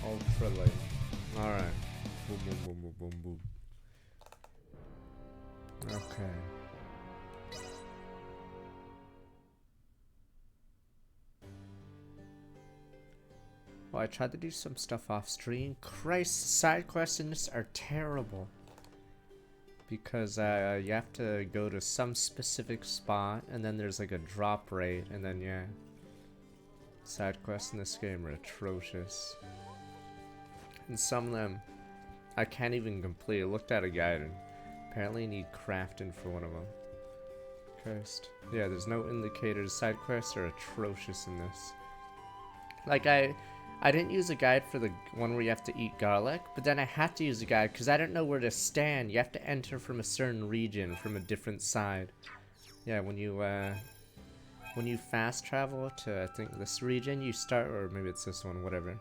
Ultra light. Alright. Boom, boom, boom, boom, boom, boom. Okay. Well, I tried to do some stuff off stream. Christ, side quests in this are terrible. Because you have to go to some specific spot, and then there's like a drop rate, and then yeah. Side quests in this game are atrocious. And some of them, I can't even complete. I looked at a guide, and apparently you need crafting for one of them. Christ. Yeah, there's no indicators. Side quests are atrocious in this. Like, I didn't use a guide for the one where you have to eat garlic, but then I had to use a guide because I didn't know where to stand. You have to enter from a certain region, from a different side. Yeah, when you fast travel to, I think, this region, you start, or maybe it's this one, whatever.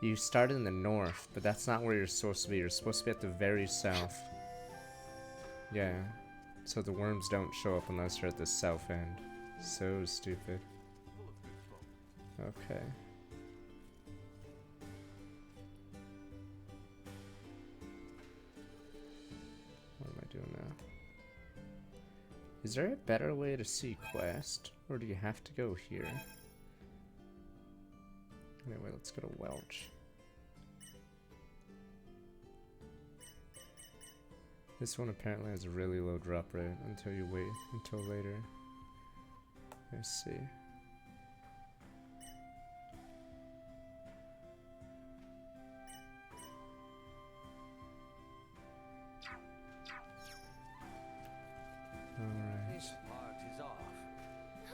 You start in the north, but that's not where you're supposed to be. You're supposed to be at the very south. Yeah, so the worms don't show up unless you're at the south end. So stupid. Okay. What am I doing now? Is there a better way to see quest? Or do you have to go here? Anyway, let's go to Welch. This one apparently has a really low drop rate until you wait until later. Let's see. Alright. This part is off.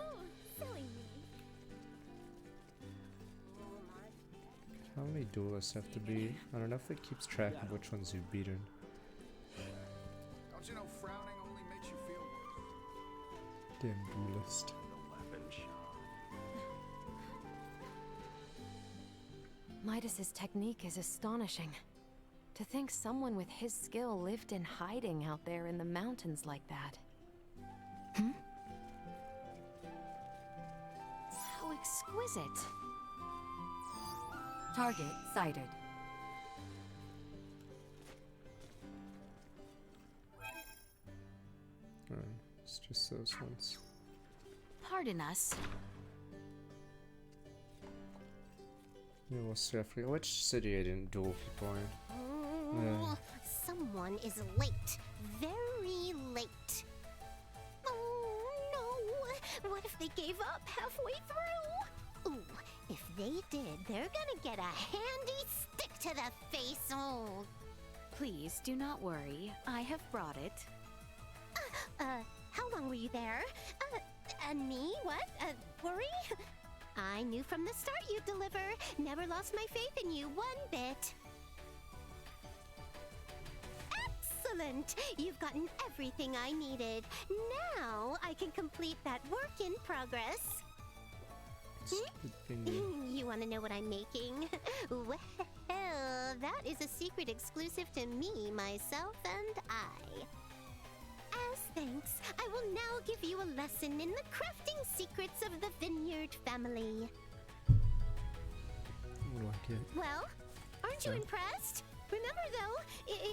Oh, silly me. How many duelists have to be? I don't know if it keeps track of which ones you've beaten. Don't you know frowning only makes you feel worse? Damn duelist. The weapon shop. Midas's technique is astonishing. To think someone with his skill lived in hiding out there in the mountains like that. How exquisite. Target sighted. Alright, it's just those ones. Pardon us. Yeah, we'll see. I forget which city I didn't duel people in. Oh, someone is late. Very late. Oh no! What if they gave up halfway through? Ooh, if they did, they're gonna get a handy stick to the face. Oh. Please do not worry. I have brought it. How long were you there? Me? What? Worry? I knew from the start you'd deliver. Never lost my faith in you one bit. Excellent! You've gotten everything I needed. Now I can complete that work in progress. Stupid thingy. You want to know what I'm making? Well, that is a secret exclusive to me, myself, and I. As thanks, I will now give you a lesson in the crafting secrets of the Vineyard family. What do I get? Well, aren't you Okay. impressed? Remember, though,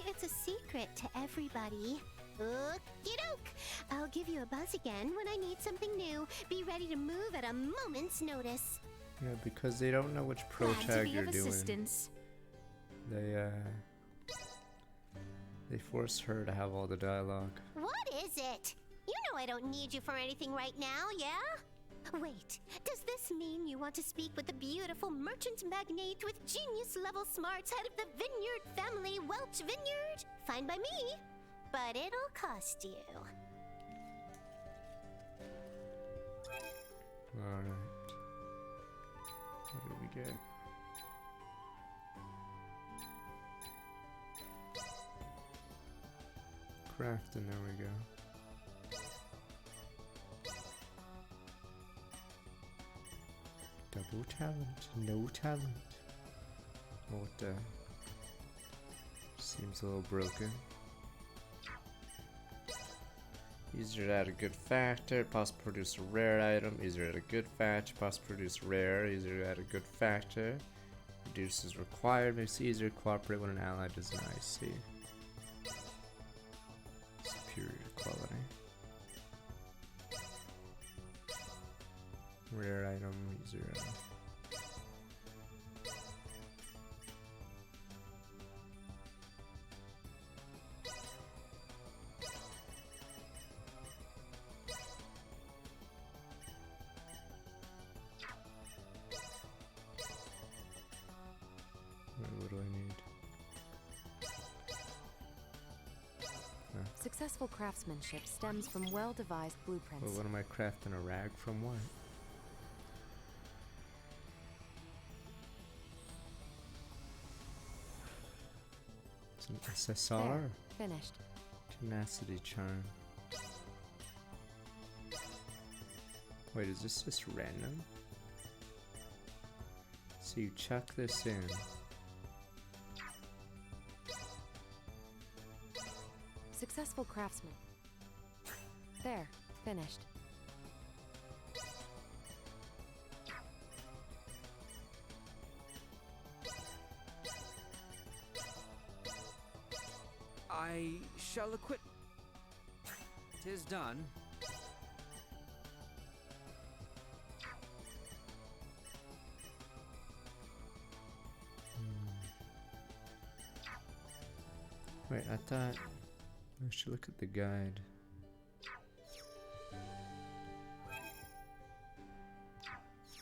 it's a secret to everybody. Okie doke. I'll give you a buzz again when I need something new. Be ready to move at a moment's notice. Yeah, because they don't know which pro Glad to tag be you're of doing. assistance. They force her to have all the dialogue. What is it? You know I don't need you for anything right now, yeah? Wait, does this mean you want to speak with the beautiful merchant magnate with genius-level smarts, head of the Vineyard family, Welch Vineyard? Fine by me, but it'll cost you. Alright. What did we get? Crafting, there we go. Double talent, no talent. Oh, what the? Seems a little broken. Easier to add a good factor, possible to produce a rare item. Easier to add a good factor, possible to produce rare. Easier to add a good factor. Reduces required, makes it easier to cooperate when an ally does not. I see. Superior quality. Rare item, user. What do I need? Successful craftsmanship stems from well-devised blueprints. Well, what am I crafting a rag from what? It's an SSR? There, finished. Tenacity charm. Wait, is this just random? So you chuck this in. Successful craftsman. There, finished. I shall acquit. 'Tis done. Wait, I thought I should look at the guide.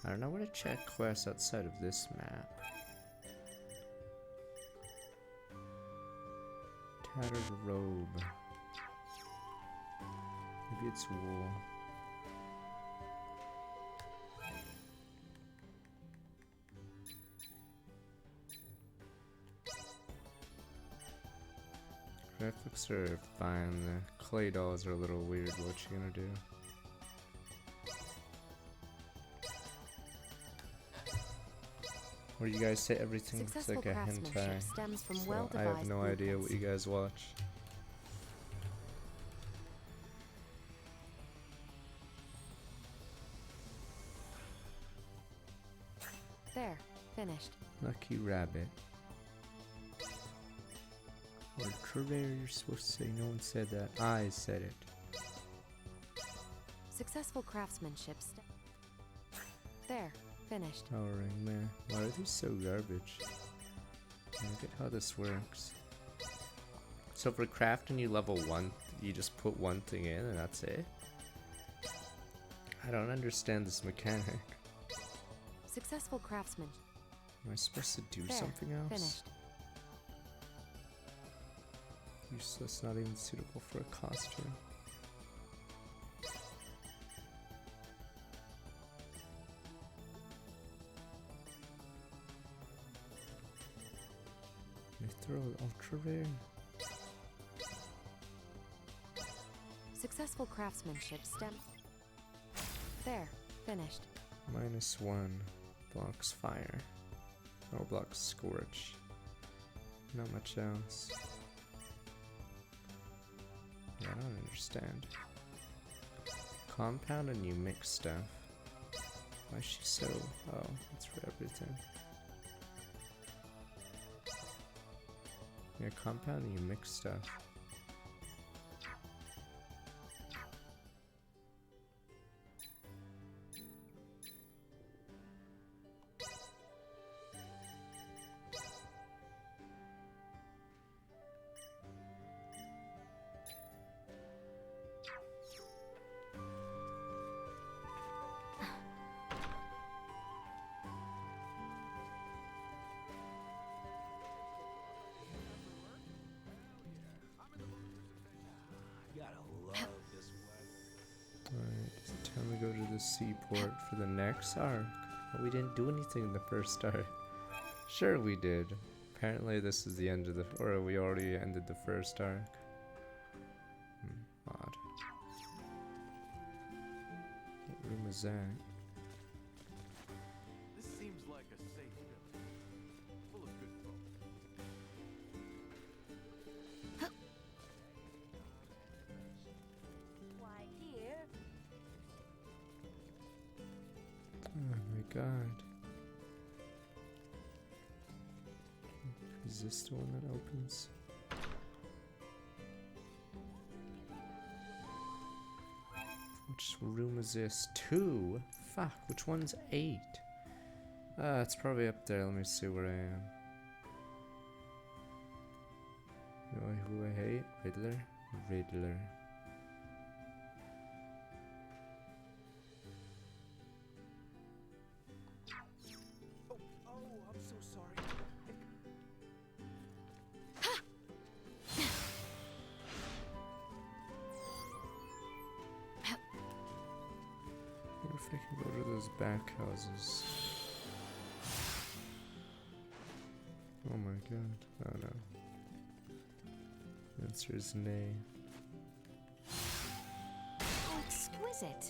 I don't know where to check quests outside of this map. Tattered robe. Maybe it's wool. Graphics are fine. The clay dolls are a little weird. What you gonna do? What do you guys say? Everything looks Successful like a craftsmanship hentai. stems from So I well-devised have no idea what blueprints. you guys watch. There, finished. Lucky rabbit. Ultra rare, you're supposed to say. No one said that. I said it. Successful craftsmanship there, finished. Towering man. Why are these so garbage? I don't get how this works. So for crafting you level 1, you just put one thing in and that's it? I don't understand this mechanic. Successful craftsman. Am I supposed to do There, something else? finished. Useless, not even suitable for a costume. Mithril ultra rare. Successful craftsmanship stem. There, finished. -1 blocks fire. Oh, blocks scorch. Not much else. Yeah, I don't understand. Compound and you mix stuff. Why is she so... Oh, that's for everything. Yeah, compound and you mix stuff. Gotta love this weather. Alright, is it time we go to the seaport for the next arc? Well, we didn't do anything in the first arc. Sure we did. Apparently this is the end of the... Or we already ended the first arc. Odd. What room is that? This seems like a safe village, full of good folk. Why, dear? Oh my god. Is this the one that opens? Which room is this? 2? Fuck, which one's 8? It's probably up there. Let me see where I am. You know who I hate? Riddler? Riddler. Oh, I'm so sorry. I wonder if I can go to those back houses. Oh my god. Oh no. The answer is nay. How exquisite.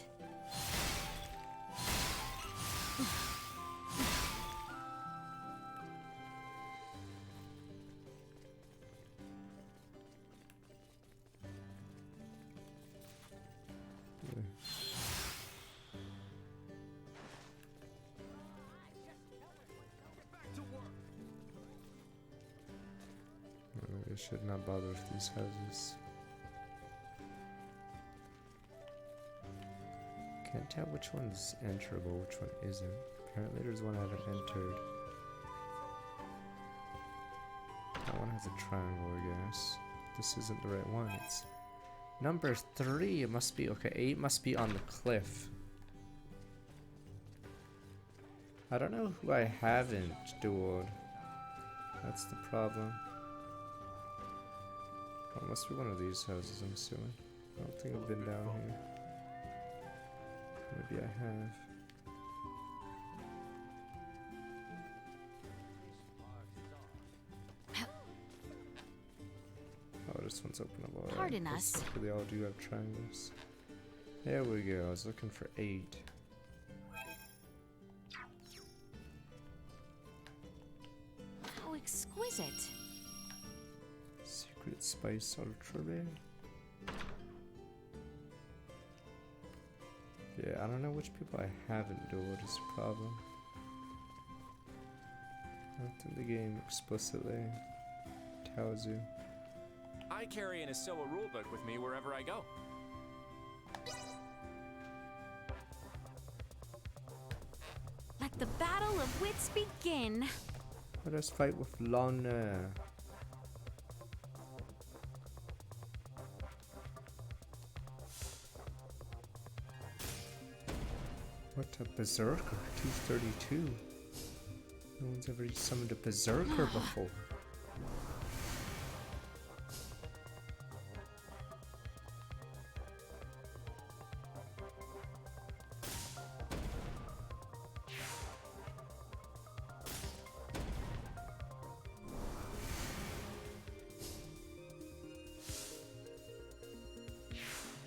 I should not bother with these houses. Can't tell which one's enterable, which one isn't. Apparently there's one I haven't entered. That one has a triangle, I guess. This isn't the right one. It's number 3. It must be, okay, 8 must be on the cliff. I don't know who I haven't dueled. That's the problem. Oh, it must be one of these houses, I'm assuming. I don't think I've been down here. Maybe I have. Oh, this one's open up already. Pardon us. They all do have triangles. There we go. I was looking for 8. How exquisite. Secret Spice Ultra Rare. Yeah, I don't know which people I haven't dueled is the problem. Not in the game explicitly tells you. I carry an Asoa rulebook with me wherever I go. Let the battle of wits begin. Let us fight with Lana. What a berserker, 232. No one's ever summoned a berserker before.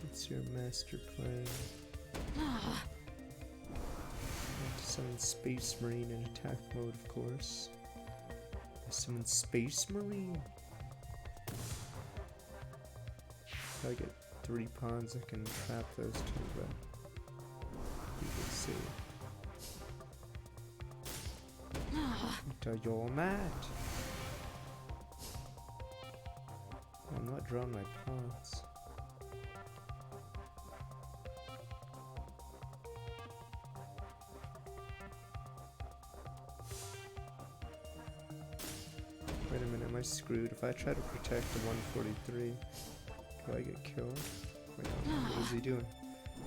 What's your master plan? Summon Space Marine in attack mode, of course. I summon Space Marine. If I get 3 pawns, I can trap those 2, but we will see. What are you mad? I'm not drawing my pawns. Wait a minute, am I screwed? If I try to protect the 143, do I get killed? Wait, no, what is he doing?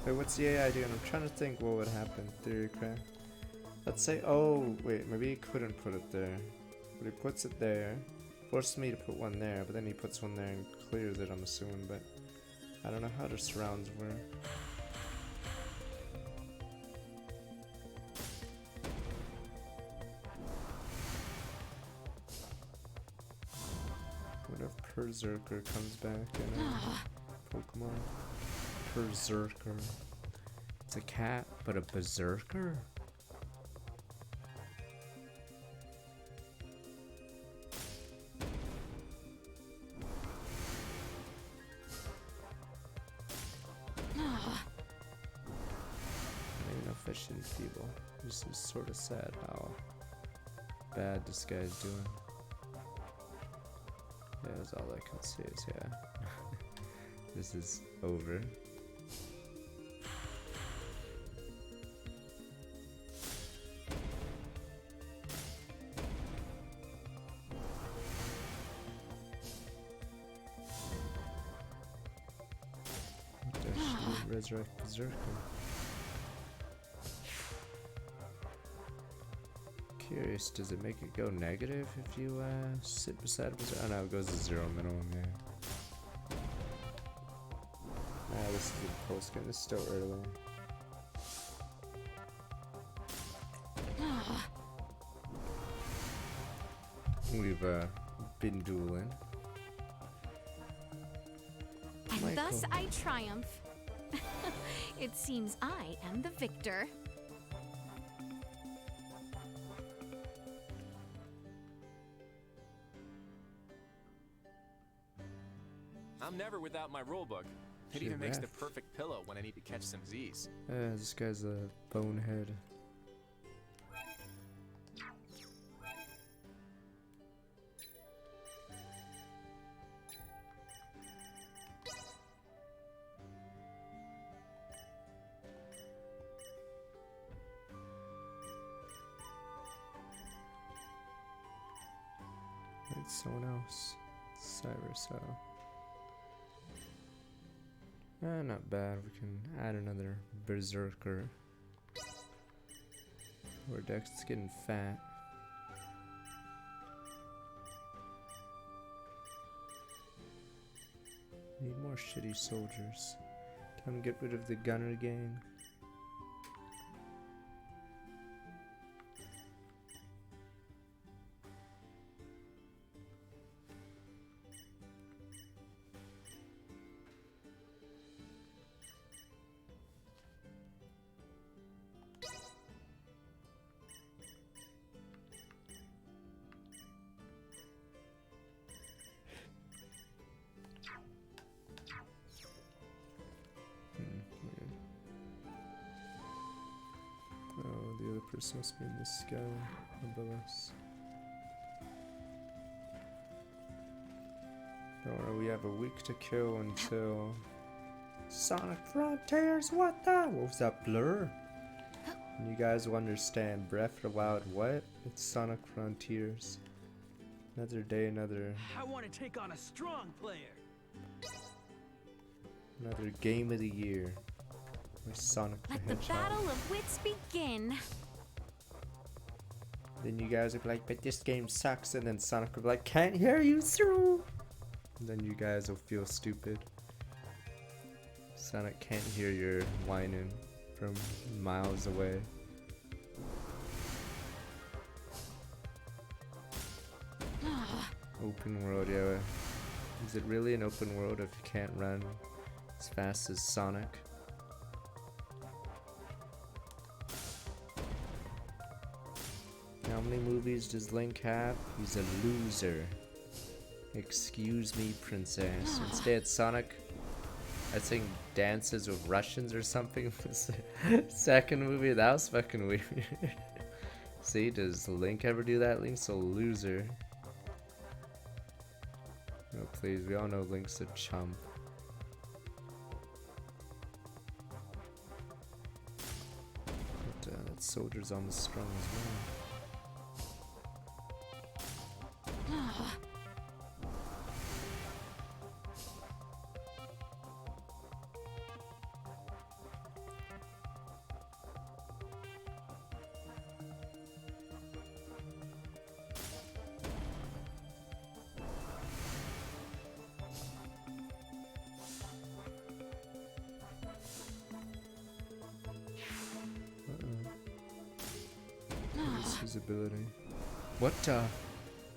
Wait, what's the AI doing? I'm trying to think what would happen. Theory craft. Let's say, oh, wait, maybe he couldn't put it there. But he puts it there. Forces me to put one there, but then he puts one there and clears it, I'm assuming, but I don't know how the surrounds work. What if Berserker comes back in Pokemon? Berserker. It's a cat, but a berserker? Efficient people. This is sort of sad how bad this guy's doing. Yeah, that's all I can say is yeah. This is over. Resurrect Berserker. Curious, does it make it go negative if you sit beside a Berserker? Oh no, it goes to 0 minimum, yeah. This is a post game, it's still early. We've been dueling. And thus I triumph. It seems I am the victor. I'm never without my rulebook. It even makes the perfect pillow when I need to catch some Z's. This guy's a bonehead. It's someone else. Cyrus, not bad. We can add another Berserker. Our deck's getting fat. Need more shitty soldiers. Time to get rid of the gunner gang. The other person must be in the sky above us. Don't worry, we have a week to kill until Sonic Frontiers. What the? What was that blur? And you guys will understand. Breath of the Wild, what? It's Sonic Frontiers. Another day, another. I want to take on a strong player. Another game of the year. With Sonic the Let the Hedgehog. battle of wits begin. Then you guys will be like, but this game sucks. And then Sonic will be like, can't hear you through. And then you guys will feel stupid. Sonic can't hear your whining from miles away. Open world, yeah. Is it really an open world if you can't run as fast as Sonic? How many movies does Link have? He's a loser. Excuse me, princess. Instead, Sonic, I think, dances with Russians or something. Second movie, that was fucking weird. See, does Link ever do that? Link's a loser. Oh, please, we all know Link's a chump. But that soldier's almost strong as well. His ability. What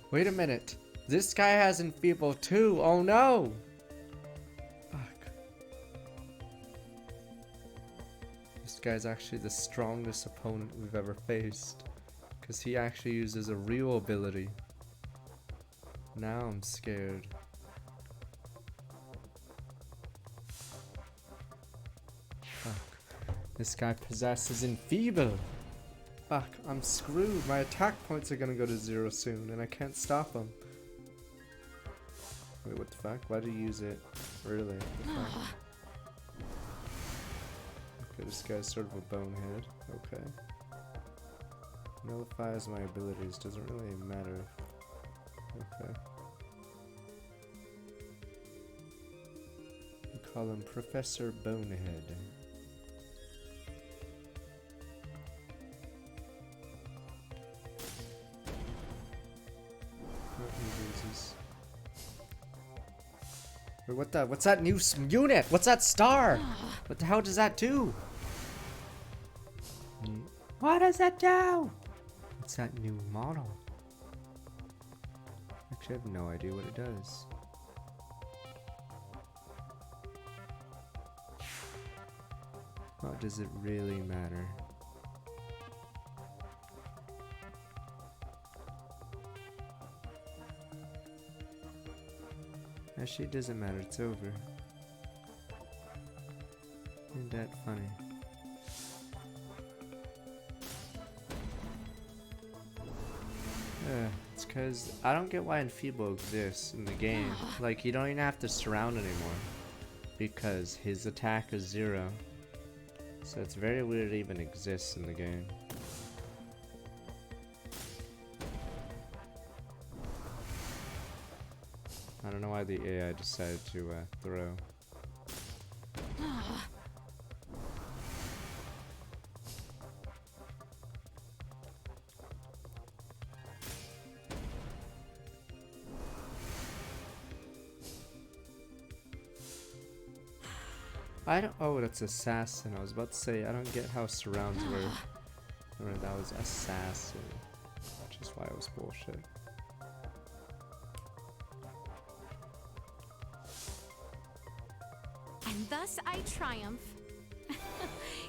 wait a minute. This guy has enfeeble too. Oh no! Fuck. This guy's actually the strongest opponent we've ever faced. Because he actually uses a real ability. Now I'm scared. Fuck. This guy possesses enfeeble. Fuck, I'm screwed. My attack points are gonna go to 0 soon, and I can't stop him. Wait, what the fuck? Why did you use it early? Okay, this guy's sort of a bonehead. Okay. Nullifies my abilities. Doesn't really matter. Okay. We call him Professor Bonehead. Oh, he loses. Wait, what the? What's that new unit? What's that star? What the hell does that do? What does that do? What's that new model? Actually, I have no idea what it does. What does it really matter? Actually, it doesn't matter. It's over. Isn't that funny? It's because I don't get why Enfeeble exists in the game. Like, you don't even have to surround anymore. Because his attack is 0. So it's very weird it even exists in the game. I don't know why the AI decided to throw. I don't. Oh, that's assassin. I was about to say I don't get how surrounds work. Remember that was assassin, which is why it was bullshit. And thus I triumph.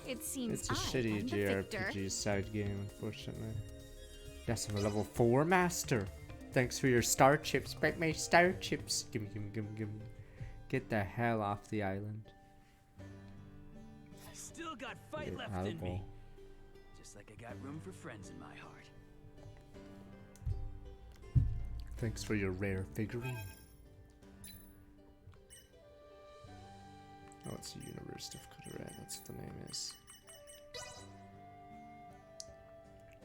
It seems It's a I shitty am the victor. JRPG side game, unfortunately. Yes, I'm a level 4 master. Thanks for your star chips. Break my star chips. Gimme, gimme, gimme, gimme. Get the hell off the island. Still got fight Get left out in of me. ball. Just like I got room for friends in my heart. Thanks for your rare figurine. Oh, it's a universe difficulty, right? That's what the name is.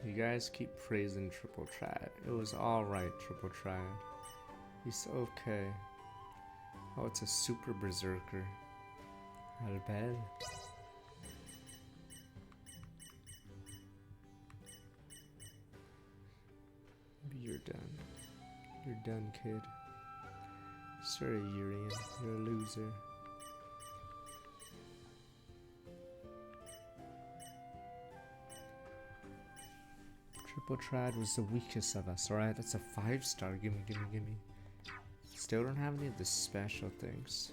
You guys keep praising Triple Triad. It was alright, Triple Triad. He's okay. Oh, it's a super berserker. Not bad. Maybe you're done. You're done, kid. Sorry, Urian. You're a loser. Triple Triad was the weakest of us. Alright, that's a 5-star. Gimme, gimme, gimme. Still don't have any of the special things.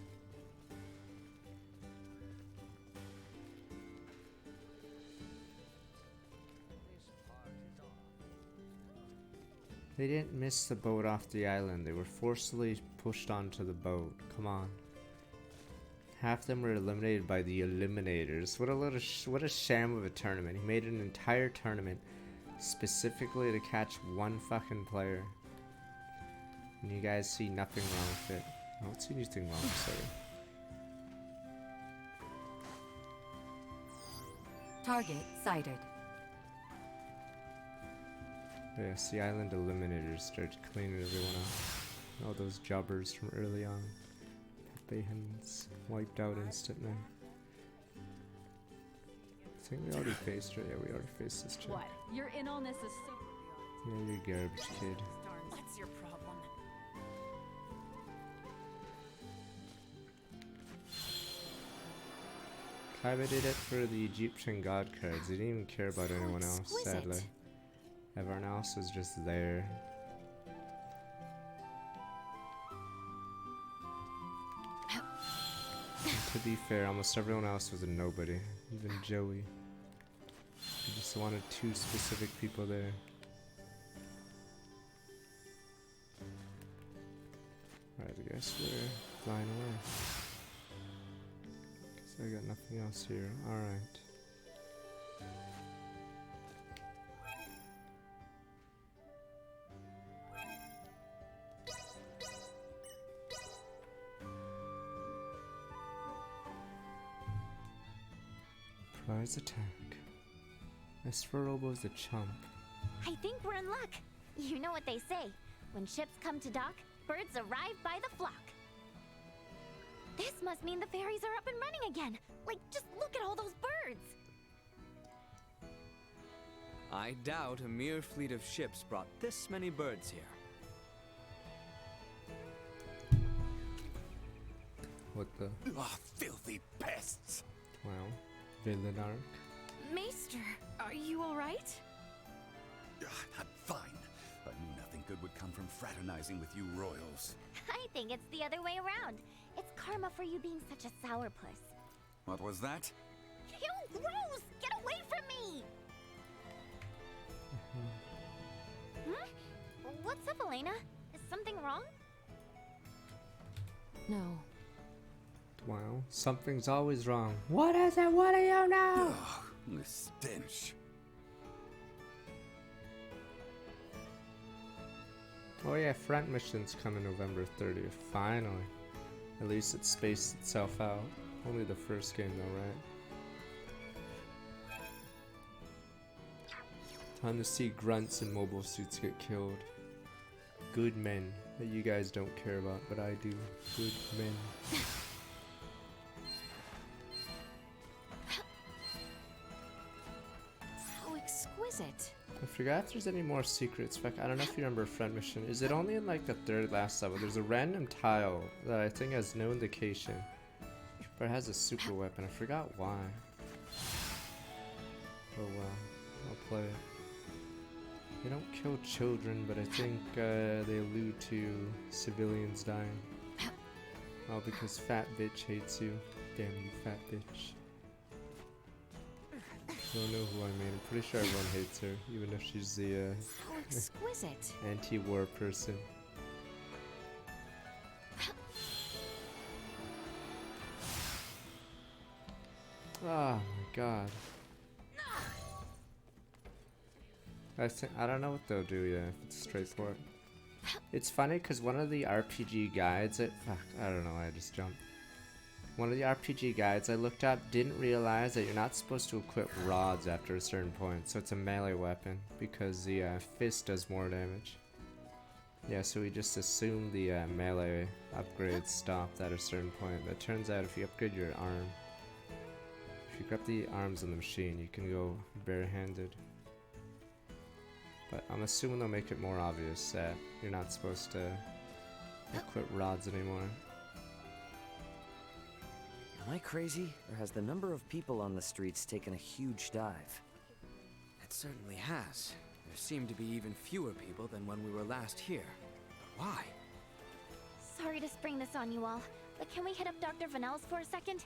They didn't miss the boat off the island. They were forcibly pushed onto the boat. Come on. Half them were eliminated by the Eliminators. What a sham of a tournament. He made an entire tournament specifically to catch one fucking player. And you guys see nothing wrong with it. I don't see anything wrong, sorry. Target sighted. Yes, the island eliminators started cleaning everyone out. All those jobbers from early on. Bahans wiped out instantly. I think we already faced her. Yeah, we already faced this chick. What? Your in allness is so. Yeah, you're garbage, kid. What's your problem? Kaiba did it for the Egyptian god cards. He didn't even care about anyone else, sadly. Everyone else was just there. And to be fair, almost everyone else was a nobody. Even Joey. He just wanted 2 specific people there. Alright, I guess we're flying away. Guess I got nothing else here. Alright. Surprise attack. Robo's a chump. I think we're in luck. You know what they say. When ships come to dock, birds arrive by the flock. This must mean the fairies are up and running again. Like, just look at all those birds. I doubt a mere fleet of ships brought this many birds here. What the? Ah, filthy pests! Wow. Villain arc. Maester, are you alright? I'm fine. I knew nothing good would come from fraternizing with you royals. I think it's the other way around. It's karma for you being such a sourpuss. What was that? You gross! Get away from me! What's up, Elena? Is something wrong? No. Wow. Something's always wrong. What is it? What do you know? Ugh, the stench. Oh yeah, front mission's coming November 30th. Finally. At least it spaced itself out. Only the first game though, right? Time to see grunts in mobile suits get killed. Good men that you guys don't care about, but I do. Good men. How exquisite. I forgot if there's any more secrets. In fact, I don't know if you remember front mission. Is it only in like the third last level? There's a random tile that I think has no indication, but it has a super weapon. I forgot why. Oh well, I'll play it. They don't kill children, but I think they allude to civilians dying. Oh, because fat bitch hates you. Damn you, fat bitch. Don't know who I mean. I'm pretty sure everyone hates her, even if she's the How exquisite. anti-war person. Oh my god. I don't know what they'll do yet, if it's straightforward. It's funny because one of the RPG guides, fuck, I don't know, I just jumped. One of the RPG guides I looked up didn't realize that you're not supposed to equip rods after a certain point, so it's a melee weapon because the fist does more damage. Yeah, so we just assumed the melee upgrades stopped at a certain point, but it turns out if you upgrade your arm, if you grab the arms on the machine, you can go barehanded. But I'm assuming they'll make it more obvious that you're not supposed to equip rods anymore. Am I crazy, or has the number of people on the streets taken a huge dive? It certainly has. There seem to be even fewer people than when we were last here. But why? Sorry to spring this on you all, but can we hit up Dr. Vanel's for a second?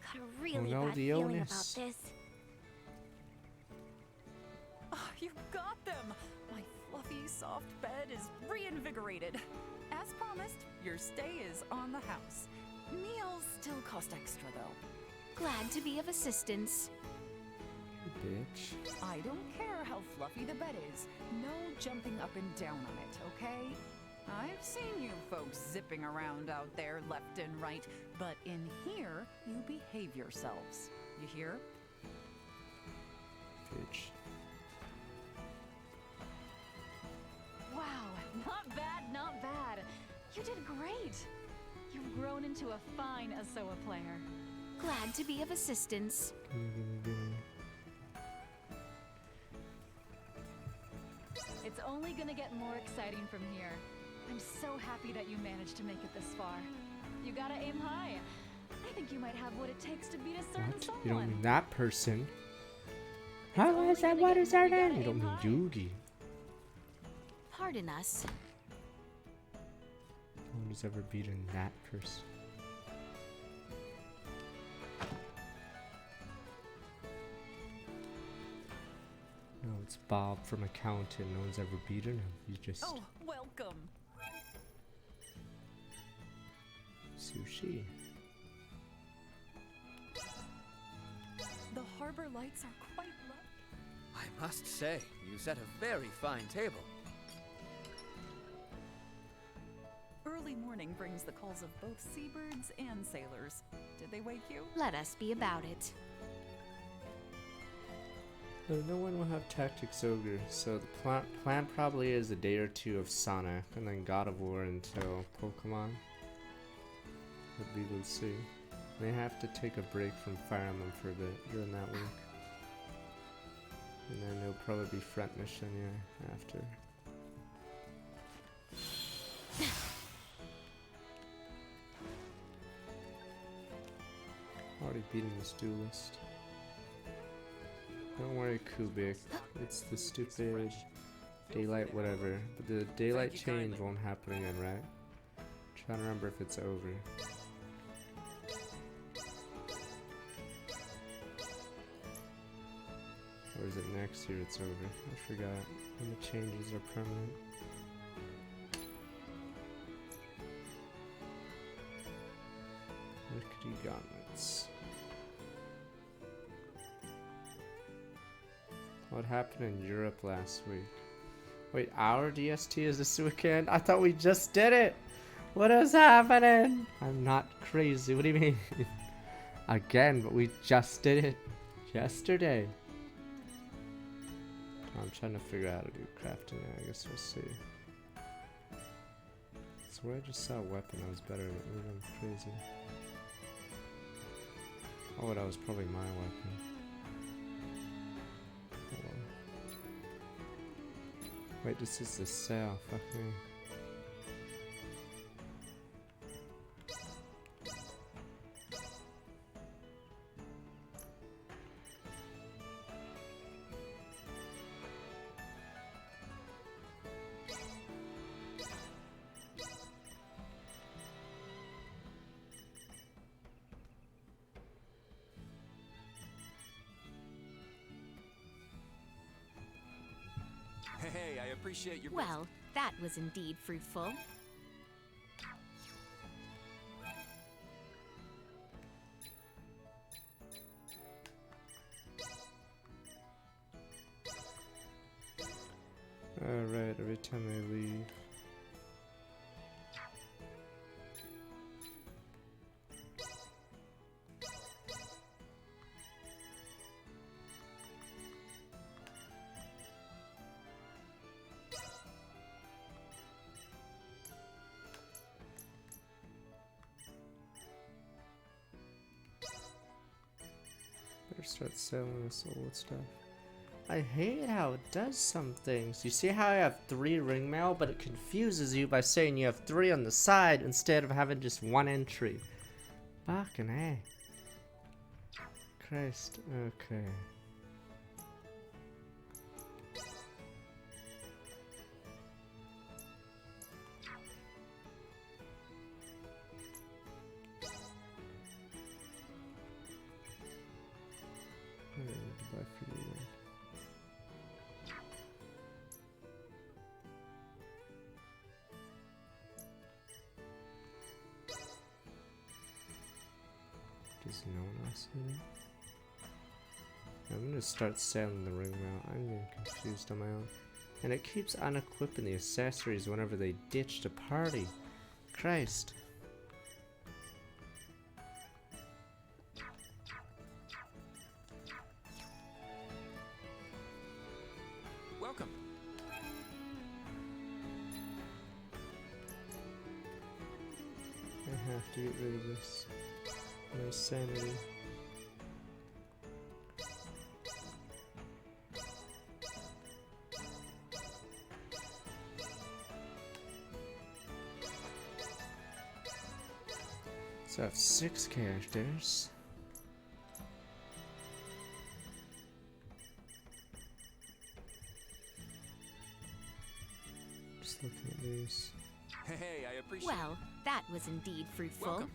I've got a really no, bad the feeling illness. about this. Oh, you got them! My fluffy, soft bed is reinvigorated. As promised, your stay is on the house. Meals still cost extra, though. Glad to be of assistance. Bitch. I don't care how fluffy the bed is. No jumping up and down on it, okay? I've seen you folks zipping around out there left and right, but in here, you behave yourselves. You hear? Bitch. Wow, not bad, not bad. You did great. You've grown into a fine Asoa player. Glad to be of assistance. It's only gonna get more exciting from here. I'm so happy that you managed to make it this far. You gotta aim high. I think you might have what it takes to beat a certain What? someone. You don't mean that person. It's How only is that? gonna What get is her more, you name? gotta You don't aim mean high. Yugi. Pardon us. No one has ever beaten that person. No, it's Bob from Accountant. No one's ever beaten him. He's just Oh, welcome. sushi. The harbor lights are quite low. I must say, you set a very fine table. Early morning brings the calls of both seabirds and sailors. Did they wake you? Let us be about it. No one will have Tactics Ogre, so the plan probably is a day or two of Sonic, and then God of War until Pokemon. But we will see. May have to take a break from Fire Emblem for a bit during that week. And then it'll probably be Front Mission, yeah, after. Already beating this duelist. Don't worry, Kubik. It's the stupid daylight whatever. But the daylight change won't happen again, right? I'm trying to remember if it's over. Or is it next year it's over? I forgot. And the changes are permanent. Rickety gauntlets. What happened in Europe last week? Wait, our DST is this weekend? I thought we just did it! What is happening? I'm not crazy, what do you mean? Again, but we just did it yesterday. I'm trying to figure out how to do crafting. I guess we'll see. So where I just saw a weapon I was better at. Maybe I'm crazy. Oh, that was probably my weapon. Oh, well. Wait, this is the sale. Fuck me. Hey, I appreciate your Well, that was indeed fruitful. Alright, every time I leave. Better start selling this old stuff. I hate how it does some things. You see how I have 3 ring mail, but it confuses you by saying you have 3 on the side instead of having just 1 entry. Fucking A. Christ. Okay. I need to buy for you then. Does no one else need it? I'm gonna start selling the ring now. I'm getting confused on my own. And it keeps unequipping the accessories whenever they ditch the party. Christ. welcome. I have to get rid of this. My sanity. So I have 6 characters. Just looking at these. Hey, I appreciate Well, that was indeed fruitful. Welcome.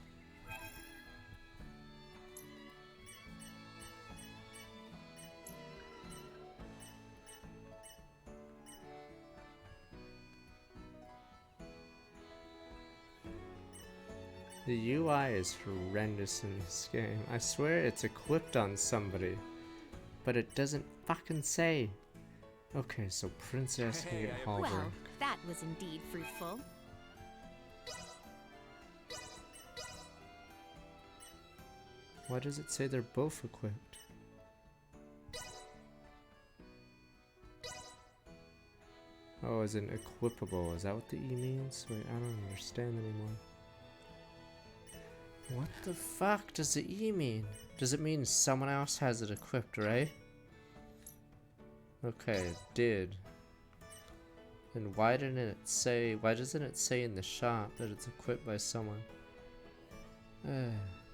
The UI is horrendous in this game. I swear it's equipped on somebody, but it doesn't fucking say. Okay, so Princess can get Hallberg. Well, that was indeed fruitful. Why does it say they're both equipped? Oh, is it equipable? Is that what the E means? Wait, I don't understand anymore. What the fuck does the E mean? Does it mean someone else has it equipped, right? Okay, it did. And why doesn't it say in the shop that it's equipped by someone?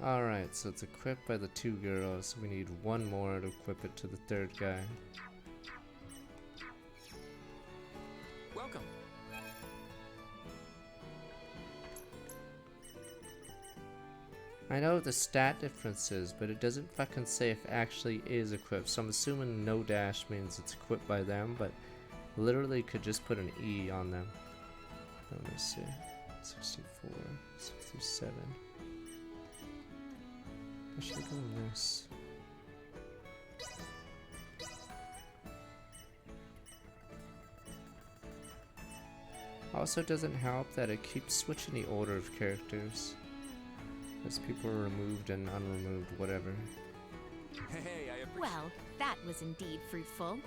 Alright, so it's equipped by the 2 girls. We need 1 more to equip it to the 3rd guy. Welcome. I know the stat differences, but it doesn't fucking say if it actually is equipped. So I'm assuming no dash means it's equipped by them, but literally could just put an E on them. Let me see. 64, 67. I should go in this. Also doesn't help that it keeps switching the order of characters. As people are removed and unremoved, whatever. Hey, I appreciate. Well, that was indeed fruitful.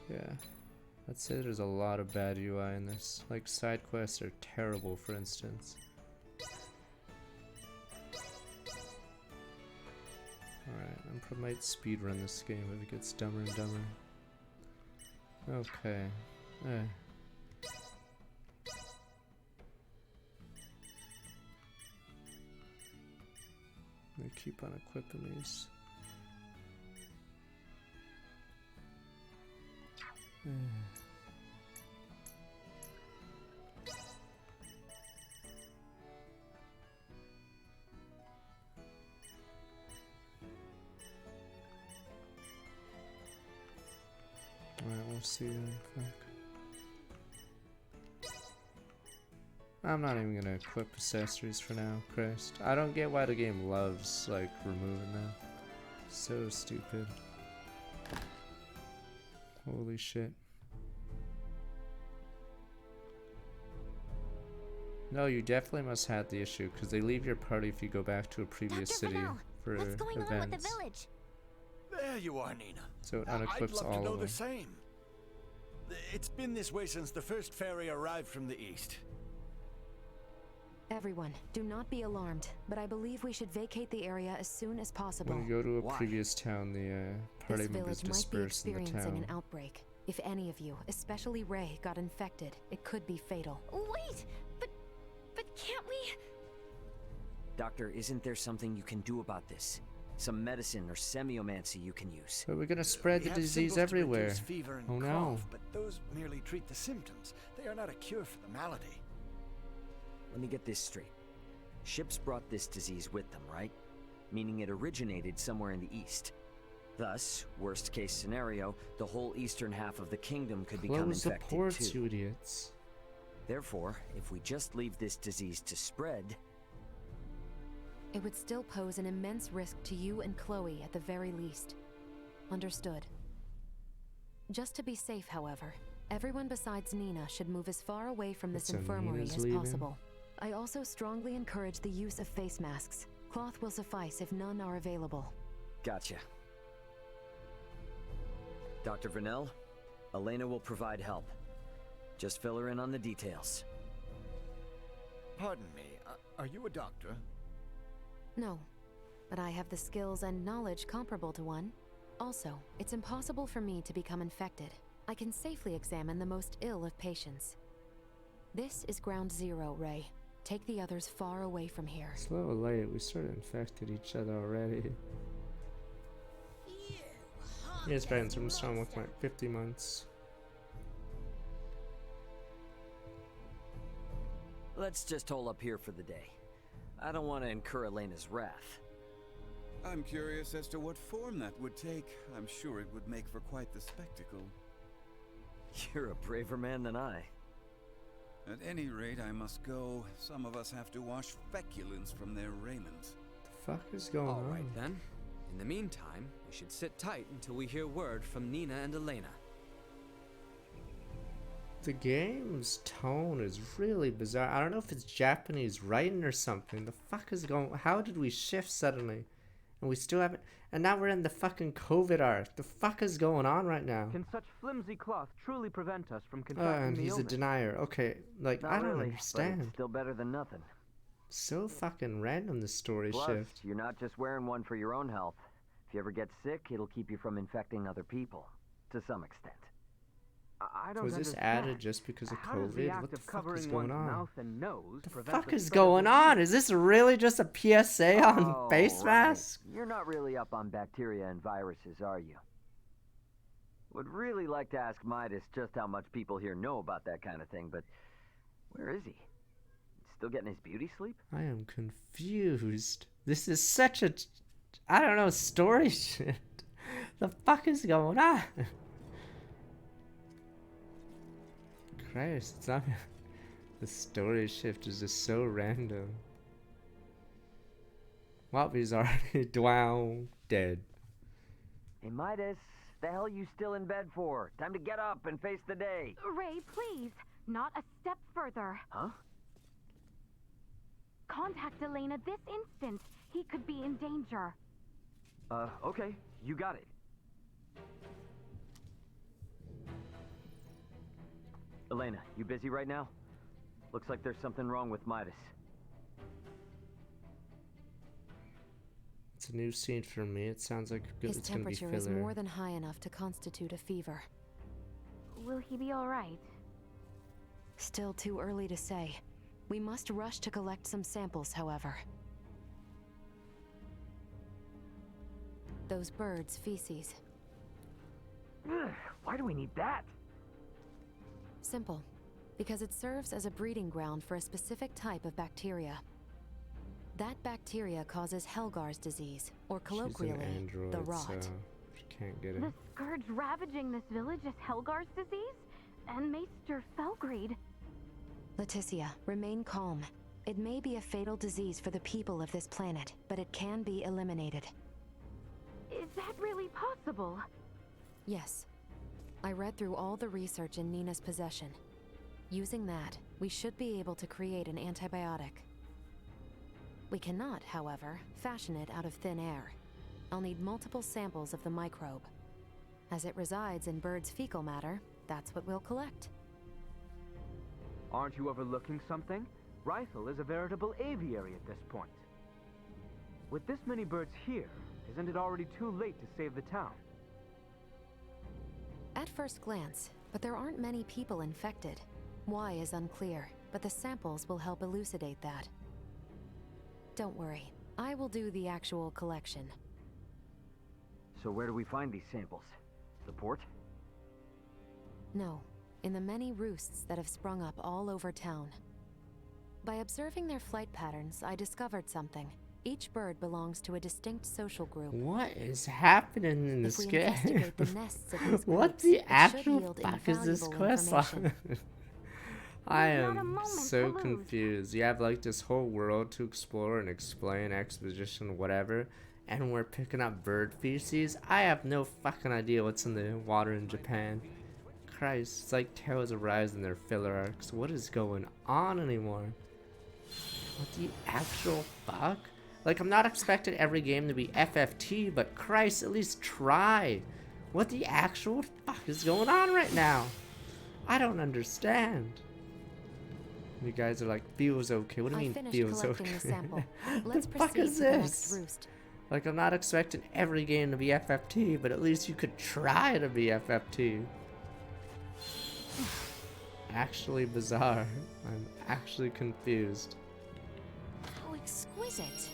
Yeah. I'd say there's a lot of bad UI in this. Like, side quests are terrible, for instance. Alright, I might speedrun this game if it gets dumber and dumber. Okay. I keep on equipping these. Alright, we'll see then. Fuck. I'm not even gonna equip accessories for now, Christ. I don't get why the game loves, like, removing them. So stupid. Holy shit. No, you definitely must have the issue, because they leave your party if you go back to a previous Dr. city Fennell, for what's going on with the events. village? There you are, Nina. So it I'd unequips love to all know of the them. same. It's been this way since the first ferry arrived from the east. Everyone, do not be alarmed, but I believe we should vacate the area as soon as possible. When you go to a Why? previous town, the party This members village might be disperse in the experiencing town. an outbreak. If any of you, especially Ray, got infected, it could be fatal. Wait, but can't we? Doctor, isn't there something you can do about this? Some medicine or semiomancy you can use? But we're gonna spread We the have disease symbols to everywhere. reduce fever and Oh no. cough, but those merely treat the symptoms. They are not a cure for the malady. Let me get this straight. Ships brought this disease with them, right? Meaning it originated somewhere in the east. Thus, worst case scenario, the whole eastern half of the kingdom could become Close the infected ports, too. you idiots. Therefore, if we just leave this disease to spread, It would still pose an immense risk to you and Chloe at the very least. Understood. Just to be safe, however, everyone besides Nina should move as far away from this So infirmary Nina's as leaving? possible. I also strongly encourage the use of face masks. Cloth will suffice if none are available. gotcha. Dr. Vernell, Elena will provide help. Just fill her in on the details. Pardon me, are you a doctor? No, but I have the skills and knowledge comparable to one. Also, it's impossible for me to become infected. I can safely examine the most ill of patients. This is ground zero, Ray. Take the others far away from here. It's a little late. We sort of infected each other already. Yes, friends, I'm strong with like 50 months. Let's just hole up here for the day. I don't want to incur Elena's wrath. I'm curious as to what form that would take. I'm sure it would make for quite the spectacle. You're a braver man than I. At any rate, I must go. Some of us have to wash feculence from their raiment. The fuck is going All on? right then. In the meantime, we should sit tight until we hear word from Nina and Elena. The game's tone is really bizarre. I don't know if it's Japanese writing or something. The fuck is going? How did we shift suddenly? And we still haven't... And now we're in the fucking COVID arc. The fuck is going on right now? Can such flimsy cloth truly prevent us from Oh, contracting and the he's a illness? denier. Okay, like, Not I don't really, but understand. it's still better than nothing. So fucking random, the story Plus, shift. you're not just wearing one for your own health. If you ever get sick, it'll keep you from infecting other people, to some extent. I don't Was this understand. added just because of How does the COVID? act What the of fuck covering is going one's on? mouth and nose The prevent fuck the is spread of going on? Is this really just a PSA on face masks? You're not really up on bacteria and viruses, are you? Would really like to ask Midas just how much people here know about that kind of thing, but where is he? Still getting his beauty sleep? I am confused. This is such a, I don't know, story shit. The fuck is going on? Christ, it's not... The story shift is just so random. Wappy's already down, dead. Hey, Midas, the hell you still in bed for? Time to get up and face the day. Ray, please. Not a step further. Huh? Contact Elena this instant. He could be in danger. Okay. You got it. Elena, you busy right now? Looks like there's something wrong with Midas. It's a new scene for me. It sounds like His it's gonna be temperature is filler. more than high enough to constitute a fever. Will he be all right? Still too early to say. We must rush to collect some samples, however. Those birds' feces. Ugh, why do we need that? Simple. Because it serves as a breeding ground for a specific type of bacteria. That bacteria causes Helgar's disease, or colloquially, She's an android, the rot. so she can't get it. The scourge ravaging this village is Helgar's disease? And Maester Felgreed. Leticia, remain calm. It may be a fatal disease for the people of this planet, but it can be eliminated. Is that really possible? Yes. I read through all the research in Nina's possession. Using that, we should be able to create an antibiotic. We cannot, however, fashion it out of thin air. I'll need multiple samples of the microbe. As it resides in birds' fecal matter, that's what we'll collect. Aren't you overlooking something? Rifle is a veritable aviary at this point. With this many birds here, isn't it already too late to save the town? At first glance, but there aren't many people infected. Why is unclear, but the samples will help elucidate that. Don't worry, I will do the actual collection. So where do we find these samples? The port? No, in the many roosts that have sprung up all over town. By observing their flight patterns, I discovered something. Each bird belongs to a distinct social group. What is happening in this game? Investigate the nests of these What groups, the it should actual yield fuck is this invaluable quest information. line? I There's not a am moment so to lose. confused. You have like this whole world to explore and explain, exposition, whatever, and we're picking up bird feces. I have no fucking idea what's in the water in Japan. Christ, it's like Tales of Rise in their filler arcs. What is going on anymore? What the actual fuck? Like, I'm not expecting every game to be FFT, but Christ, at least try. What the actual fuck is going on right now? I don't understand. You guys are like, feels okay. What do you mean feels okay? The sample. The Let's fuck proceed is to the next this? roost. Like, I'm not expecting every game to be FFT, but at least you could try to be FFT. Actually bizarre. I'm actually confused. How exquisite.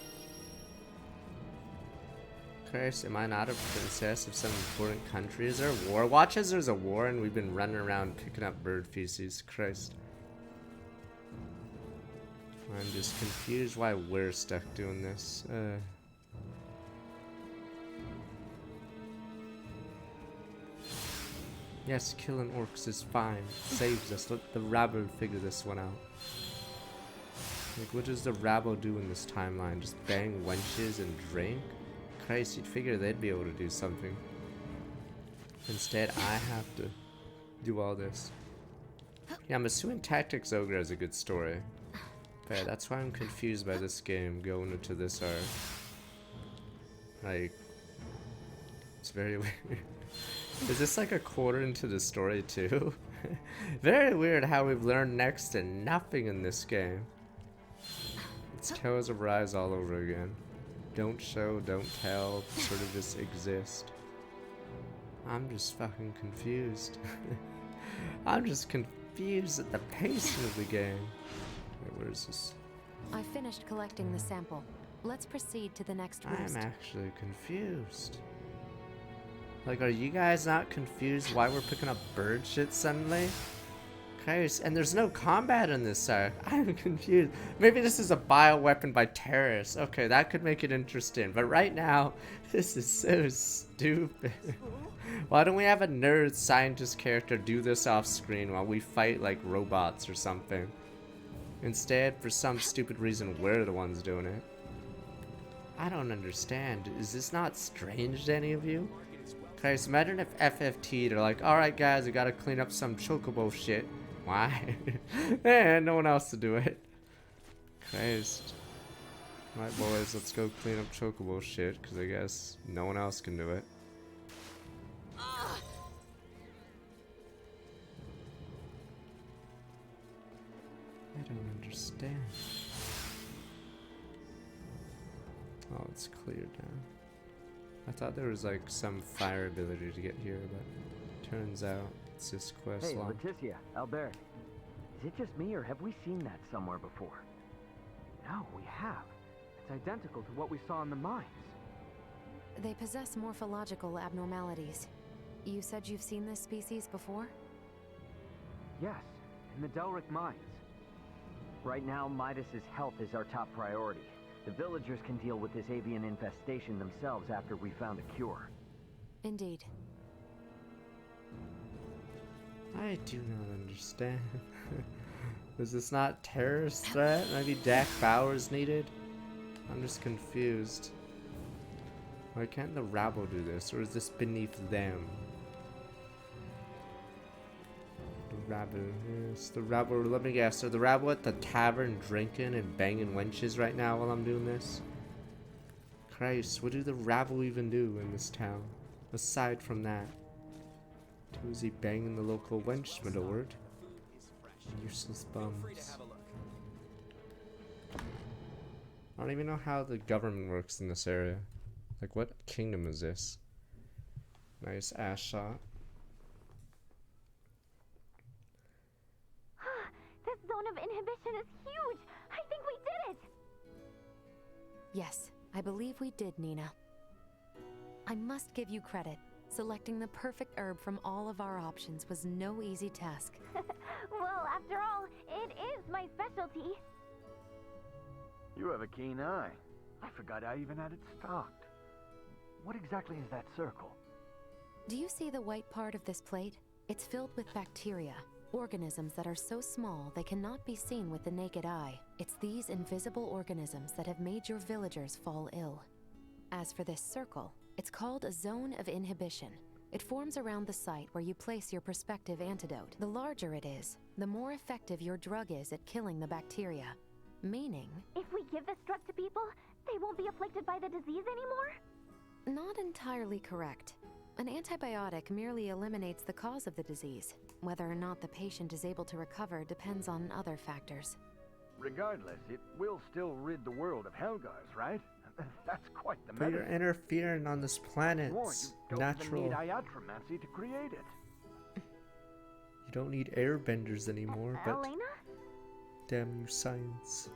Christ, am I not a princess of some important country? Is there a war? Watch as there's a war and we've been running around picking up bird feces. Christ. I'm just confused why we're stuck doing this. Yes, killing orcs is fine. Saves us. Let the rabble figure this one out. Like, what does the rabble do in this timeline? Just bang wenches and drink? Christ, you'd figure they'd be able to do something. Instead, I have to do all this. Yeah, I'm assuming Tactics Ogre is a good story. But yeah, that's why I'm confused by this game going into this arc. Like, it's very weird. Is this like a quarter into the story too? Very weird how we've learned next to nothing in this game. It's Tales of Rise all over again. Don't show, don't tell, sort of just exist. I'm just fucking confused. I'm just confused at the pacing of the game. Wait, where is this? I finished collecting the sample. Let's proceed to the next roost. I'm actually confused. Like, are you guys not confused why we're picking up bird shit suddenly? Christ, and there's no combat in this arc. I'm confused. Maybe this is a bioweapon by terrorists. Okay, that could make it interesting. But right now, this is so stupid. Why don't we have a nerd scientist character do this off screen while we fight like robots or something? Instead, for some stupid reason, we're the ones doing it. I don't understand. Is this not strange to any of you? Christ, imagine if FFT, they're like, alright guys, we gotta clean up some chocobo shit. Why? Man, no one else to do it. Christ. Alright boys, let's go clean up chocobo shit, because I guess no one else can do it. I don't understand. Oh, it's cleared now. I thought there was like some fire ability to get here, but turns out it's this quest Hey, log. Leticia, Albert. Is it just me, or have we seen that somewhere before? No, we have. It's identical to what we saw in the mines. They possess morphological abnormalities. You said you've seen this species before? Yes, in the Delric mines. Right now, Midas's health is our top priority. The villagers can deal with this avian infestation themselves after we found a cure. Indeed. I do not understand. Is this not terrorist threat? Maybe Dak Bauer's needed? I'm just confused. Why can't the rabble do this? Or is this beneath them? The rabble, yes, the rabble. Let me guess. Are the rabble at the tavern drinking and banging wenches right now while I'm doing this? Christ, what do the rabble even do in this town? Aside from that. Who is he banging the local wench, my lord? Useless bums. I don't even know how the government works in this area. Like, what kingdom is this? Nice ass shot. This zone of inhibition is huge! I think we did it! Yes, I believe we did, Nina. I must give you credit. Selecting the perfect herb from all of our options was no easy task. Well, after all, it is my specialty. You have a keen eye. I forgot I even had it stocked. What exactly is that circle? Do you see the white part of this plate? It's filled with bacteria, organisms that are so small they cannot be seen with the naked eye. It's these invisible organisms that have made your villagers fall ill. As for this circle, it's called a zone of inhibition. It forms around the site where you place your prospective antidote. The larger it is, the more effective your drug is at killing the bacteria. Meaning... If we give this drug to people, they won't be afflicted by the disease anymore? Not entirely correct. An antibiotic merely eliminates the cause of the disease. Whether or not the patient is able to recover depends on other factors. Regardless, it will still rid the world of Helgars, right? That's quite the But medicine. you're interfering on this planet. More, It's you don't natural. even need iatromancy to create it. You don't need airbenders anymore, but Elena? damn you, science.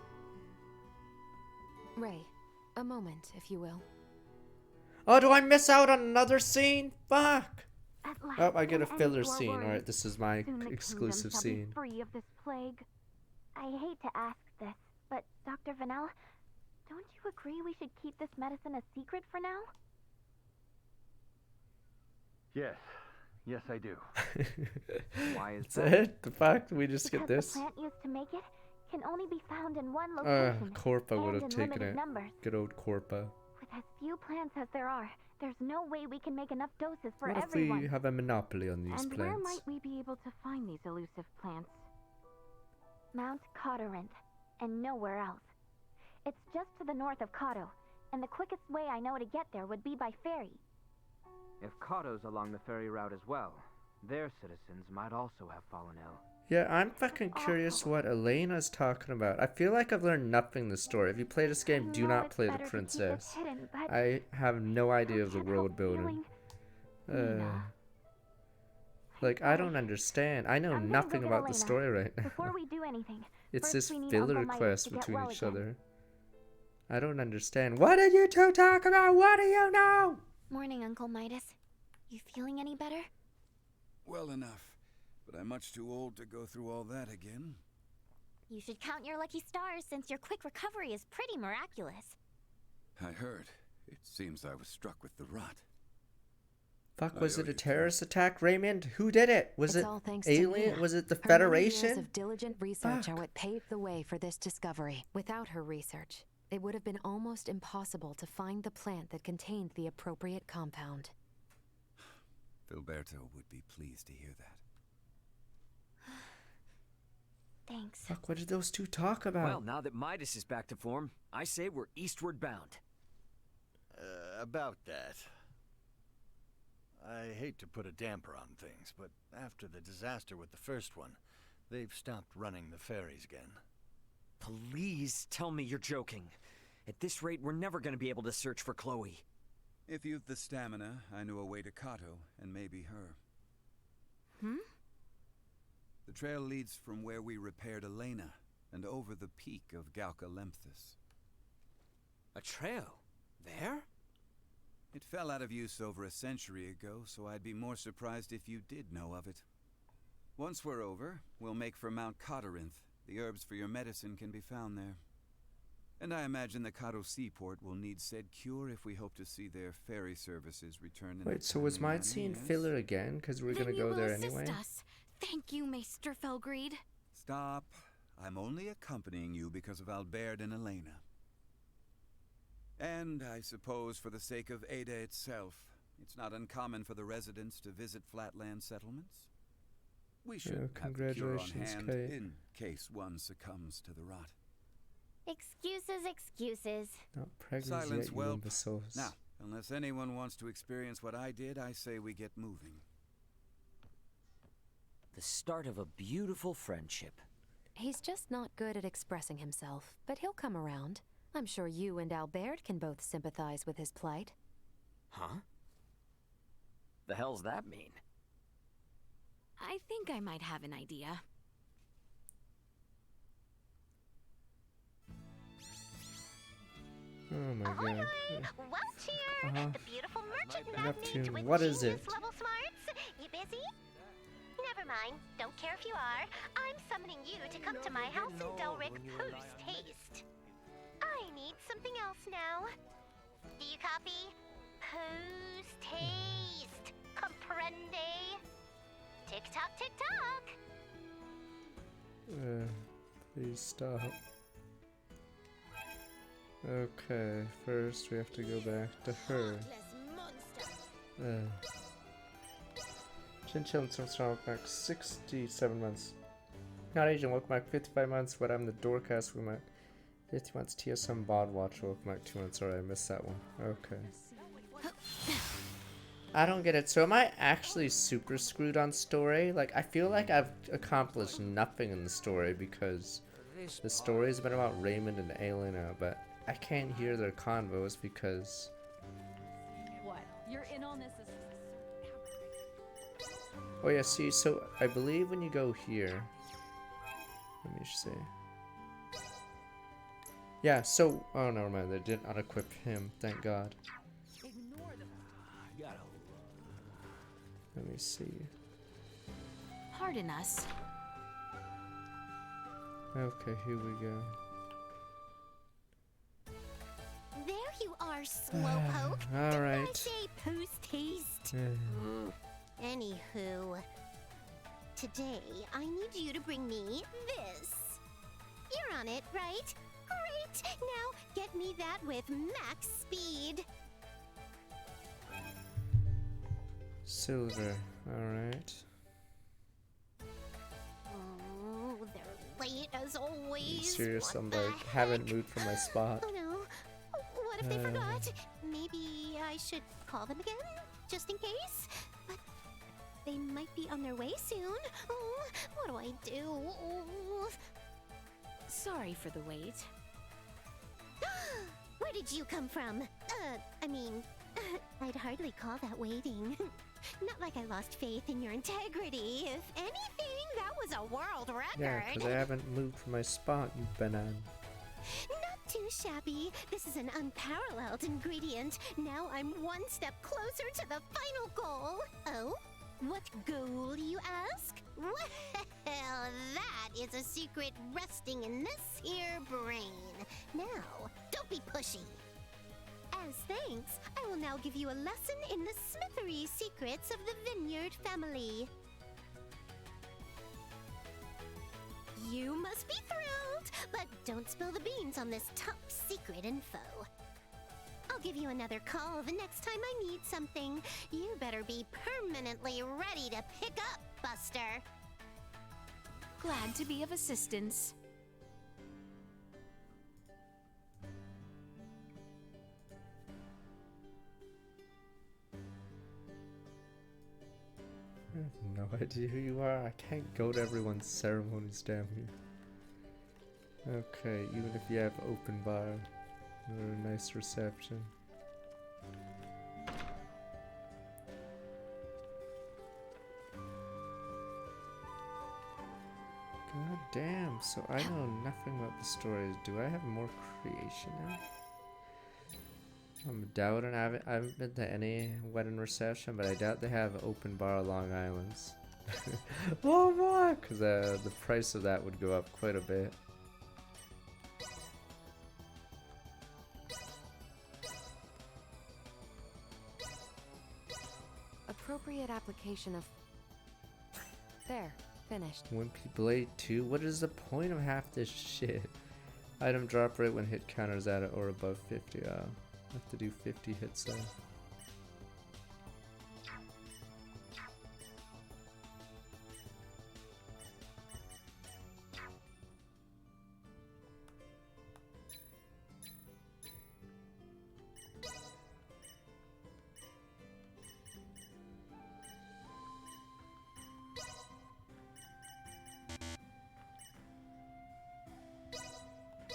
Ray, a moment, if you will. Oh, do I miss out on another scene? Fuck! At last, Oh, I get a an end filler to our scene. worries. Alright, this is my Soon the exclusive kingdom shall be scene. free of this plague. I hate to ask this, but Dr. Vanel, don't you agree we should keep this medicine a secret for now? Yes. Yes, I do. Why is That's that? it? The fuck? We just Because get this? the plant used to make it can only be found in one location. Corpa would and have in taken limited it. numbers. Good old Corpa. With as few plants as there are, there's no way we can make enough doses for What if everyone. we have a monopoly on these And where plants? might we be able to find these elusive plants? Mount Cotterant, and nowhere else. It's just to the north of Kato. and the quickest way I know to get there would be by ferry. If Kato's along the ferry route as well, their citizens might also have fallen ill. Yeah, I'm fucking curious what Elena's talking about. I feel like I've learned nothing in the story. If you play this game, do not play the princess. I have no idea of the world building. Like, I don't understand. I know nothing about the story right now. Before we do anything, It's this filler quest between each other. I don't understand. What did you two talk about? What do you know? Morning, Uncle Midas. You feeling any better? Well enough, but I'm much too old to go through all that again. You should count your lucky stars since your quick recovery is pretty miraculous. I heard. It seems I was struck with the rot. Fuck, was it a terrorist attack, Raymond? Who did it? Was it alien? Was it the Her Federation? years of diligent research are what paved the way for this discovery. Without her research, it would have been almost impossible to find the plant that contained the appropriate compound. Filberto would be pleased to hear that. Thanks. Fuck, what did those two talk about? Well, now that Midas is back to form, I say we're eastward bound. About that. I hate to put a damper on things, but after the disaster with the first one, they've stopped running the ferries again. Please tell me you're joking. At this rate, we're never going to be able to search for Chloe. If you've the stamina, I know a way to Kato, and maybe her. The trail leads from where we repaired Elena, and over the peak of Galca-Lemphis. A trail? There? It fell out of use over a century ago, so I'd be more surprised if you did know of it. Once we're over, we'll make for Mount Cotarinth. The herbs for your medicine can be found there. And I imagine the Kato seaport will need said cure if we hope to see their ferry services return. Wait, so was mine seeing filler again? Because we're gonna go there anyway? Us. Thank you, Maester Felgreed. Stop. I'm only accompanying you because of Albert and Elena. And I suppose for the sake of Ada itself, it's not uncommon for the residents to visit flatland settlements. We should have the cure on hand Kate. in case one succumbs to the rot. Excuses, excuses. Not pregnant Silence, yet, you whelp. imbeciles. Now, unless anyone wants to experience what I did, I say we get moving. The start of a beautiful friendship. He's just not good at expressing himself, but he'll come around. I'm sure you and Albert can both sympathize with his plight. Huh? The hell's that mean? I think I might have an idea. Oh my god. What's here? The beautiful merchant Neptune, magnate with what is genius it? level smarts. You busy? Never mind. Don't care if you are. I'm summoning you to come to my house in Delric post-haste. I need something else now. Do you copy? Post-haste. Comprende? Tick-tock, tick-tock. Please stop. Okay, first we have to go back to her. Chinchillin welcome back 67 months. Not Asian, welcome back 55 months, but I'm the Doorcast, welcome back 50 months. TSM Bod Watch, welcome back 2 months. Alright, I missed that one. Okay. I don't get it. So am I actually super screwed on story? Like, I feel like I've accomplished nothing in the story because the story's been about Raymond and Elena, but I can't hear their convos because... What? You're in on this? Oh yeah, see, so I believe when you go here... Let me see. Yeah, so... Oh, never mind, they didn't unequip him, thank God. Let me see. Pardon us. Okay, here we go. There you are, Slowpoke. All right. Did I say post-haste? Anywho, today I need you to bring me this. You're on it, right? Great! Now get me that with max speed. Silver, alright. Oh, they're late as always. Serious, I'm like, haven't moved from my spot. Oh no. What what if they forgot? Maybe I should call them again, just in case? But they might be on their way soon. Oh, what do I do? Oh. Sorry for the wait. Where did you come from? I'd hardly call that waiting. Not like I lost faith in your integrity. If anything, that was a world record. Yeah, because I haven't moved from my spot you've been on. Not too shabby. This is an unparalleled ingredient. Now I'm one step closer to the final goal. Oh? What goal, you ask? Well, that is a secret resting in this here brain. Now, don't be pushy. As thanks, I will now give you a lesson in the smithery secrets of the Vineyard family. You must be thrilled, but don't spill the beans on this top secret info. I'll give you another call the next time I need something. You better be permanently ready to pick up, Buster. Glad to be of assistance. I have no idea who you are. I can't go to everyone's ceremonies down here. Okay, even if you have open bar or a nice reception. God damn, so I know nothing about the stories. Do I have more creation now? I'm doubting. I haven't been to any wedding reception, but I doubt they have open bar Long Islands. Oh my! Because the price of that would go up quite a bit. Appropriate application of... There, finished. Wimpy Blade 2? What is the point of half this shit? Item drop rate when hit counters at it or above 50. I have to do 50 hits though.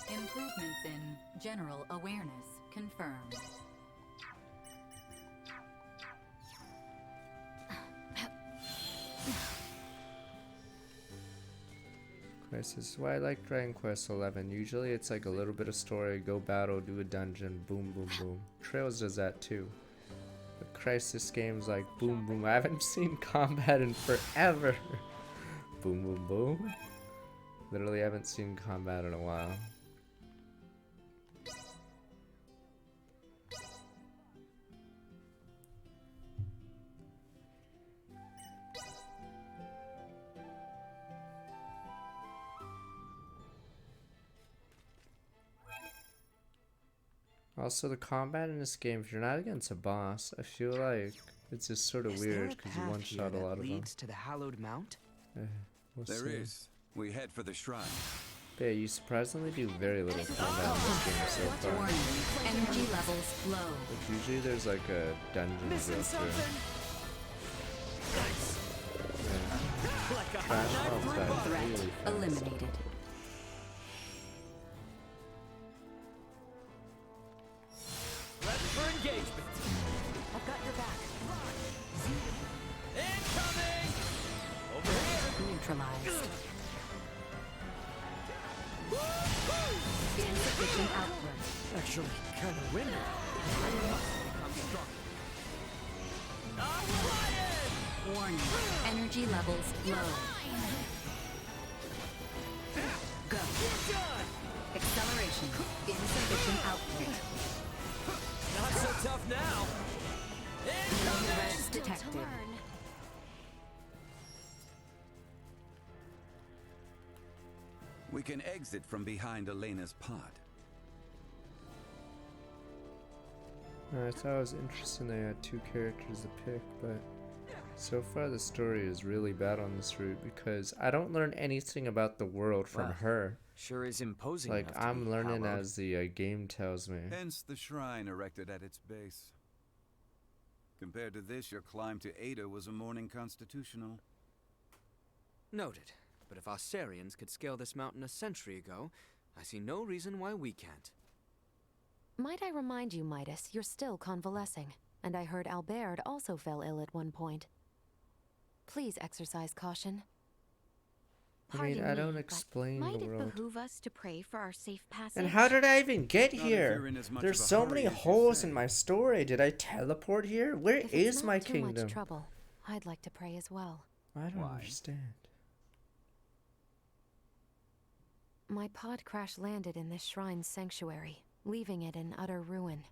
Improvements in general awareness confirmed. This is why I like Dragon Quest 11. Usually it's like a little bit of story, go battle, do a dungeon, boom, boom, boom. Trails does that too. But Crisis games like boom, boom. I haven't seen combat in forever. Boom, boom, boom. Literally haven't seen combat in a while. Also, the combat in this game, if you're not against a boss, I feel like it's just sort of weird because you one-shot a lot of them. Leads to the hallowed mount? We'll There see. is. We head for the shrine. But yeah, you surprisingly do very little combat in this game so far. Warning, energy levels low. Like usually there's like a dungeon to go through. Yeah. Trash talks that Threat really fast. eliminated. Ready for engagement. I've got your back. Incoming! Over here! Neutralized. Insufficient output. Actually, kind of windy. Warning, energy levels low. Go. Acceleration. Insufficient output. Not so tough now. Threats detected. We can exit from behind Elena's pod. I thought it was interesting they had two characters to pick, but So far, the story is really bad on this route because I don't learn anything about the world from Wow. her. Sure is imposing. Like, enough to I'm be learning hallowed. as the game tells me. Hence the shrine erected at its base. Compared to this, your climb to Ada was a morning constitutional. Noted. But if Australians could scale this mountain a century ago, I see no reason why we can't. Might I remind you, Midas, you're still convalescing. And I heard Albert also fell ill at one point. Please exercise caution. I mean, I don't but explain might the it world. behoove us to pray for our safe passage? And how did I even get Not if here? you're in as much There's of a so hurry many as you holes say. in my story. Did I teleport here? Where If is it's my not too kingdom? much trouble, I'd like to pray as well. I don't Why? understand. My pod crash landed in this shrine's sanctuary, leaving it in utter ruin.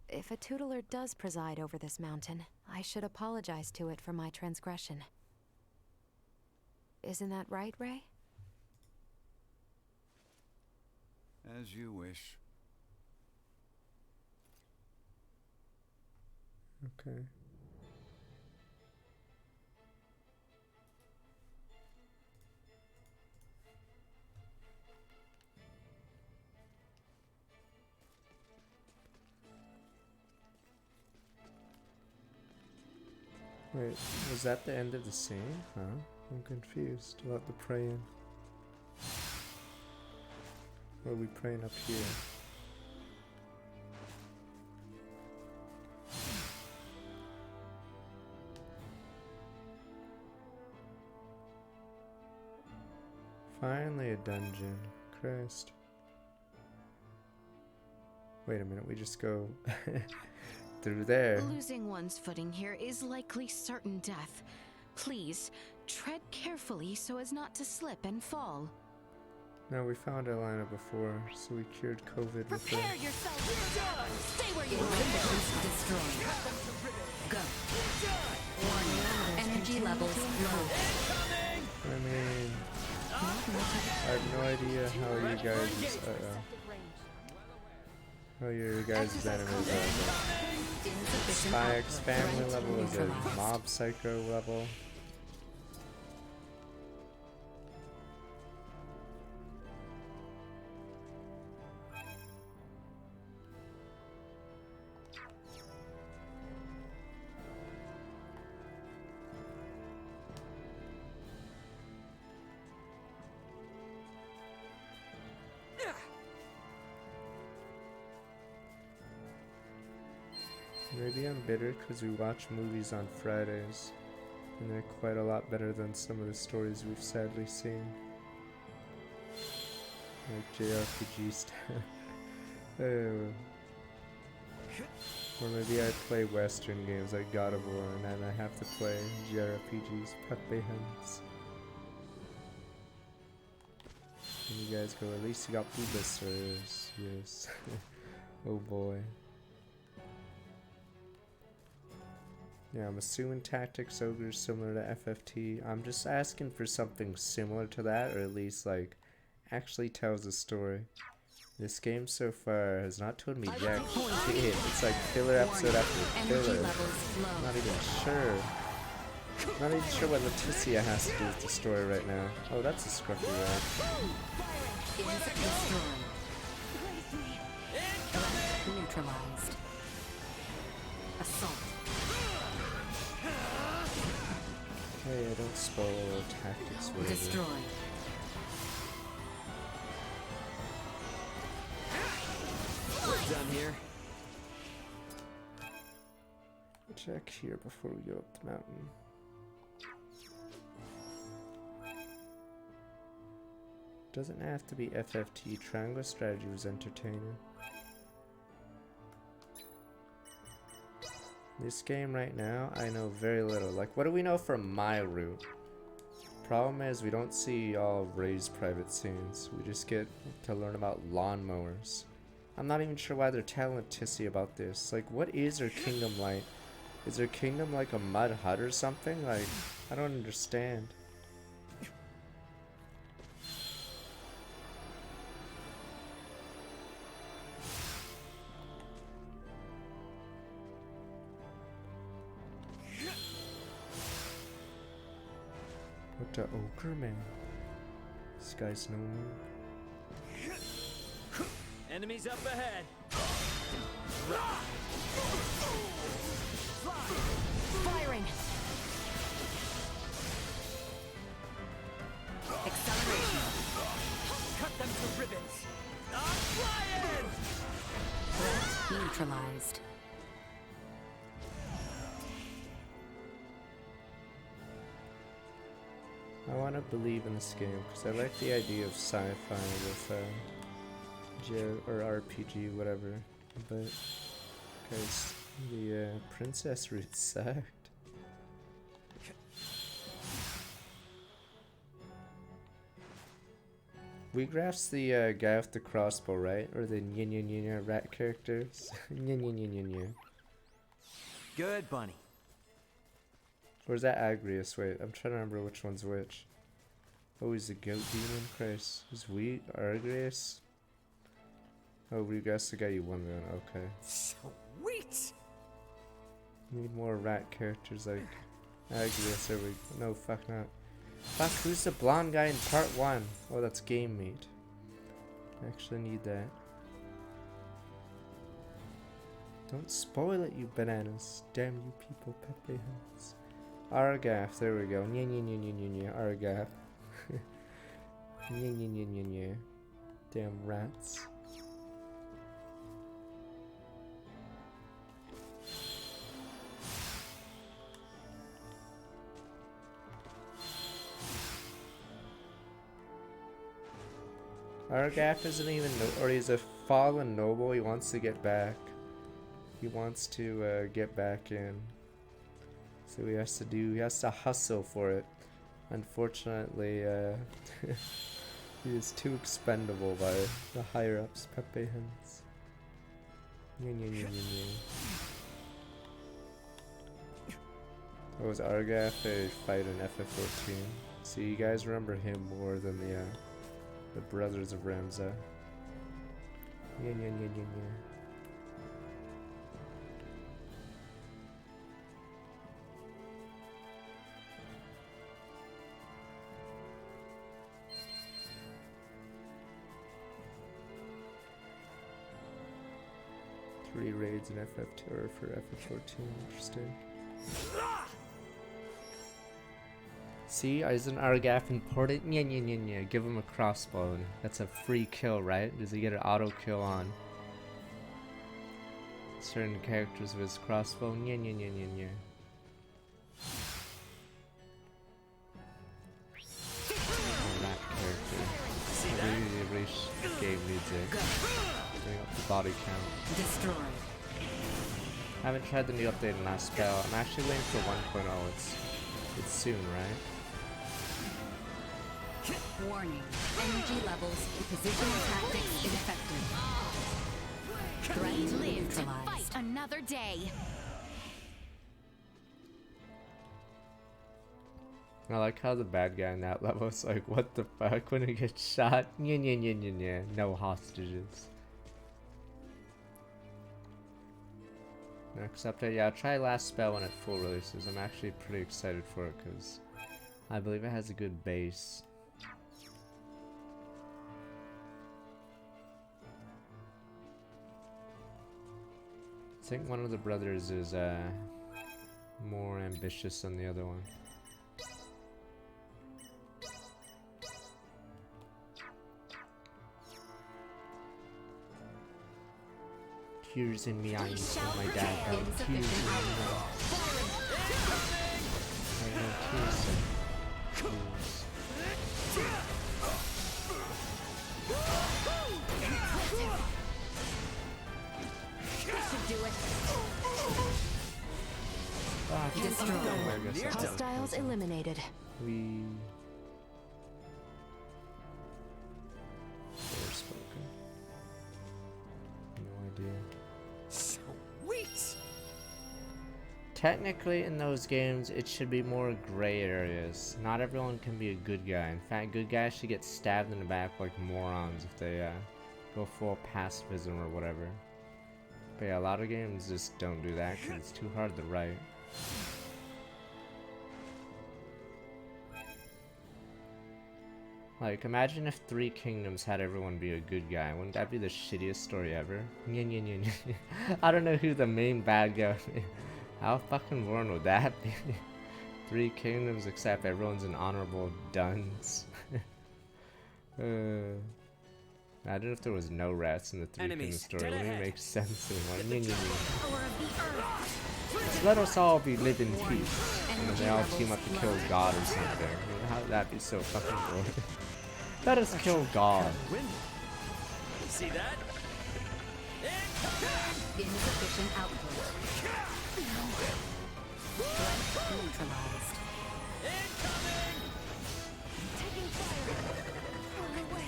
If a tutelar does preside over this mountain, I should apologize to it for my transgression. Isn't that right, Ray? As you wish. Okay. Wait, was that the end of the scene? Huh? I'm confused about the praying. Or are we praying up here? Finally a dungeon. Christ. Wait a minute, we just go through there. Losing one's footing here is likely certain death. Please, tread carefully so as not to slip and fall. No, we found Elena before, so we cured COVID with Prepare her. yourself! Stay where you are! Destroyed. Go. Warning. Energy levels low. I mean, I have no idea how you guys, how your guys' enemies are. Spy X family level is a mob psycho level. Maybe I'm bitter because we watch movies on Fridays, and they're quite a lot better than some of the stories we've sadly seen. Like JRPG style. Oh. Or maybe I play Western games like God of War, and then I have to play JRPGs, Pepe Hands. And you guys go, at least you got Bulbasaurs. Yes. Oh boy. Yeah, I'm assuming Tactics Ogre is similar to FFT. I'm just asking for something similar to that, or at least, like, actually tells a story. This game so far has not told me jack shit. It's like filler episode after filler. Not even sure. Not even sure what Leticia has to do with the story right now. Oh, that's a scruffy rat. Neutralized. Assault. Hey, I don't spoil tactics really. Destroyed. We're done here. Check here before we go up the mountain. Doesn't have to be FFT. Triangle strategy was entertaining. This game right now, I know very little. Like, what do we know from my route? Problem is, we don't see all of Ray's private scenes. We just get to learn about lawnmowers. I'm not even sure why they're telling Leticia about this. Like, what is her kingdom like? Is her kingdom like a mud hut or something? Like, I don't understand. to Ochre Man. This guy's no noob. Enemies up ahead. Firing. Acceleration. Cut them to ribbons. I'm flying! Threat neutralized. I want to believe in this game because I like the idea of sci-fi with or RPG, whatever. But because the princess route sucked. Wheatgrass the guy with the crossbow, right? Or the nya rat characters? nya. Good, Bunny. Or is that Agrius? Wait, I'm trying to remember which one's which. Oh, he's the goat demon? Christ. Is Wheat Agrius? Oh, Wheatgrass the guy you won on. Okay. Sweet! Need more rat characters like Agrius. There we go. No, fuck not. Fuck, who's the blonde guy in part 1? Oh, that's Game Mate. I actually need that. Don't spoil it, you bananas. Damn you people, Pepe Hunts. Argaf, there we go. Nya, Argaf. Nya. Damn rats. Argaf isn't even, or he's a fallen noble. He wants to get back. He wants to get back in. So he has to hustle for it. Unfortunately, he is too expendable by the higher ups, Pepe Hens. Oh, was Argaf a fight in FF14? See, you guys remember him more than the Brothers of Ramza. Nya. 3 raids in FF2 or for FF14. Interesting. See, isn't Argaf important? Nya. Give him a crossbow. That's a free kill, right? Does he get an auto kill on certain characters with his crossbow? Nya. Oh, that character. Every game needs it. Bring up the body count. Destroyed. I haven't tried the new update in last spell. I'm actually waiting for 1.0. It's soon, right? Warning. Energy levels in positional tactics ineffective. Threat Live to neutralized. fight another day. I like how the bad guy in that level is like, what the fuck when he gets shot? Nya. No hostages. Next update, yeah, I'll try last spell when it full releases. I'm actually pretty excited for it because I believe it has a good base. I think one of the brothers is more ambitious than the other one. Tears in me eyes for my dad. Tears in me eyes. I know tears. Destroyed. Hostiles eliminated. We spoken. No idea. Sweet! Technically, in those games, it should be more gray areas. Not everyone can be a good guy. In fact, good guys should get stabbed in the back like morons if they go full pacifism or whatever. But yeah, a lot of games just don't do that because it's too hard to write. Like, imagine if Three Kingdoms had everyone be a good guy. Wouldn't that be the shittiest story ever? I don't know who the main bad guy is. How fucking boring would that be? Three Kingdoms except everyone's an honorable duns. Imagine if there was no rats in the Three Kingdoms story. Wouldn't it make sense anymore? Let us all be live in peace. And then they all team up to kill God or something. I mean, how would that be so fucking boring? Let us kill God. See that? Insufficient output. Threat neutralized. Incoming! Taking fire. On the way.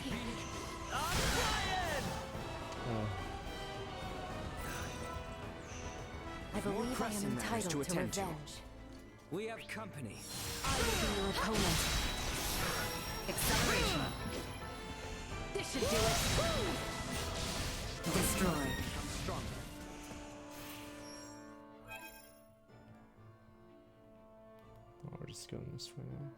I'm flying! I believe I am entitled to revenge. We have company. I will be your opponent. Acceleration. This should do it. Destroy. Become stronger. Oh, we're just going this way now.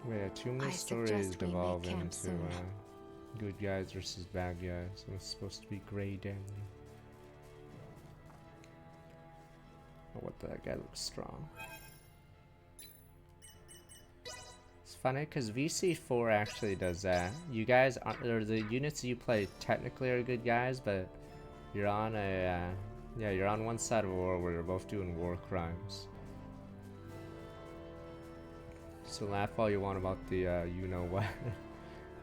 Yeah, two more stories devolve into good guys versus bad guys. And it's supposed to be Grey Danny. Oh, what, that guy looks strong. It's funny because VC4 actually does that. You guys aren't, or the units you play technically are good guys, but you're on a yeah, you're on one side of a war where you're both doing war crimes. So laugh all you want about the you know what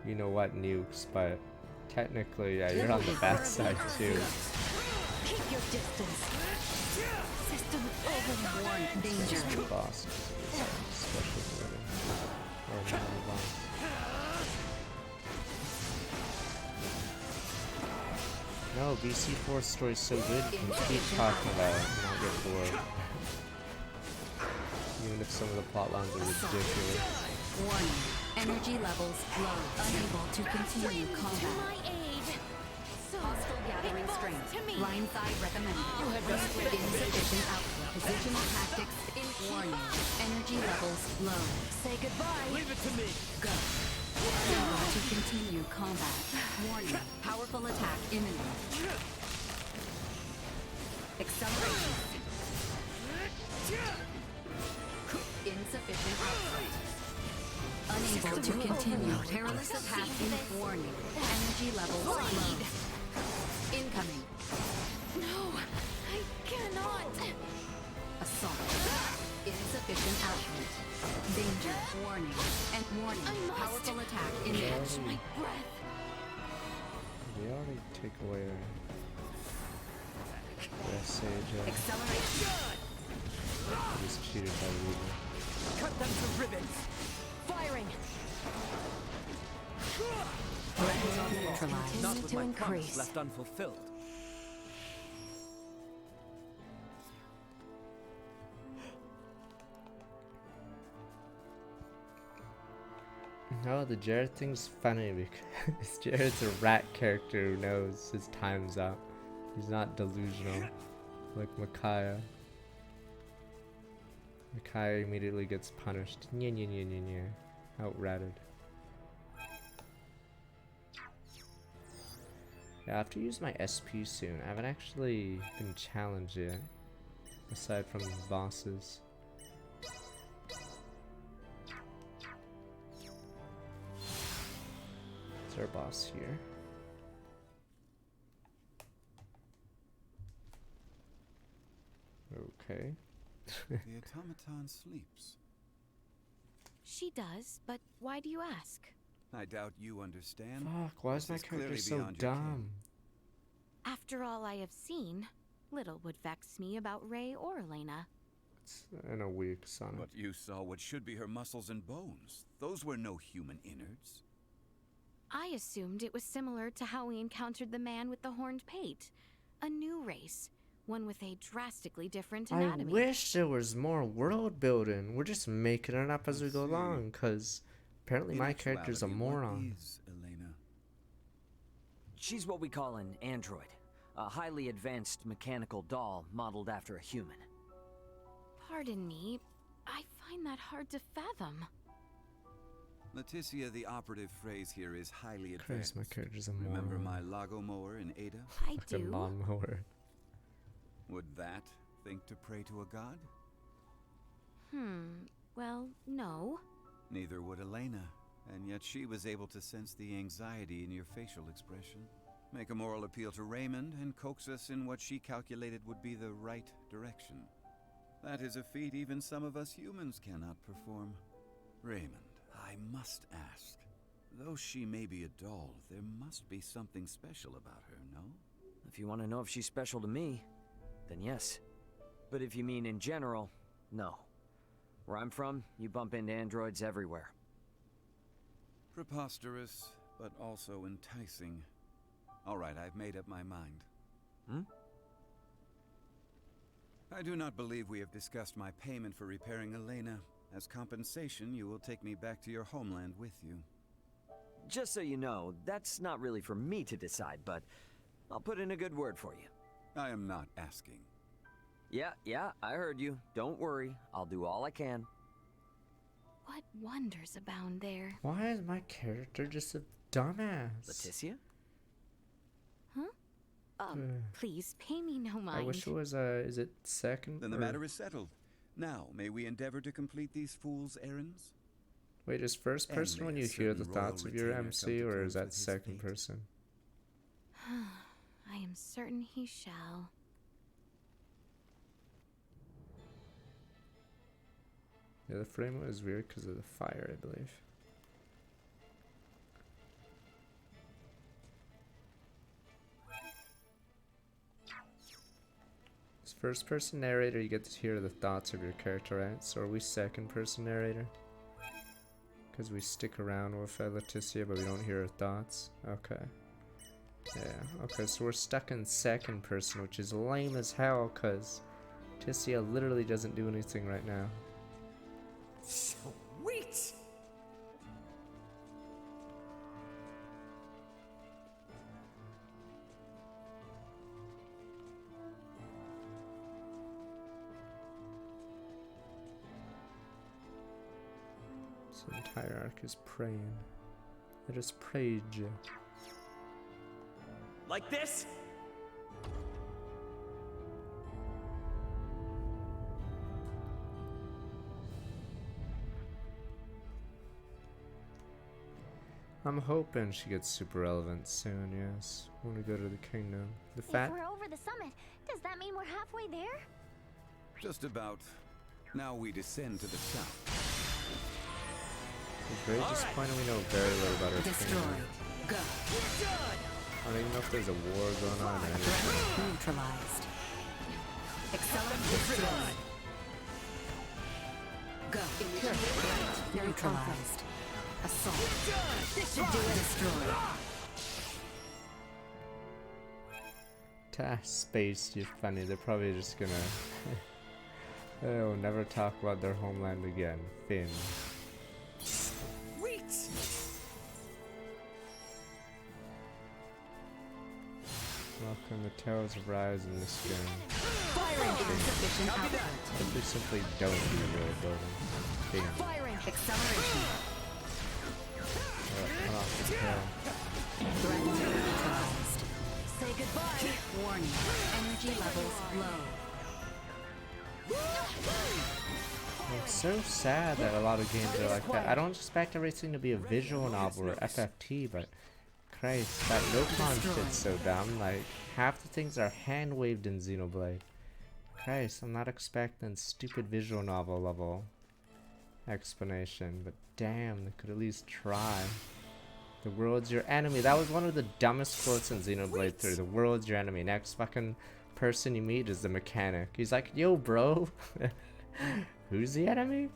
you know what nukes, but technically yeah, you're on the bad side too. Keep your distance. System overworn. Danger. The boss. Special ability. Or another boss. No, BC4 story's so good, you can keep talking about it and not get bored. Even if some of the plot lines are ridiculous. Warning. Energy levels low. Unable to continue combat. To my aid. Hostile gathering strength. Line side recommended. Insufficient output. Positional tactics. Warning. Energy levels low. Say goodbye. Leave it to me. Go. Unable to continue combat. Warning. Powerful attack imminent. Acceleration. Insufficient output. Unable to continue. Perilous attack in warning. Energy levels low. Incoming. No, I cannot. Assault. Insufficient output. Danger. Warning. And warning. I must Powerful attack in catch my breath. They already take away their sage. Acceleration. Just cheated by Ruby. Cut them to ribbons. Firing. Neutralized. Not with To my promise increase. left unfulfilled. No, the Jared thing's funny because Jared's a rat character who knows his time's up. He's not delusional like Micaiah. Micaiah immediately gets punished. Nya nya nya nya nya. Outratted. Yeah, I have to use my SP soon. I haven't actually been challenged yet. Aside from the bosses. It's our boss here. Okay. The automaton sleeps. She does, but why do you ask? I doubt you understand. Fuck, why is This my is character clearly so beyond your ken. dumb? After all I have seen, little would vex me about Ray or Elena. It's in a week, son. But you saw what should be her muscles and bones. Those were no human innards. I assumed it was similar to how we encountered the man with the horned pate. A new race. One with a drastically different anatomy. I wish there was more world building. We're just making it up as we go along, because Apparently my character's a actuality, what moron. is Elena? She's what we call an android. A highly advanced mechanical doll modeled after a human. Pardon me, I find that hard to fathom. Leticia, the operative phrase here is highly advanced. Christ, my character's a moron. Remember my lago mower in Ada? I Fucking do. lawnmower. Would that think to pray to a god? Well, no. Neither would Elena, and yet she was able to sense the anxiety in your facial expression, make a moral appeal to Raymond, and coax us in what she calculated would be the right direction. That is a feat even some of us humans cannot perform. Raymond, I must ask, though she may be a doll, there must be something special about her, no? If you want to know if she's special to me, then yes. But if you mean in general, no. Where I'm from, you bump into androids everywhere. Preposterous, but also enticing. All right, I've made up my mind. I do not believe we have discussed my payment for repairing Elena. As compensation, you will take me back to your homeland with you. Just so you know, that's not really for me to decide, but I'll put in a good word for you. I am not asking. Yeah, I heard you. Don't worry, I'll do all I can. What wonders abound there? Why is my character just a dumbass? Leticia? Please pay me no mind. I wish it was, is it second? Then the or- matter is settled. Now, may we endeavor to complete these fools' errands? Wait, is first And person may when a you hear the certain thoughts royal of your retainer come MC, to or terms is that with his second fate? person? I am certain he shall. Yeah, the frame was weird because of the fire, I believe. As first person narrator, you get to hear the thoughts of your character, right? So are we second person narrator? Because we stick around with Leticia, but we don't hear her thoughts? Okay. Yeah, okay, so we're stuck in second person, which is lame as hell, because Leticia literally doesn't do anything right now. Sweet! This entire arc is praying. Let us pray, Jay. Like this? I'm hoping she gets super relevant soon, yes. When we go to the kingdom. The If fat. we're over the summit, does that mean we're halfway there? Just about. Now we descend to the south. It's very disappointing we know very little about her kingdom. Go. We're done! I don't even know if there's a war going on or anything. Neutralized. Accelerate destroyed. Go. Neutralized. Assault. This should do it. Destroyed. Space, you're funny. They're probably just gonna. Oh, never talk about their homeland again. Finn. Sweet! Welcome to Tales of Rise in this game. Firing insufficient output. If they simply don't even really building. Finn. Firing acceleration. Cut off the tail. Threat neutralized. Say goodbye. Warning. Energy levels low. It's so sad that a lot of games are like that. I don't expect everything to be a visual novel or FFT, but Christ, that Nocon shit's so dumb. Like, half the things are hand-waved in Xenoblade. Christ, I'm not expecting stupid visual novel level explanation, but damn, they could at least try. The world's your enemy. That was one of the dumbest quotes in Xenoblade 3. The world's your enemy. Next fucking person you meet is the mechanic. He's like, yo, bro. Who's the enemy?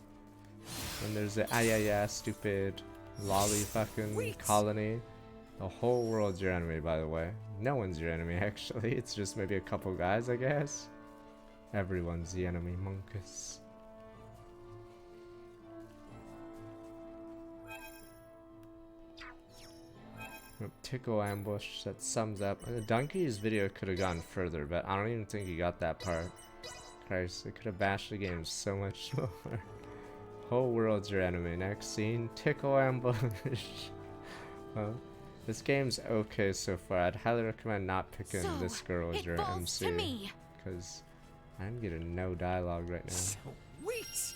And there's the yeah, stupid lolly fucking colony. The whole world's your enemy, by the way. No one's your enemy, actually. It's just maybe a couple guys, I guess. Everyone's the enemy, monkus. Tickle ambush, that sums up. Donkey's video could have gone further, but I don't even think he got that part. Christ, it could have bashed the game so much more. Whole world's your enemy. Next scene, tickle ambush. Well, this game's okay so far. I'd highly recommend not picking this girl as your MC. Because I'm getting no dialogue right now. Sweet!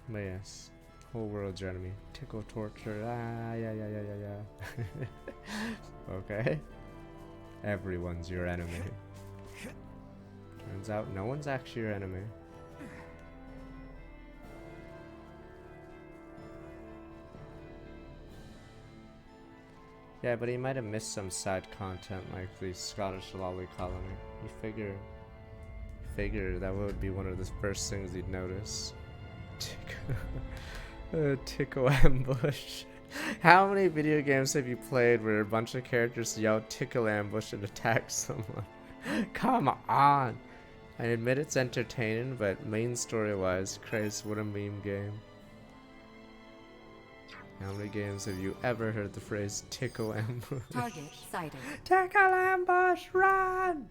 But yes, whole world's your enemy. Tickle torture. Yeah. Okay. Everyone's your enemy. Turns out no one's actually your enemy. Yeah, but he might have missed some side content like the Scottish lolly colony. You figure that would be one of the first things he'd notice. Tickle ambush. How many video games have you played where a bunch of characters yell tickle ambush and attack someone? Come on! I admit it's entertaining, but main story-wise, Christ, what a meme game. How many games have you ever heard the phrase tickle ambush? Target sighted. Tickle ambush, run!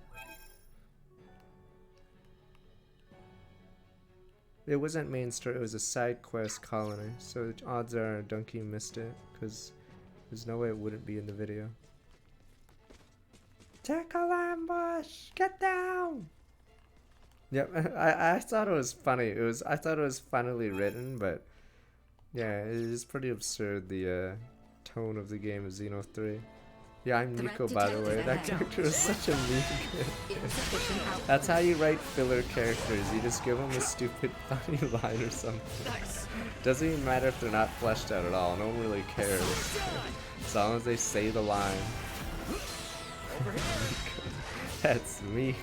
It wasn't main story, it was a side quest colony, so the odds are Donkey missed it, because there's no way it wouldn't be in the video. Tickle ambush! Get down! Yep, I thought it was funny. I thought it was funnily written, but yeah, it is pretty absurd, the tone of the game of Xeno 3. Yeah, I'm Nico, by the way. That character is such a mean kid. That's how you write filler characters. You just give them a stupid funny line or something. Doesn't even matter if they're not fleshed out at all. No one really cares. As long as they say the line. That's me.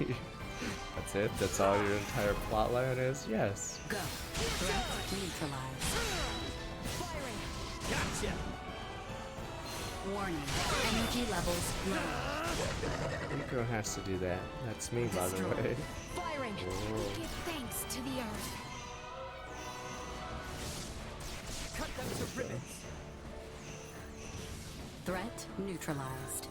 That's it? That's all your entire plot line is? Yes. Go. Threat neutralized. Gotcha! Warning. Energy levels low. Nico has to do that. That's me, by the way. Firing. Whoa. Give thanks to the earth. Cut them to ribbons! Threat neutralized.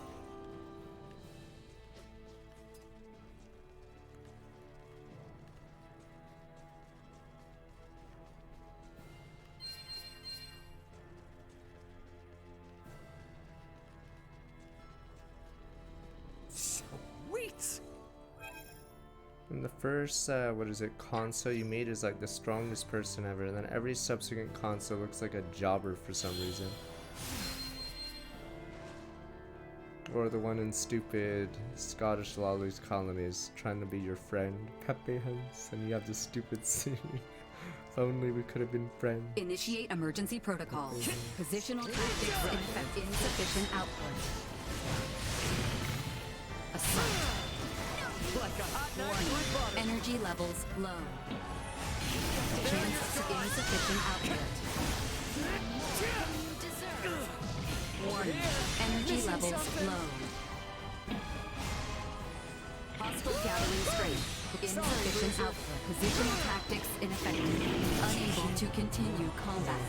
And the first, what is it, console you made is like the strongest person ever, and then every subsequent console looks like a jobber for some reason. Or the one in stupid Scottish lollies colonies trying to be your friend, Pepe House, and you have this stupid scene. If only we could have been friends. Initiate emergency protocol. Positional tactics insufficient output. Assault. Like a hot warning. Energy levels low. Chance to insufficient output. Warning. Energy levels low. Hostile gathering strength. Insufficient output. Positional tactics ineffective. Unable to continue combat.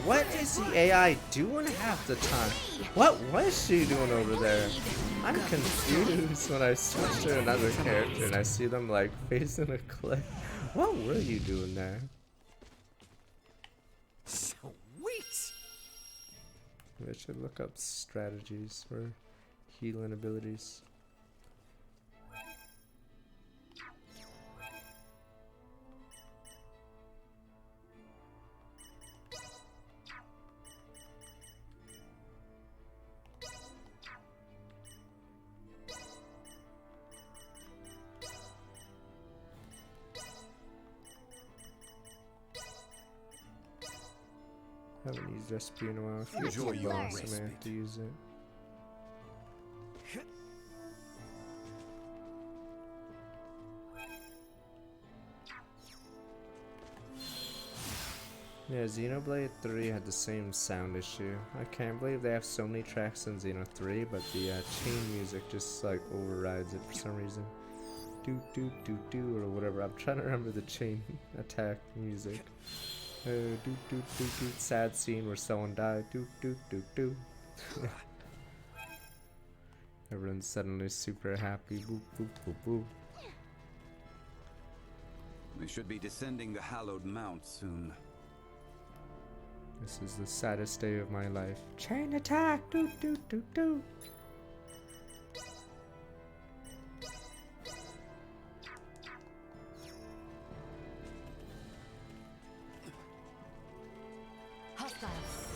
What is the AI doing half the time? What was she doing over there? I'm confused when I switch to another character and I see them like facing a cliff. What were you doing there? Sweet! I should look up strategies for healing abilities. I haven't used recipe in a while. If it's Enjoy your boss, I may respite. have to use it. Yeah, Xenoblade 3 had the same sound issue. I can't believe they have so many tracks in Xeno 3, but the chain music just like overrides it for some reason. Do do do do or whatever. I'm trying to remember the chain attack music. Sad scene where someone died. Everyone's suddenly super happy. Boop, boop, boop, boop. We should be descending the hallowed mount soon. This is the saddest day of my life. Chain attack! Doo doo doo doo!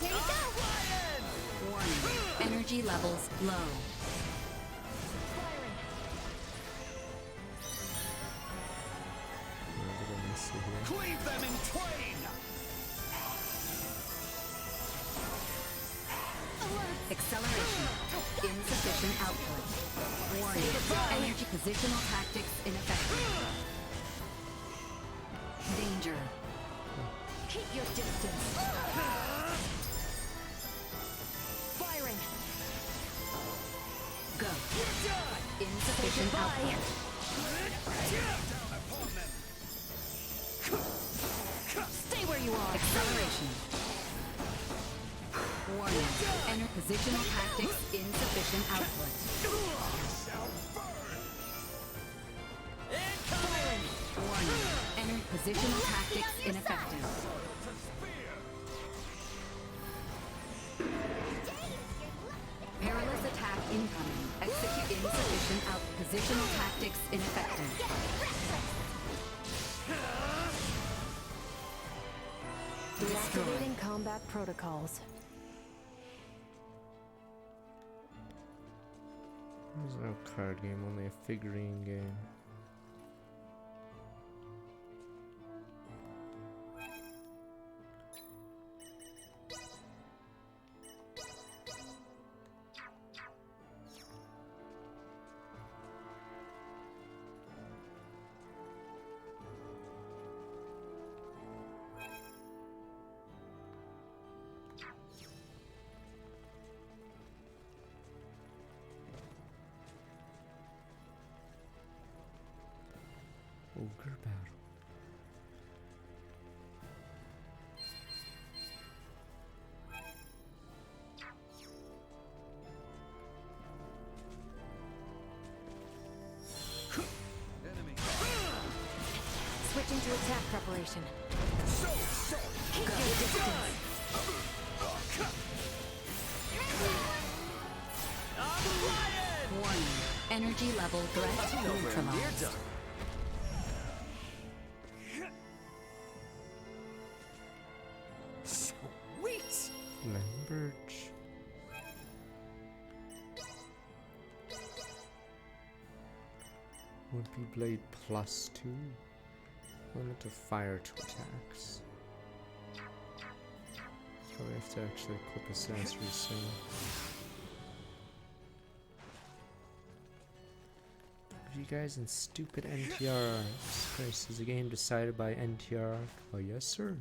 Here you go! Warning. Energy levels low. Cleave them in twain! Acceleration. Insufficient output. Warning. Energy positional tactics ineffective. Danger. Keep your distance. Firing. Go. Insufficient output. Stay where you are. Acceleration. Warning. Enter positional tactics insufficient output. Warning. Enter positional tactics ineffective. Perilous attack incoming. Execute insufficient out. Positional tactics ineffective. Deactivating combat protocols. There's no card game, only a figurine game. Ogre battle. Switching to attack preparation. Keep your distance. Warning. Energy level threat neutralized. Sweet! Birch. Would be blade +2. Limit to fire 2 attacks. So we have to actually equip a sensory soon. You guys in stupid NTR. Christ, is the game decided by NTR? Oh yes, sir.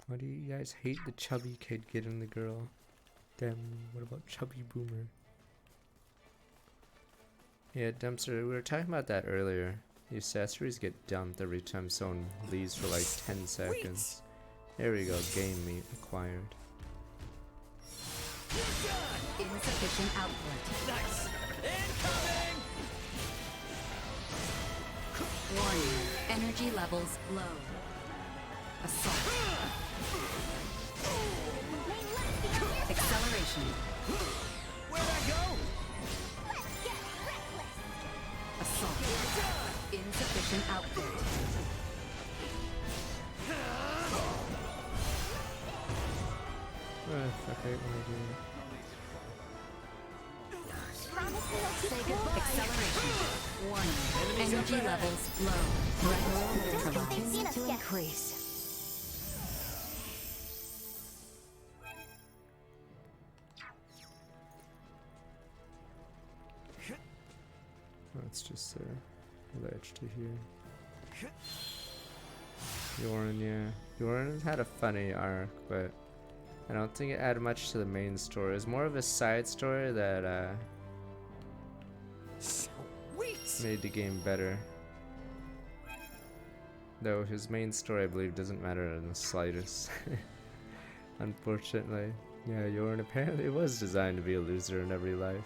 Why do you guys hate the chubby kid getting the girl? Damn, what about chubby boomer? Yeah, dumpster, we were talking about that earlier. The accessories get dumped every time someone leaves for like 10 seconds. There we go, game meat acquired. Insufficient output. Nice! Incoming! Warning. Energy levels low. Assault. Acceleration. Where'd I go? Assault. Insufficient output. Fuck, I hate when I do that. Acceleration. Warning. Energy levels low. Threat neutralized. Continue to increase. That's just a ledge to here. Yorin, yeah. Yorin had a funny arc, but I don't think it added much to the main story. It's more of a side story that made the game better. Though his main story, I believe, doesn't matter in the slightest. Unfortunately. Yeah, Yorin apparently was designed to be a loser in every life.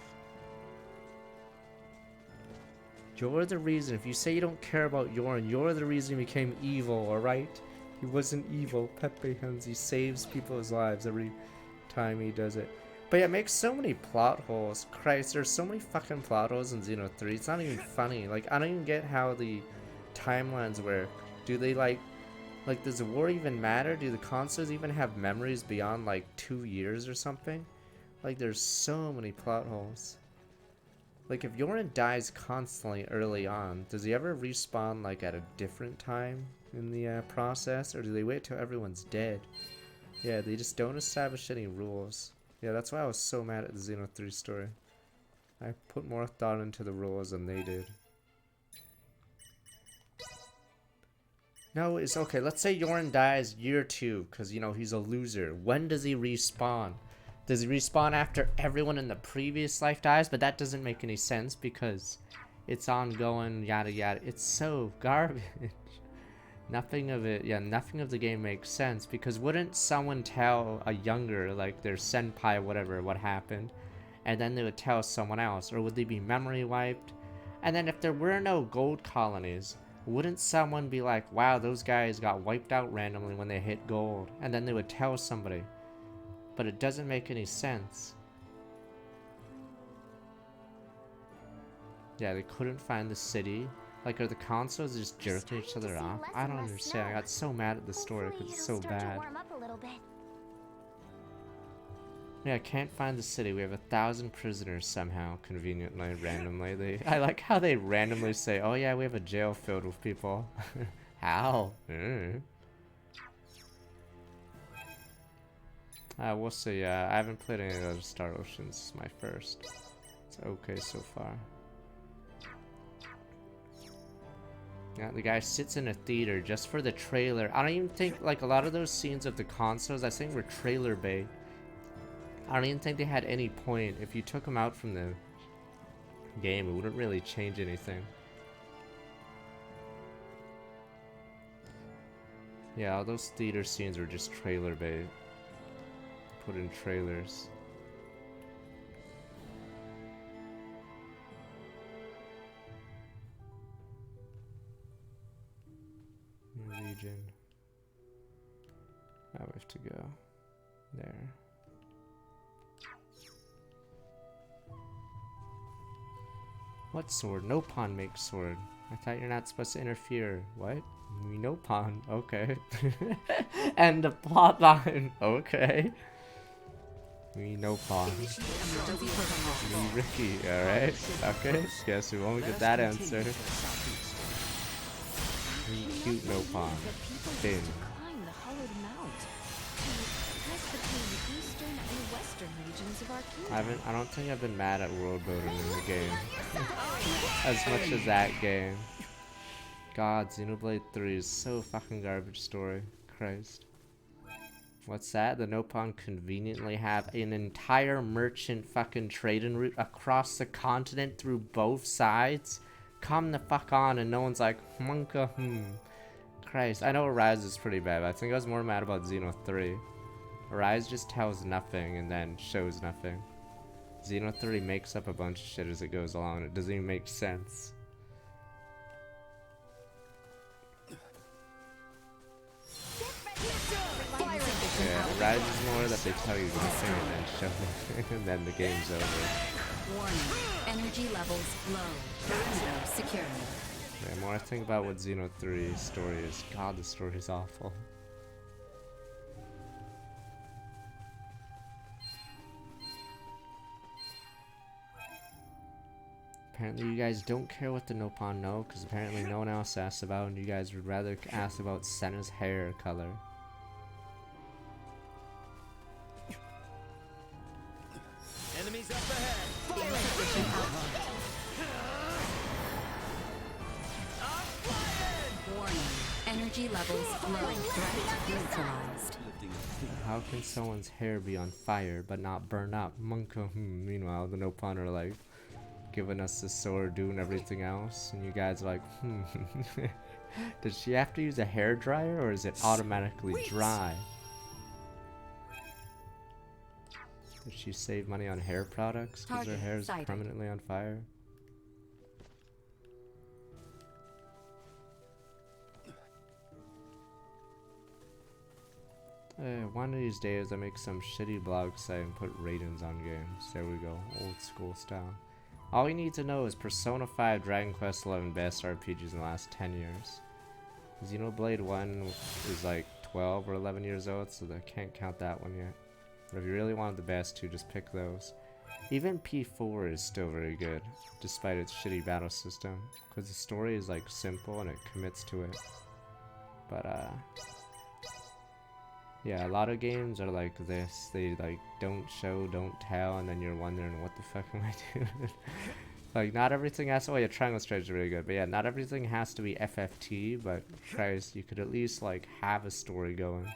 You're the reason. If you say you don't care about Yorin, you're the reason he became evil, alright? He wasn't evil. Pepe Hans, he saves people's lives every time he does it. But yeah, it makes so many plot holes. Christ, there's so many fucking plot holes in Xeno 3. It's not even funny. Like, I don't even get how the timelines work. Do they, like, does the war even matter? Do the consoles even have memories beyond, like, 2 years or something? Like, there's so many plot holes. Like, if Yorin dies constantly early on, does he ever respawn, like, at a different time in the process? Or do they wait till everyone's dead? Yeah, they just don't establish any rules. Yeah, that's why I was so mad at the Xeno 3 story. I put more thought into the rules than they did. No, it's okay. Let's say Yorin dies year 2, because, you know, he's a loser. When does he respawn? Does he respawn after everyone in the previous life dies? But that doesn't make any sense because it's ongoing, yada yada. It's so garbage. Nothing of it, yeah, nothing of the game makes sense because wouldn't someone tell a younger, like their senpai, whatever, what happened? And then they would tell someone else, or would they be memory wiped? And then if there were no gold colonies, wouldn't someone be like, wow, those guys got wiped out randomly when they hit gold? And then they would tell somebody. But it doesn't make any sense. Yeah, they couldn't find the city. Like, are the consoles just jerking each other off? I don't understand. I got so mad at the story because it's so bad. Yeah, I can't find the city. We have 1,000 prisoners somehow, conveniently, randomly. I like how they randomly say, oh yeah, we have a jail filled with people. How? We'll see. I haven't played any of those Star Oceans. This is my first. It's okay so far. Yeah, the guy sits in a theater just for the trailer. I don't even think, like, a lot of those scenes of the consoles, I think were trailer bait. I don't even think they had any point. If you took them out from the game, it wouldn't really change anything. Yeah, all those theater scenes were just trailer bait. Put in trailers. Region. Now we have to go there. What sword? No pawn makes sword. I thought you're not supposed to interfere. What? No pawn. Okay. And the plot line. Okay. No pawn. Me Ricky. Alright. Okay. Guess we won't get that answer. Cute no pawn. Thin. I don't think I've been mad at world building in the game as much as that game. God, Xenoblade 3 is so fucking garbage story. Christ. What's that? The Nopon conveniently have an entire merchant fucking trading route across the continent through both sides? Come the fuck on, and no one's like, Monka, Christ, I know Arise is pretty bad, but I think I was more mad about Xeno 3. Arise just tells nothing and then shows nothing. Xeno 3 makes up a bunch of shit as it goes along, and it doesn't even make sense. Yeah, Rise is more that they tell you nothing and then show nothing, and then the game's over. Warning. Energy levels low. Perimeter secure. Yeah, the more I think about what Xeno 3's story is, God, the story is awful. Apparently you guys don't care what the Nopon know, because apparently no one else asked about, and you guys would rather ask about Senna's hair color. Enemies up ahead. Warning. Energy levels low. Threat neutralized. How can someone's hair be on fire but not burn up? Monka, Meanwhile, the Nopon are like, giving us the sword, doing everything else, and you guys are like, Does she have to use a hair dryer, or is it automatically dry? Does she save money on hair products because her hair is permanently on fire? One of these days I make some shitty blog site and put ratings on games. There we go, old school style. All you need to know is Persona 5, Dragon Quest 11 best RPGs in the last 10 years. Xenoblade 1 is like 12 or 11 years old, so I can't count that one yet. But if you really want the best two, just pick those. Even P4 is still very good, despite its shitty battle system, because the story is like simple and it commits to it. But yeah, a lot of games are like this. They like don't show, don't tell, and then you're wondering what the fuck am I doing? Like, not everything has to. Oh yeah, Triangle Strike is really good, but yeah, not everything has to be FFT. But Christ, you could at least like have a story going.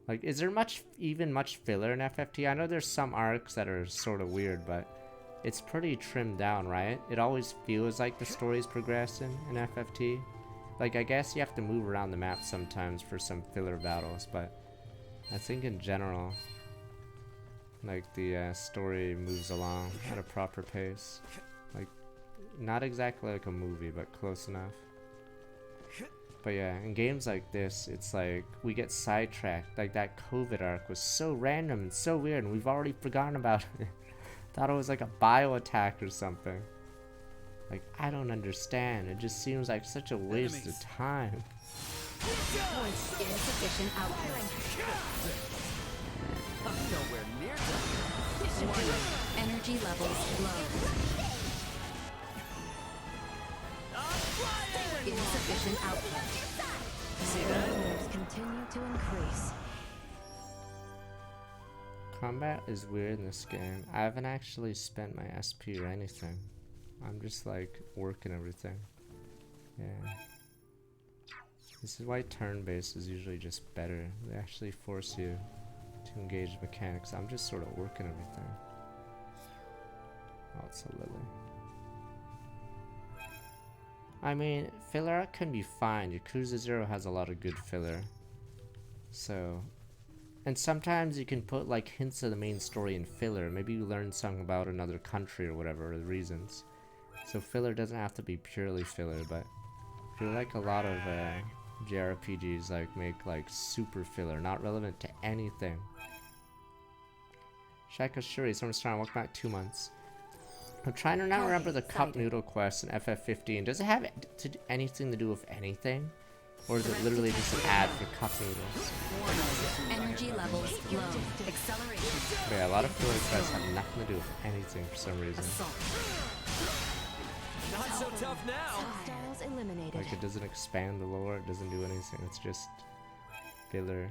Like, is there much filler in FFT? I know there's some arcs that are sort of weird, but it's pretty trimmed down, right? It always feels like the story's progressing in FFT. Like, I guess you have to move around the map sometimes for some filler battles, but I think in general, like, the story moves along at a proper pace. Like, not exactly like a movie, but close enough. But yeah, in games like this, it's like, we get sidetracked. Like, that COVID arc was so random and so weird, and we've already forgotten about it. Thought it was like a bio attack or something. Like, I don't understand. It just seems like such a waste of time. Insufficient output. Nowhere near Energy levels low. Insufficient output. Numbers continue to increase. Combat is weird in this game. I haven't actually spent my SP or anything. I'm just like working everything. Yeah. This is why turn-based is usually just better. They actually force you to engage mechanics. I'm just sort of working everything. Oh, it's a lily. I mean, filler can be fine. Yakuza 0 has a lot of good filler. So, and sometimes you can put like hints of the main story in filler. Maybe you learn something about another country or whatever, or the reasons. So filler doesn't have to be purely filler, but I feel like a lot of JRPGs like make like super filler, not relevant to anything. Shaka Shuri, someone's trying to welcome back 2 months. I'm trying to now remember the cup noodle quest in FF15. Does it have anything to do with anything? Or is it literally just an ad for cup noodles? Energy levels low. Acceleration. But yeah, a lot of filler quests have nothing to do with anything for some reason. Not so tough now. Styles eliminated. Like, it doesn't expand the lore, it doesn't do anything, it's just filler.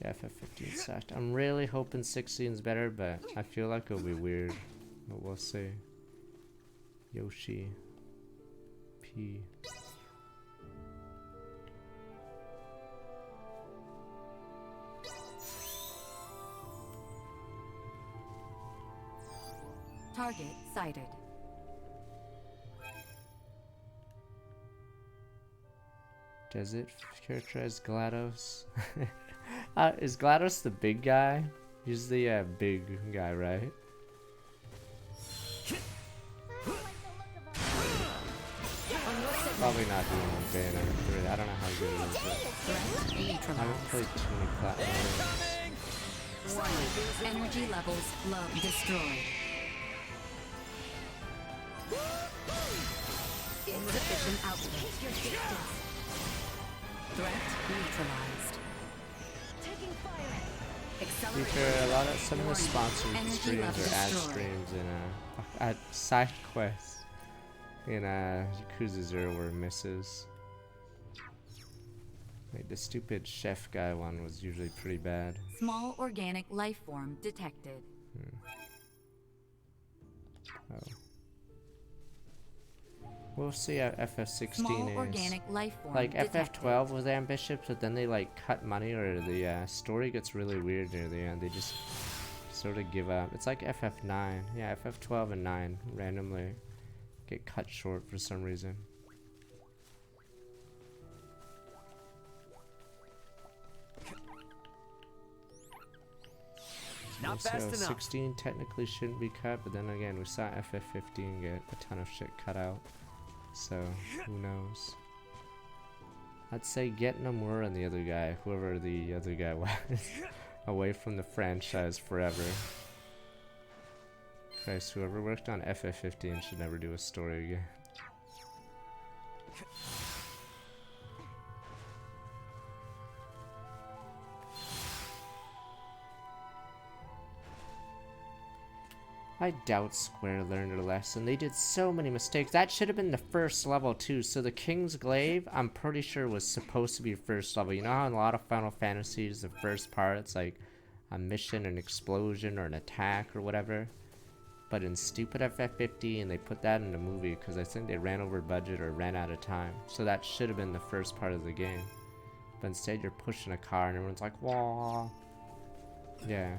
Yeah, FF15 sucked. I'm really hoping 16's better, but I feel like it'll be weird. But we'll see. Yoshi. P. Target sighted. Does it characterize GLaDOS? Is GLaDOS the big guy? He's the big guy, right? Probably not doing Banner 3. I don't know how good it is. But I haven't played too many platforms. Energy levels low. Destroyed. Insufficient output. Threat neutralized. To be fair, some of the sponsored streams or ad streams in side quests in Yakuza 0 were misses. Like the stupid chef guy one was usually pretty bad. Small organic life form detected. Oh. We'll see how FF16 Small is. Organic life form like detected. FF12 was ambitious, but then they like cut money, or the story gets really weird near the end. They just sort of give up. It's like FF9. Yeah, FF12 and 9 randomly get cut short for some reason. Not so fast enough. 16 technically shouldn't be cut, but then again, we saw FF15 get a ton of shit cut out. So, who knows? I'd say get Nomura and the other guy, whoever the other guy was, away from the franchise forever. Christ, whoever worked on FF15 should never do a story again. I doubt Square learned a lesson. They did so many mistakes. That should have been the first level too. So the King's Glaive, I'm pretty sure was supposed to be first level. You know how in a lot of Final Fantasies, the first part, it's like a mission, an explosion, or an attack, or whatever. But in stupid FF15, they put that in the movie because I think they ran over budget or ran out of time. So that should have been the first part of the game. But instead you're pushing a car and everyone's like, wah. Yeah.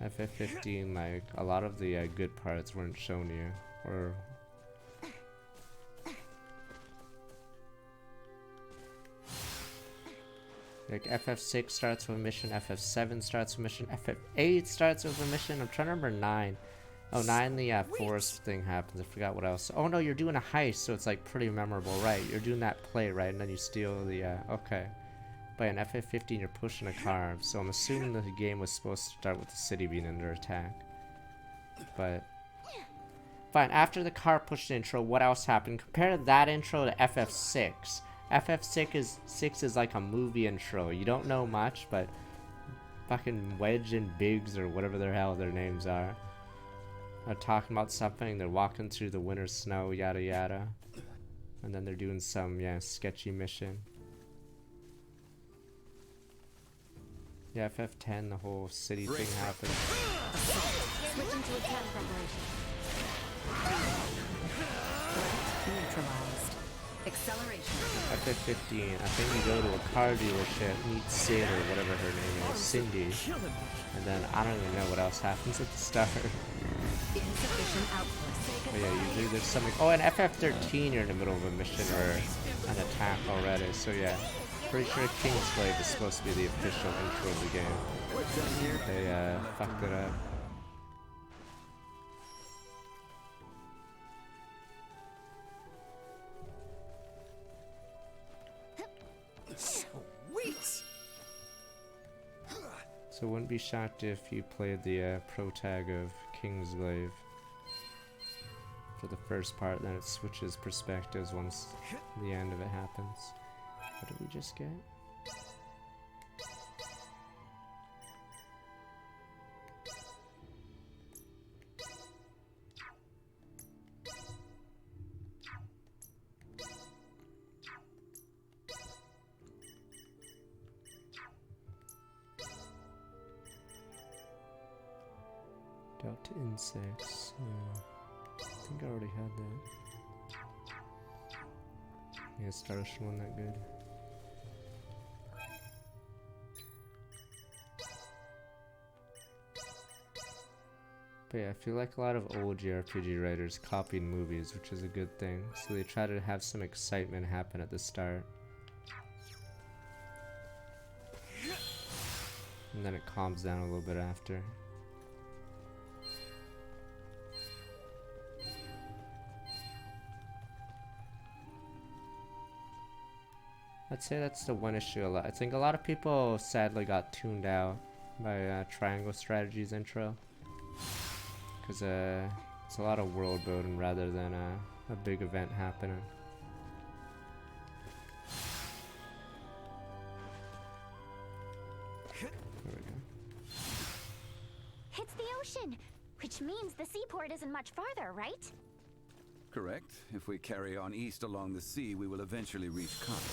FF15, like, a lot of the good parts weren't shown you, or... Like, FF6 starts with a mission, FF7 starts with a mission, FF8 starts with a mission, I'm trying to remember 9. Oh, 9, the forest thing happens, I forgot what else. Oh no, you're doing a heist, so it's like pretty memorable, right? You're doing that play, right? And then you steal the, okay. But in FF15 you're pushing a car, so I'm assuming the game was supposed to start with the city being under attack. But fine, after the car pushed intro, what else happened? Compare that intro to FF6. FF6 is like a movie intro. You don't know much, but fucking Wedge and Biggs, or whatever the hell their names are talking about something. They're walking through the winter snow, yada yada. And then they're doing some, yeah, sketchy mission. Yeah, FF10, the whole city thing happened. Switching to attack preparation. Neutralized. Acceleration. FF15, I think you go to a car dealership, meet Sid or whatever her name is, Cindy, and then I don't even know what else happens at the start. Insufficient output. But yeah, usually there's something. Oh, and FF13 you're in the middle of a mission or an attack already, so yeah. Pretty sure King's Glaive is supposed to be the official intro of the game. They fucked it up. Sweet. So wouldn't be shocked if you played the pro tag of King's Glaive for the first part, then it switches perspectives once the end of it happens. What did we just get? Out to insects. I think I already had that. Yeah, Starship wasn't that good. But yeah, I feel like a lot of old JRPG writers copied movies, which is a good thing. So they try to have some excitement happen at the start. And then it calms down a little bit after. I'd say that's the one issue. I think a lot of people sadly got tuned out by Triangle Strategies intro. Because it's a lot of world building rather than a big event happening. There we go. It's the ocean, which means the seaport isn't much farther, right? Correct. If we carry on east along the sea, we will eventually reach Cotton.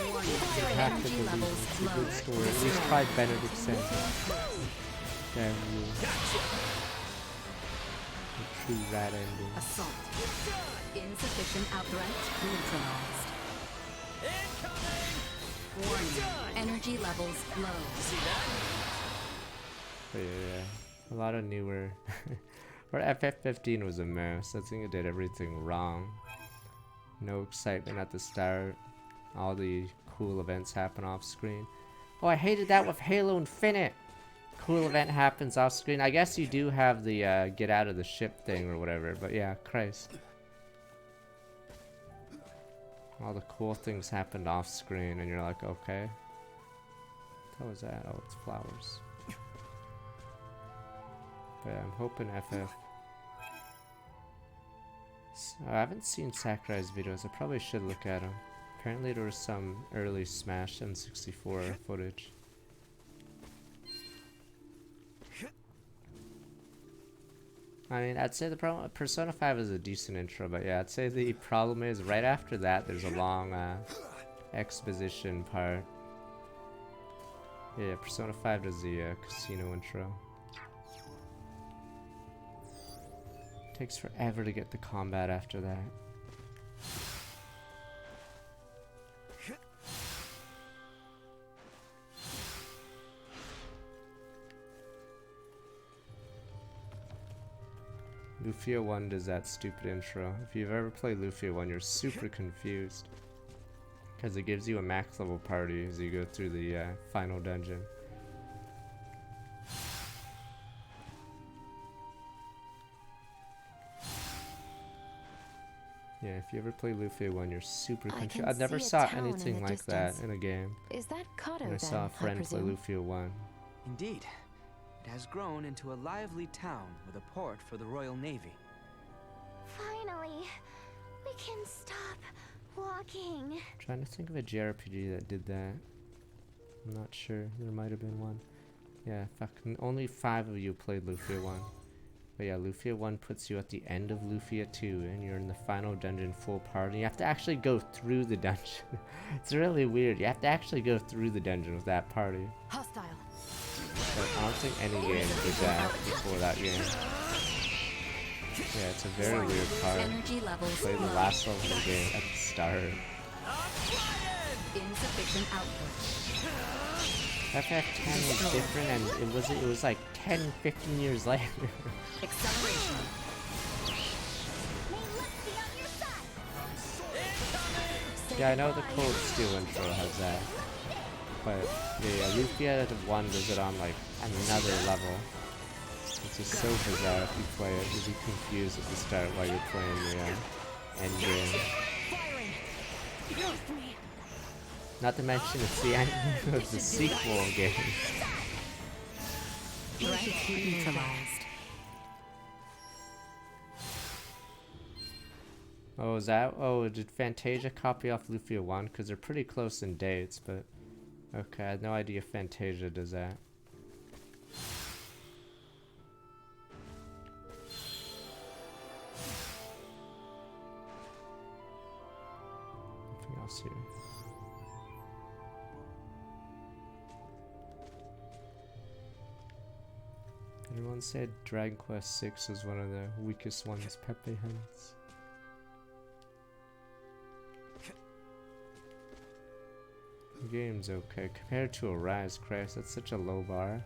Energy levels low. Good story. At least try Benedict Center. Damn you. A true rat ending. Assault. Insufficient outright neutralized. Warning. Energy levels low. See that? Yeah. A lot of newer. Or FF15 was a mess. I think it did everything wrong. No excitement at the start. All the cool events happen off screen. Oh, I hated that with Halo Infinite. Cool event happens off screen. I guess you do have the get out of the ship thing or whatever, but yeah, Christ. All the cool things happened off screen and you're like, okay. What was that? Oh, it's flowers. But yeah, I'm hoping FF. I haven't seen Sakurai's videos. I probably should look at them. Apparently there was some early Smash N64 footage. I mean, I'd say the problem, Persona 5 is a decent intro, but yeah, I'd say the problem is right after that there's a long exposition part. Yeah, Persona 5 does the casino intro. Takes forever to get the combat after that. Lufia 1 does that stupid intro. If you've ever played Lufia 1, you're super confused. Because it gives you a max level party as you go through the final dungeon. Yeah, if you ever play Lufia 1, you're super confused. I never saw anything like that in a game. Is that Kato, and I saw a friend play Lufia 1. Indeed. It has grown into a lively town with a port for the Royal Navy. Finally, we can stop walking. I'm trying to think of a JRPG that did that. I'm not sure. There might have been one. Yeah, fucking only 5 of you played Lufia 1. But yeah, Lufia 1 puts you at the end of Lufia 2 and you're in the final dungeon full party. You have to actually go through the dungeon. It's really weird. You have to actually go through the dungeon with that party. Hostile. But I don't think any game did that before that game. Yeah, it's a very weird part. Energy levels Play the last level of the game at the start. Insufficient output. FF10 was different and it was like 10, 15 years later. Acceleration. Yeah, I know the Cold Steel intro has that. But yeah, Lufia 1 does it on like another level. It's just so bizarre if you play it. You'll be confused at the start while you're playing the end game. Not to mention it's the end of the sequel game. Neutralized. Oh, is that? Oh, did Fantasia copy off Lufia 1? Because they're pretty close in dates, but... Okay, I had no idea Fantasia does that. Nothing else here. Everyone said Dragon Quest 6 was one of the weakest ones, Pepe Hands. The game's okay. Compared to Arise, Christ, that's such a low bar.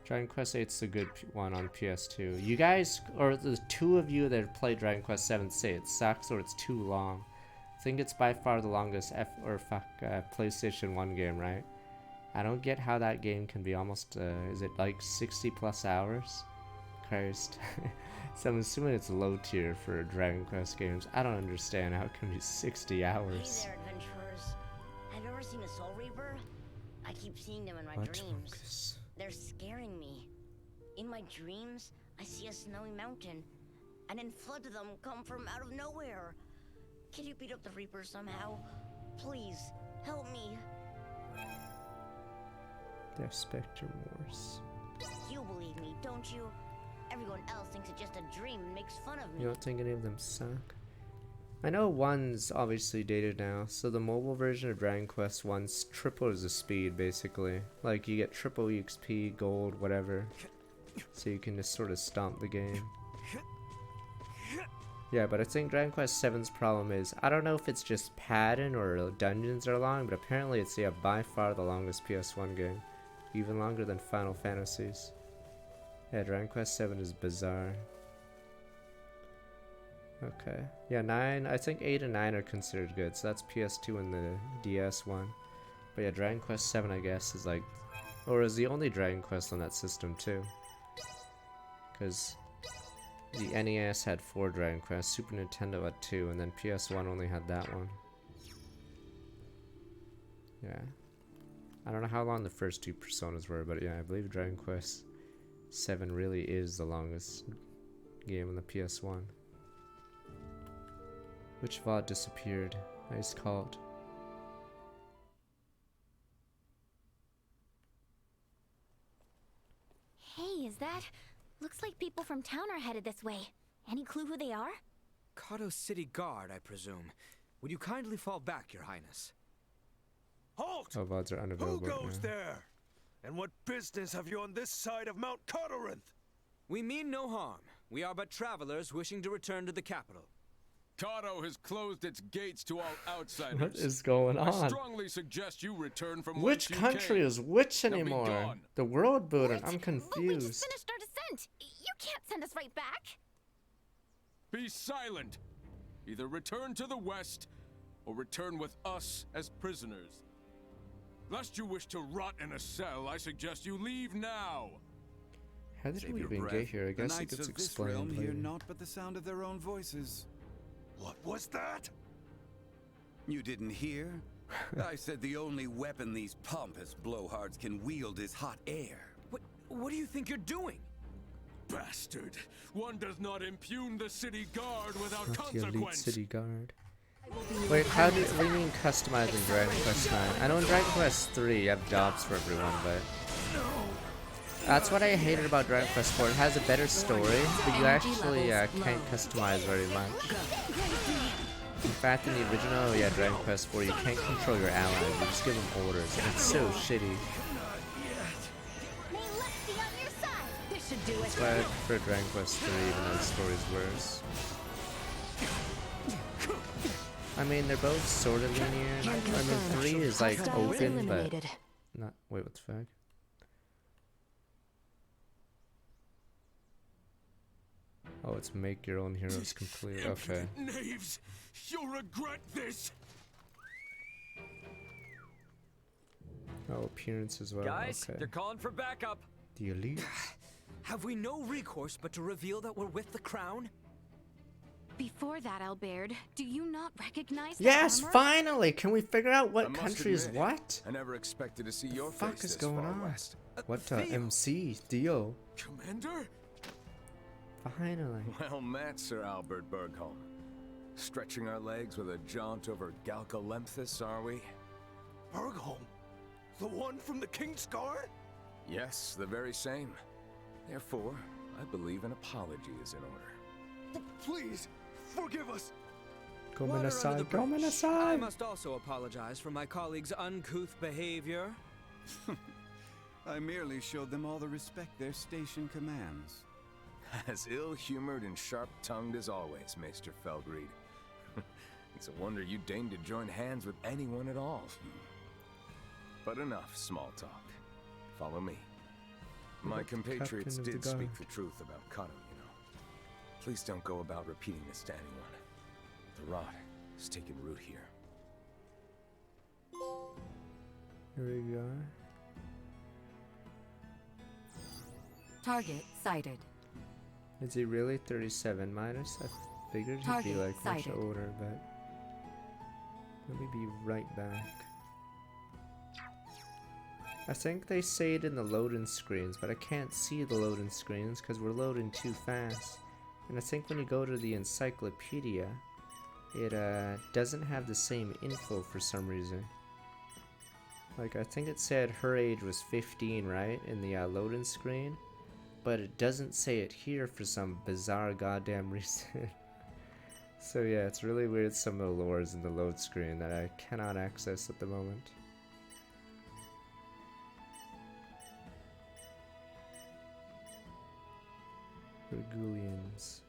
Dragon Quest 8's a good one on PS2. You guys, or the 2 of you that played Dragon Quest 7 say it sucks or it's too long. I think it's by far the longest PlayStation 1 game, right? I don't get how that game can be almost, is it like 60 plus hours? Christ. So I'm assuming it's low tier for Dragon Quest games. I don't understand how it can be 60 hours. Hey there, adventurers. Have you ever seen a Soul Reaper? I keep seeing them in my dreams. Focus. They're scaring me. In my dreams, I see a snowy mountain, and then floods of them come from out of nowhere. Can you beat up the Reaper somehow? Please, help me. They're Spectre Wars. You believe me, don't you? Everyone else thinks it's just a dream and makes fun of me. You don't think any of them suck? I know 1's obviously dated now, so the mobile version of Dragon Quest 1's triples the speed, basically. Like, you get triple XP, gold, whatever. So you can just sort of stomp the game. Yeah, but I think Dragon Quest VII's problem is, I don't know if it's just padding or dungeons are long, but apparently it's, yeah, by far the longest PS1 game. Even longer than Final Fantasies. Yeah, Dragon Quest VII is bizarre. Okay. Yeah, 9, I think 8 and 9 are considered good, so that's PS2 and the DS one. But yeah, Dragon Quest VII, I guess, is like, or is the only Dragon Quest on that system too. Because the NES had 4 Dragon Quests, Super Nintendo had 2, and then PS1 only had that one. Yeah. I don't know how long the first 2 Personas were, but yeah, I believe Dragon Quest VII really is the longest game on the PS1. Which VOD disappeared? Nice called. Hey, is that? Looks like people from town are headed this way. Any clue who they are? Kato City Guard, I presume. Would you kindly fall back, Your Highness? Halt! Oh, VODs are unavailable. Who goes there? And what business have you on this side of Mount Corinth? We mean no harm. We are but travelers wishing to return to the capital. Kato has closed its gates to all outsiders. What is going on? I strongly suggest you return from which country is which anymore? The world building. I'm confused. But we just finished our descent. You can't send us right back. Be silent. Either return to the west, or return with us as prisoners. Lest you wish to rot in a cell, I suggest you leave now. How did we even get here? I guess it gets explained later. Hear naught but the sound of their own voices. What was that? You didn't hear? I said the only weapon these pompous blowhards can wield is hot air. What do you think you're doing? Bastard! One does not impugn the city guard without Not the elite consequence. city guard. Wait, how do you mean customizing Dragon Quest 9? I know in Dragon Quest 3 you have jobs for everyone, but that's what I hated about Dragon Quest 4. It has a better story, but you actually can't customize very much. In fact, in the original, yeah, Dragon Quest 4, you can't control your allies. You just give them orders, and it's so shitty. That's why I prefer Dragon Quest 3, even though the story's worse. I mean, they're both sort of linear. I mean, 3 is like open, but not. Wait, what the fuck? Oh, it's make your own heroes complete. Okay. Knaves, you'll regret this. Oh, appearance as well. Guys, okay. they're calling for backup. The elite. Have we no recourse but to reveal that we're with the crown? Before that, Albert, do you not recognize the Yes, armor? finally! Can we figure out what country is what? I never expected to see your What the fuck face is this going far on? west. What MC Theo? Commander? Finally. Well met, Sir Albert Bergholm. Stretching our legs with a jaunt over Galcolemphus, are we? Bergholm? The one from the King's Guard? Yes, the very same. Therefore, I believe an apology is in order. Please, forgive us. Water under the bridge. I must also apologize for my colleague's uncouth behavior. I merely showed them all the respect their station commands. As ill-humored and sharp-tongued as always, Maester Feldreed. It's a wonder you deigned to join hands with anyone at all. But enough small talk. Follow me. My compatriots did speak the truth about Kato, you know. Please don't go about repeating this to anyone. The rot has taken root here. Here we go. Target sighted. Is he really 37 minus? I figured he'd be like much older, but let me be right back. I think they say it in the loading screens, but I can't see the loading screens because we're loading too fast. And I think when you go to the encyclopedia, it doesn't have the same info for some reason. Like, I think it said her age was 15, right, in the loading screen, but it doesn't say it here for some bizarre goddamn reason. So yeah, it's really weird, some of the lores in the load screen that I cannot access at the moment. Virgulians.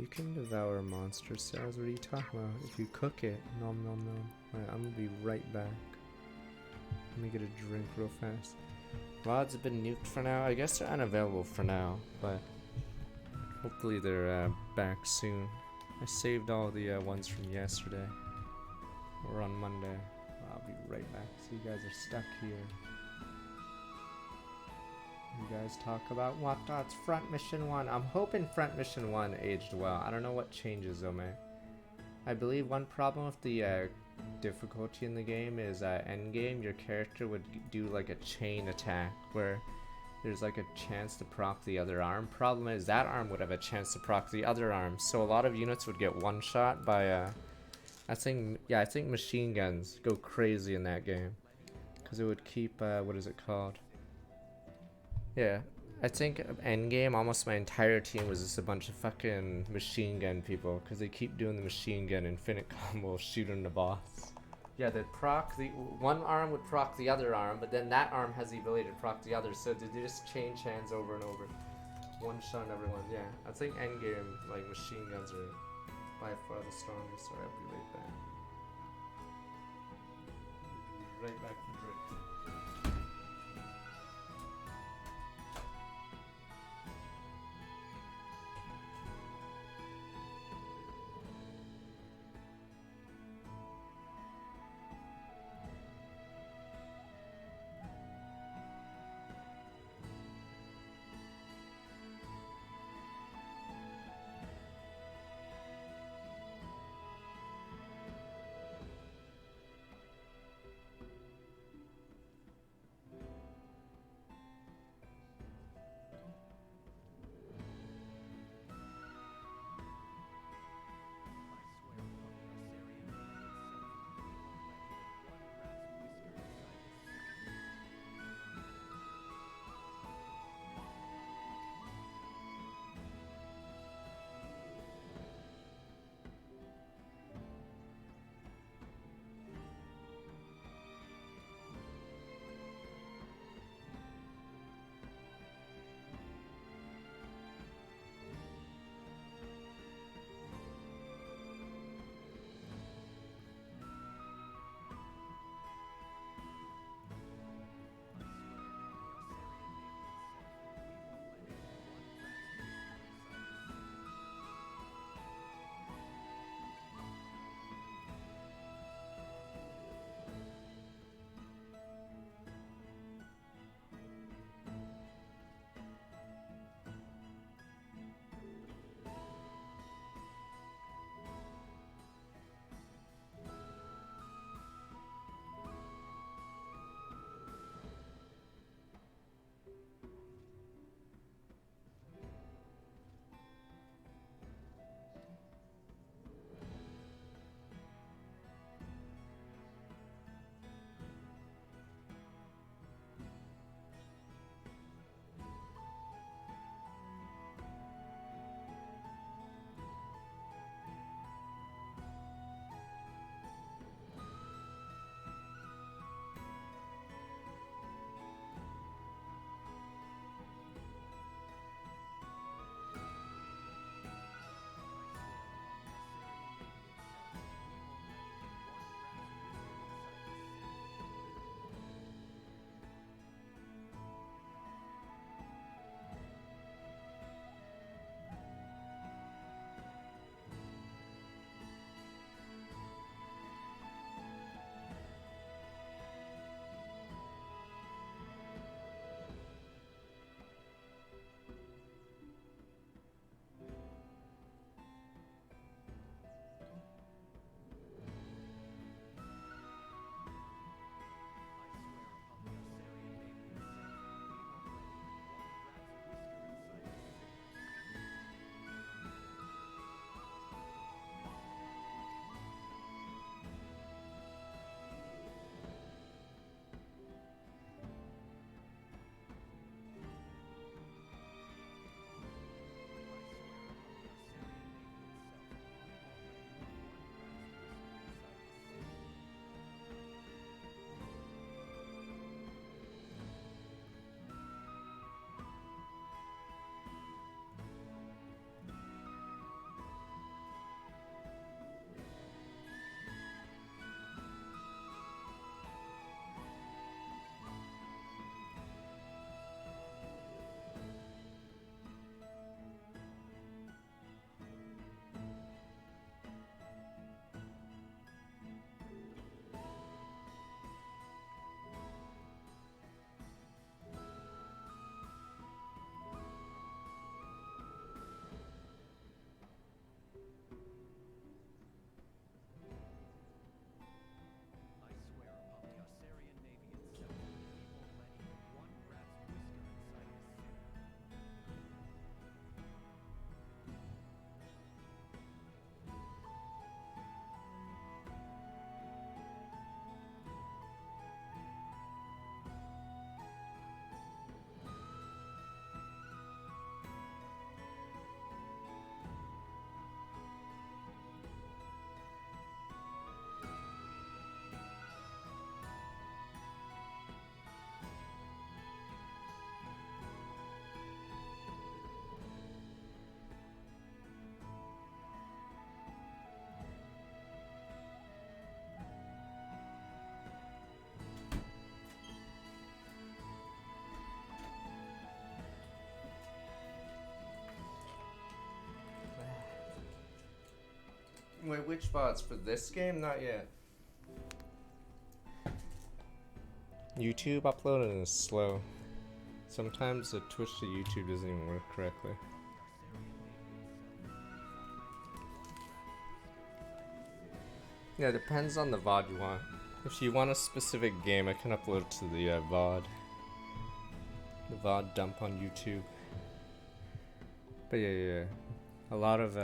You can devour monster cells. What are you talking about? If you cook it. Nom nom nom. Alright, I'm gonna be right back. Let me get a drink real fast. Rods have been nuked for now. I guess they're unavailable for now, but hopefully they're back soon. I saved all the ones from yesterday. Or on Monday. I'll be right back. So you guys are stuck here. You guys talk about what dots Front Mission 1. I'm hoping Front Mission 1 aged well. I don't know what changes though, man. I believe one problem with the difficulty in the game is endgame your character would do like a chain attack where there's like a chance to proc the other arm. Problem is that arm would have a chance to proc the other arm, so a lot of units would get one shot by I think machine guns go crazy in that game because it would keep what is it called? Yeah, I think endgame almost my entire team was just a bunch of fucking machine gun people because they keep doing the machine gun infinite combo shooting the boss. Yeah, they'd proc the one arm would proc the other arm, but then that arm has the ability to proc the other, so they just change hands over and over. One shot on everyone. Yeah, I think endgame like machine guns are by far the strongest. Sorry, I'll be right back. Right back from drink. Wait, which VODs for this game? Not yet. YouTube uploading is slow. Sometimes the Twitch to YouTube doesn't even work correctly. Yeah, it depends on the VOD you want. If you want a specific game, I can upload it to the VOD. The VOD dump on YouTube. But yeah. A lot of,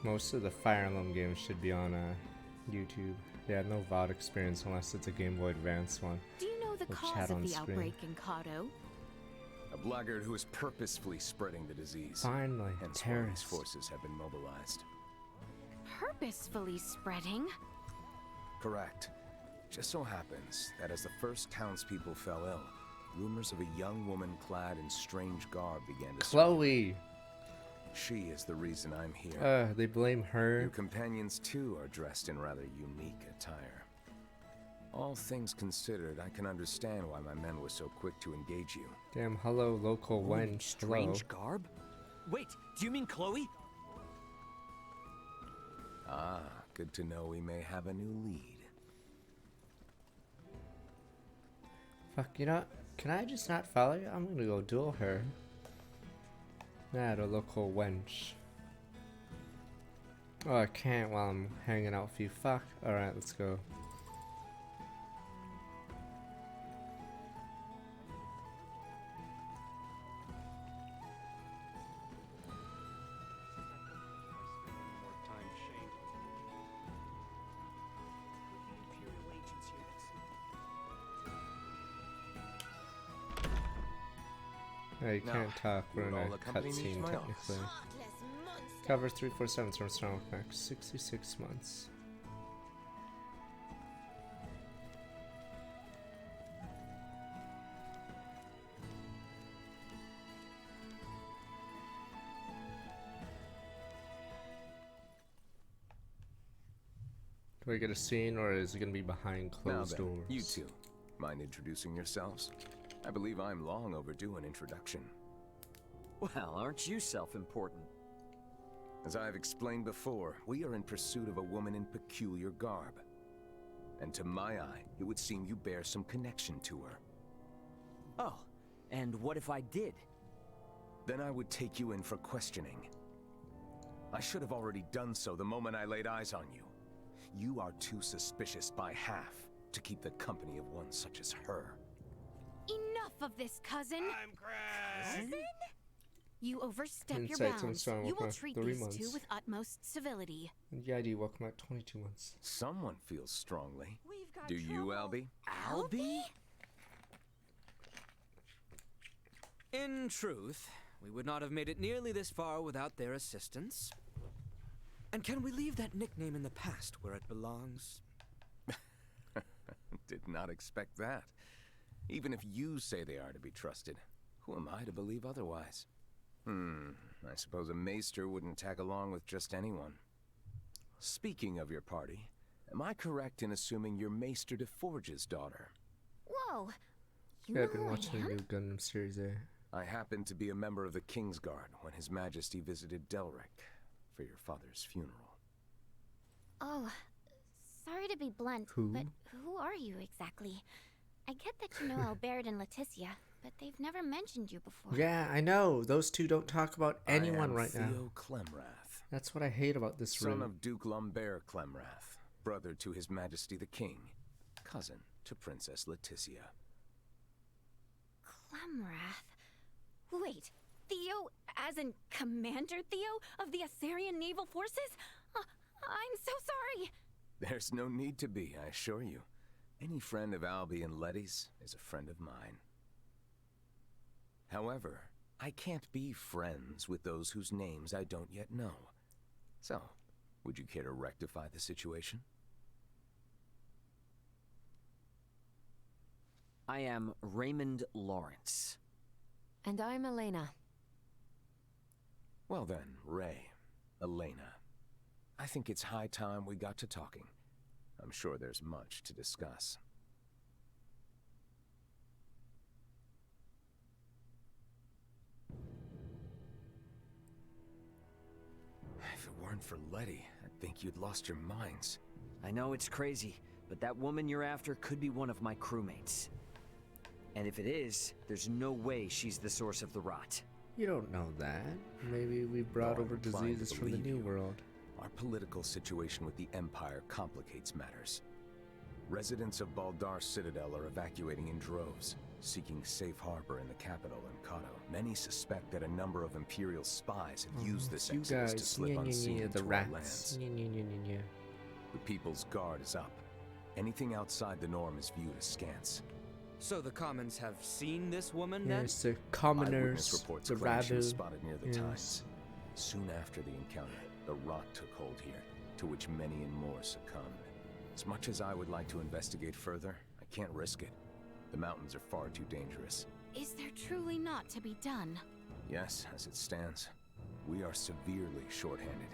most of the Fire Emblem games should be on, YouTube. Yeah, no VOD experience unless it's a Game Boy Advance one. Do you know the We'll cause chat of on the screen. outbreak in Kato? A blackguard who is purposefully spreading the disease. Finally, Hence why these terrorists. forces have been mobilized. Purposefully spreading? Correct. Just so happens that as the first townspeople fell ill, rumors of a young woman clad in strange garb began to Chloe! She is the reason I'm here. They blame her. Your companions too are dressed in rather unique attire. All things considered, I can understand why my men were so quick to engage you. Damn, hello, local wench. Strange Hello. garb? Wait, do you mean Chloe? Ah, good to know we may have a new lead. Fuck, you know, can I just not follow you? I'm gonna go duel her. Nah, the local wench. Oh, I can't while I'm hanging out with you. Fuck. Alright, let's go. Yeah, you Now, can't talk. We're you in would a all accompany me to cutscene my technically. office. Cover 347 from Strong Max, 66 months. Do I get a scene or is it gonna be behind closed Now then, doors? you two, mind introducing yourselves? I believe I'm long overdue an introduction. Well, aren't you self-important? As I have explained before, we are in pursuit of a woman in peculiar garb. And to my eye, it would seem you bear some connection to her. Oh, and what if I did? Then I would take you in for questioning. I should have already done so the moment I laid eyes on you. You are too suspicious by half to keep the company of one such as her. Enough of this, cousin! I'm Craig! Cousin? You overstep your Insights on bounds. Strong You will Max, treat 3 these two months. with utmost civility. And the ID welcome at 22 months. Someone feels strongly. Do you, Albie? Albie? In truth, we would not have made it nearly this far without their assistance. And can we leave that nickname in the past where it belongs? Did not expect that. Even if you say they are to be trusted, who am I to believe otherwise? I suppose a maester wouldn't tag along with just anyone. Speaking of your party, am I correct in assuming you're Maester DeForge's daughter? Whoa! You Yeah, know I've been who I watching the am? new Gundam series A. I happened to be a member of the Kingsguard when His Majesty visited Delric for your father's funeral. Oh, sorry to be blunt, Who? but who are you exactly? I get that you know Albert and Leticia, but they've never mentioned you before. Yeah, I know. Those two don't talk about anyone I am right now. Theo Clemrath, That's what I hate about this son room. of Duke Lambert Clemrath, brother to His Majesty the King, cousin to Princess Leticia. Clemrath? Wait, Theo, as in Commander Theo of the Assyrian Naval Forces? I'm so sorry! There's no need to be, I assure you. Any friend of Albie and Letty's is a friend of mine. However, I can't be friends with those whose names I don't yet know. So, would you care to rectify the situation? I am Raymond Lawrence. And I'm Elena. Well then, Ray, Elena. I think it's high time we got to talking. I'm sure there's much to discuss. weren't for Letty, I'd think you'd lost your minds. I know it's crazy, but that woman you're after could be one of my crewmates. And if it is, there's no way she's the source of the rot. You don't know that. Maybe we brought No, over I'm inclined to diseases from the believe New you. World. Our political situation with the Empire complicates matters. Residents of Baldar Citadel are evacuating in droves, seeking safe harbor in the capital in Kato. Many suspect that a number of Imperial spies have used this You exodus guys, to slip unseen the into our rats. lands. Yeah. The People's Guard is up. Anything outside the norm is viewed askance. So the commons have seen this woman then? Yes, the Eyewitness commoners, reports the claim she was rabble. spotted near the Yes. Tides. Soon after the encounter, the rot took hold here, to which many and more succumbed. As much as I would like to investigate further, I can't risk it. The mountains are far too dangerous. Is there truly not to be done? Yes, as it stands, we are severely short-handed.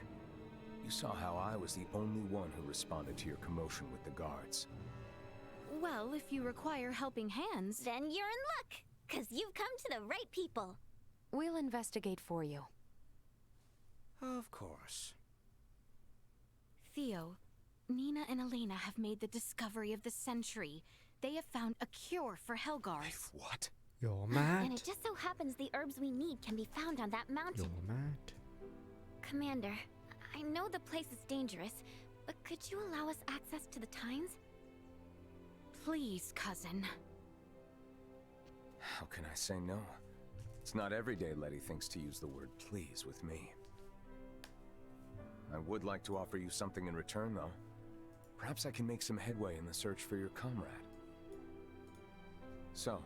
You saw how I was the only one who responded to your commotion with the guards. Well, if you require helping hands... Then you're in luck, 'cause you've come to the right people. We'll investigate for you. Of course. Theo, Nina and Elena have made the discovery of the century. They have found a cure for Helgars. What? You're And mad. it just so happens the herbs we need can be found on that mountain. You're mad. Commander, I know the place is dangerous, but could you allow us access to the Times? Please, cousin. How can I say no? It's not every day Letty thinks to use the word please with me. I would like to offer you something in return, though. Perhaps I can make some headway in the search for your comrade. So,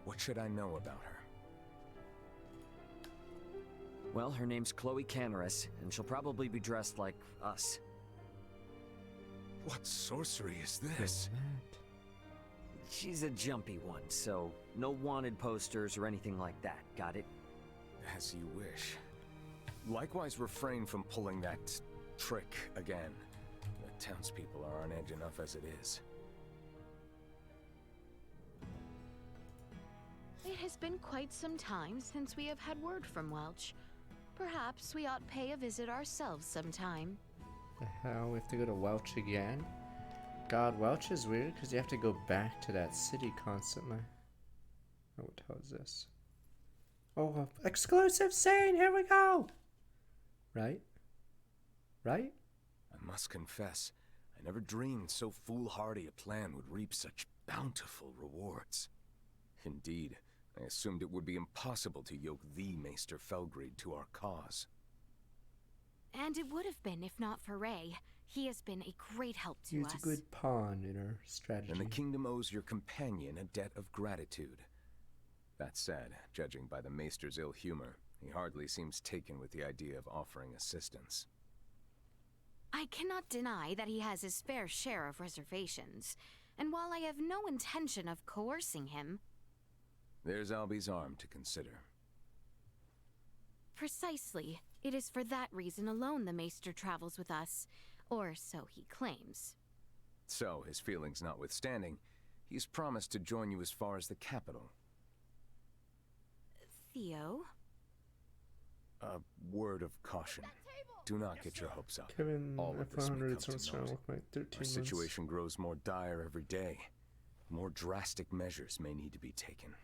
what should I know about her? Well, her name's Chloe Canaris, and she'll probably be dressed like us. What sorcery is this? She's a jumpy one, so no wanted posters or anything like that, got it? As you wish. Likewise, refrain from pulling that trick again. The townspeople are on edge enough as it is. It has been quite some time since we have had word from Welch. Perhaps we ought pay a visit ourselves sometime. The hell, we have to go to Welch again? God, Welch is weird because you have to go back to that city constantly. Oh, what the hell is this? Oh, exclusive scene, here we go! Right? Right? I must confess, I never dreamed so foolhardy a plan would reap such bountiful rewards. Indeed, I assumed it would be impossible to yoke the Maester Felgreed to our cause. And it would have been if not for Ray. He has been a great help to He's us. a good pawn in our strategy. And the kingdom owes your companion a debt of gratitude. That said, judging by the Maester's ill humor, he hardly seems taken with the idea of offering assistance. I cannot deny that he has his fair share of reservations, and while I have no intention of coercing him... There's Albie's arm to consider. Precisely. It is for that reason alone the Maester travels with us, or so he claims. So, his feelings notwithstanding, he's promised to join you as far as the capital. Theo? A word of caution. Do not get your hopes up. Kevin, All of this may F100 come sounds to trying to naught. look like 13 Our months. situation grows more dire every day. More drastic measures may need to be taken.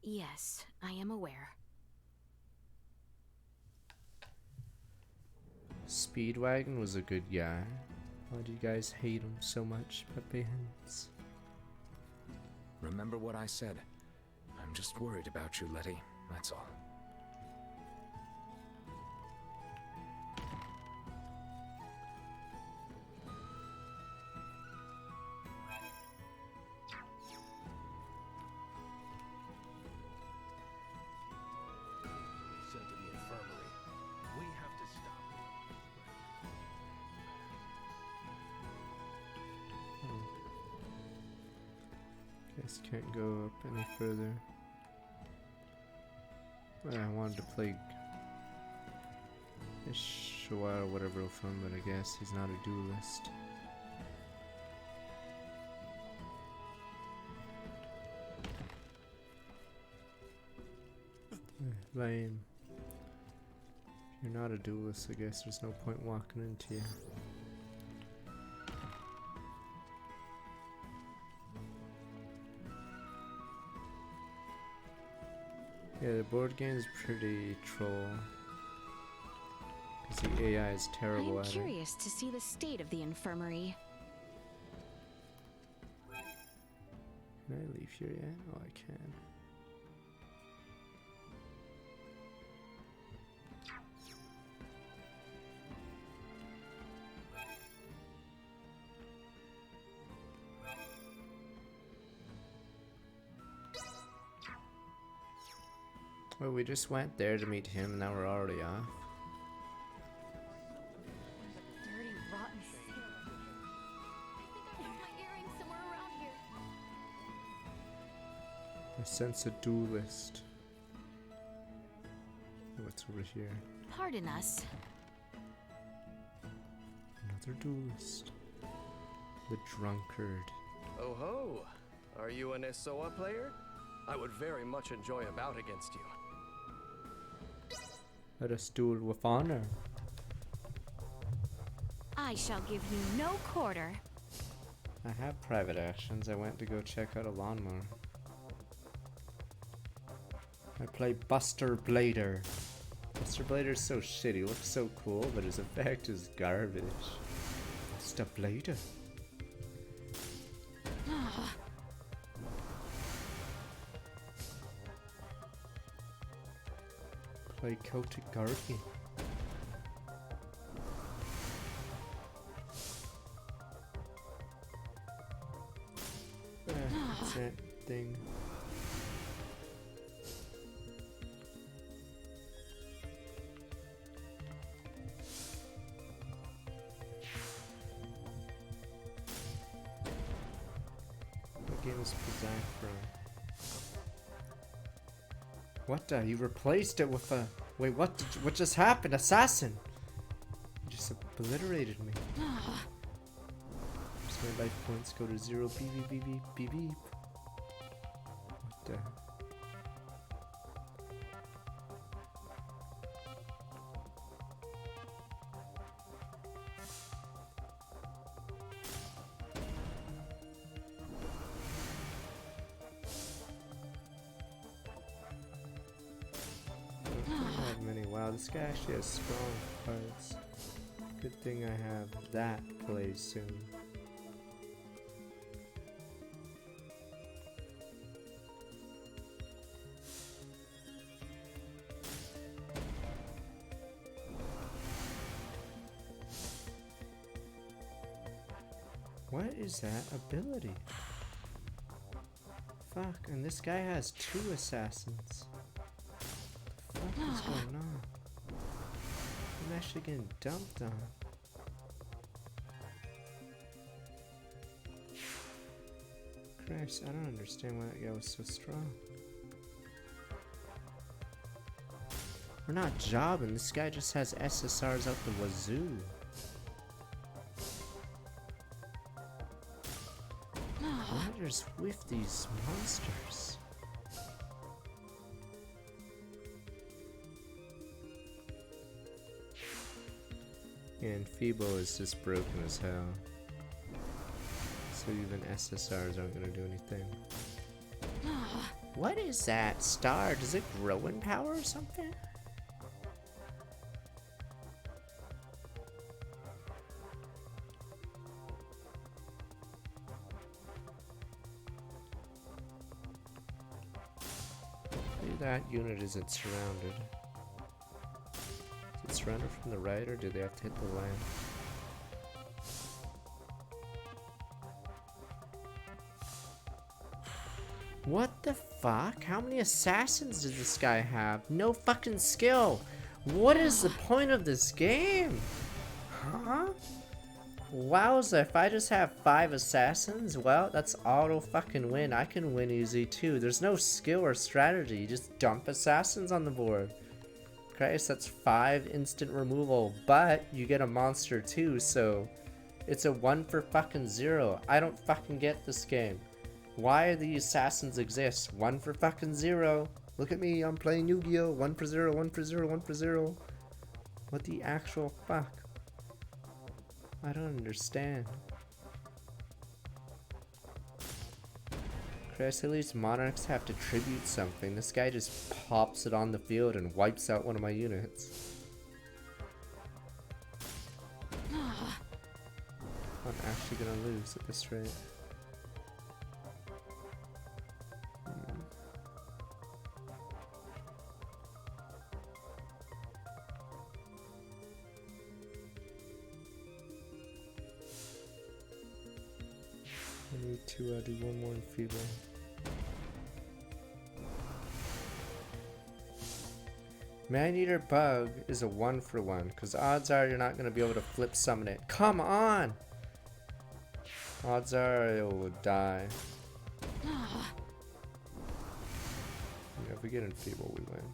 Yes, I am aware. Speedwagon was a good guy. Why do you guys hate him so much, Pepe Hens? Remember what I said. I'm just worried about you, Letty. That's all. Sent to the infirmary. We have to stop. Guess can't go up any further. Well, I wanted to play Ishwa or whatever with him, but I guess he's not a duelist. Lame. You're not a duelist, I guess there's no point walking into you. Yeah, the board game is pretty troll. Because the AI is terrible I'm at it. curious to see the state of the infirmary. Can I leave here yet? Oh, I can. Well, we just went there to meet him, and now we're already off. Dirty, rotten skill. I think I left my earrings somewhere around here. I sense a duelist. What's over here? Pardon us. Another duelist. The drunkard. Oh ho! Are you an Esoa player? I would very much enjoy a bout against you. Let us duel with honor. I shall give you no quarter. I have private actions. I went to go check out a lawnmower. I play Buster Blader. Buster Blader's so shitty. Looks so cool, but his effect is garbage. Buster Blader. Play Celtic Gargi. That's that thing. What game is Pizzak from? What the? You replaced it with a... Wait, what just happened? Assassin! You just obliterated me. So my life points go to 0. Beep, beep, beep, beep, beep, beep. What the? Wow, this guy actually has strong cards. Good thing I have that played soon. What is that ability? Fuck, and this guy has 2 assassins. What is going on? I'm actually getting dumped on. Christ, I don't understand why that guy was so strong. We're not jobbing. This guy just has SSRs out the wazoo. Why just whiff these monsters? And Feeble is just broken as hell. So even SSRs aren't gonna do anything. What is that star? Does it grow in power or something? Maybe that unit isn't surrounded. Is it surrounded from the right, or do they have to hit the land? What the fuck? How many assassins does this guy have? No fucking skill. What is the point of this game? Huh? Wowza, if I just have 5 assassins, well, that's auto fucking win. I can win easy too. There's no skill or strategy. You just dump assassins on the board. Christ, that's 5 instant removal, but you get a monster too, so it's a 1 for fucking 0. I don't fucking get this game. Why do the assassins exist? 1 for fucking 0. Look at me, I'm playing Yu-Gi-Oh! 1 for 0, 1 for 0, 1 for 0. What the actual fuck? I don't understand. Chris, at least monarchs have to tribute something. This guy just pops it on the field and wipes out one of my units. I'm actually gonna lose at this rate. I need to do one more enfeeble. Man-Eater Bug is a 1-for-1, because odds are you're not going to be able to flip summon it. Come on! Odds are it will die. Yeah, if we get enfeeble, we win.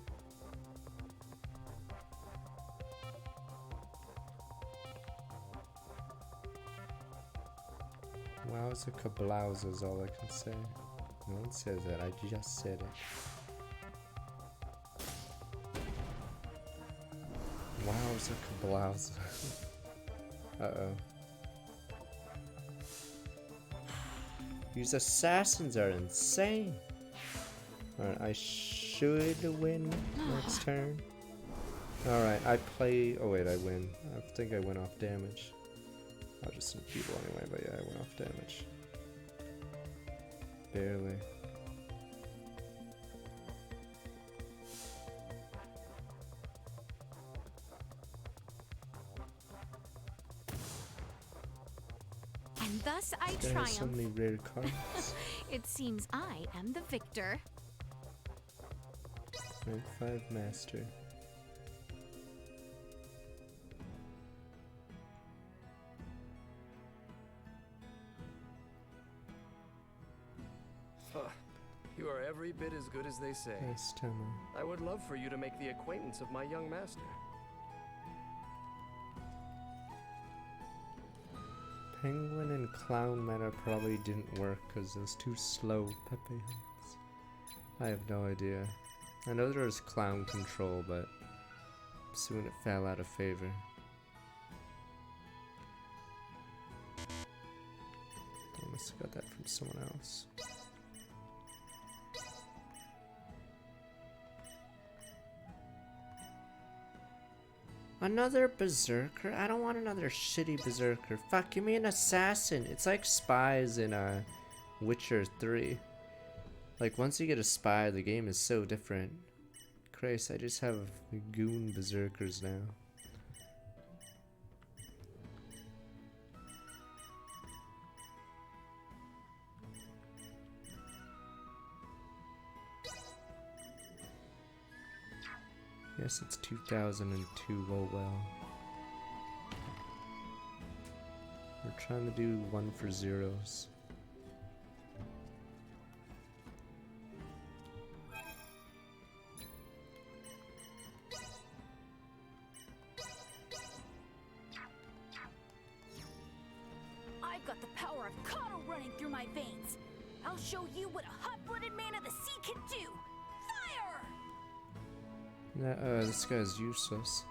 Wowza kablowza is all I can say. No one says that, I just said it. Wowza kablowza. Uh-oh. These assassins are insane. Alright, I should win next turn. Alright, I play... Oh wait, I win. I think I went off damage. I'll just enfeeble anyway, but yeah, I went off damage. Barely. And thus I There are triumph. so many rare cards. It seems I am the victor. Rank 5 master. You are every bit as good as they say. Nice, Tama. I would love for you to make the acquaintance of my young master. Penguin and Clown Meta probably didn't work because it was too slow. Pepe Hunts. I have no idea. I know there was Clown Control, but soon it fell out of favor. I must have got that from someone else. Another berserker? I don't want another shitty berserker. Fuck, give me an assassin. It's like spies in Witcher 3. Like, once you get a spy, the game is so different. Christ, I just have goon berserkers now. Yes, it's 2002, oh well. We're trying to do 1 for zeros. I've got the power of Kato running through my veins. I'll show you what a hot-blooded man of the sea can do. Fire! This guy's useless.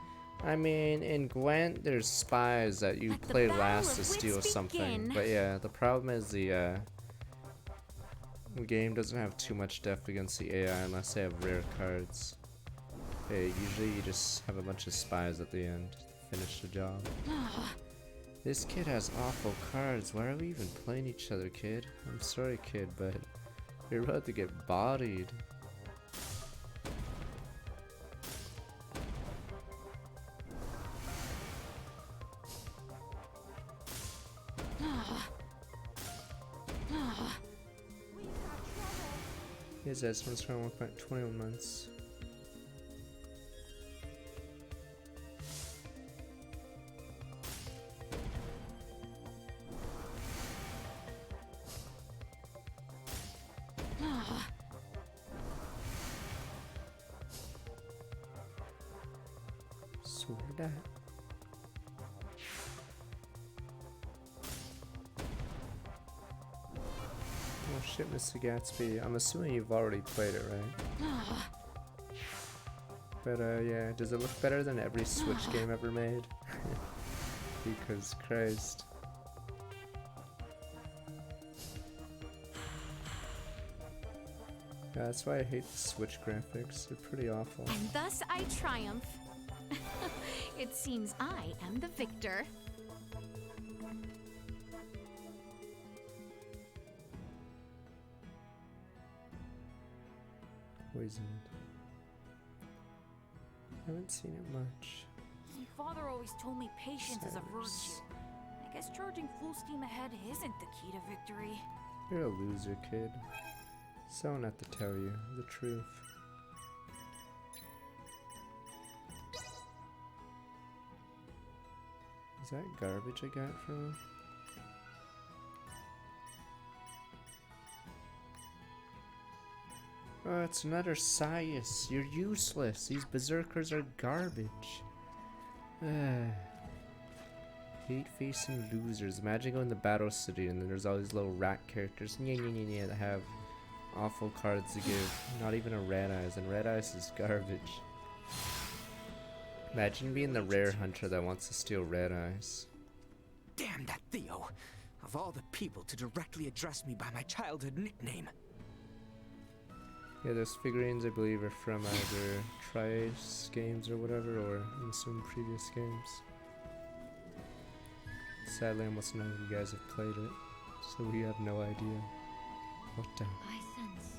I mean, in Gwent, there's spies that you play last to steal something. But yeah, the problem is the game doesn't have too much depth against the AI unless they have rare cards. Yeah, usually you just have a bunch of spies at the end to finish the job. This kid has awful cards. Why are we even playing each other, kid? I'm sorry, kid, but you're about to get bodied. His estimates for 1.21 months. Sword that. Oh shit, Mr. Gatsby. I'm assuming you've already played it, right? But yeah, does it look better than every Switch game ever made? Because Christ. Yeah, that's why I hate the Switch graphics. They're pretty awful. And thus I triumph. It seems I am the victor. Poisoned. I haven't seen it much. My father always told me patience is a virtue. I guess charging full steam ahead isn't the key to victory. You're a loser, kid. Someone had to tell you the truth. Is that garbage I got from him? Oh, it's another Sias. You're useless. These berserkers are garbage. Hate-facing losers. Imagine going to Battle City and then there's all these little rat characters that have awful cards to give. Not even a Red Eyes, and Red Eyes is garbage. Imagine being the rare hunter that wants to steal Red Eyes. Damn that Theo! Of all the people to directly address me by my childhood nickname. Yeah, those figurines I believe are from either Trice games or whatever, or in some previous games. Sadly, almost none of you guys have played it, so we have no idea. What the? I sense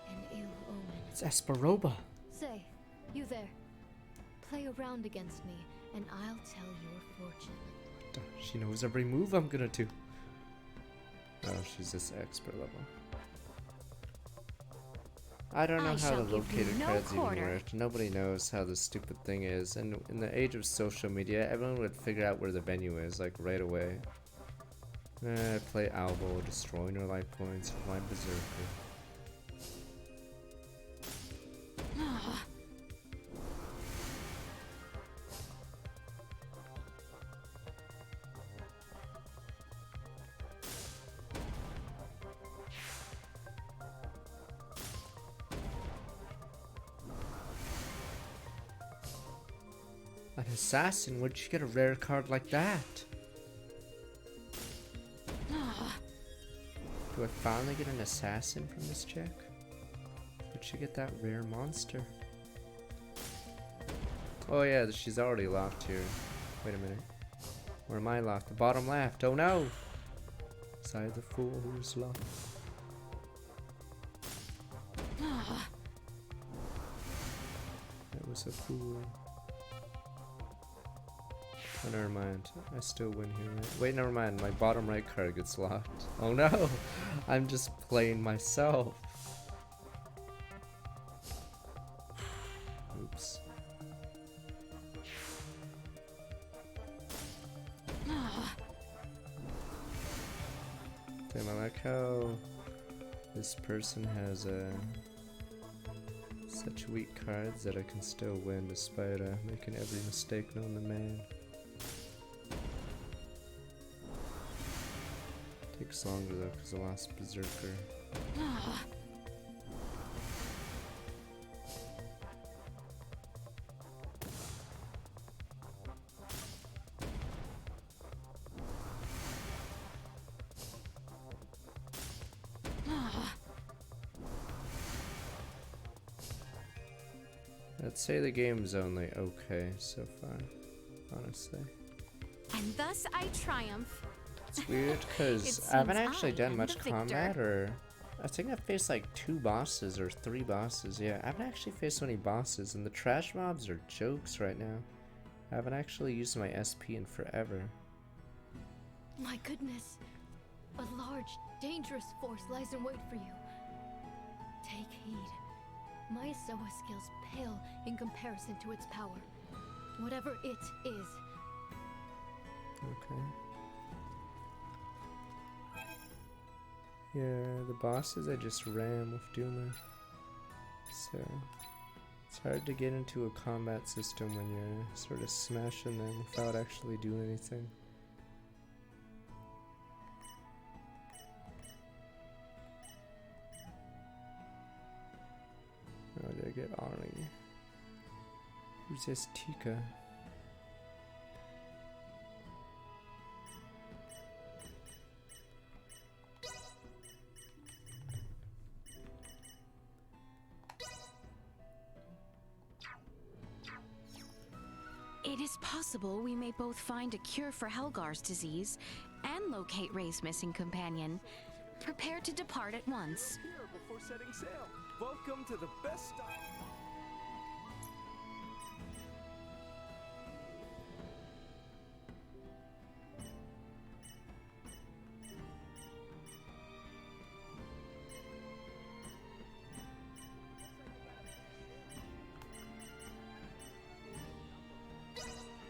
an ill omen. It's Esperoba! Say, you there. Play around against me, and I'll tell your fortune. What the? She knows every move I'm gonna do. Oh, she's this expert level. I don't know how the locator cards even work. Nobody knows how this stupid thing is, and in the age of social media, everyone would figure out where the venue is, like, right away. Play Albo, destroying her life points with my berserker. An assassin? Where'd you get a rare card like that? Do I finally get an assassin from this chick? Where'd she get that rare monster? Oh yeah, she's already locked here. Wait a minute. Where am I locked? The bottom left. Oh no! Was I the fool who's locked? That was a fool. Oh, never mind. I still win here, right? Wait, never mind. My bottom right card gets locked. Oh no! I'm just playing myself. Oops. Damn, I like how this person has such weak cards that I can still win despite making every mistake known to man. Takes longer though because I lost Berserker. I'd say the game's only okay so far, honestly. And thus I triumph. It's weird because I haven't actually done much combat, or I think I've faced like 2 bosses or 3 bosses. Yeah, I haven't actually faced any bosses, and the trash mobs are jokes right now. I haven't actually used my SP in forever. My goodness, a large, dangerous force lies in wait for you. Take heed. My Soa skills pale in comparison to its power. Whatever it is. Okay. Yeah, the bosses I just ram with Duma. So it's hard to get into a combat system when you're sort of smashing them without actually doing anything. Oh, did I get Ari? Who's this Tika? It is possible we may both find a cure for Helgar's disease and locate Ray's missing companion. Prepare to depart at once. Here before setting sail. Welcome to the best stop.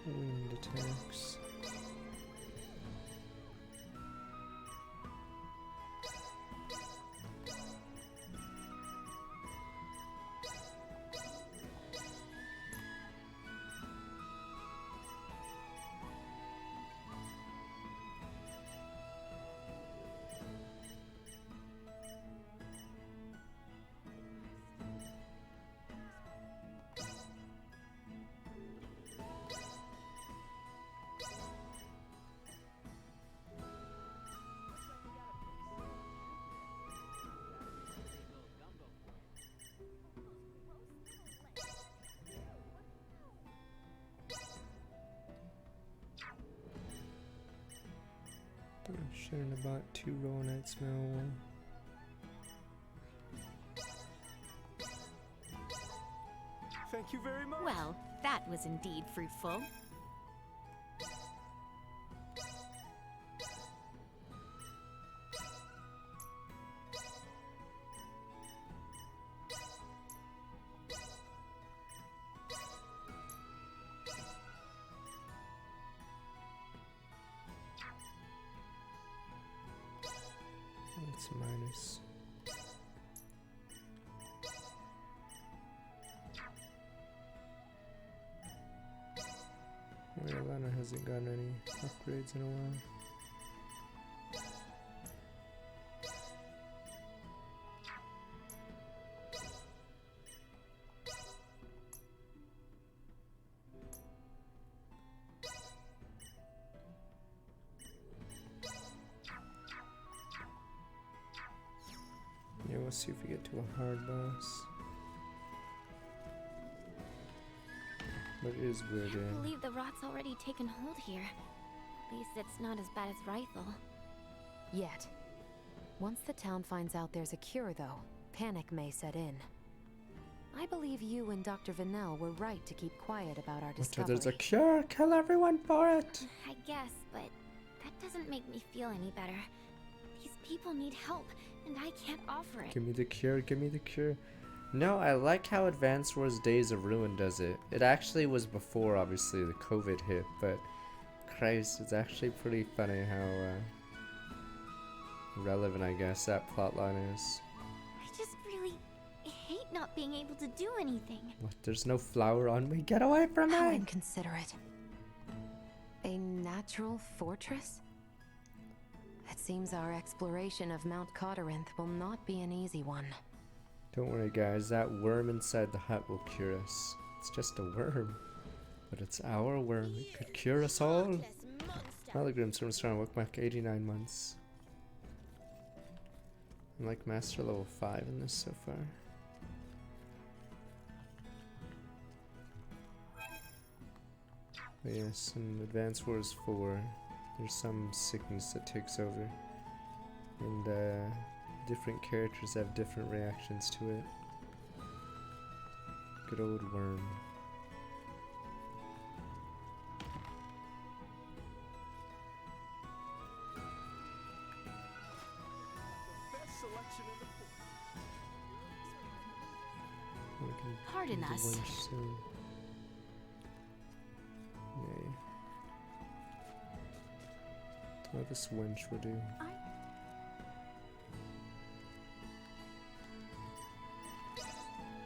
Wind attacks. Shouldn't have bought 2 raw night smell one. Thank you very much. Well, that was indeed fruitful. That's a minus. Well, Lana hasn't gotten any upgrades in a while. Yeah, we'll see if we get to a hard boss. But it is weird. I can't believe the rot's already taken hold here. At least it's not as bad as Rythel. Yet. Once the town finds out there's a cure, though, panic may set in. I believe you and Dr. Vanel were right to keep quiet about our discovery. There's a cure, kill everyone for it! I guess, but that doesn't make me feel any better. These people need help, and I can't offer it. Give me the cure, give me the cure. No, I like how Advance Wars Days of Ruin does it. It actually was before, obviously, the COVID hit, but Christ, it's actually pretty funny how relevant, I guess, that plotline is. I just really hate not being able to do anything. What, there's no flower on me? Get away from me! How inconsiderate. A natural fortress? It seems our exploration of Mount Cotteranth will not be an easy one. Don't worry, guys, that worm inside the hut will cure us. It's just a worm, but it's our worm. It could cure us all. Malagrim's from Strong Wokmak, 89 months. I'm like Master level 5 in this so far. But yes, in Advance Wars 4, there's some sickness that takes over. And different characters have different reactions to it. Good old worm. Pardon us. Yay. Oh, this wench will do.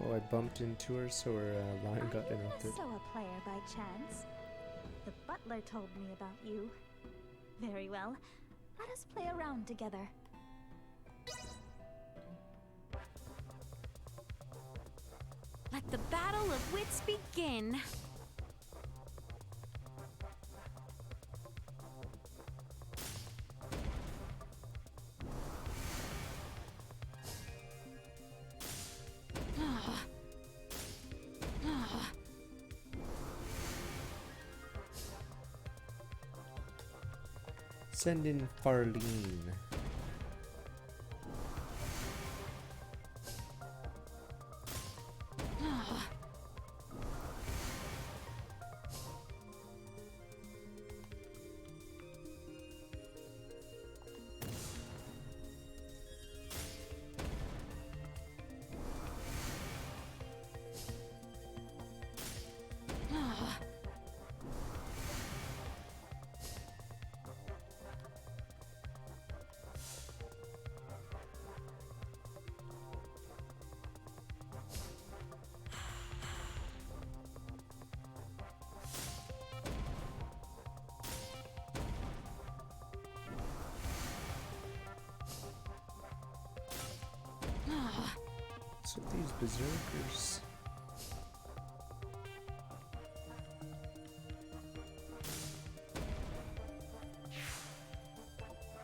Oh, I bumped into her, so her line got interrupted. Are you a player by chance? The butler told me about you. Very well. Let us play around together. Let the battle of wits begin. Send in Farlene. What's with these berserkers?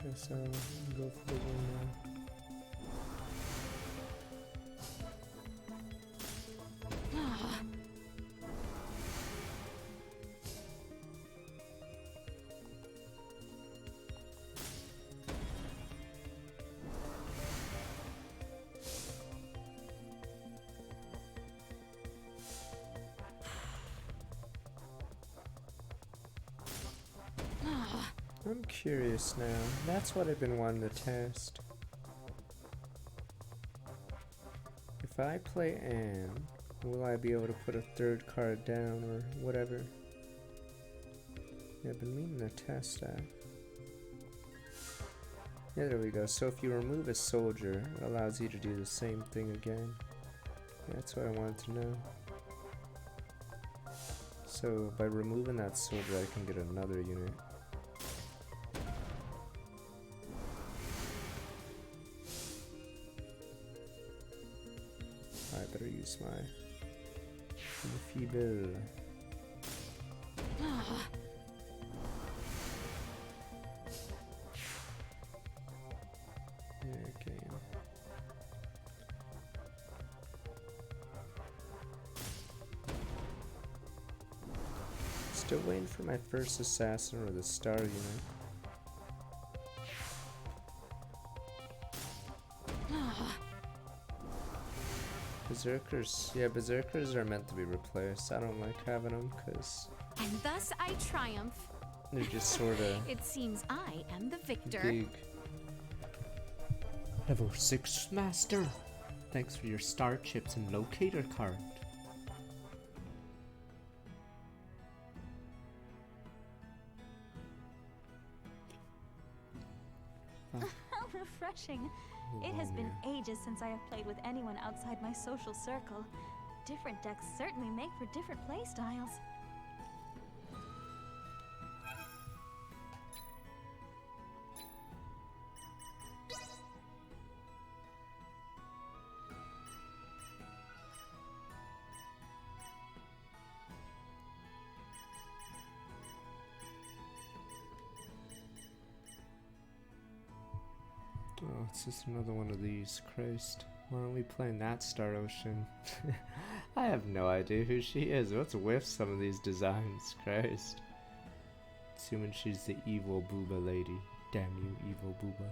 Guess I'll go for the one now. I'm curious now. That's what I've been wanting to test. If I play Anne, will I be able to put a third card down or whatever? Yeah, I've been meaning to test that. Yeah, there we go. So if you remove a soldier, it allows you to do the same thing again. Yeah, that's what I wanted to know. So by removing that soldier, I can get another unit. I better use my feeble. Okay. Still waiting for my first assassin or the star unit. Berserkers, yeah, berserkers are meant to be replaced. I don't like having them because And thus I triumph. they're just sort of It seems I am the victor. big. Level 6 master. Thanks for your star chips and locator card. How refreshing. It has been ages since I have played with anyone outside my social circle. Different decks certainly make for different playstyles. Oh, it's just another one of these. Christ. Why aren't we playing that Star Ocean? I have no idea who she is. What's with some of these designs? Christ. Assuming she's the evil booba lady. Damn you, evil booba.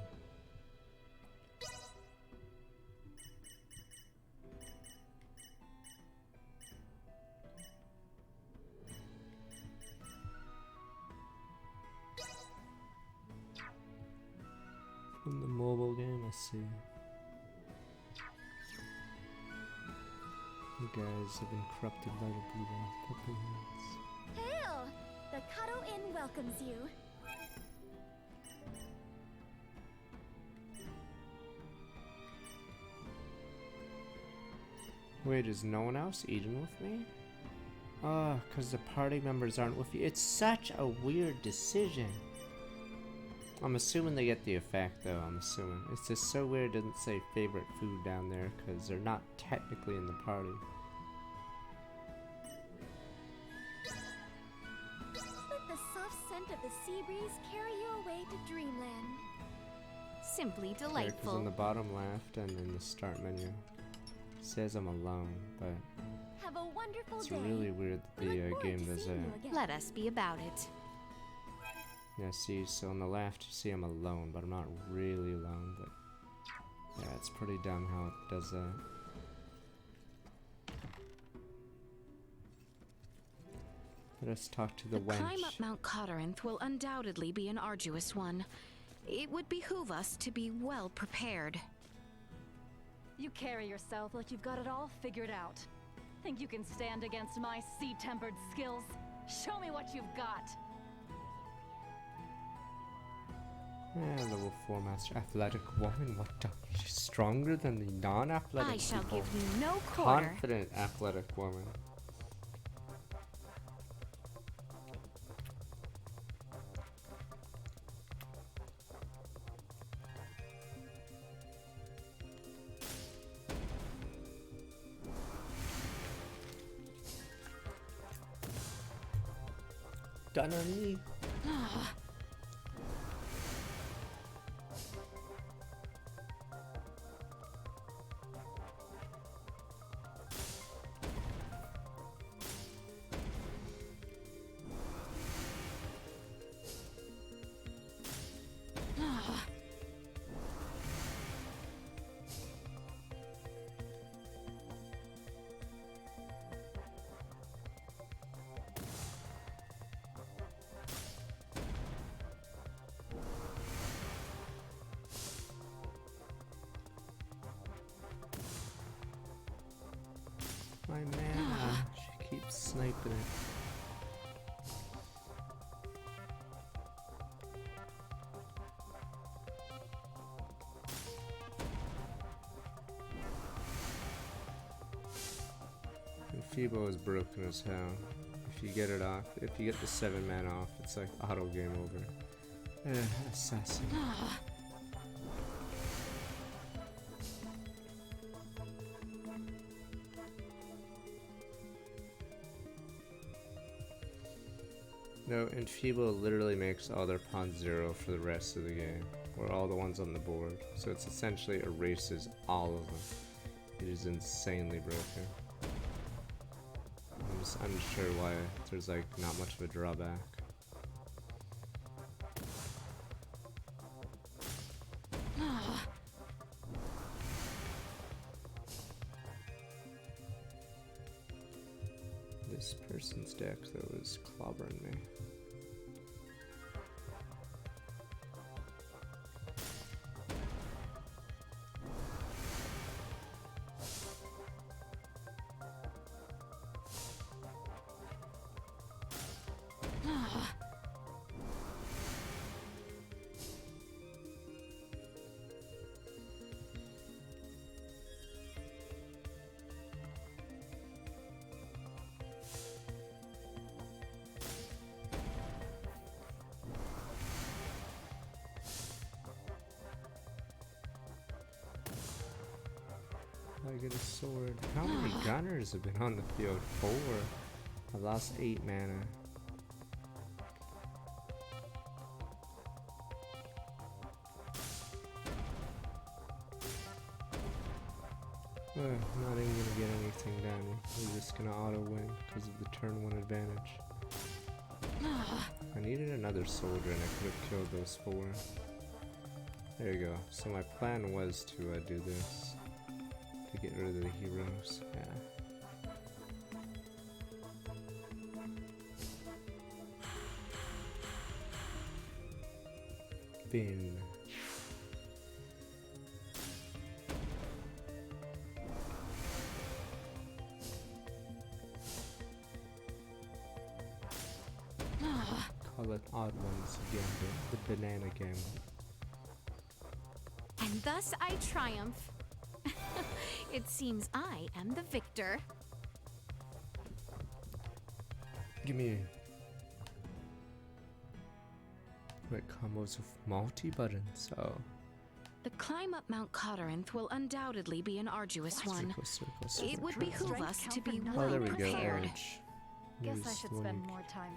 From the mobile game, I see. You guys have been corrupted by the booba puppy hands. Hail! The Cuddle Inn welcomes you. Wait, is no one else eating with me? Ah, because the party members aren't with you. It's such a weird decision. I'm assuming they get the effect, though. I'm assuming. It's just so weird it doesn't say favorite food down there, because they're not technically in the party. Let the soft scent of the sea breeze carry you away to dreamland. Simply Because delightful. on the bottom left and in the start menu, it says I'm alone, but Have a wonderful it's day. really weird that the game does that. Let us be about it. Yeah, see, so on the left, you see I'm alone, but I'm not really alone, but yeah, it's pretty dumb how it does that. Let us talk to the wench. Climb up Mount Cotterinth will undoubtedly be an arduous one. It would behoove us to be well prepared. You carry yourself like you've got it all figured out. Think you can stand against my sea-tempered skills? Show me what you've got. Yeah, level 4 master athletic woman. What the? She's stronger than the non-athletic I shall people. give you no quarter. Confident athletic woman. Done on me. My mana. She keeps sniping it. Fibo is broken as hell. If you get it off, if you get the 7 mana off, it's like auto game over. Assassin. No, Enfeeble literally makes all their pawns 0 for the rest of the game, or all the ones on the board. So it's essentially erases all of them. It is insanely broken. I'm just unsure why there's like not much of a drawback. This person's deck though is clobbering me. I get a sword. How many gunners have been on the field? 4. I lost 8 mana. Not even gonna get anything done. We're just gonna auto win because of the turn 1 advantage. I needed another soldier and I could have killed those 4. There you go. So my plan was to do this. To get rid of the heroes, yeah. Bin. Call it odd ones again, the banana game. And thus I triumph. It seems I am the victor. Give me quick combos of multi-buttons. Oh. The climb up Mount Cotterinth will undoubtedly be an arduous one. Circle. It would behoove us to be Oh, well there we go. prepared. Edge. Guess Here's I should one spend you- more time.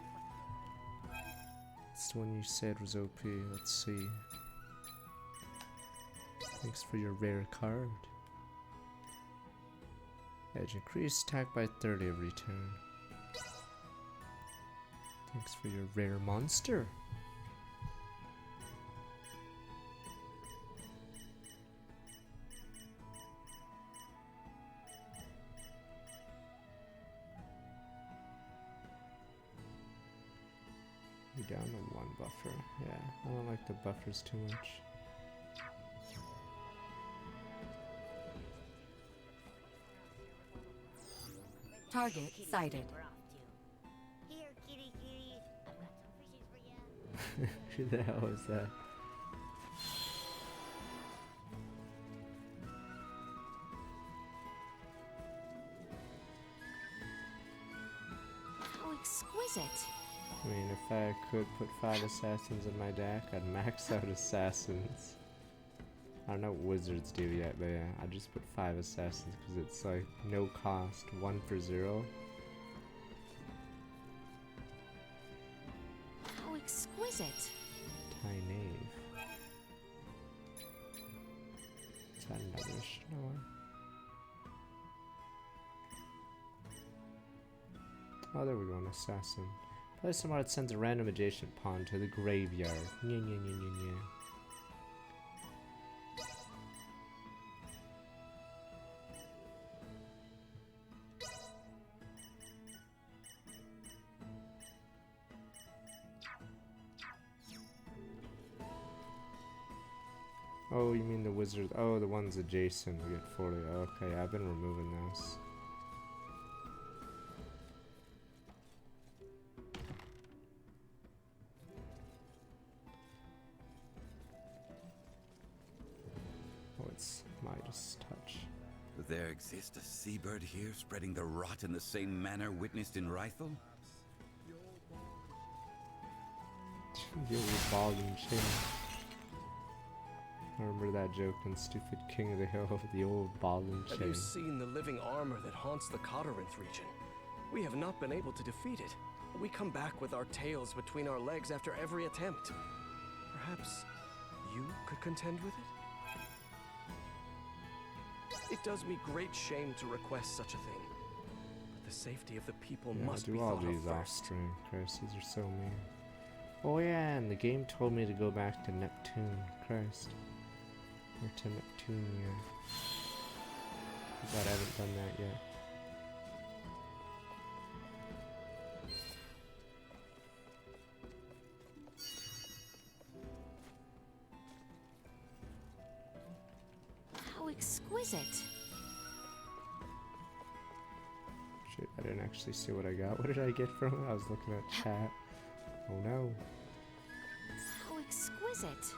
It's the one you said was OP. Let's see. Thanks for your rare card. Edge, increase attack by 30 every turn. Thanks for your rare monster. down to 1 buffer. Yeah, I don't like the buffers too much. Target sighted. Here, kitty, kitty. I've got some fishes for you. Who the hell is that? How exquisite. I mean, if I could put 5 assassins in my deck, I'd max out assassins. I don't know what wizards do yet, but yeah, I just put 5 assassins because it's like no cost, 1 for 0. How exquisite. Tie knave. Is that another Schnorr? Oh, there we go, an assassin. Play somewhere that sends a random adjacent pawn to the graveyard. Nya nya nya nya nya. Oh, you mean the wizard? Oh, the ones adjacent. We get 40. Okay, I've been removing those. Oh, it's Midas touch. There exists a seabird here spreading the rot in the same manner witnessed in Rhythel? The old ball and chain. I remember that joke in Stupid King of the Hill, the old ball and chain. Have you seen the living armor that haunts the Codorinth region? We have not been able to defeat it. We come back with our tails between our legs after every attempt. Perhaps you could contend with it? It does me great shame to request such a thing, but the safety of the people must be thought of do all these off stream. Christ, these are so mean. Oh yeah, and the game told me to go back to Neptune. Christ. Or to Neptunia. But I haven't done that yet. How exquisite. Shit, I didn't actually see what I got. What did I get from it? I was looking at chat. Oh no. How exquisite.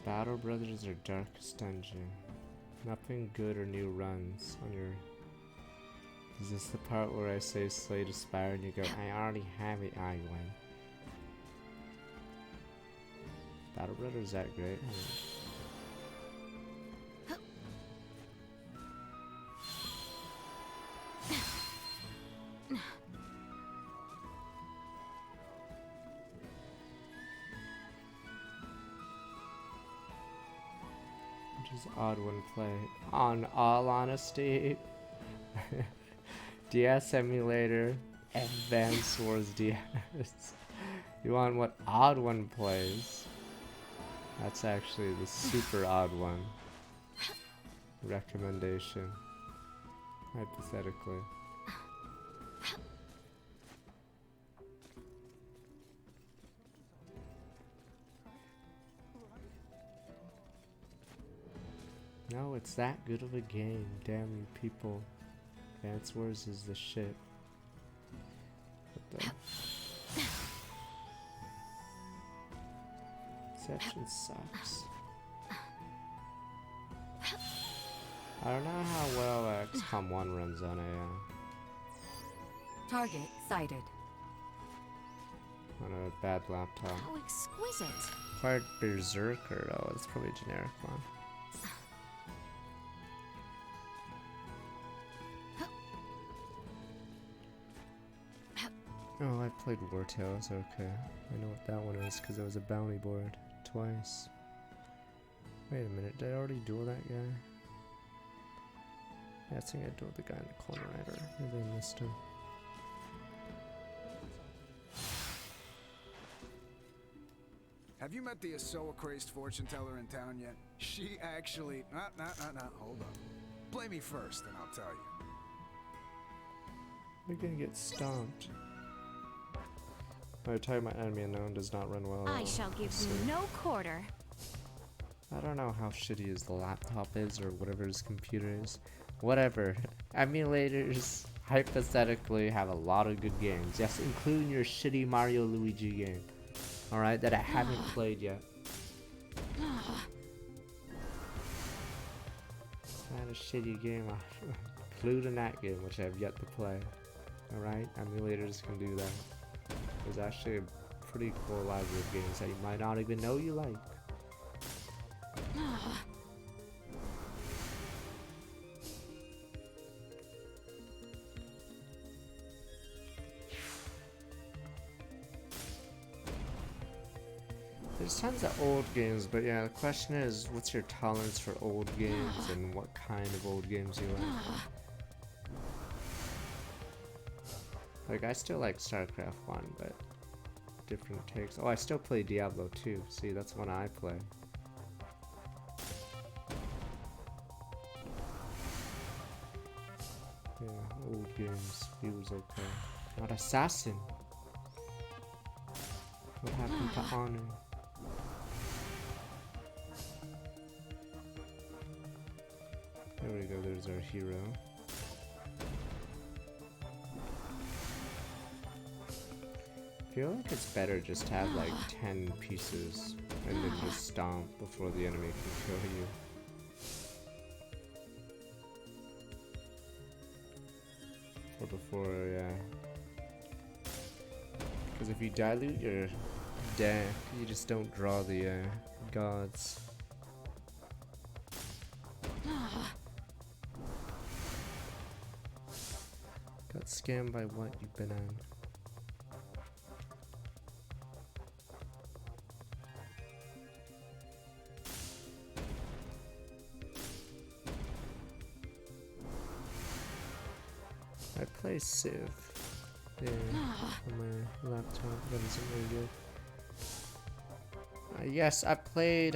Battle Brothers or Darkest Dungeon. Nothing good or new runs on your... Is this the part where I say Slay to Spire and you go, I already have it, I win. Battle Brothers is that great? Which is odd one play. On all honesty, DS emulator, Advanced Wars DS. You want what odd one plays? That's actually the super odd one. Recommendation. Hypothetically. No, it's that good of a game. Damn you people. Advance Wars is the shit. What the... Exception sucks. I don't know how well XCOM 1 runs on a Target sighted. On a bad laptop. How exquisite. Acquired Berserker though, it's probably a generic one. Oh, I played War Tales, okay. I know what that one is because it was a bounty board twice. Wait a minute, did I already duel that guy? Yeah, I think I dueled the guy in the corner right, or maybe I missed him. Have you met the Asoa-crazed fortune teller in town yet? She actually... Hold on. Play me first, and I'll tell you. You're gonna get stomped. Oh, talking about enemy unknown does not run well. I shall give you no quarter. I don't know how shitty his laptop is or whatever his computer is. Whatever. Emulators hypothetically have a lot of good games. Yes, including your shitty Mario Luigi game. Alright, that I haven't played yet. It's not a shitty game, including that game, which I have yet to play. Alright, emulators can do that. There's actually a pretty cool library of games that you might not even know you like. There's tons of old games, but yeah, the question is, what's your tolerance for old games and what kind of old games you like? Like, I still like StarCraft 1, but different takes. Oh, I still play Diablo 2. See, that's one I play. Yeah, old games. Feels okay. Not Assassin. What happened to Honor? There we go, there's our hero. I feel like it's better just to have like 10 pieces and then just stomp before the enemy can kill you. Or before, yeah. Because if you dilute your deck, you just don't draw the gods. Got scammed by what, you banana? I play Civ. Yeah, on my laptop, but it's really good. Yes, I played,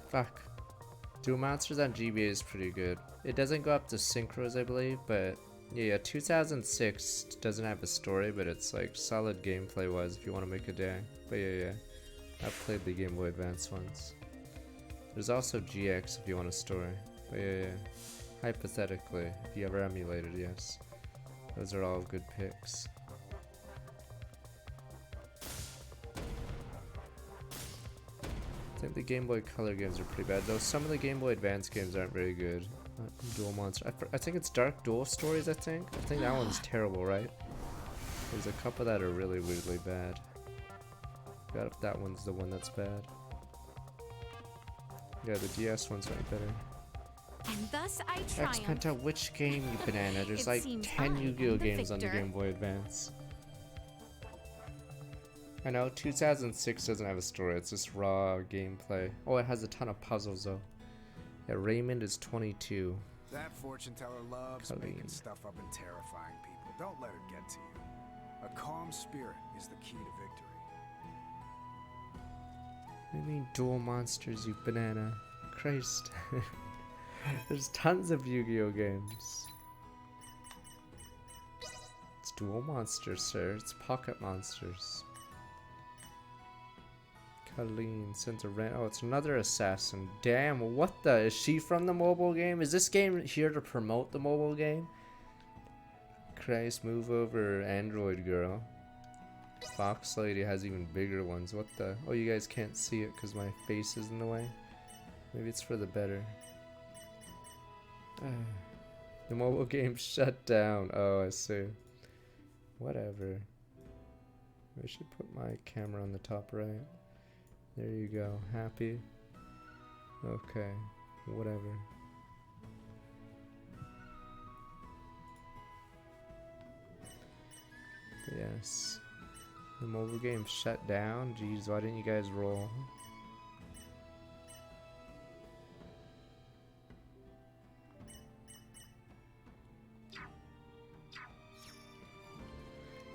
fuck. Duel Monsters on GBA is pretty good. It doesn't go up to synchros, I believe, but yeah, 2006 doesn't have a story, but it's like solid gameplay wise if you want to make a day. But yeah, I've played the Game Boy Advance ones. There's also GX if you want a story. But yeah. Hypothetically, if you ever emulated, yes. Those are all good picks. I think the Game Boy Color games are pretty bad, though some of the Game Boy Advance games aren't very good. Duel Monster. I think it's Dark Duel Stories, I think that one's terrible, right? There's a couple that are really weirdly bad. Forgot if that one's the one that's bad. Yeah, the DS ones aren't better. And thus I triumph. X-Penta, which game, you banana? There's like 10 Yu-Gi-Oh games on the Game Boy Advance. I know, 2006 doesn't have a story, it's just raw gameplay. Oh, it has a ton of puzzles though. Yeah, Raymond is 22. That fortune teller loves making stuff up and terrifying people. Don't let it get to you. A calm spirit is the key to victory. I mean, Duel Monsters, you banana. Christ. There's tons of Yu-Gi-Oh games. It's Duel Monsters, sir. It's Pocket Monsters. Colleen sends a rant. Oh, it's another assassin. Damn, what the? Is she from the mobile game? Is this game here to promote the mobile game? Christ, move over, Android girl. Fox Lady has even bigger ones. What the? Oh, you guys can't see it because my face is in the way. Maybe it's for the better. The mobile game shut down. Oh, I see. Whatever. I should put my camera on the top right. There you go. Happy? Okay. Whatever. But yes. The mobile game shut down? Jeez, why didn't you guys roll?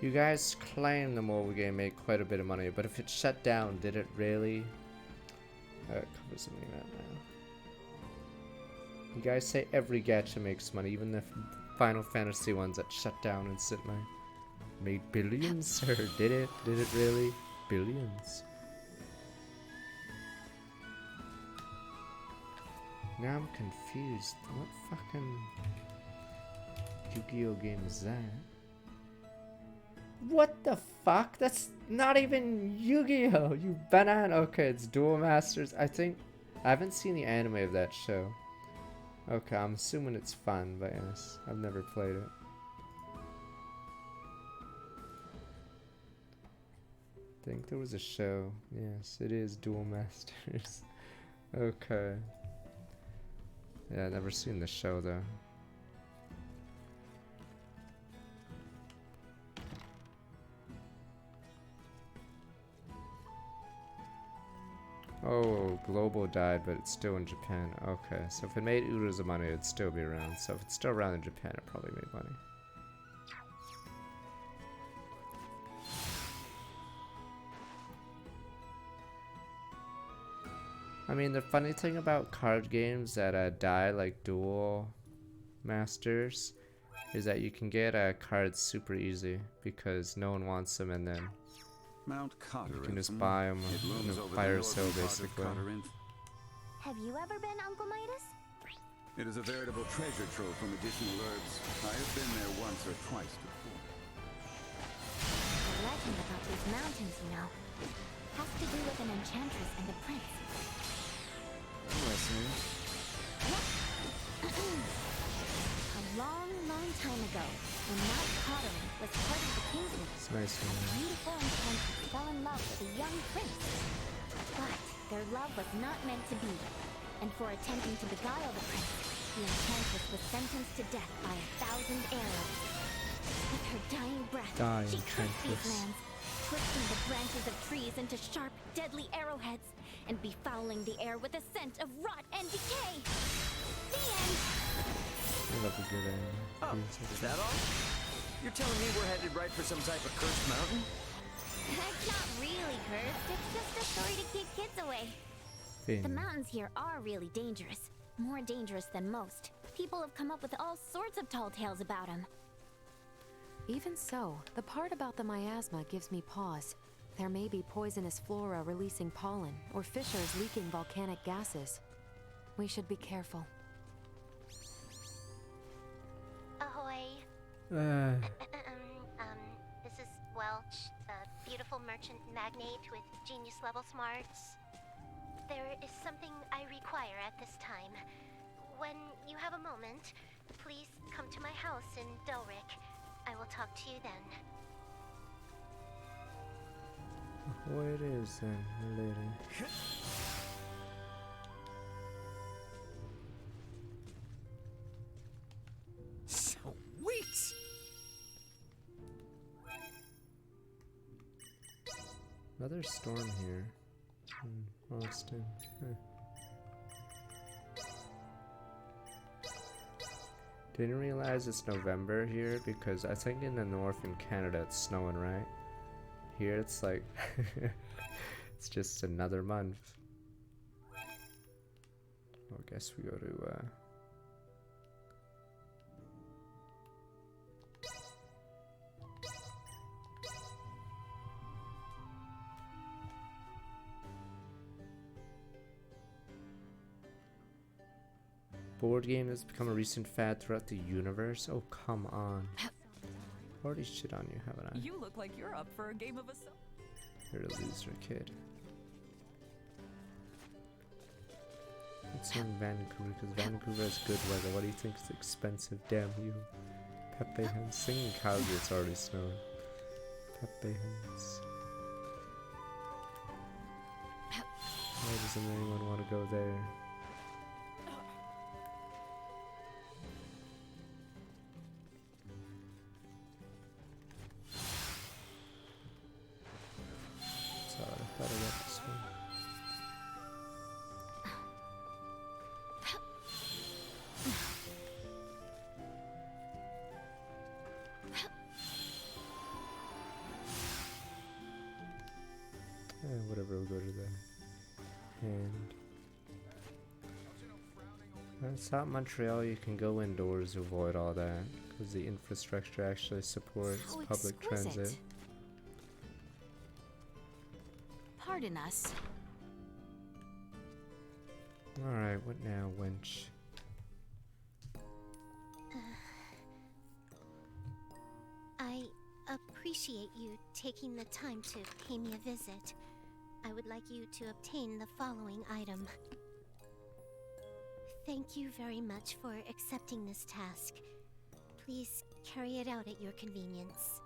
You guys claim the mobile game made quite a bit of money, but if it shut down, did it really? Cover something right now. You guys say every gacha makes money, even the Final Fantasy ones that shut down instantly. Made billions? Or did it? Did it really? Billions. Now I'm confused. What fucking Yu-Gi-Oh game is that? What the fuck? That's not even Yu-Gi-Oh! You banana. Okay, it's Duel Masters. I haven't seen the anime of that show. Okay, I'm assuming it's fun, but yes, I've never played it. I think there was a show. Yes, it is Duel Masters. Okay. Yeah, I've never seen the show though. Oh, Global died, but it's still in Japan. Okay, so if it made oodles of money, it'd still be around. So if it's still around in Japan, it probably made money. I mean, the funny thing about card games that die like Duel Masters is that you can get cards super easy because no one wants them, and then Mount you can just buy them in a fire sale basically. Have you ever been, Uncle Midas? It is a veritable treasure trove from medicinal herbs. I have been there once or twice before. The legend about these mountains, you know, has to do with an enchantress and a prince. Listen. A long, long time ago, when Mount Cottering was part of the kingdom, It's nice a beautiful enchantress fell in love with a young prince. But their love was not meant to be, and for attempting to beguile the prince, the enchantress was sentenced to death by 1,000 arrows. With her dying breath, she cursed these lands, twisting the branches of trees into sharp, deadly arrowheads, and befouling the air with a scent of rot and decay. The end! I love a good anime. Oh, is that all? You're telling me we're headed right for some type of cursed mountain? It's not really cursed, it's just a story to keep kids away. The mountains here are really dangerous. More dangerous than most. People have come up with all sorts of tall tales about them. Even so, the part about the miasma gives me pause. There may be poisonous flora releasing pollen, or fissures leaking volcanic gases. We should be careful. Ahoy. This is Welch, a beautiful merchant magnate with genius-level smarts. There is something I require at this time. When you have a moment, please come to my house in Delric. I will talk to you then. Where it is then, lady? Sweet! Another storm here. Austin. Didn't realize it's November here because I think in the north in Canada it's snowing, right? Here it's like it's just another month. Well, I guess we go to board game has become a recent fad throughout the universe. Oh, come on. Already shit on you, haven't I? You look like you're up for a game of a You're a loser, kid. It's in Vancouver, because Vancouver has good weather. What do you think is expensive? Damn you. Pepe Hens. Singing Calgary, it's already snowing. Pepe Hens. Why doesn't anyone want to go there? Whatever, we'll go to the hand. It's not Montreal, you can go indoors to avoid all that, because the infrastructure actually supports How public exquisite. transit. Pardon us. Alright, what now, wench? I appreciate you taking the time to pay me a visit. I would like you to obtain the following item. Thank you very much for accepting this task. Please carry it out at your convenience.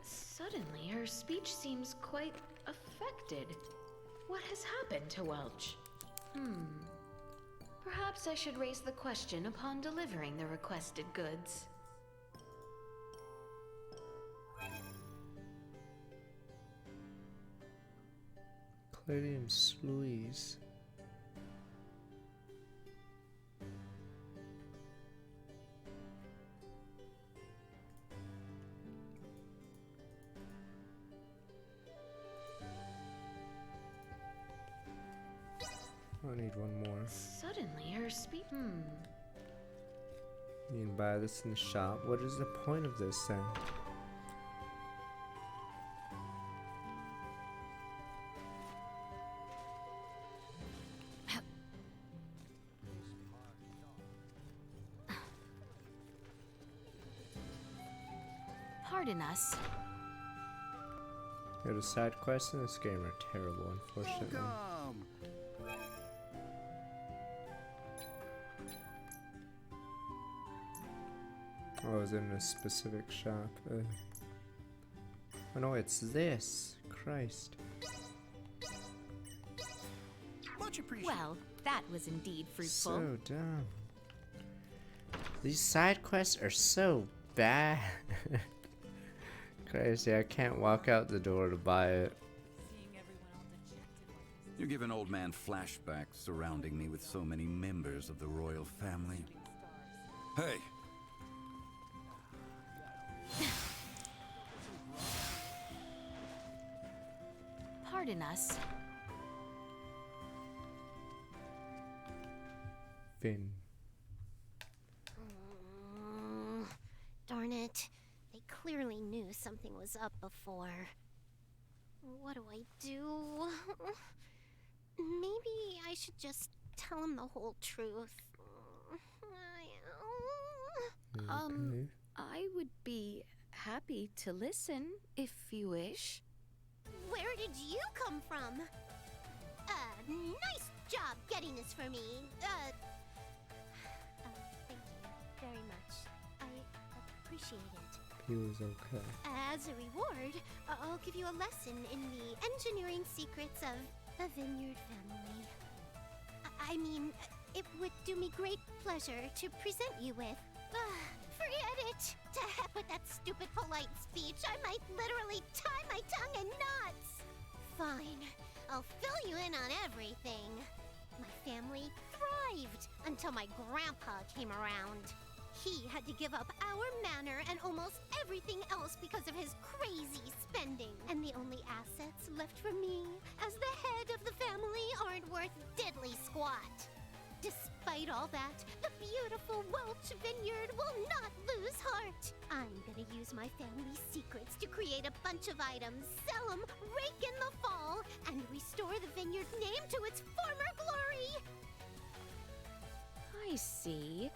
Suddenly, her speech seems quite affected. What has happened to Welch? Perhaps I should raise the question upon delivering the requested goods. Clarion Sluice. I need one more. Suddenly, her speech. You can buy this in the shop. What is the point of this then? Pardon us. Yeah, the side quests in this game are terrible, unfortunately. Oh, I was in a specific shop. Ugh. Oh no, it's this. Christ. Much appreciated. Well, that was indeed fruitful. So dumb. These side quests are so bad. Crazy, I can't walk out the door to buy it. You give an old man flashbacks surrounding me with so many members of the royal family. Hey! Pardon us. Finn. Darn it. They clearly knew something was up before. What do I do? Maybe I should just tell him the whole truth. Okay. I would be happy to listen if you wish. Where did you come from? Nice job getting this for me. Thank you very much. I appreciate it. He was okay. As a reward, I'll give you a lesson in the engineering secrets of the Vineyard family. I mean, it would do me great pleasure to present you with. Forget it! To heck with that stupid polite speech. I might literally tie my tongue in knots. Fine, I'll fill you in on everything. My family thrived until my grandpa came around. He had to give up our manor and almost everything else because of his crazy spending. And the only assets left for me as the head of the family aren't worth diddly squat. Despite all that, the beautiful Welch Vineyard will not lose heart. I'm gonna use my family's secrets to create a bunch of items, sell them, rake in the fall, and restore the vineyard name to its former glory. I see.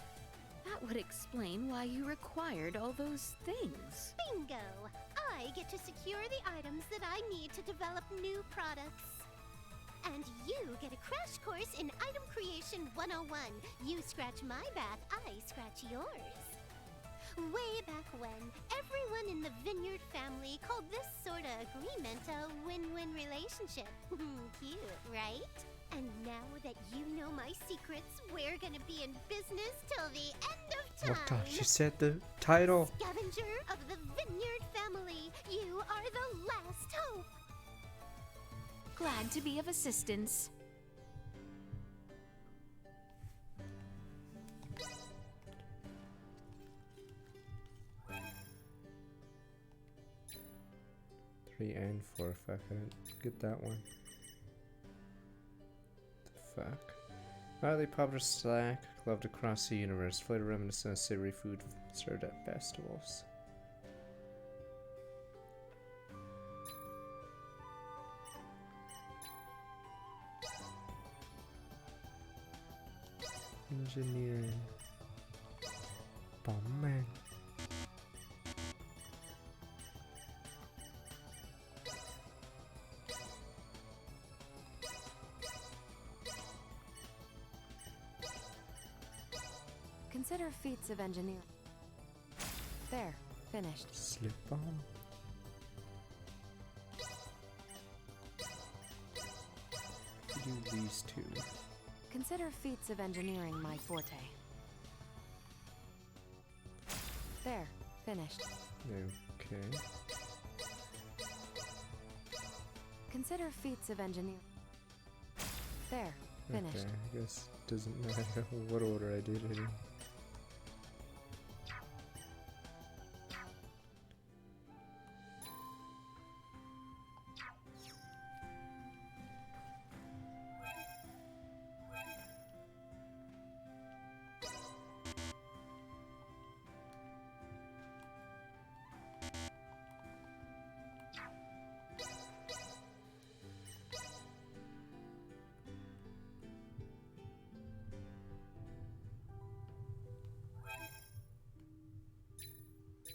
That would explain why you required all those things. Bingo! I get to secure the items that I need to develop new products. And you get a crash course in Item Creation 101. You scratch my back, I scratch yours. Way back when, everyone in the Vineyard family called this sort of agreement a win-win relationship. Cute, right? And now that you know my secrets, we're gonna be in business till the end of time. What the? She said the title. Scavenger of the Vineyard family, you are the last hope. Glad to be of assistance. Three and 4 if I could get that one. The fuck? Widely popular snack, loved across the universe. Flavor reminiscent of savory food served at festivals. Engineering. Bomb man. Consider feats of engineering. There, finished. Slip bomb. Do these two. Consider feats of engineering my forte. There, finished. Okay. Consider feats of engineering. There, finished. Okay, I guess it doesn't matter what order I did it in.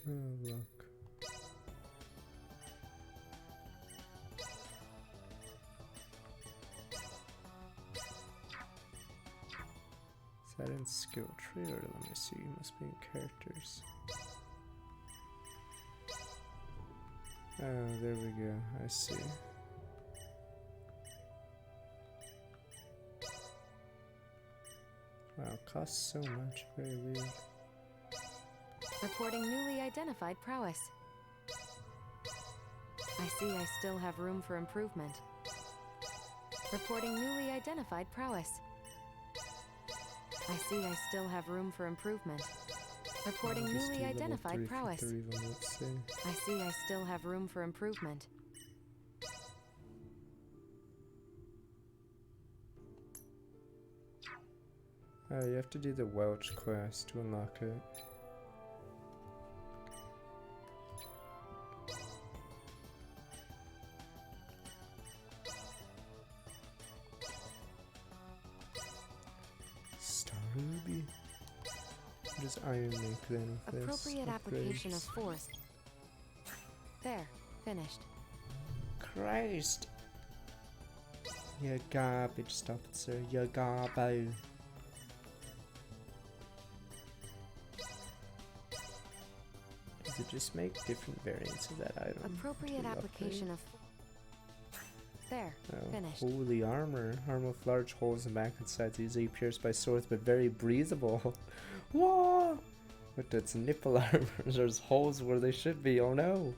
Oh, look. Is that in skill tree or let me see? Must be in characters. Oh, there we go. I see. Wow, costs so much. Very weird. Reporting newly identified prowess. I see I still have room for improvement. Reporting newly identified prowess. I see I still have room for improvement. Reporting newly identified prowess. I see I still have room for improvement. You have to do the Welch quest to unlock it. Star Ruby? What does iron make then with this? Appropriate application of force. There, finished. Christ! You garbage, stop it, sir. You garbo. Does it just make different variants of that item? Appropriate application of. There, finished. Holy armor. Armor with large holes in back and sides, easily pierced by swords, but very breathable. Whoa! But it's nipple armor. There's holes where they should be. Oh no!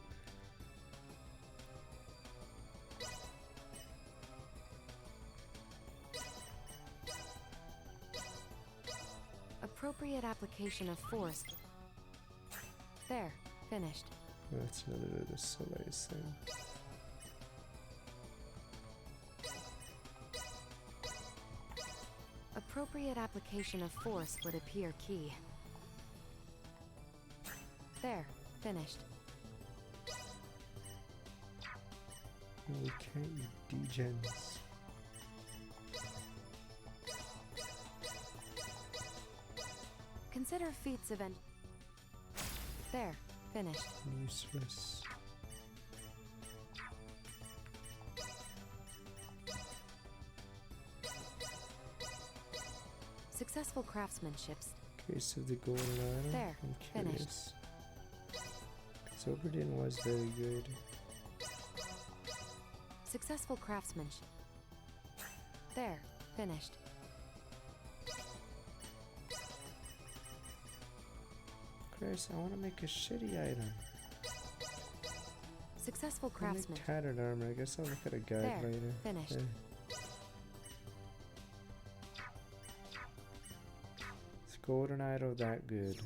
Appropriate application of force. There, finished. That's another bit of the Soleil's thing. Appropriate application of force would appear key. There, finished. We can't you degens. Consider feats of There, finished. Useless. Successful craftsmanship. Case of the golden item. There, I'm curious. Zoberdin was very good. Successful craftsmanship. There, finished. Chris, I want to make a shitty item. Successful craftsman. Tattered armor. I guess I'll look at a guide there, later. Finished. There. Is golden idol that good?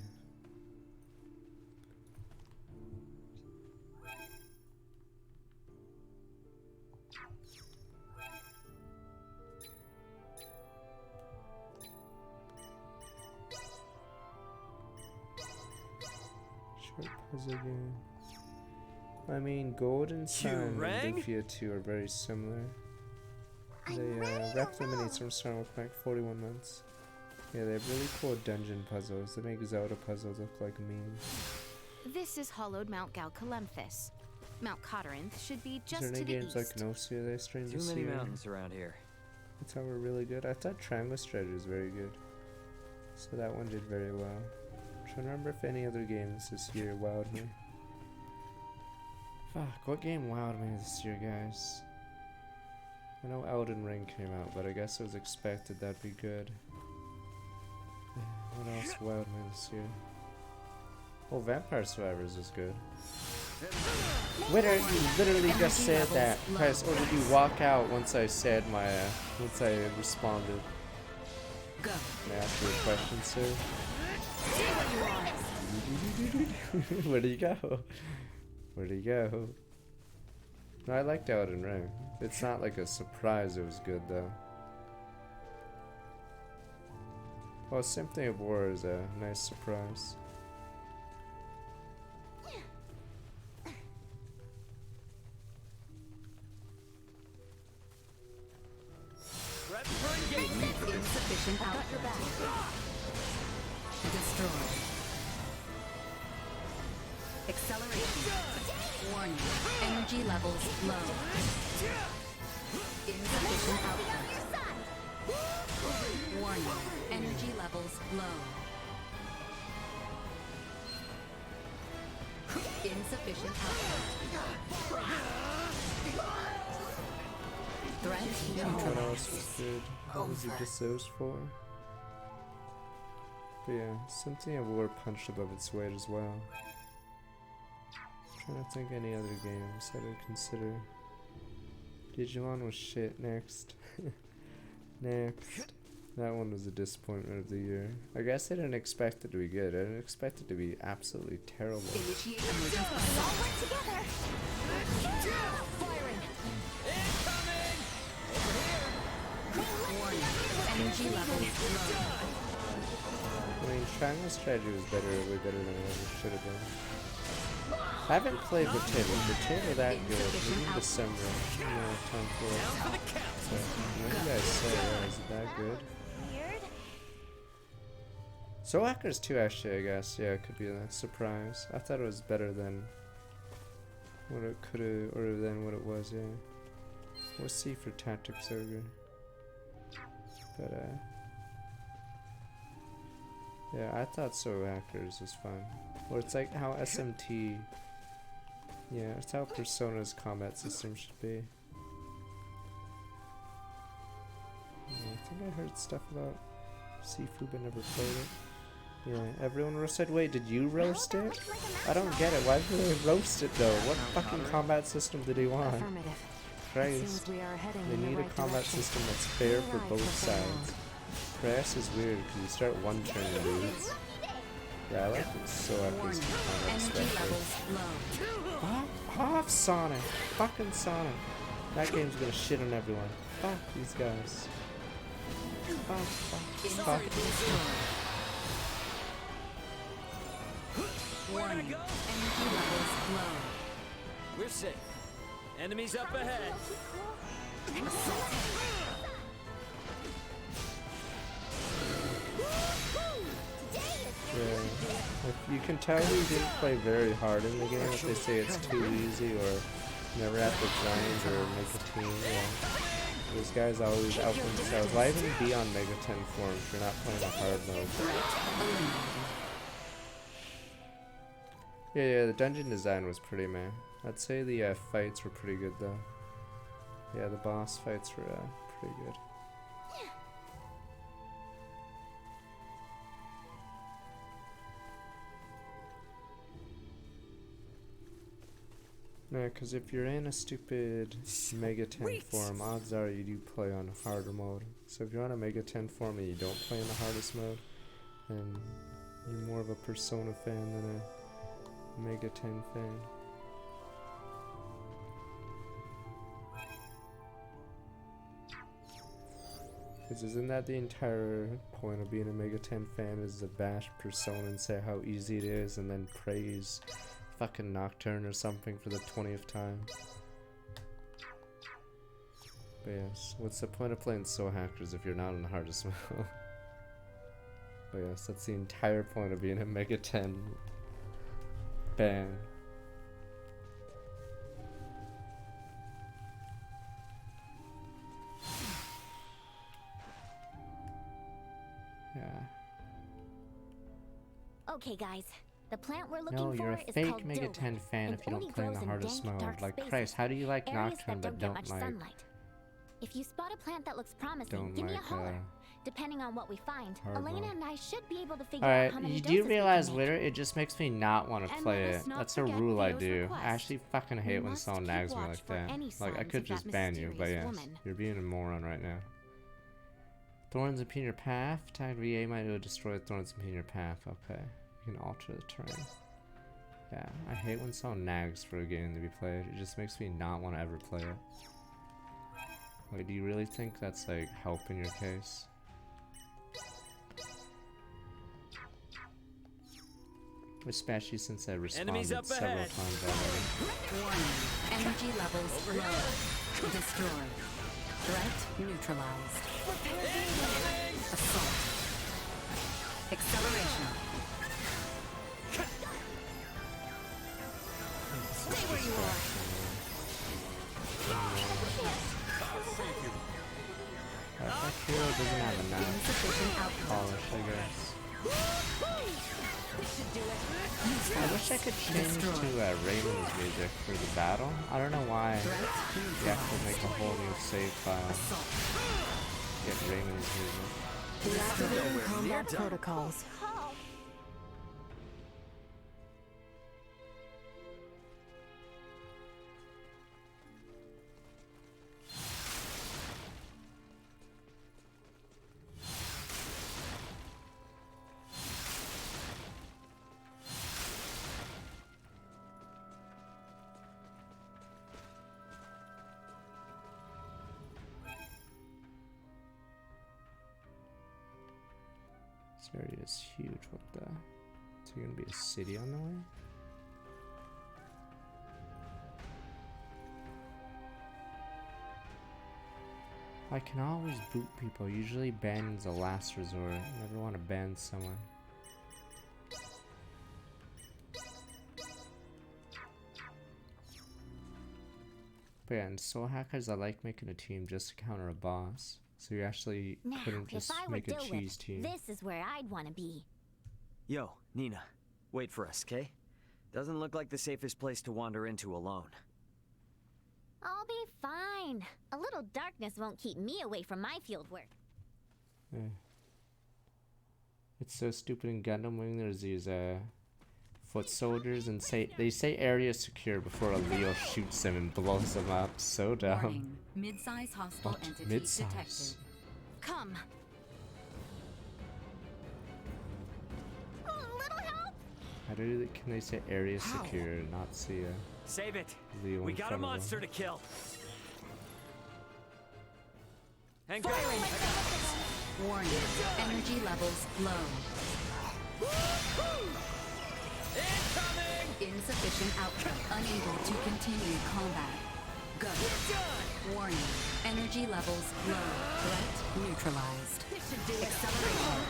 Favorite puzzle game. I mean, Golden Sun and Lufia 2 are very similar. They rep the minis from starting with like 41 months. Yeah, they have really cool dungeon puzzles. They make Zelda puzzles look like memes. This is hollowed Mount Galcalemphis. Mount Cotterinth should be just Is there to any the games east. like Gnosia they streamed Too this many year? mountains around here. That's how we're really good. I thought Triangle Strategy was very good. So that one did very well. I'm trying to remember if any other games this year wowed me. Fuck, what game wowed me this year, guys? I know Elden Ring came out, but I guess it was expected that'd be good. What else wowed me this year? Oh, Vampire Survivors is good. Winner, you literally just said that. Press, or did you walk out once I said my, once I responded? Go. Can I ask you a question, sir? Where do you go? Where do you go? No, I liked Elden Ring. It's not like a surprise it was good, though. Well, Symphony of War is a nice surprise. Insufficient output. Got your back. Destroy. Acceleration. Warning. Energy levels low. Insufficient output. Warning. Energy levels low. Insufficient output. Threat. What else was good? What was it just those for? But yeah, Symphony of War punched above its weight as well. I'm trying to think any other games that I'd consider. Digimon was shit. Next. Next. That one was a disappointment of the year. I guess I didn't expect it to be good. I didn't expect it to be absolutely terrible. Initiate emergency. All work together. Firing. Incoming. Warning. Energy levels low. I mean, Triangle Strategy was better, way better than it ever should have been. I haven't played Potato that good. Maybe in December. No time for it. So, what do you guys say? Yeah, is it that good? Soul Hackers 2 actually, I guess. Yeah, it could be a surprise. I thought it was better than what it could have, or than what it was, yeah. We'll see for Tactics Ogre. But, yeah, I thought Soul Hackers was fun. Or it's like how SMT, yeah, it's how Persona's combat system should be. Yeah, I think I heard stuff about Sifu but never played it. Yeah, everyone roasted. Wait, did you roast it? I don't get it. Why did they roast it though? What fucking combat system did he want? Christ. They need a combat system that's fair for both sides. Crash is weird because you start one turn and dudes. Yeah, I like this so epic combat especially. Off Sonic! Fucking Sonic! That game's gonna shit on everyone. Fuck these guys. Fuck. Warning. Energy levels low. We're safe. Enemies up ahead. Yeah. If you can tell he didn't play very hard in the game, if they say it's too easy or never have to grind or make a team, yeah. Those guys always out themselves. Why even be on Mega 10 form if you're not playing a hard mode? Yeah, the dungeon design was pretty meh. I'd say the fights were pretty good though. Yeah, the boss fights were pretty good. No, because if you're in a stupid Mega 10 form, odds are you do play on harder mode. So if you're on a Mega 10 form and you don't play in the hardest mode, then you're more of a Persona fan than a Mega 10 fan. Because isn't that the entire point of being a Mega 10 fan, is to bash Persona and say how easy it is and then praise fucking Nocturne or something for the 20th time? But yes, what's the point of playing Soul Hackers if you're not on the hardest mode? But yes, that's the entire point of being a Mega 10 fan. Yeah. Okay, guys. The plant we're looking No, you're for a is fake called Mega Dill, 10 fan and if you only don't play in grows the hardest dank, mode. dark Like, spaces, Christ, how do you like areas Nocturne that but get don't much like... sunlight. If you spot a plant that looks promising, Don't give me like, a holler. Depending on what we find, hard Elena mode. and I should be able to figure Alright, out how many you doses do we realize can make. later it just makes me not want to And play let it. us not That's a forget rule I Theo's do. request. I actually fucking hate when must someone keep nags me watch like for that. any Like, I signs could of that just ban you, but mysterious yes, woman. you're being a moron right now. Thorns impede your path. Tag VA might be able to destroy thorns impede your path. Okay. You can alter the terrain. Yeah, I hate when someone nags for a game to be played. It just makes me not want to ever play it. Like, do you really think that's, like, helping your case? Especially since I responded several times already. Warning. Energy levels low. Destroyed. Threat neutralized. Assault. Acceleration. Stay where you are. That hero doesn't have enough polish, I guess. I wish I could change to Raven's music for the battle. I don't know why you have to make a whole new save file. Get Raven's music. Deactivating combat protocols. This area is huge. What the? Is there gonna be a city on the way? I can always boot people. Usually banning's the last resort. I never want to ban someone. But yeah, in Soul Hackers, I like making a team just to counter a boss. So you actually Now, couldn't just if I were make a Dilwith, cheese team. this is where I'd want to be. Yo, Nina. Wait for us, okay? Doesn't look like the safest place to wander into alone. I'll be fine. A little darkness won't keep me away from my field work. Yeah. It's so stupid in Gundam Wing. There's these foot soldiers and they say area secure before a Leo shoots them and blows them up. So dumb. Warning. Mid-size hostile What? entity Mid-size? detected. Come. How can they say area secure and not see a Save it. Leo We in got a front of monster them? to kill. Hang on. Warning. Energy levels low. Insufficient output. Unable to continue combat. Go. Warning. Energy levels low. Threat neutralized. Acceleration.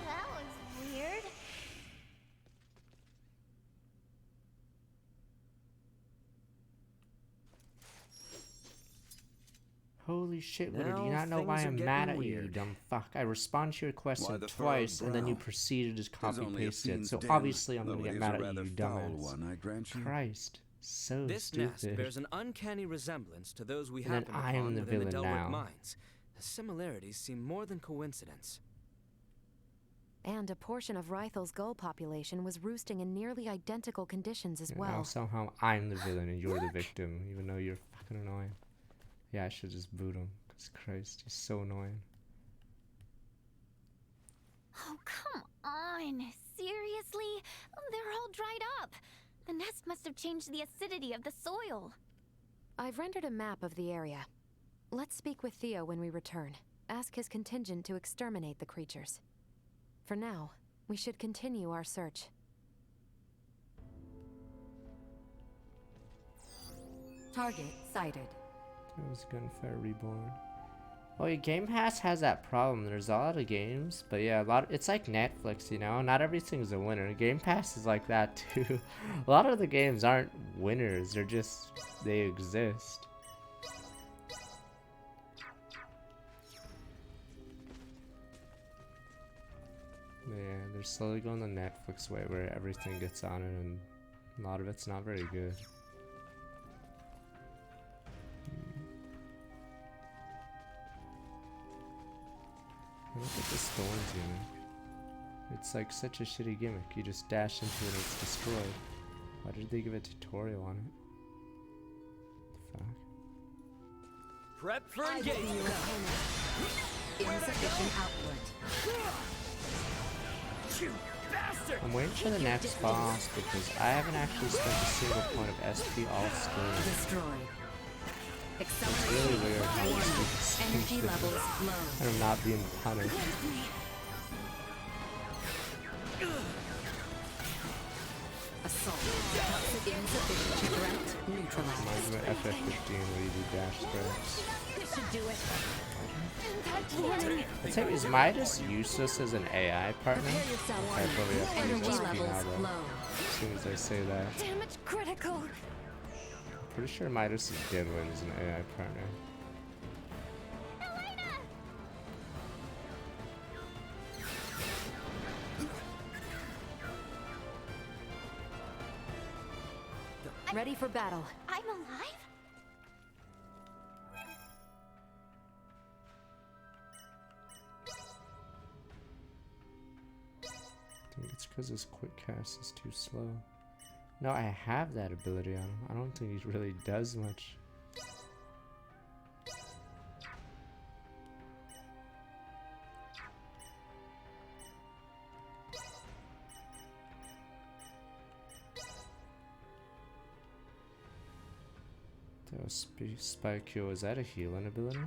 That was weird. Holy shit, Witter, do you Now not know why things are I'm getting mad at you, you weird. dumb fuck? I responded to your question the twice, furrowed and then you brow? proceeded to just There's copy only a paste it. fiend's So den, obviously I'm though gonna it get is mad a at you, rather you foul dumbass. one, I grant you. Christ, so This stupid. nest bears an uncanny resemblance to those we And then happen I am upon the within the villain Delwick now. mines. The similarities seem more than coincidence. And a portion of Rythel's gull population was roosting in nearly identical conditions as And well. now somehow I'm the villain and you're the victim, even though you're fucking annoying. Yeah, I should just boot him. Cause Christ, he's so annoying. Oh, come on. Seriously? They're all dried up. The nest must have changed the acidity of the soil. I've rendered a map of the area. Let's speak with Theo when we return. ask his contingent to exterminate the creatures. For now, we should continue our search. Target sighted. It was Gunfire Reborn. Well, your Game Pass has that problem. There's a lot of games, but yeah, it's like Netflix, you know? Not everything's a winner. Game Pass is like that too. A lot of the games aren't winners. They exist. Yeah, they're slowly going the Netflix way where everything gets on it and a lot of it's not very good. Look at this Thorns gimmick. It's like such a shitty gimmick. You just dash into it and it's destroyed. Why did they give a tutorial on it? The fuck? Prep for engagement. Insufficient output. You bastard! I'm waiting for the next boss because I haven't actually spent a single point of SP all screen. Destroyed. It's really weird how it's Energy levels low. and I'm not being punished. Assault. Insufficient threat neutralized. Reminds me of FF15 where you do dash strikes. This should do it. I'd say, is Midas useless as an AI partner? I probably have to use SP now though. As soon as I say that. Damage critical. Pretty sure Midas is dead when he's an AI partner. Ready for battle. I'm alive? I think it's because his quick cast is too slow. No, I have that ability on him. I don't think he really does much. That was Spike-Q. Is that a healing ability?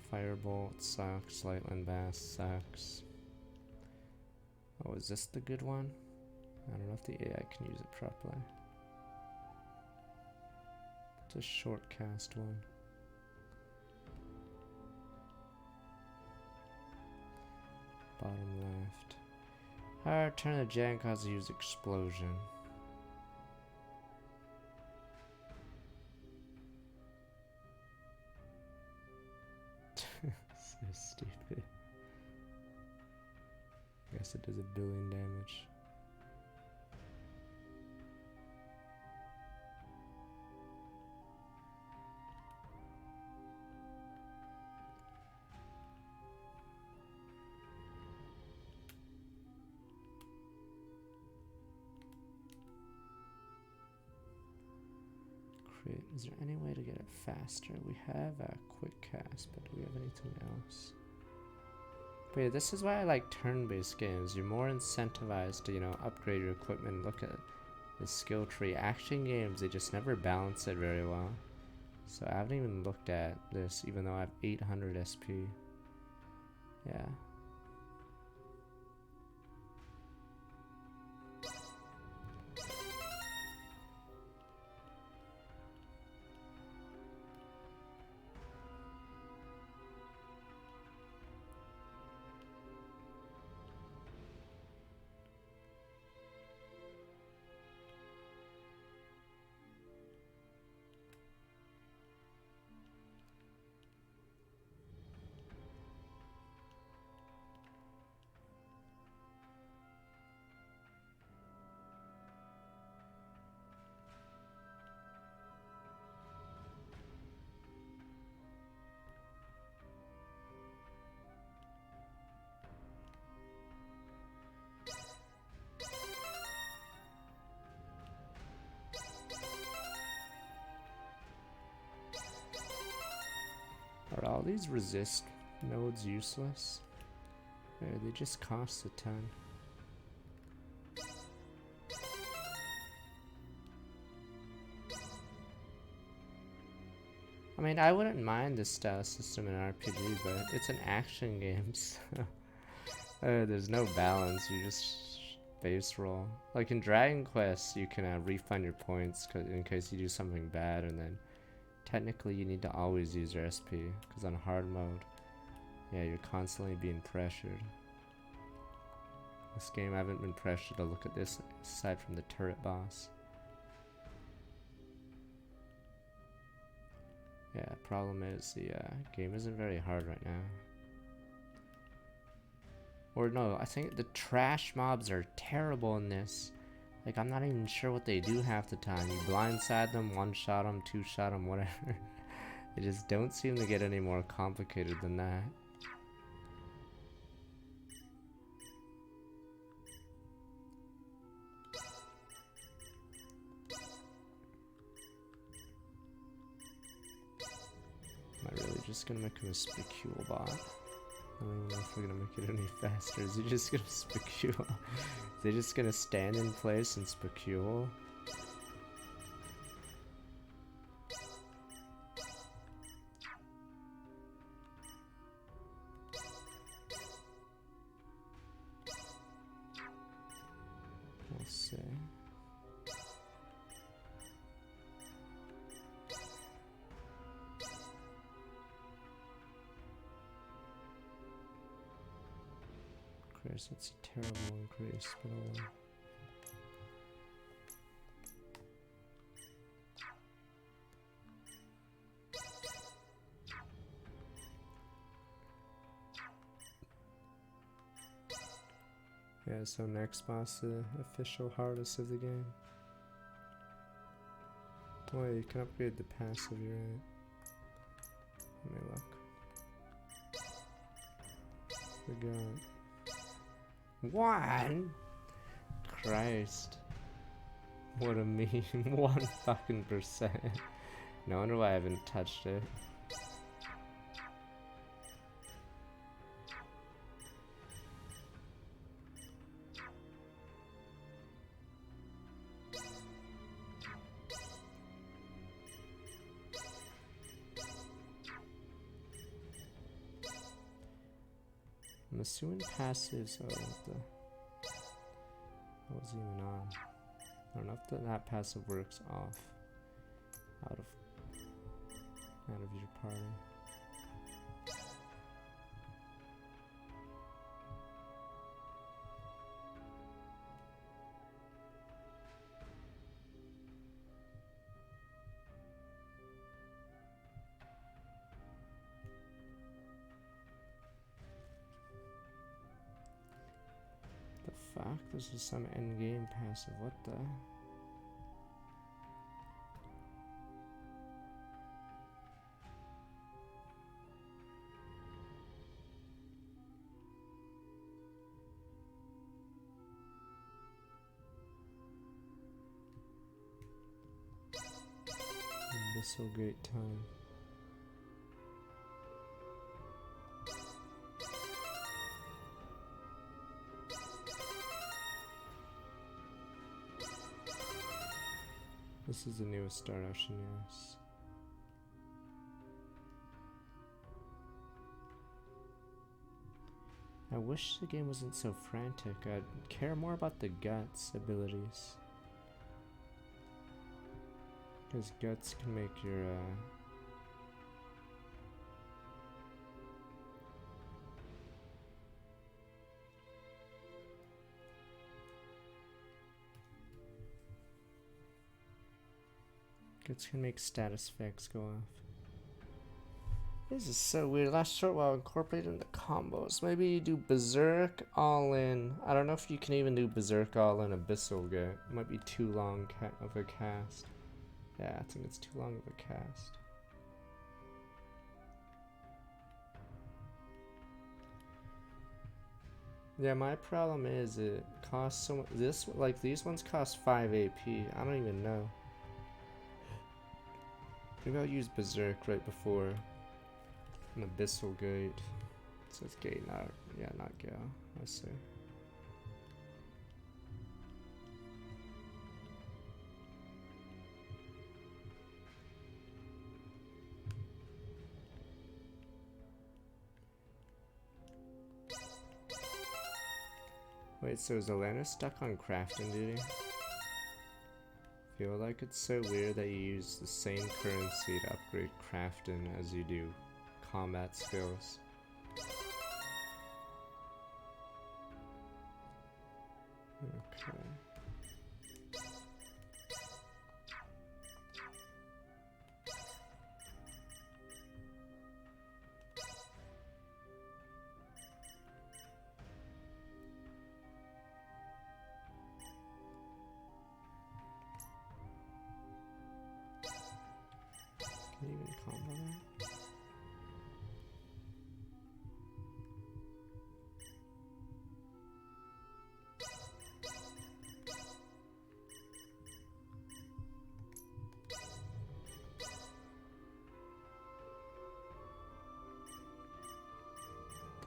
Firebolt sucks. Lightland Bass sucks. Oh, is this the good one? I don't know if the AI can use it properly. It's a short cast one. Bottom left. Hard turn the gen cause to use explosion. So stupid. I guess it does 1 billion damage. Crit. Is there any way to get it faster? We have a quick cast, but do we have anything else? But yeah, this is why I like turn-based games. You're more incentivized to, you know, upgrade your equipment, look at the skill tree. Action games, they just never balance it very well. So I haven't even looked at this, even though I have 800 SP. Yeah. Are all these resist nodes useless? Or they just cost a ton? I mean, I wouldn't mind this style system in an RPG, but it's an action game, so there's no balance. You just base roll. Like in Dragon Quest, you can refund your points in case you do something bad, and then technically you need to always use your SP, because on hard mode, yeah, you're constantly being pressured. This game, I haven't been pressured to look at this aside from the turret boss. Yeah, problem is the game isn't very hard right now. Or no, I think the trash mobs are terrible in this. Like, I'm not even sure what they do half the time. You blindside them, one-shot them, two-shot them, whatever. They just don't seem to get any more complicated than that. Am I really just gonna make him a specule bot? I don't even know if we're gonna make it any faster. Is he just gonna specule? Is he just gonna stand in place and specule? Let's see. Chris, that's a terrible increase, but oh well. Yeah, so next boss, the official hardest of the game. Oh, you can upgrade the passive, you're right. Let me look. We got one. Christ. What a meme. 1%. No wonder why I haven't touched it. I'm assuming passives. Oh, what was even on? I don't know if that passive works off out of your party. The fuck? This is some endgame passive. What the? Abyssal Great Time. This is the newest Star Ocean, yes. I wish the game wasn't so frantic. I'd care more about the guts abilities. Because guts can make your guts can make status effects go off. This is so weird. Last short while incorporated into combos. Maybe you do Berserk all in. I don't know if you can even do Berserk all in Abyssal Gate. It might be too long of a cast. Yeah, I think it's too long of a cast. Yeah, my problem is it costs so much. These ones cost 5 AP. I don't even know. Maybe I'll use Berserk right before an Abyssal Gate. It says Gate, not Gale. I see. Wait, so is Elena stuck on crafting duty? Feel like it's so weird that you use the same currency to upgrade crafting as you do combat skills. Okay. Can you even combo that?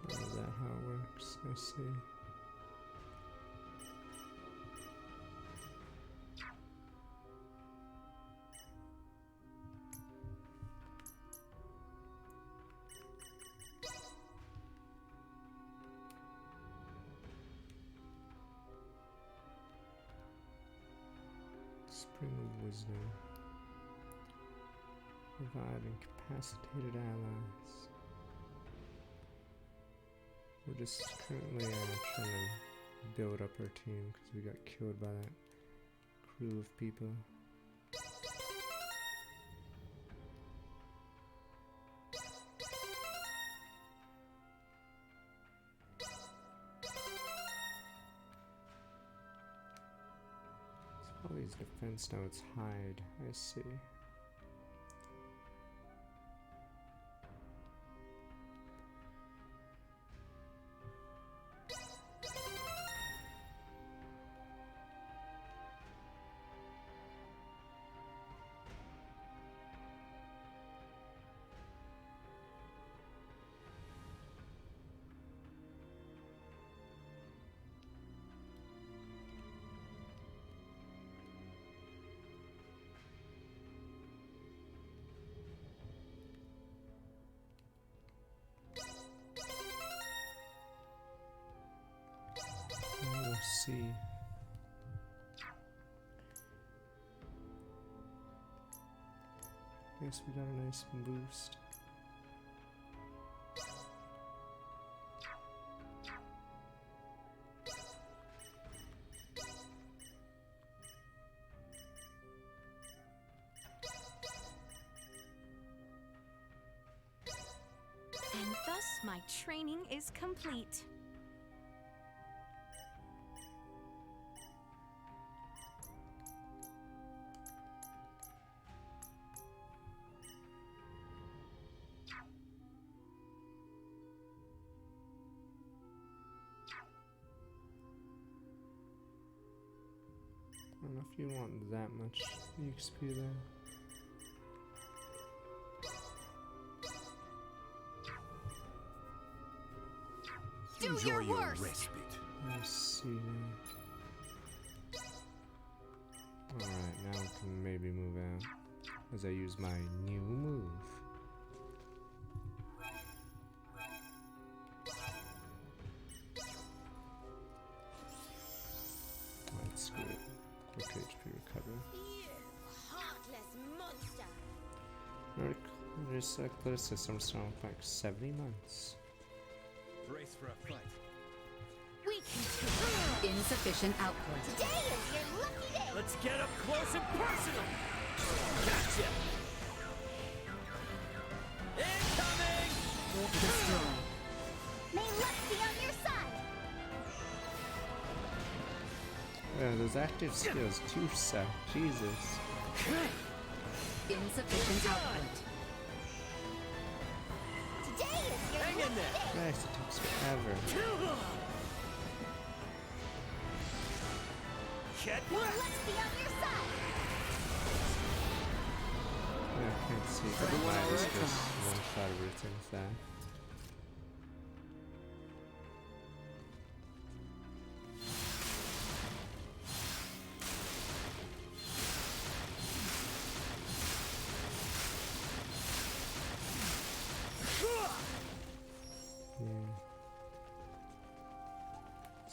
Oh, is that how it works? I see. Spring of Wisdom. Revive incapacitated allies. We're just currently trying to build up our team because we got killed by that crew of people. All these defense notes hide, I see. We'll see. Guess we got a nice boost. And thus my training is complete. I don't know if you want that much XP there. Enjoy your respite. Let's see now. Alright, now we can maybe move out as I use my new move. Alright, screw it. Quick HP recovery. Heartless monster! Alright, just clear system strong for like 70 months. Brace for a fight. We can insufficient output. Today is your lucky day! Let's get up close and personal! Gotcha! Incoming! Destroy. May luck be on your side! Yeah, those active skills too suck. Jesus. Insufficient output. Today is your Hang in there! Christ, it takes forever. Get May luck be on your side! Yeah, I can't see. Why is just one shot everything with that?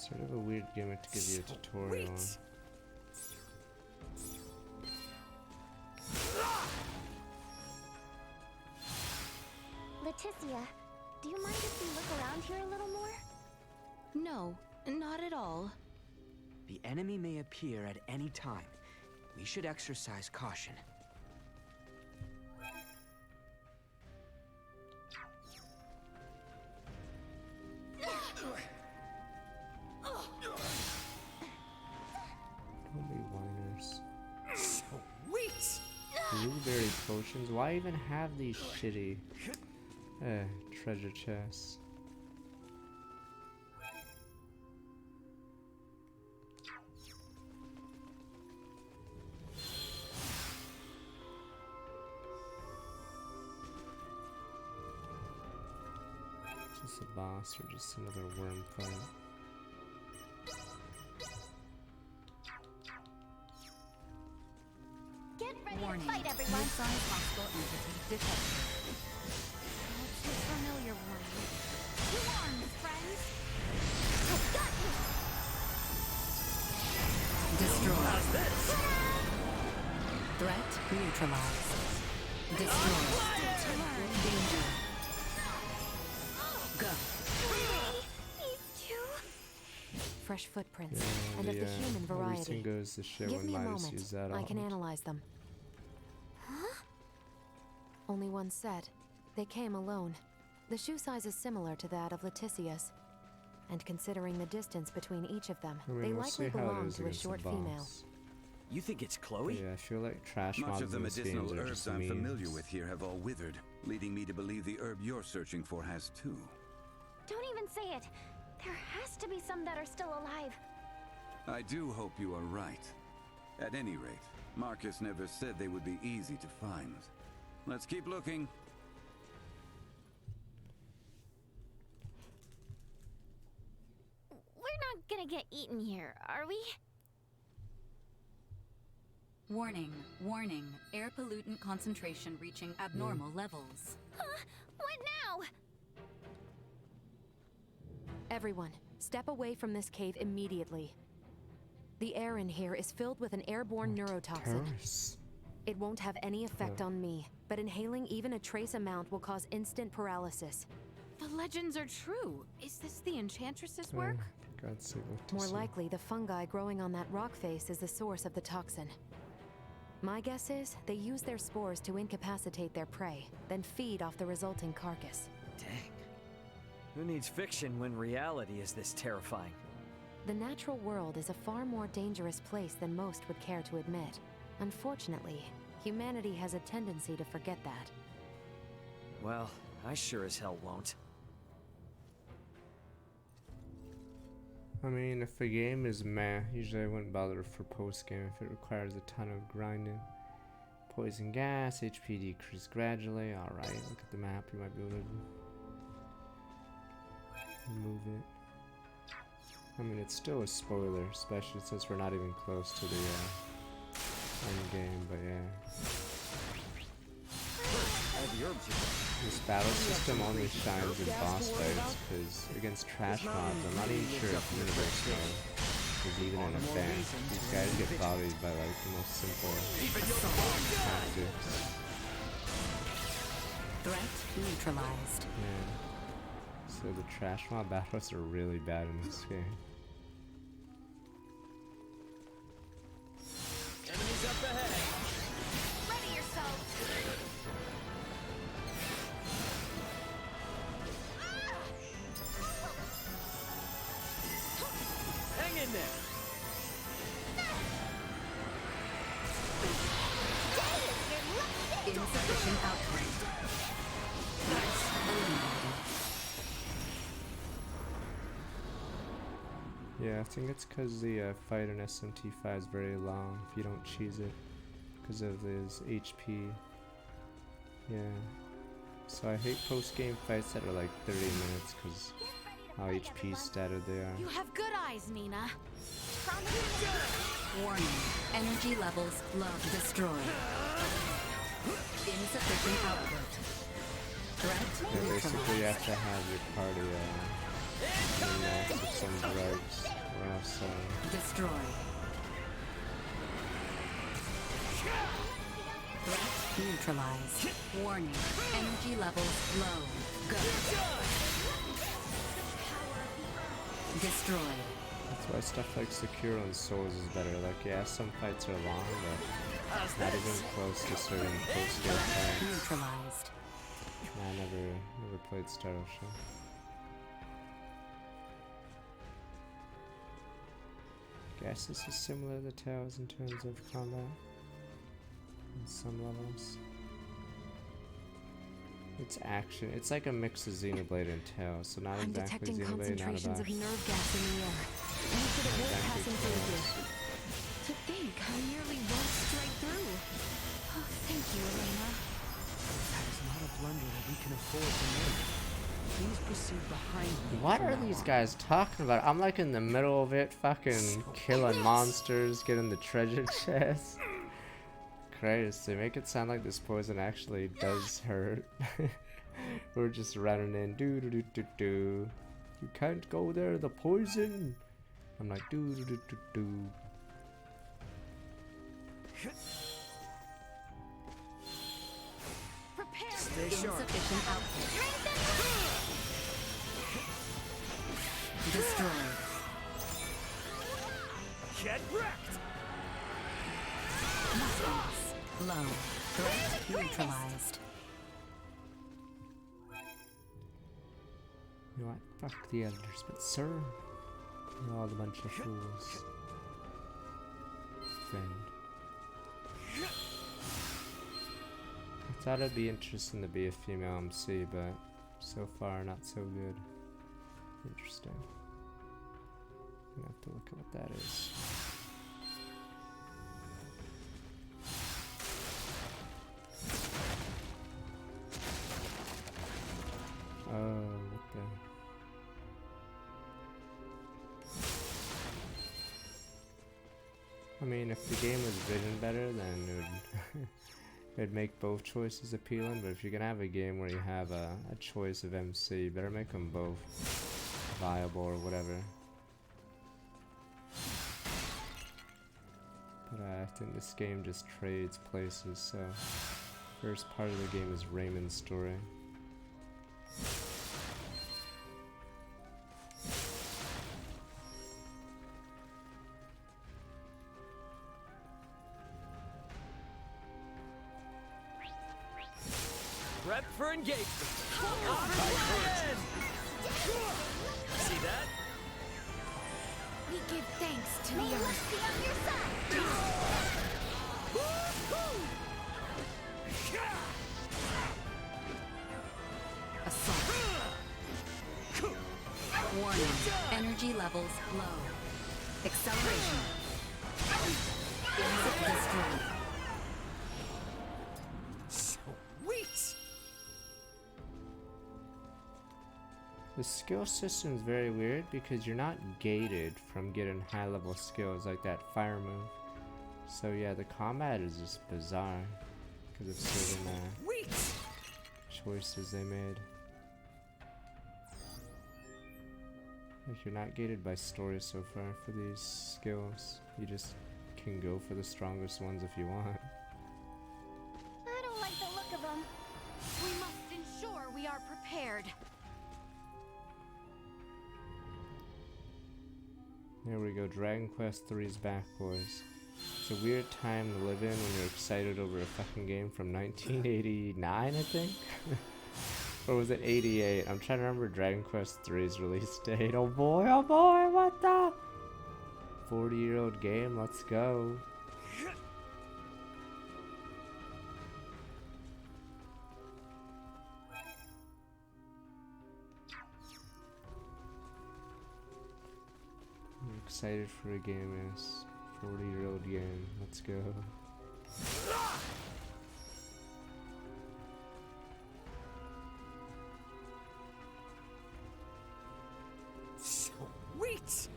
Sort of a weird gimmick to give you a tutorial on. Leticia, do you mind if we look around here a little more? No, not at all. The enemy may appear at any time. We should exercise caution. Don't be whiners. Sweet! Blueberry potions? Why even have these shitty treasure chests? Just a boss or just another worm fight? Get ready Warning. to fight, everyone! Mid-sized hostile entity detected. All too familiar warning. You armed, friends! I've got you! Destroyed. Threat neutralized. Destroyed. Danger. Go. Fresh footprints, Yeah, and of the human variety. Everything goes to shit Give when me a Midas moment. use that I can on. analyze them. Huh? Only one set. They came alone. The shoe size is similar to that of Leticia's. And considering the distance between each of them, I mean, they we'll likely see how it belong is to a against the short boss. female. You think it's Chloe? Yeah, I feel like trash Much mobs of the in this medicinal games are herbs just I'm memes. familiar with here have all withered, leading me to believe the herb you're searching for has too. Don't even say it. There has to be some that are still alive. I do hope you are right. At any rate, Marcus never said they would be easy to find. Let's keep looking. We're not gonna get eaten here, are we? Warning. Warning. Air pollutant concentration reaching abnormal levels. Huh? What now? Everyone, step away from this cave immediately. The air in here is filled with an airborne neurotoxin. Terrorists. It won't have any effect on me, but inhaling even a trace amount will cause instant paralysis. The legends are true. Is this the Enchantress's work? For God's sake, what to More say? likely, the fungi growing on that rock face is the source of the toxin. My guess is they use their spores to incapacitate their prey, then feed off the resulting carcass. Dang. Who needs fiction when reality is this terrifying? The natural world is a far more dangerous place than most would care to admit. Unfortunately, humanity has a tendency to forget that. Well, I sure as hell won't. I mean, if a game is meh, usually I wouldn't bother for post-game if it requires a ton of grinding. Poison gas, HP decrease gradually. Alright, look at the map, you might be able to move it. I mean, it's still a spoiler, especially since we're not even close to the end game, but yeah. This battle system only shines in boss fights, because against trash mobs, I'm not even sure if Universe Mode is even an event. These guys get bodied by like the most simple tactics. Threat neutralized. Yeah. So the trash mob battles are really bad in this game. Enemies up ahead. Ready yourselves! Hang in there. Insufficient output. Yeah, I think it's because the fight in SMT5 is very long if you don't cheese it, because of his HP. Yeah. So I hate post-game fights that are like 30 minutes because how HP statted they are. You have good eyes, Nina. Warning. Energy levels low. Destroyed. Insufficient output. Threat Yeah, basically you have to have your party max with some drugs. So Destroy. Threat neutralized. Warning. Energy levels low. Go. Destroy. that's why stuff like Secure on Souls is better. Like, yeah, some fights are long, but not even close to certain post-game fights. Neutralized. I never played Star Ocean. Guess this is similar to Tales in terms of combat in some levels. It's action. It's like a mix of Xenoblade and Tales, so not I'm exactly detecting Xenoblade, not concentrations about of nerve gas in the air. Any sort of warp exactly passing through Tales. here. To think, I nearly walked straight through. Oh, thank you, Elena. That is not a blunder that we can afford to make. Please proceed behind me. What from are now these on. guys talking about? I'm like in the middle of it, fucking killing monsters, getting the treasure chest. Christ, they make it sound like this poison actually does hurt. We're just running in, do do do do do. You can't go there, the poison. I'm like, do do do do do. Prepare. Stay sharp. Insufficient output. Destroy. Get wrecked! Response. Low. Threat neutralized. You know what? Fuck the elders, but sir, you're all a bunch of fools. Friend. I thought it'd be interesting to be a female MC, but so far not so good. Interesting. I'm gonna have to look at what that is. Oh, what the... I mean, if the game was written better, then it would it'd make both choices appealing. But if you're gonna have a game where you have a choice of MC, you better make them both viable or whatever. But I think this game just trades places, so first part of the game is Raymond's story. Prep for engagement. See that? We give thanks to the earth. Be on your side. Assault. Warning. Energy levels low. Acceleration. Destroy. Sweet! The skill system is very weird because you're not gated from getting high level skills like that fire move. So yeah, the combat is just bizarre because of certain choices they made. Like, you're not gated by story so far for these skills. You just can go for the strongest ones if you want. I don't like the look of them. We must ensure we are prepared. There we go, Dragon Quest III's back, boys. It's a weird time to live in when you're excited over a fucking game from 1989, I think? Or was it 88? I'm trying to remember Dragon Quest III's release date. Oh boy, what the? 40-year-old game, let's go. I'm excited for a game as 40-year-old game. Let's go. Sweet!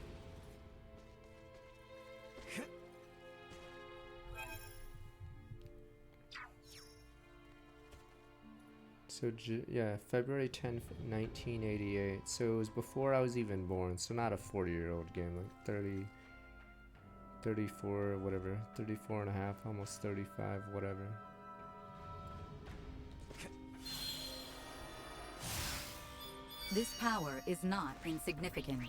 So, yeah, February 10th, 1988. So it was before I was even born. So not a 40-year-old game, like 30, 34, whatever. 34 and a half, almost 35, whatever. This power is not insignificant.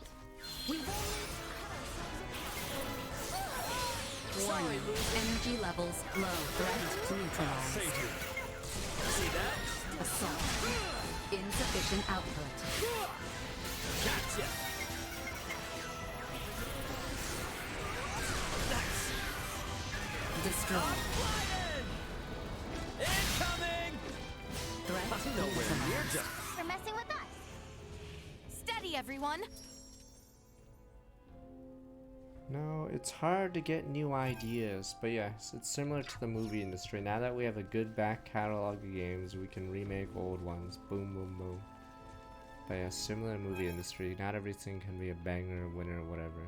Warning, energy levels low. Threat neutralized. See that? Assault. Insufficient output. Gotcha. Destroy. Incoming! Threat I'm nowhere near just. For messing with us. Steady, everyone. No, it's hard to get new ideas, but yes, it's similar to the movie industry. Now that we have a good back catalog of games, we can remake old ones. Boom, boom, boom. But yeah, similar to movie industry. Not everything can be a banger, winner, whatever.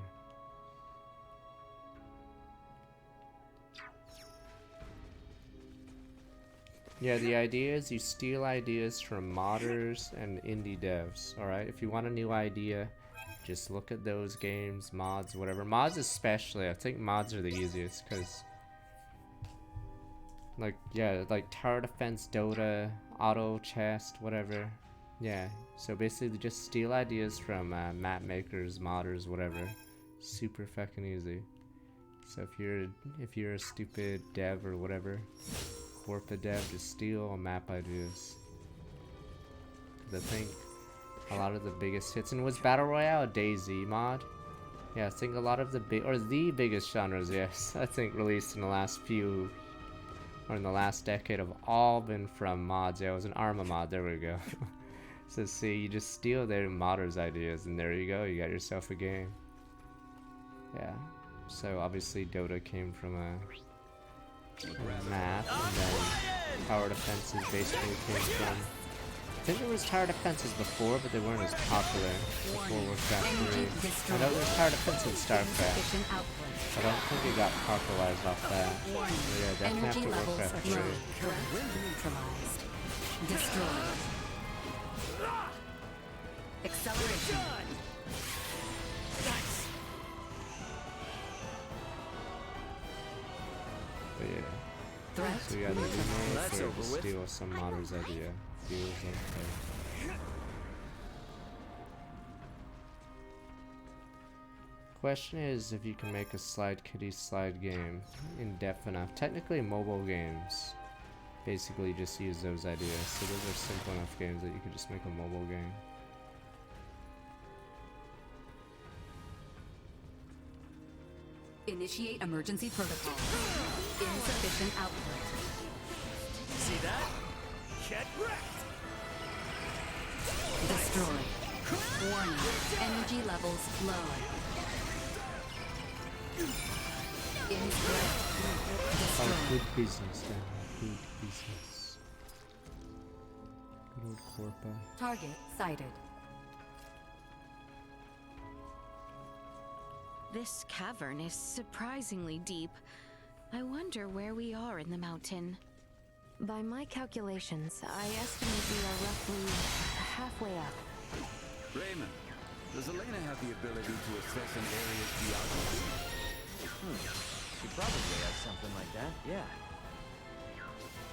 Yeah, the idea is you steal ideas from modders and indie devs, alright? If you want a new idea, just look at those games, mods, whatever. Mods especially, I think mods are the easiest, because... Like, yeah, like tower defense, Dota, auto chest, whatever. Yeah, so basically just steal ideas from map makers, modders, whatever. Super fucking easy. So if you're a stupid dev or whatever, corporate dev, just steal map ideas. 'Cause I think a lot of the biggest hits, and was Battle Royale a DayZ mod? Yeah, I think a lot of the biggest genres, yes, I think released in the last few, or in the last decade, have all been from mods. Yeah, it was an Arma mod, there we go. So see, you just steal their modders' ideas, and there you go, you got yourself a game. Yeah, so obviously Dota came from a map, and then tower defenses basically came from... I think there was tower defenses before, but they weren't as popular before Warcraft 3. I know there's tower defense in StarCraft. I don't think it got popularized off that. But yeah, definitely after Warcraft 3. Neutralized. Destroy. Acceleration. But yeah. Threat So you either remake That's or over just with. steal some modder's idea. Feels okay. Question is if you can make a slide kitty slide game in depth enough. Technically mobile games basically just use those ideas. So those are simple enough games that you could just make a mobile game. Initiate emergency protocol. Insufficient output. See that? Get wrecked! Destroy. Warning. Energy levels low. Incorrect. Oh, Destroy. good business then. Good business. Good old Corpa. Target sighted. This cavern is surprisingly deep. I wonder where we are in the mountain. By my calculations, I estimate we are roughly halfway up. Raymond, does Elena have the ability to assess an area's geography? She probably has something like that, yeah.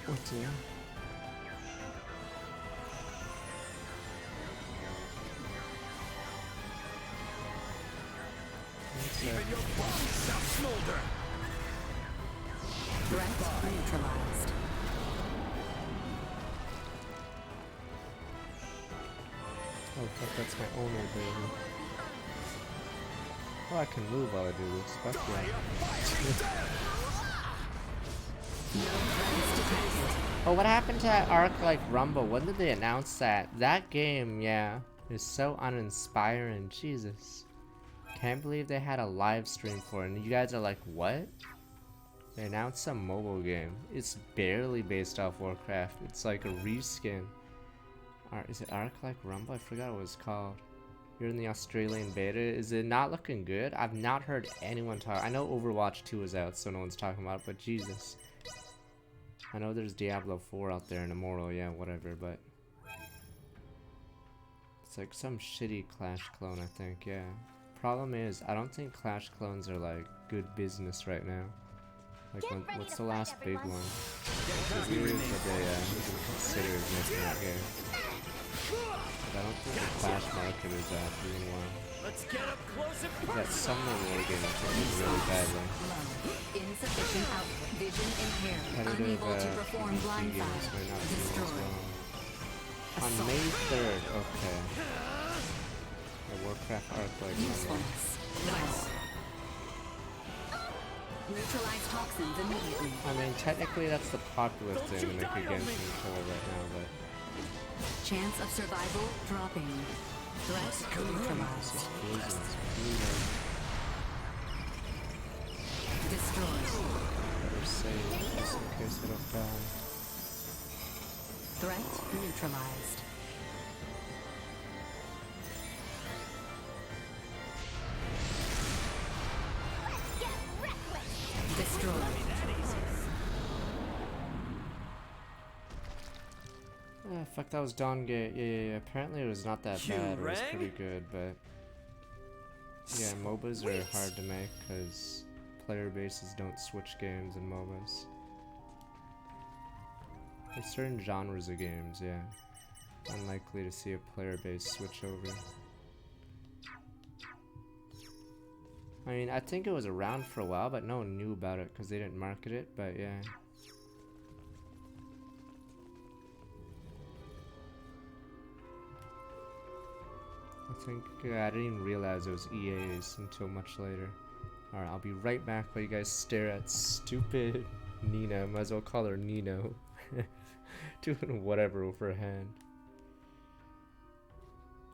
What's that? Even your bones shall smolder! Threat neutralized. Oh fuck, that's my owner, baby. Oh, I can move while I do this. Fuck yeah. Oh, what happened to that arc like Rumble? When did they announce that? That game, yeah, is so uninspiring. Jesus. Can't believe they had a live stream for it, and you guys are like, what? They announced some mobile game. It's barely based off Warcraft. It's like a reskin. Is it Arc Like Rumble? I forgot what it's called. You're in the Australian beta. Is it not looking good? I've not heard anyone talk. I know Overwatch 2 is out, so no one's talking about it, but Jesus. I know there's Diablo 4 out there and Immortal, yeah, whatever, but It's like some shitty Clash clone, I think, yeah. Problem is, I don't think Clash clones are like good business right now. Like, what's the last big one? It's weird that they even consider making that game. But I don't think the Clash market is doing well. Let's get up close and That Summer War game I think is really badly. insufficient output. Vision impaired. Competitive Unable to perform PC blind games fire. might not be as Destroyed. well. On May 3rd, okay. The Warcraft arc like Usefulness. Nice. Neutralize toxins immediately. I mean, technically that's the popular thing to make a Genshin killer right now, but Chance of survival dropping. Threat neutralized. Destroyed. Better save just in case I don't die. Threat neutralized. Destroyed. Ah, fuck, that was Dawn Gate. Yeah. Apparently it was not that You bad. It was rang? pretty good, but yeah, MOBAs are hard to make because player bases don't switch games in MOBAs. There's certain genres of games, yeah. Unlikely to see a player base switch over. I mean, I think it was around for a while, but no one knew about it because they didn't market it, but yeah. I think I didn't even realize it was EA's until much later. Alright, I'll be right back while you guys stare at stupid Nina. Might as well call her Nino. Doing whatever with her hand.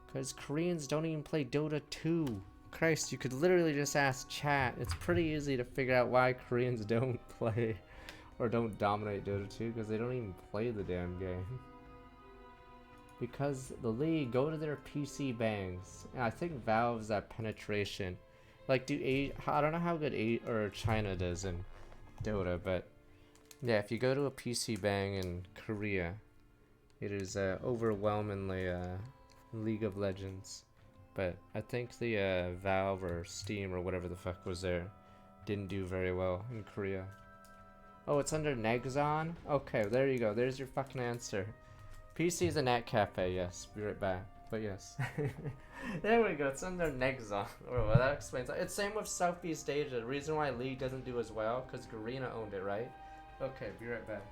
Because Koreans don't even play Dota 2. Christ, you could literally just ask chat. It's pretty easy to figure out why Koreans don't play or don't dominate Dota 2 because they don't even play the damn game. Because the league, go to their PC bangs. And I think Valve's that penetration. Like, I don't know how good China does in Dota, but yeah, if you go to a PC bang in Korea, it is overwhelmingly League of Legends. But I think the Valve or Steam or whatever the fuck was there didn't do very well in Korea. Oh, it's under Nexon? Okay, there you go. There's your fucking answer. PC is a net cafe, yes. Be right back. But yes. There we go. It's under Nexon. Oh, well, that explains it. It's same with Southeast Asia. The reason why League doesn't do as well, because Garena owned it, right? Okay, be right back.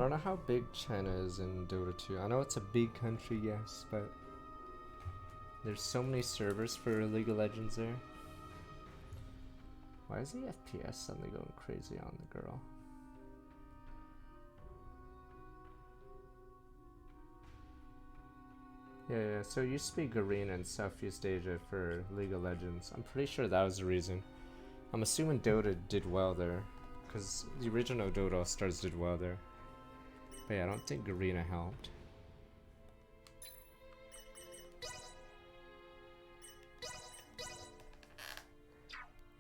don't know how big China is in Dota 2. I know it's a big country, yes, but there's so many servers for League of Legends there. Why is the FPS suddenly going crazy on the girl? Yeah, so it used to be Garena in Southeast Asia for League of Legends. I'm pretty sure that was the reason. I'm assuming Dota did well there, because the original Dota All-Stars did well there. But yeah, I don't think Garena helped.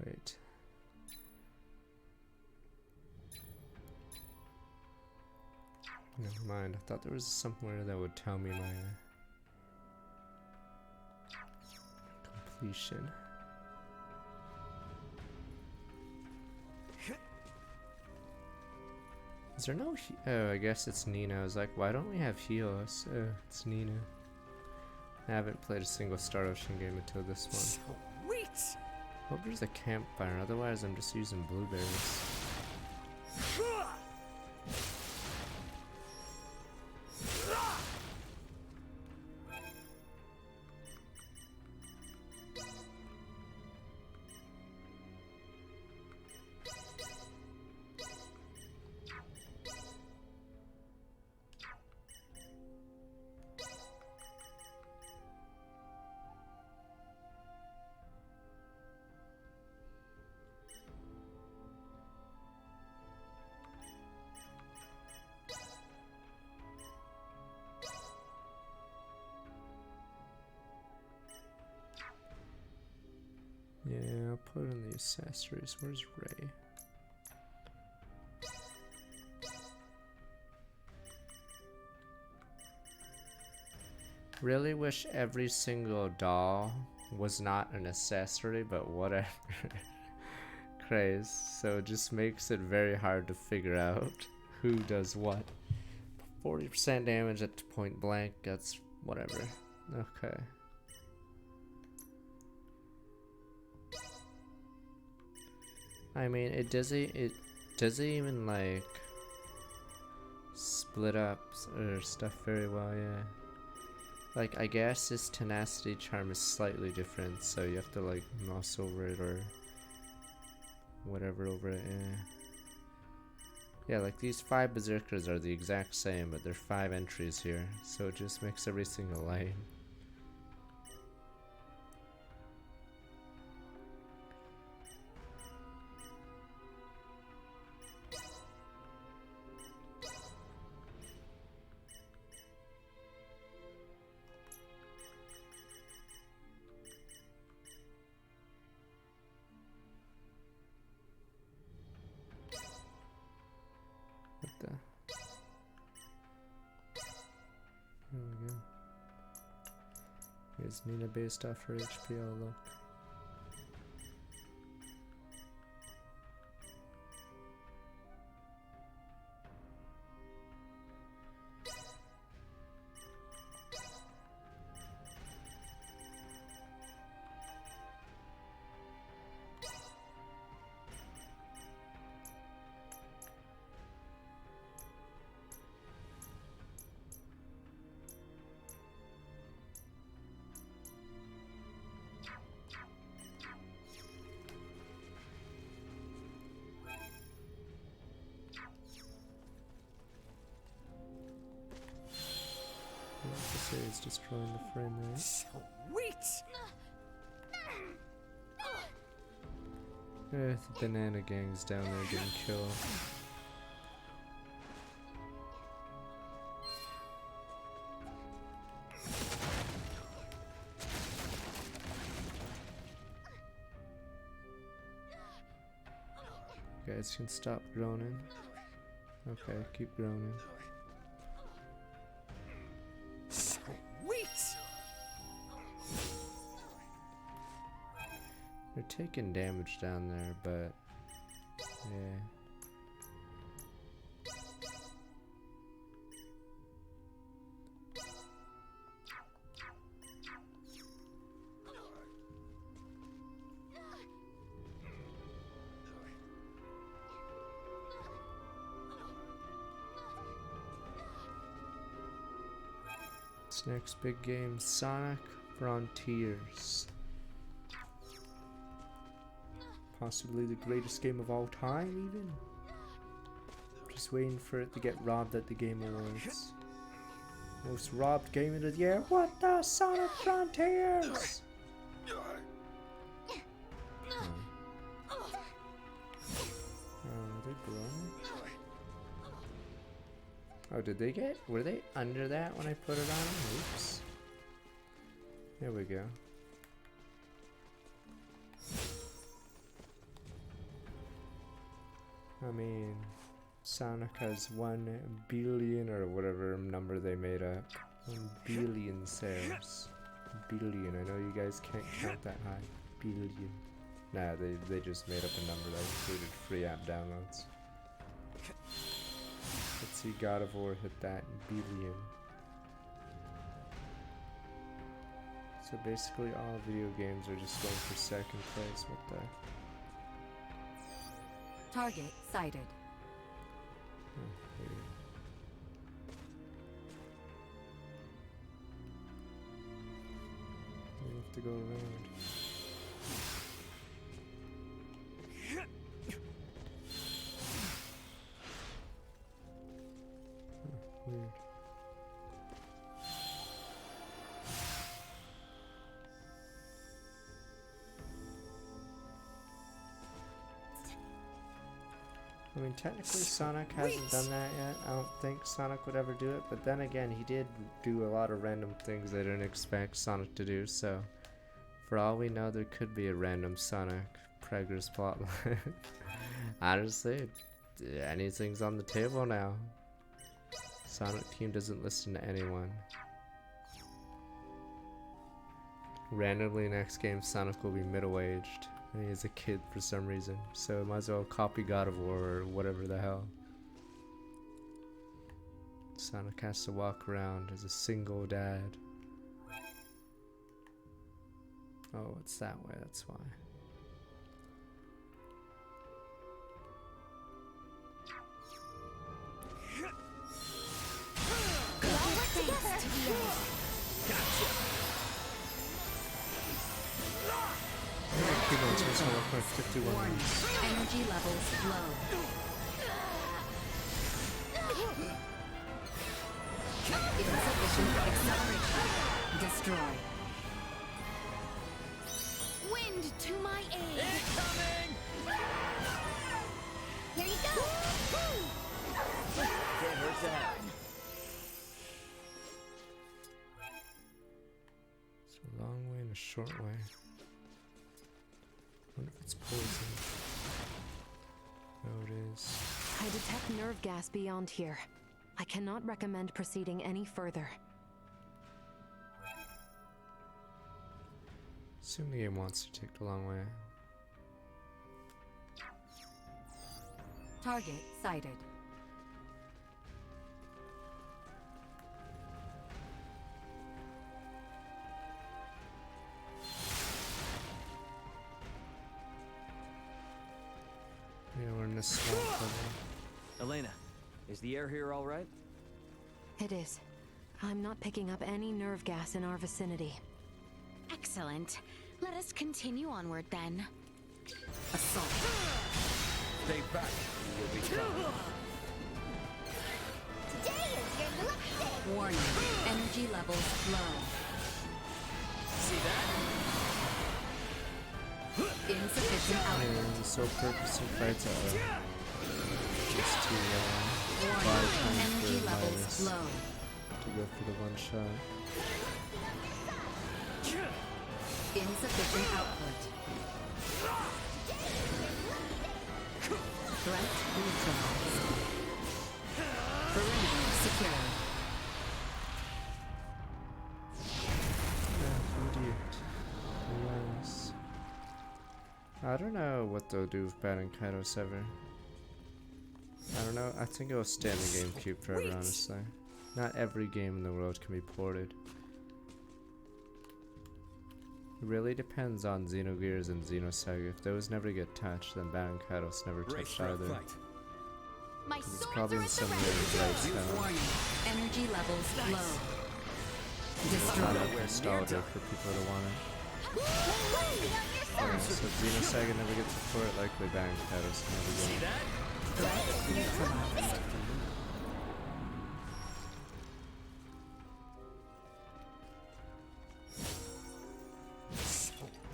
Wait. Never mind, I thought there was somewhere that would tell me my completion. Is there no oh, I guess it's Nina. I was like, why don't we have heals? Oh, it's Nina. I haven't played a single Star Ocean game until this one. Sweet! Hope there's a campfire, otherwise I'm just using blueberries. Yeah, I'll put in the accessories. Where's Ray? Really wish every single doll was not an accessory, but whatever. Craze. So it just makes it very hard to figure out who does what. 40% damage at point blank, that's whatever. Okay. I mean, it doesn't even like split up or stuff very well, yeah. Like, I guess this tenacity charm is slightly different, so you have to like mouse over it or whatever over it, yeah. Yeah, like these 5 berserkers are the exact same, but there are 5 entries here, so it just makes every single lane. There we go. Here's Nina based off her HP outlook. It's destroying the frame rate. Sweet! The banana gang's down there getting killed. You guys can stop groaning. Okay, keep groaning. They're taking damage down there, but yeah. This next big game, Sonic Frontiers. Possibly the greatest game of all time, even. Just waiting for it to get robbed at the Game Awards. Most robbed game of the year. What the Sonic Frontiers? They're glowing. Oh, did they get? Were they under that when I put it on? Oops. There we go. I mean, Sonic has 1 billion or whatever number they made up. 1 billion sales. Billion. I know you guys can't count that high. Billion. Nah, they just made up a number that included free app downloads. Let's see, God of War hit that billion. So basically all video games are just going for second place. What the? Target sighted. Weird. We have to go around. Weird. I mean, technically Sonic hasn't done that yet. I don't think Sonic would ever do it, but then again, he did do a lot of random things I didn't expect Sonic to do, so for all we know, there could be a random Sonic Preggers plotline. Honestly, anything's on the table now. Sonic Team doesn't listen to anyone. Randomly next game, Sonic will be middle-aged. And he is a kid for some reason, so might as well copy God of War or whatever the hell. Sonic has to walk around as a single dad. Oh, it's that way, that's why. Warning. Energy levels low. Insufficient acceleration. Destroy. Wind to my aid. Incoming! Here you go. Can't hurt to have. It's a long way and a short way. I wonder if it's poison. No, it is. I detect nerve gas beyond here. I cannot recommend proceeding any further. Assume the game wants to take the long way. Target sighted. Yeah, we're in this swamp level. Elena, is the air here all right? It is. I'm not picking up any nerve gas in our vicinity. Excellent. Let us continue onward then. Assault. Stay back. You'll be caught. Today is your luck day. Warning. Energy levels low. See that? Insufficient output. Yeah, so purposely fights out. Just to buy Warning. time Energy for levels Midas low. to go for the one shot. Insufficient output. Threat neutralized. Perimeter secured. Idiot. Yes. I don't know what they'll do with Batting Kaido 7. I don't know. I think it'll stay in the GameCube forever, honestly. Not every game in the world can be ported. It really depends on Xenogears and Xenosaga. If those never get touched, then Batting Kaido's never touched either. My It's swords probably are in at some the weird ready. right style. Warning. Energy levels low. Not enough nostalgia for people to want it. Yeah, so Xenosaga never gets support, likely Baron Kaitos never will.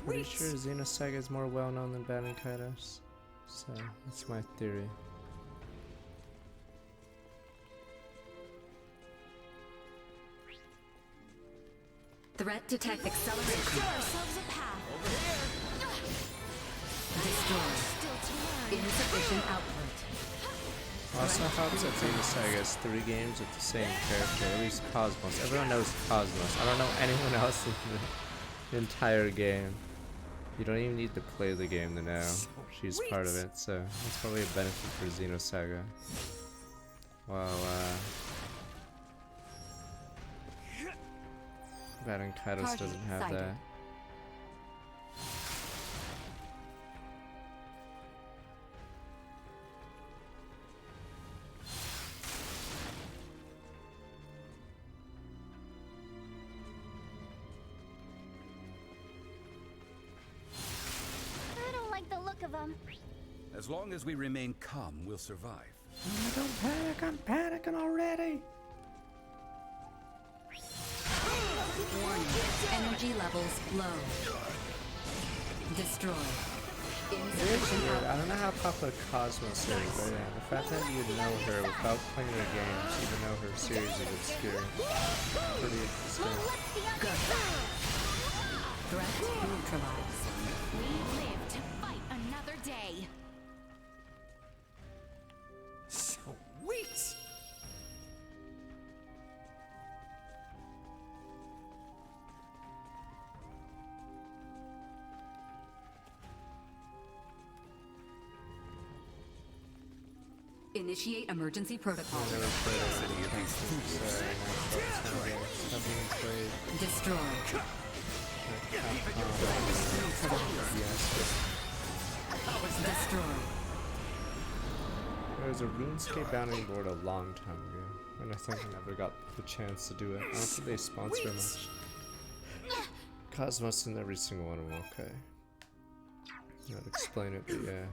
Pretty sure Xenosaga is more well known than Baron Kaitos. So that's my theory. Threat detect acceleration. ourselves a path. Over here. Destroy. Insufficient output. Also helps that Xenosaga has 3 games with the same character, at least Cosmos. Everyone knows Cosmos. I don't know anyone else in the entire game. You don't even need to play the game to know she's part of it, so that's probably a benefit for Xenosaga. Well, Baron Kaitos doesn't have that. I don't like the look of them. As long as we remain calm, we'll survive. Oh, don't panic, I'm panicking already! Warning. Energy levels low. Destroy. Weird. I don't know how popular Cosmos is, but yeah, the fact that you know her without playing her games, even though her series is obscure, pretty interesting. Threat neutralized. We live to fight another day. Sweet! Initiate emergency protocol. Destroy. Destroy. There was a RuneScape bounding board a long time ago, and I think I never got the chance to do it. I don't think they sponsor much. Cosmos in every single one of them, okay. Not explain it, but yeah.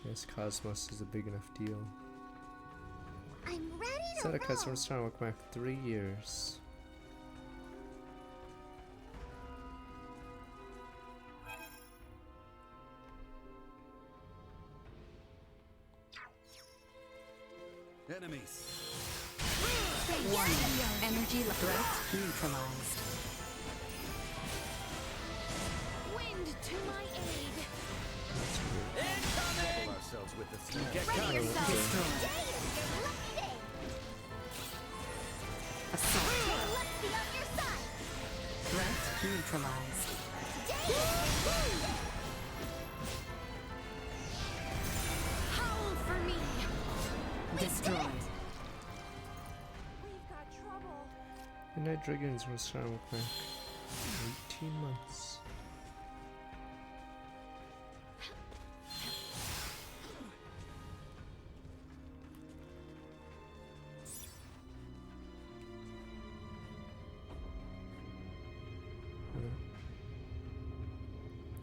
Yes, Cosmos is a big enough deal. I'm ready to Said a roll. customer's trying to work back 3 years. Enemies. Warning. Energy threat neutralized. Wind to my aid. Trouble ourselves with the Get Ready yourself. Destroy. Assault. Let's be on your side. Threat neutralized. Howl for me. Destroyed. We've got trouble. Midnight Dragoons was trying to work back 18 months.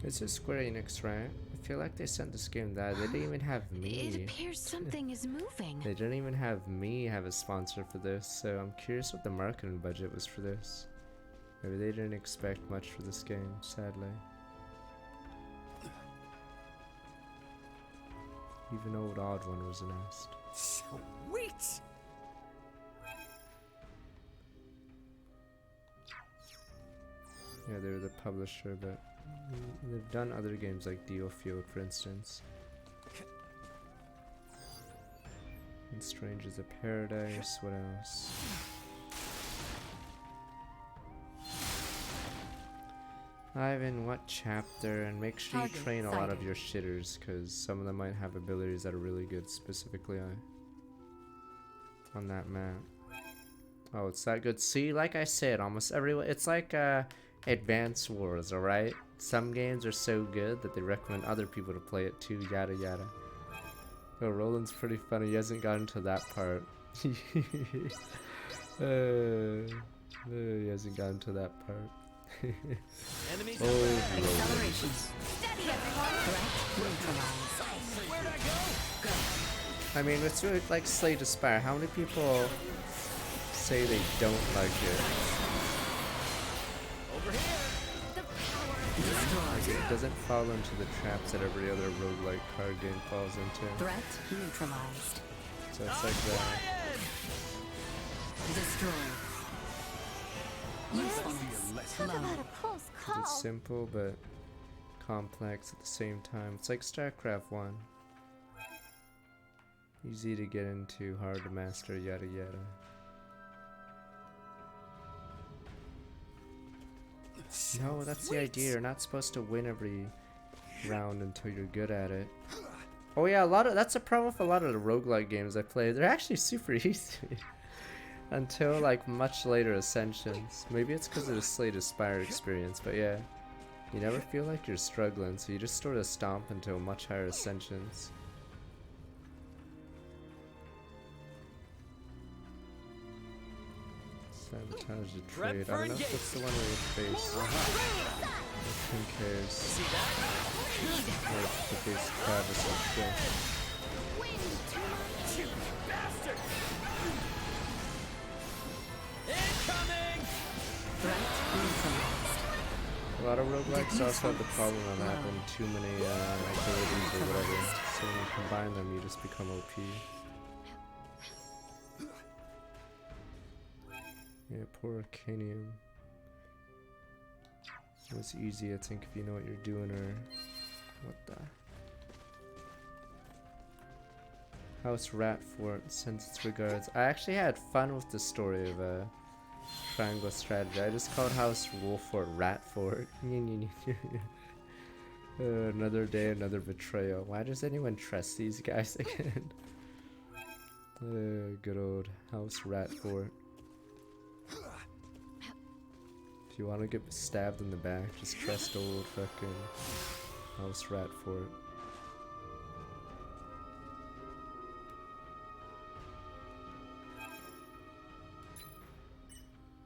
This is Square Enix, right? I feel like they sent this game that they didn't even have me. It appears something is moving. They didn't even have me have a sponsor for this, so I'm curious what the marketing budget was for this. Maybe they didn't expect much for this game, sadly. Even Old Odd One was announced. Sweet! Yeah, they're the publisher, but they've done other games like Field, for instance. And Strange is a Paradise, what else? Ivan, what chapter? And make sure you Target train a lot of sighted. your shitters, because some of them might have abilities that are really good, specifically on that map. Oh, it's that good. See, like I said, almost everyone, it's like Advance Wars, alright? Some games are so good that they recommend other people to play it too, yada yada. Oh, Roland's pretty funny, he hasn't gotten to that part. He hasn't gotten to that part. Enemies oh, no. Accelerations. Steady, everyone. Threat neutralized. Where'd I go? I mean, it's really like Slay the Spire. How many people say they don't like it? Over here. Like, it doesn't fall into the traps that every other roguelike card game falls into. Threat neutralized. So it's like that. Destroy. Talk about a close call. It's simple but complex at the same time. It's like StarCraft 1. Easy to get into, hard to master, yada yada. No, that's the idea. You're not supposed to win every round until you're good at it. Oh yeah, that's a problem with a lot of the roguelike games I play. They're actually super easy. Until like much later ascensions. Maybe it's because of the Slay the Spire experience, but yeah. You never feel like you're struggling, so you just sort of stomp until much higher ascensions. Sabotage the trade. I don't know if that's the one where you face. Who cares? Like the face Travis or shit. A lot of roguelikes also have the problem of having too many abilities or whatever, so when you combine them you just become OP. Yeah, poor Arcanium. It was easy, I think, if you know what you're doing, or what the... House Ratfort sends its regards. I actually had fun with the story of Triangle Strategy. I just called House Wolfort Ratfort. Another day, another betrayal. Why does anyone trust these guys again? Good old House Ratfort. If you want to get stabbed in the back, just trust old fucking House Ratfort.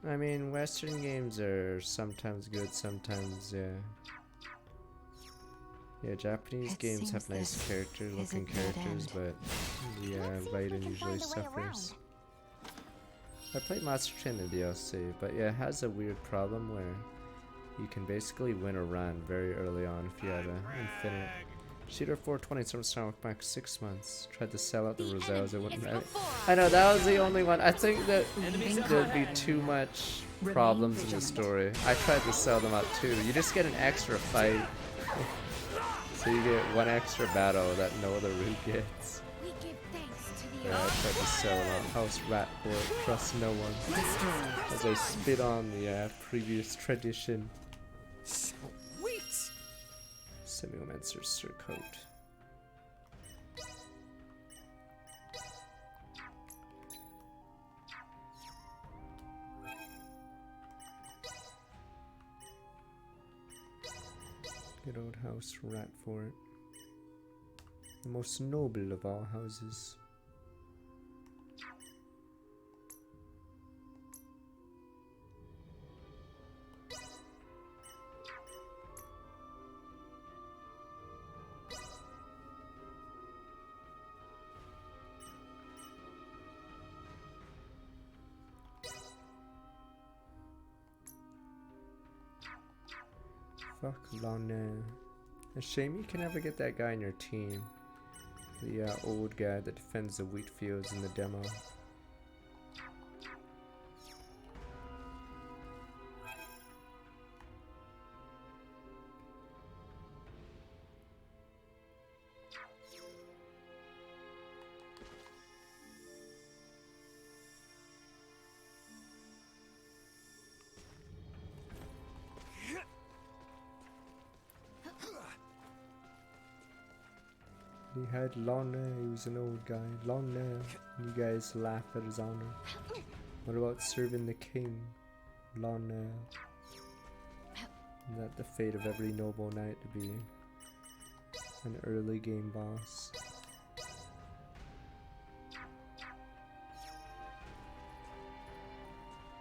I mean, Western games are sometimes good, sometimes, yeah. Yeah, Japanese games have nice characters, looking characters, but the writing usually suffers. I played Monster Train the DLC, but yeah, it has a weird problem where you can basically win a run very early on if you have an infinite. Cheater 420 from Star back 6 months. Tried to sell out the Rosales, it wouldn't matter. I know, that was the only one. I think that there'd be too much problems in the story. I tried to sell them out too. You just get an extra fight. So you get one extra battle that no other route gets. Yeah, I tried to sell them out. House Ratfort, trust no one. As I spit on the previous tradition. Simulmancer's Surcoat. Good old House Ratfort. The most noble of all houses. Fuck Lana. A shame you can never get that guy in your team. The old guy that defends the wheat fields in the demo. He had long hair, he was an old guy. Long hair. You guys laugh at his honor. What about serving the king? Long hair. Is that the fate of every noble knight, to be an early game boss?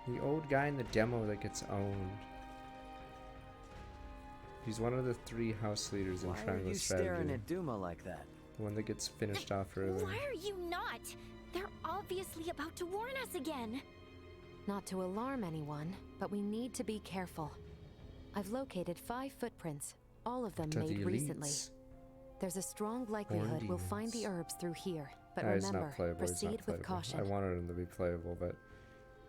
The old guy in the demo that gets owned. He's one of the 3 house leaders in Why are Triangle you Strategy. staring at Duma like that? The one that gets finished off early. Why are you not? They're obviously about to warn us again. Not to alarm anyone, but we need to be careful. I've located 5 footprints, all of them To made the recently. elites. There's a strong likelihood we'll find the herbs through here, but Nah, he's remember, not playable. He's proceed not with playable. caution. I wanted him to be playable, but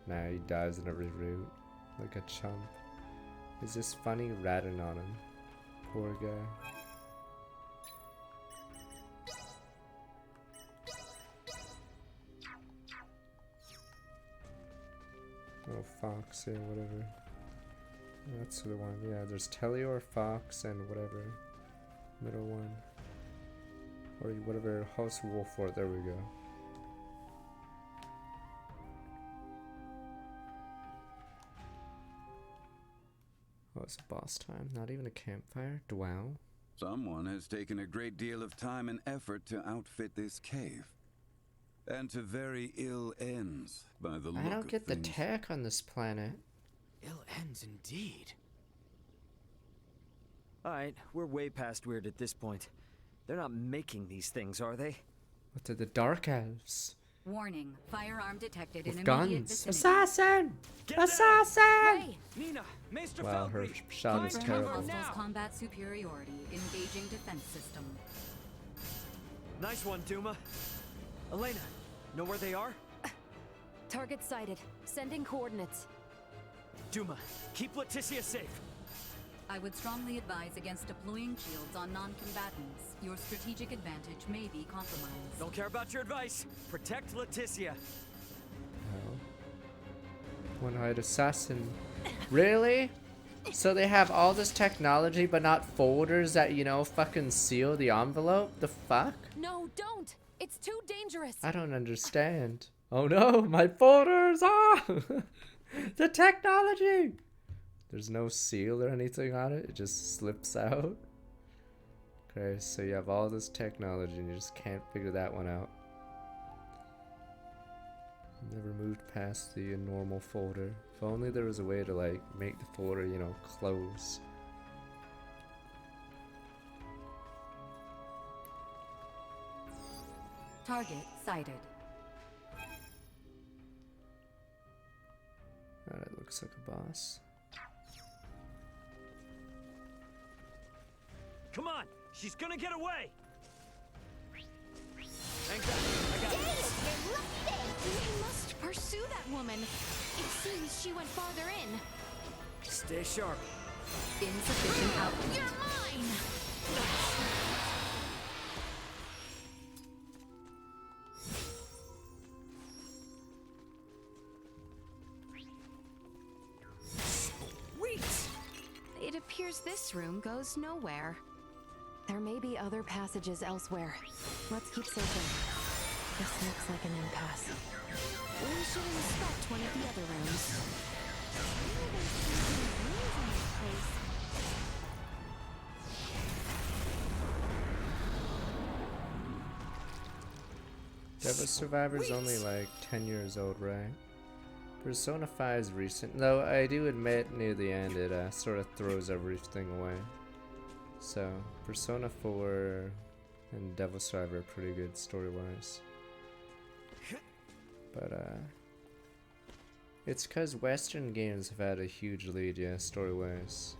nah, he dies in every route like a chump. Is this funny ratting on him? Poor guy. Oh, Fox, yeah, whatever. That's the one. Yeah, there's Teleor, Fox, and whatever. Middle one. Or whatever House Wolf for. There we go. Oh, it's boss time. Not even a campfire? Wow. Someone has taken a great deal of time and effort to outfit this cave. And to very ill ends, by the look I don't of get the things. tech on this planet. Ill ends indeed. Alright, we're way past weird at this point. They're not making these things, are they? What are the Dark Elves? Warning, firearm detected With in immediate guns. vicinity. Assassin! Assassin! Ray! Nina, Maester Wow, her Felgreed, shot is Confirm terrible. hostiles' combat superiority, engaging defense system. Nice one, Duma. Elena, know where they are? Target sighted. Sending coordinates. Duma, keep Leticia safe. I would strongly advise against deploying shields on non-combatants. Your strategic advantage may be compromised. Don't care about your advice. Protect Leticia. Oh. One-eyed assassin. Really? So they have all this technology but not folders that, you know, fucking seal the envelope? The fuck? No, don't! It's too dangerous! I don't understand. Oh no, my folders! Ah! The technology! There's no seal or anything on it, it just slips out. Okay, so you have all this technology and you just can't figure that one out. Never moved past the normal folder. If only there was a way to like make the folder, you know, close. Target sighted. That looks like a boss. Come on, she's gonna get away. We must pursue that woman. It seems she went farther in. Stay sharp. Insufficient output. You're mine! Sweet! It appears this room goes nowhere. There may be other passages elsewhere. Let's keep searching. This looks like an impasse. We should inspect one of the other rooms. Devil Survivor's only like 10 years old, right? Persona 5 is recent, though I do admit near the end it sort of throws everything away. So, Persona 4 and Devil Survivor are pretty good story-wise. But it's cause Western games have had a huge lead, yeah, story-wise.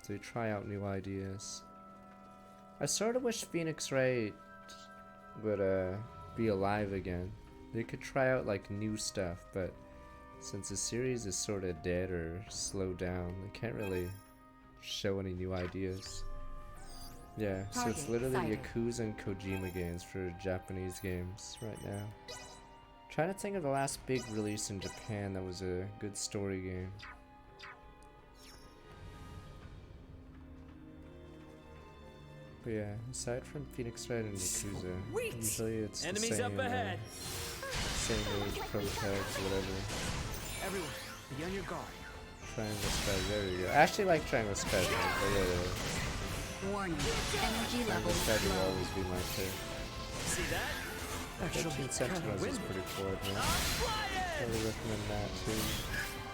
So they try out new ideas. I sort of wish Phoenix Wright would be alive again. They could try out like new stuff, but since the series is sort of dead or slowed down, they can't really show any new ideas. Yeah, so it's literally Yakuza and Kojima games for Japanese games right now. Trying to think of the last big release in Japan that was a good story game. But yeah, aside from Phoenix Wright and Yakuza, usually it's Enemies the same, up ahead. Same age, prototypes, whatever. Everyone, be on your guard. Triangle Strategy, there you go. I actually like Triangle Strategy, but yeah. Warning, energy Triangle levels Strategy will low. always be my pick. See that? 13 Sentinels is pretty cool, man. I would recommend that too.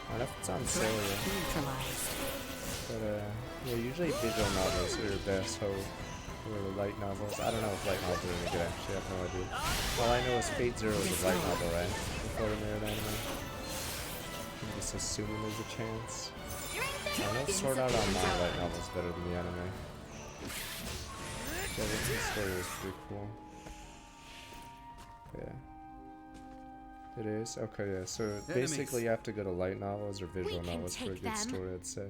I don't know if it's on sale yet. But yeah, usually visual novels are your best hope. Or the light novels. I don't know if light novels are any good actually, I have no idea. All I know is Fate Zero is a light novel, right? Before the mirrored anime. I'm just assuming there's a chance. I know Sword Art Online light novel is better than the anime. Yeah, the story is pretty cool. Yeah. It is? Okay, yeah. So basically you have to go to light novels or visual novels for a good story, I'd say.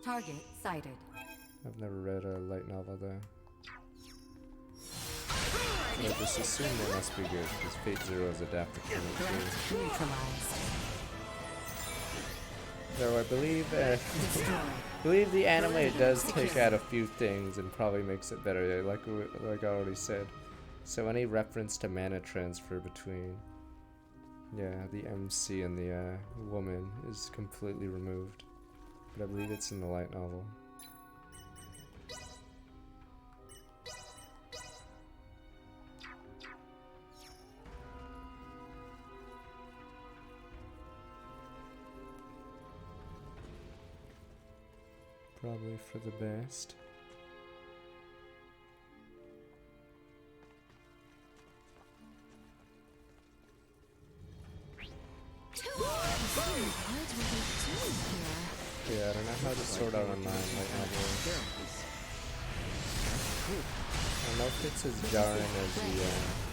Target sighted. I've never read a light novel though. So I just assume they must be good, because Fate Zero is adapted from it too. Though I believe, believe the anime does take out a few things and probably makes it better, like I already said. So any reference to mana transfer between, the MC and the woman is completely removed. But I believe it's in the light novel. Probably for the best. Yeah, I don't know how to sort out online right now. I don't know if it's as jarring as the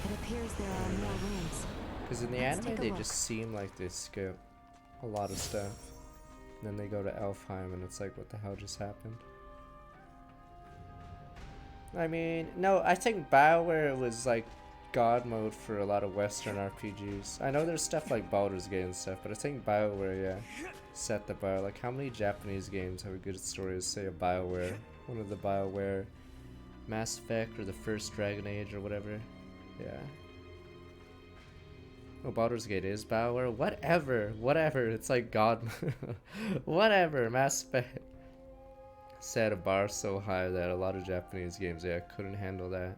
It appears there are more rooms. because in the anime they just seem like they skip a lot of stuff. And then they go to Elfheim and it's like, what the hell just happened? I mean, no, I think BioWare was like god mode for a lot of Western RPGs. I know there's stuff like Baldur's Gate and stuff, but I think BioWare, set the bar. Like, how many Japanese games have a good story as, say, a BioWare? One of the BioWare Mass Effect or the first Dragon Age or whatever. Yeah. Oh, Baldur's Gate is BioWare? Whatever. It's like God. Whatever. Mass Effect set a bar so high that a lot of Japanese games, couldn't handle that.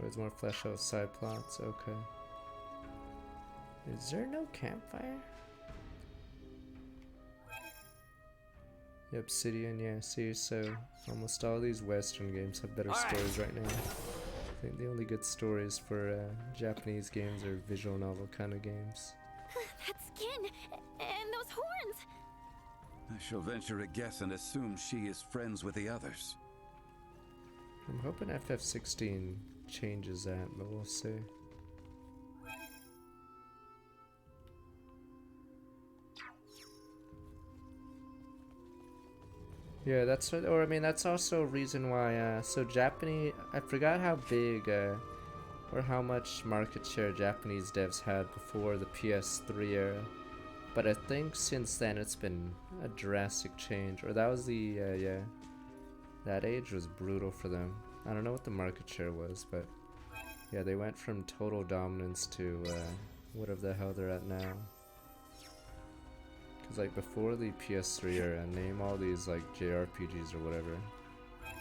There's more flesh out side plots. Okay. Is there no campfire? Obsidian, see, so almost all these Western games have better stories right now. I think the only good stories for Japanese games are visual novel kind of games. That skin and those horns. I shall venture a guess and assume she is friends with the others. I'm hoping FF16 changes that, but we'll see. Yeah, that's what, or I mean, that's also a reason why, so Japanese, I forgot how big, or how much market share Japanese devs had before the PS3 era, but I think since then it's been a drastic change, or that was the, that age was brutal for them. I don't know what the market share was, but yeah, they went from total dominance to, whatever the hell they're at now. Cause like before the PS3 era, name all these like JRPGs or whatever,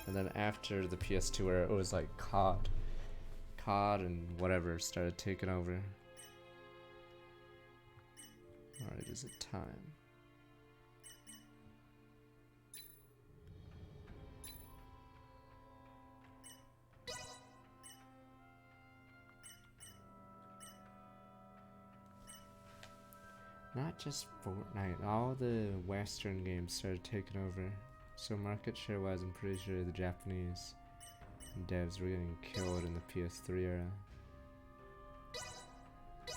and then after the PS2 era, it was like COD and whatever started taking over. Alright, is it time? Not just Fortnite, all the Western games started taking over. So market share wise, I'm pretty sure the Japanese devs were getting killed in the PS3 era.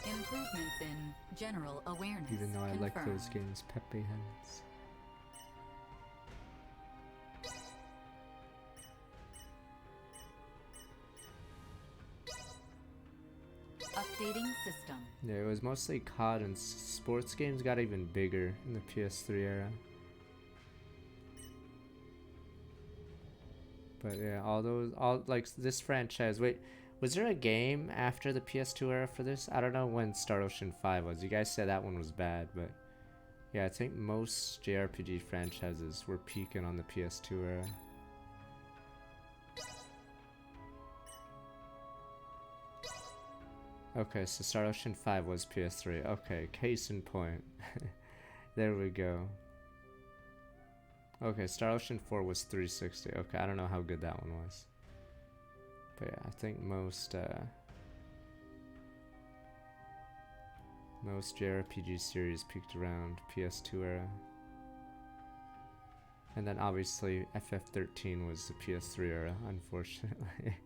Improvements in general awareness. Even though I confirmed. like those games, Pepe Hands. Updating system. Yeah, it was mostly COD, and sports games got even bigger in the PS3 era. But yeah, all like this franchise. Wait, was there a game after the PS2 era for this? I don't know when Star Ocean 5 was. You guys said that one was bad, but Yeah, I think most JRPG franchises were peaking on the PS2 era. Okay, so Star Ocean 5 was PS3. Okay, case in point. There we go. Okay, Star Ocean 4 was 360. Okay, I don't know how good that one was. But yeah, I think most JRPG series peaked around PS2 era. And then obviously FF13 was the PS3 era, unfortunately.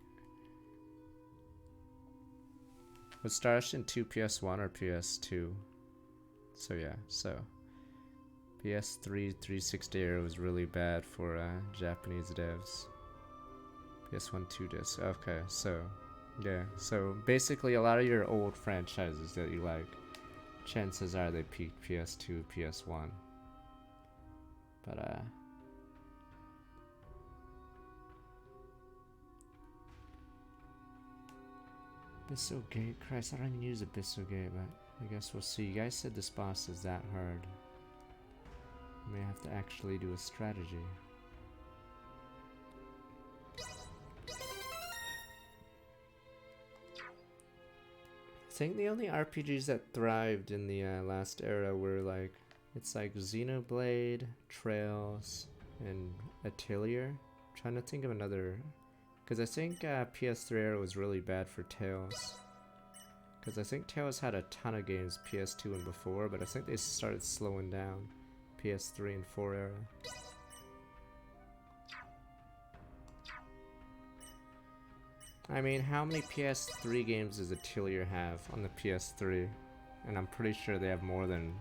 Was Star Ocean 2 PS1 or PS2? So yeah, so PS3 360 era was really bad for Japanese devs. PS1 2 disc. Okay, so yeah, so basically a lot of your old franchises that you like, chances are they peaked PS2, PS1. But Abyssal Gate, Christ, I don't even use Abyssal Gate, but I guess we'll see. You guys said this boss is that hard. I may have to actually do a strategy. I think the only RPGs that thrived in the last era were like, it's like Xenoblade, Trails, and Atelier. I'm trying to think of another, because I think PS3 era was really bad for Tales. Because I think Tales had a ton of games PS2 and before, but I think they started slowing down PS3 and 4 era. I mean, how many PS3 games does Atelier have on the PS3? And I'm pretty sure they have more than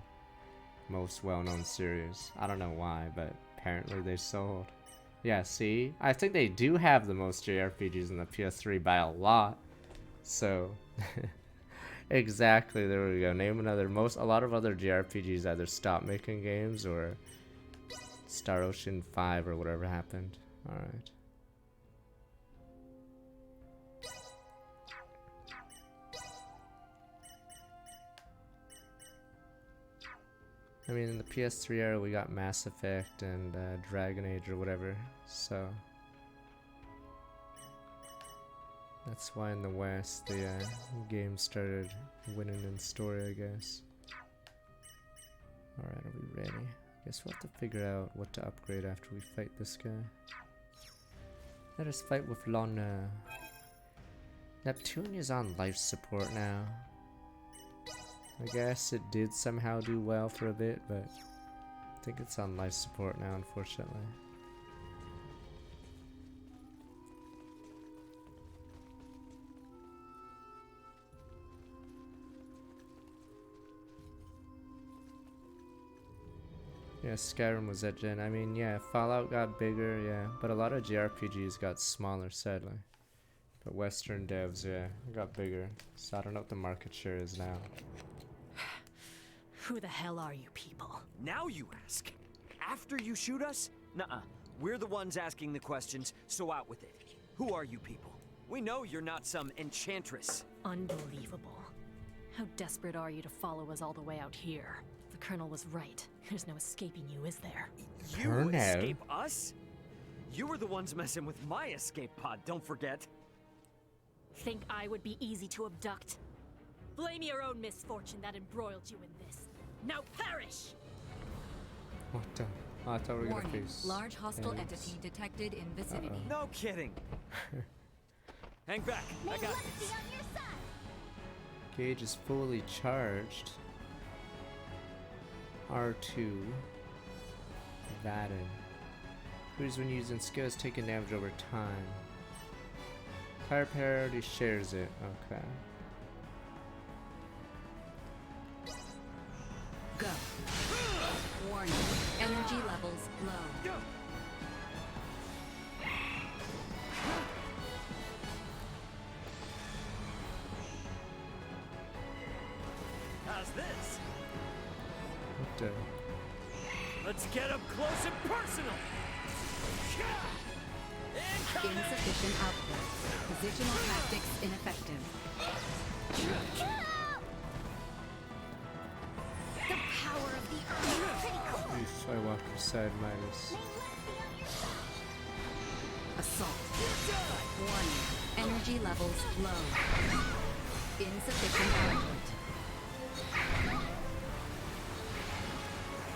most well-known series. I don't know why, but apparently they sold. Yeah, see? I think they do have the most JRPGs in the PS3 by a lot. So, exactly, there we go. Name another. A lot of other JRPGs either stopped making games or Star Ocean 5 or whatever happened. Alright. I mean, in the PS3 era, we got Mass Effect and Dragon Age or whatever, so that's why in the West the game started winning in story, I guess. Alright, are we ready? I guess we'll have to figure out what to upgrade after we fight this guy. Let us fight with Lona. Neptune is on life support now. I guess it did somehow do well for a bit, but I think it's on life support now, unfortunately. Yeah, Skyrim was that gen. I mean, yeah, Fallout got bigger, yeah, but a lot of JRPGs got smaller, sadly. But Western devs, yeah, got bigger. So I don't know what the market share is now. Who the hell are you people? Now you ask. After you shoot us? Nuh-uh. We're the ones asking the questions, so out with it. Who are you people? We know you're not some enchantress. Unbelievable. How desperate are you to follow us all the way out here? The Colonel was right. There's no escaping you, is there? You escape us? You were the ones messing with my escape pod, don't forget. Think I would be easy to abduct? Blame your own misfortune that embroiled you in this. Now perish! What the? Oh, I thought we were gonna Warning, face large hostile enemies. entity detected in vicinity. No kidding. Hang back. I got this. Gauge is fully charged. R2. Vadin. Crews when using skills taking damage over time. Tire parity shares it. Okay. Go. Warning, energy levels low. How's this? What the? Let's get up close and personal. Insufficient output. Positional tactics ineffective. The power of the earth. Pretty cool. If I walk beside Midas. Assault. Warning. Energy levels low. Insufficient output.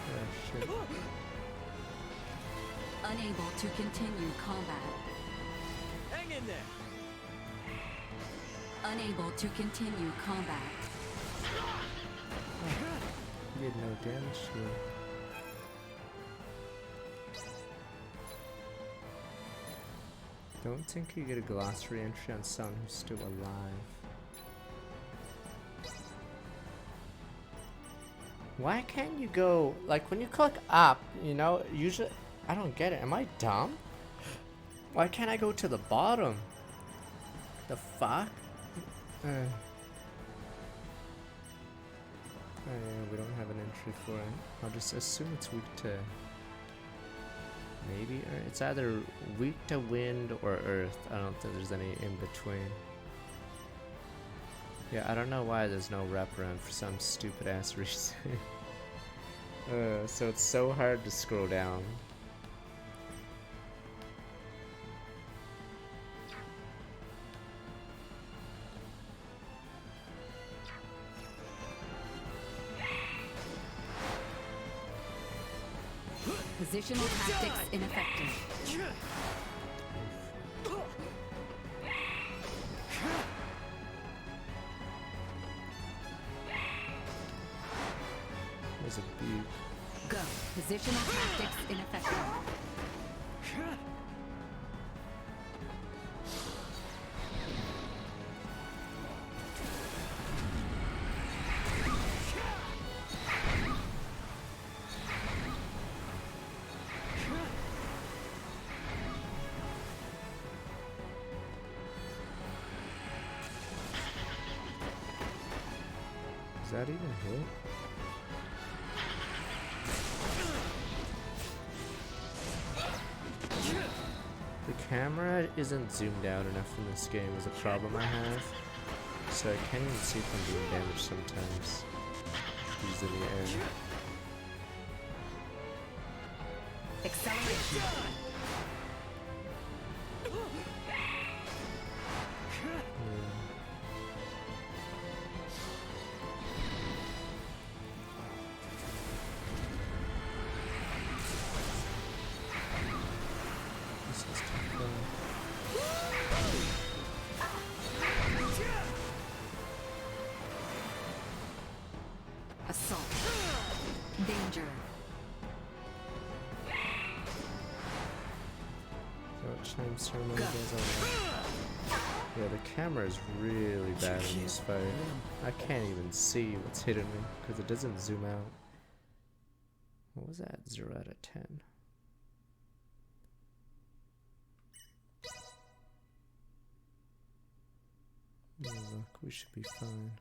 Oh, shit. Unable to continue combat. Hang in there. Unable to continue combat. He did no damage to him. Don't think you get a glossary entry on someone who's still alive. Why can't you go, like when you click up, you know, usually, I don't get it. Am I dumb? Why can't I go to the bottom? The fuck? Oh yeah, we don't have an entry for it. I'll just assume it's weak to... Maybe it's either weak to wind or earth. I don't think there's any in between. Yeah, I don't know why there's no wraparound for some stupid ass reason. So it's so hard to scroll down. Positional tactics ineffective. There's a beak. Go. Positional tactics ineffective. Does that even hit? The camera isn't zoomed out enough in this game is a problem I have. So I can't even see if I'm doing damage sometimes. He's in the air. Acceleration. Assault. Danger. So chime ceremony goes on. Yeah, the camera is really bad in this fight. I can't even see what's hitting me because it doesn't zoom out. What was that? 0 out of 10. Oh, look, we should be fine.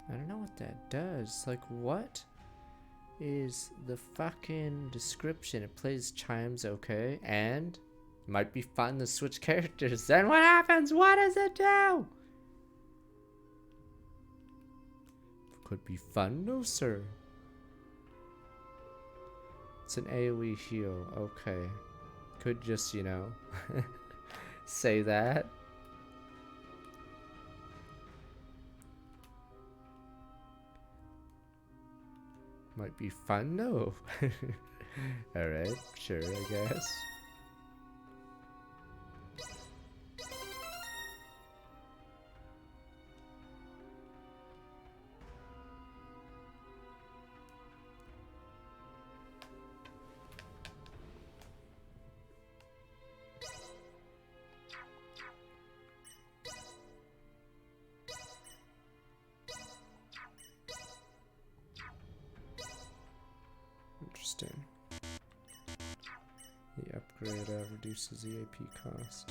I don't know what that does. Like, what is the fucking description? It plays chimes, okay, and it might be fun to switch characters. Then what happens? What does it do? Could be fun, no sir. It's an AoE heal, okay. Could just, you know, say that. Might be fun, no. Alright, sure, I guess. Interesting. The upgrade reduces the AP cost.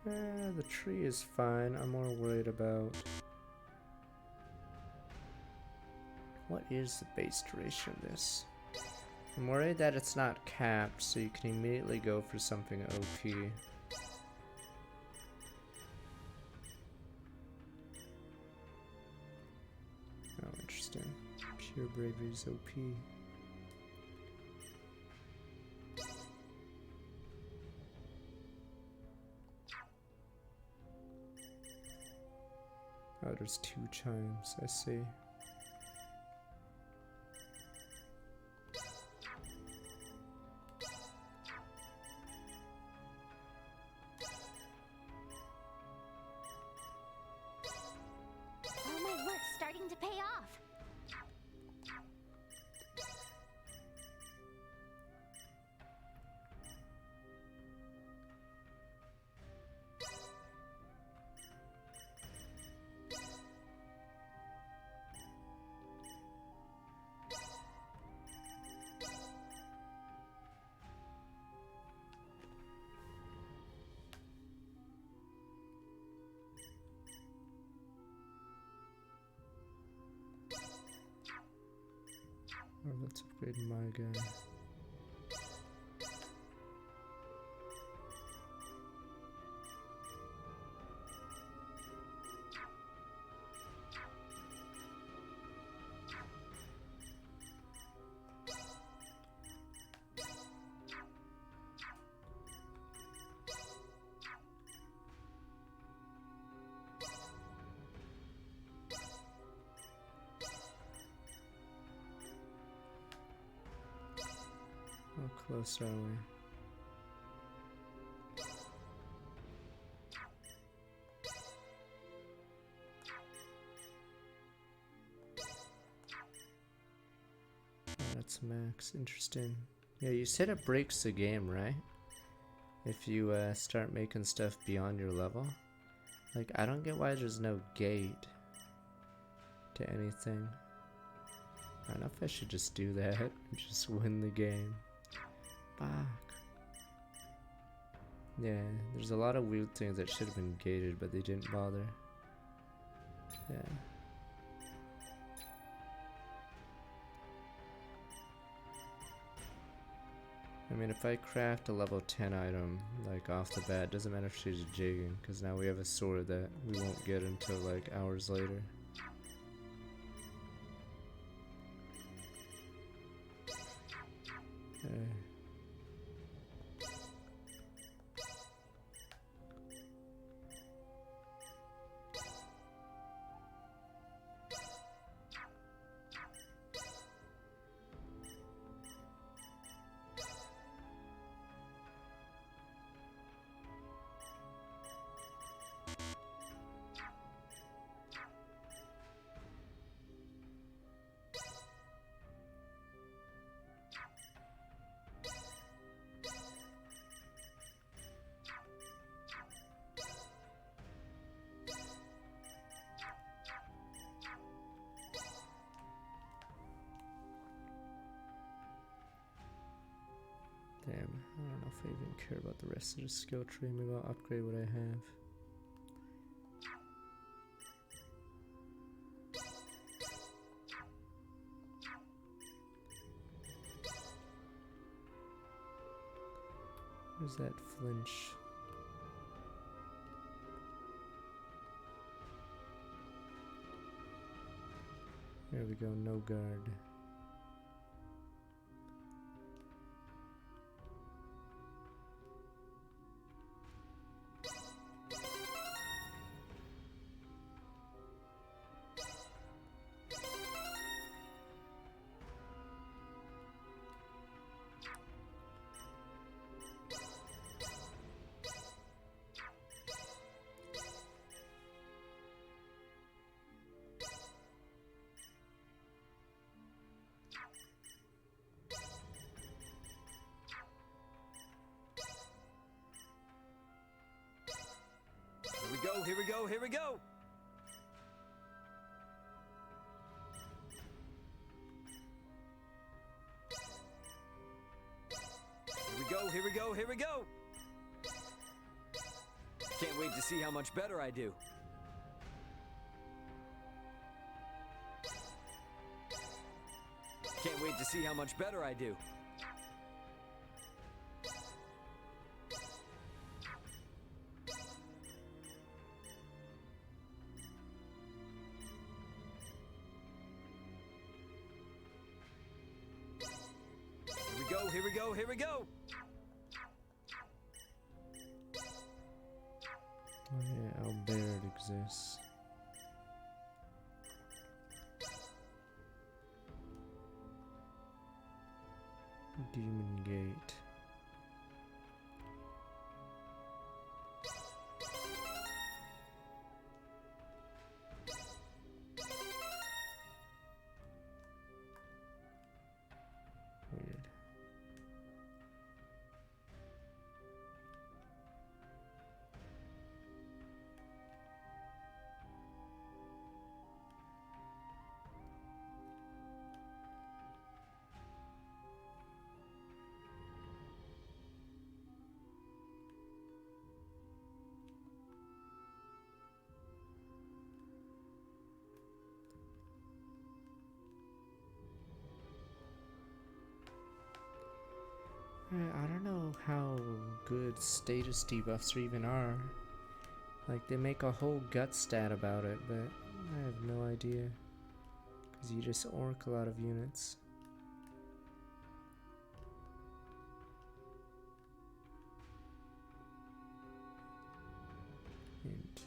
The tree is fine. I'm more worried about what is the base duration of this. I'm worried that it's not capped, so you can immediately go for something OP. Oh, interesting. Pure bravery is OP. Oh, there's 2 chimes, I see. All my work's starting to pay off. Oh, let's upgrade my guy. How close are we? Oh, that's max. Interesting. Yeah, you said it breaks the game, right? If you start making stuff beyond your level. Like, I don't get why there's no gate to anything. I don't know if I should just do that and just win the game. Fuck. Yeah, there's a lot of weird things that should have been gated, but they didn't bother. Yeah. I mean, if I craft a level 10 item, like off the bat, doesn't matter if she's jigging, because now we have a sword that we won't get until like hours later. Damn, I don't know if I even care about the rest of the skill tree. Maybe I'll upgrade what I have. Where's that flinch? There we go, no guard. go, here we go! Here we go, here we go, here we go! Can't wait to see how much better I do. Can't wait to see how much better I do. Here we go, here we go, here we go! Oh yeah, Albert exists. Demon Gate. Weird. I don't know how good status debuffs even are. Like, they make a whole gut stat about it, but I have no idea. Because you just orc a lot of units. Hint.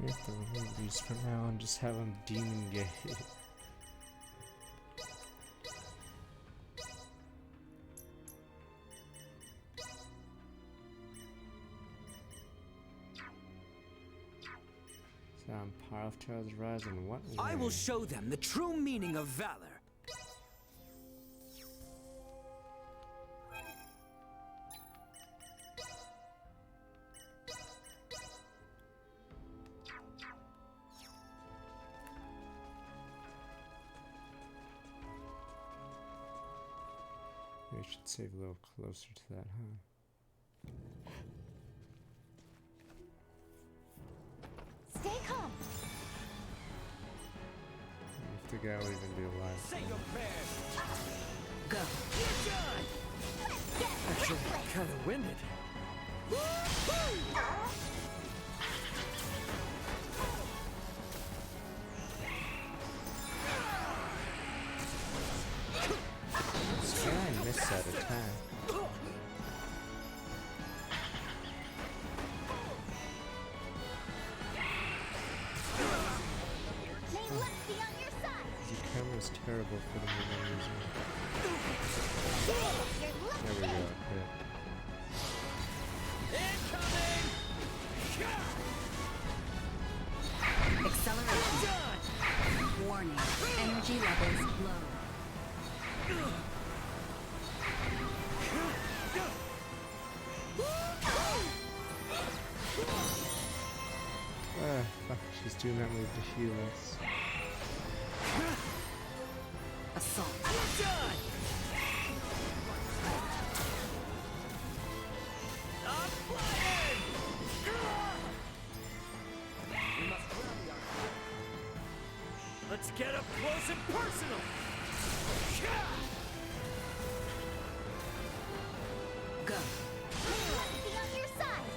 We have to remove these for now and just have them Demon Gate. Power of Charles Rise in what way? I will show them the true meaning of valor. We should save a little closer to that, huh? Stay calm. If the guy will even be alive. Say your prayers. Go. You're done. Actually, kind of winded. This guy missed that attack. The camera's terrible for the move I'm using. There we go. Hit. Acceleration. Warning. Energy levels low. Ah, fuck, she's doing that move to heal us. Assault. Let's get up close and personal. Go. Let's be on your side.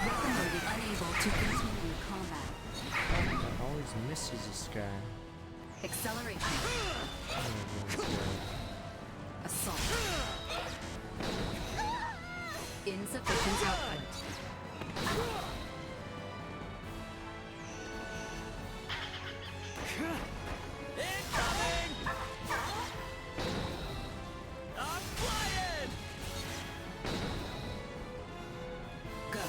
Weapon loaded unable to continue combat. That always misses this guy. Acceleration. Oh, that's good. Assault. Insufficient output. Incoming! I'm flying! Go.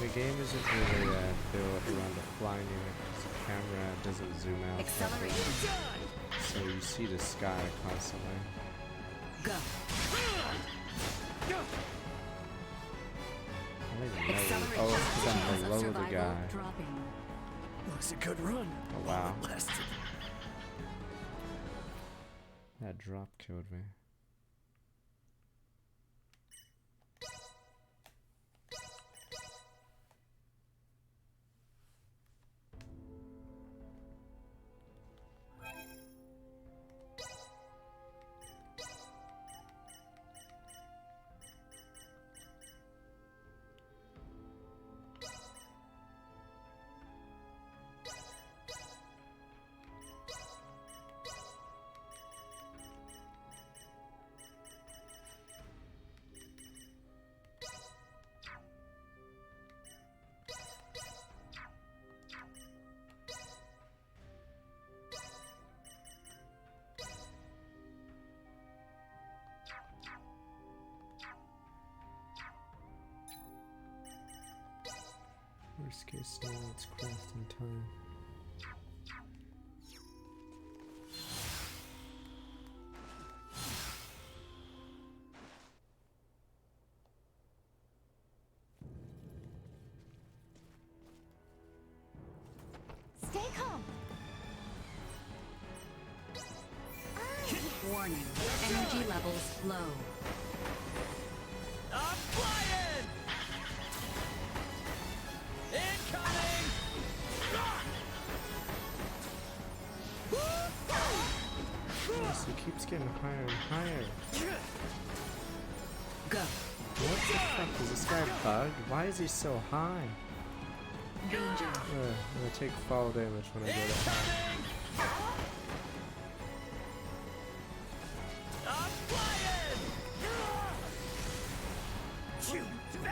The game isn't really built around the flying unit because the camera doesn't zoom out properly. So you see the sky constantly. Go. I don't even know. Oh, it's because I'm below the guy. Was a good run. Oh wow. It lasted. That drop killed me. Worst case scenario, it's crafting time. Stay calm. Warning. Energy levels low. I'm flying! Incoming! Yes, it keeps getting higher and higher. Go. What the fuck? Is this guy bugged? Why is he so high? Danger. I'm gonna take fall damage when I go that high.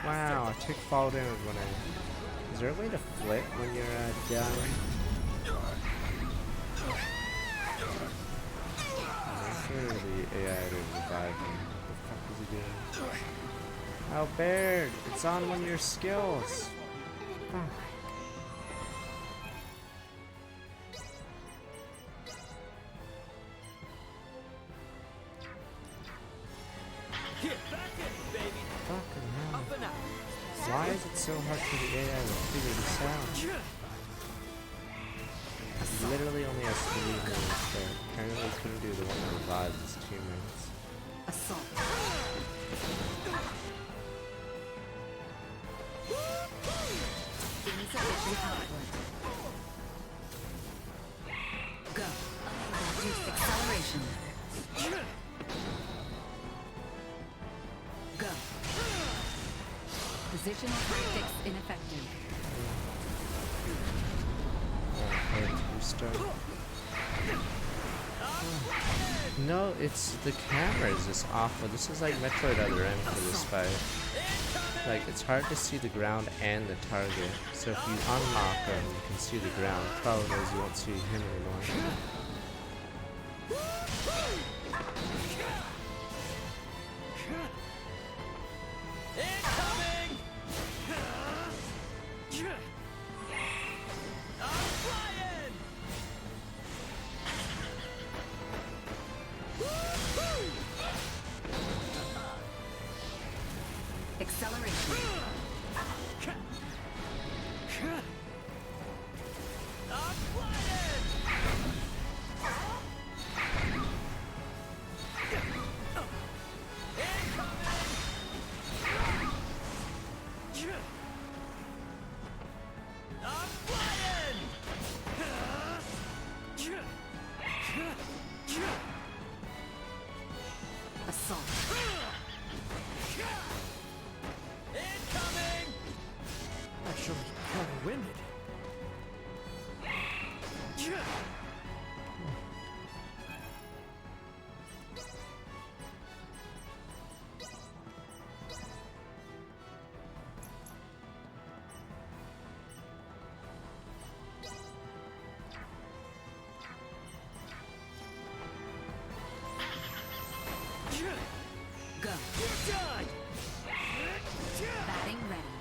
Wow, I take fall damage when I... Is there a way to flip when you're dying? I'm sure the AI to revive me. What the fuck is he doing? Oh, Baird! It's on one of your skills! Fuck. Fucking hell. Why is it so hard for the AI to figure this out? He literally only has 3 moves, but apparently he couldn't do the one that revives his teammates. Assault. Insufficient output. Go. Reduce acceleration. Go. Positional tactics ineffective. Restart. No, it's the camera is just awful. This is like Metroid Other M for this fight. Like, it's hard to see the ground and the target. So if you unlock him, you can see the ground. Problem is you won't see him anymore. Incoming! I'm flying! Acceleration. I'm Assault. Incoming! Actually, kind of winded. Go. You're done! Batting ready.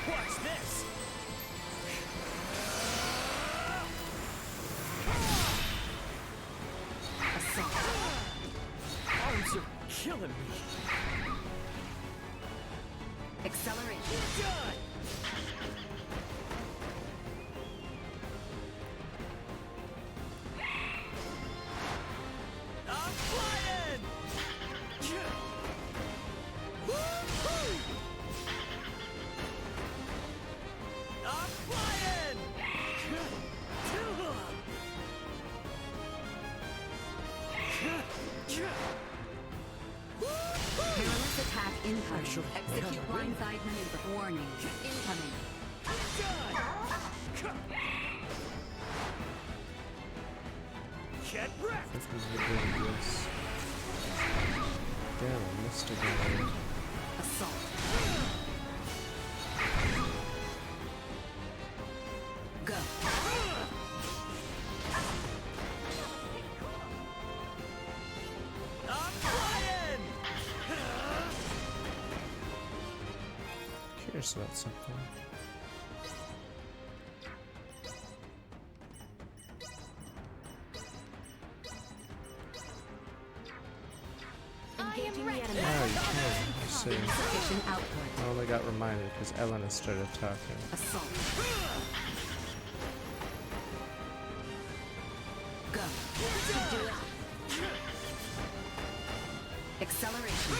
Watch this! Assault. Arms are killing me. Acceleration. You're done! I'm flying! Woo-hoo! I'm flying! Perilous attack incoming. Execute blindside maneuver. Warning. Incoming. Get wrecked! This is ridiculous. Damn, I missed it again. Assault. Go. I'm flying! Curious about something. Engaging the enemy. Oh, you can. I see. Sufficient output. I only got reminded because Elena started talking. Assault. Go. Do it. Acceleration.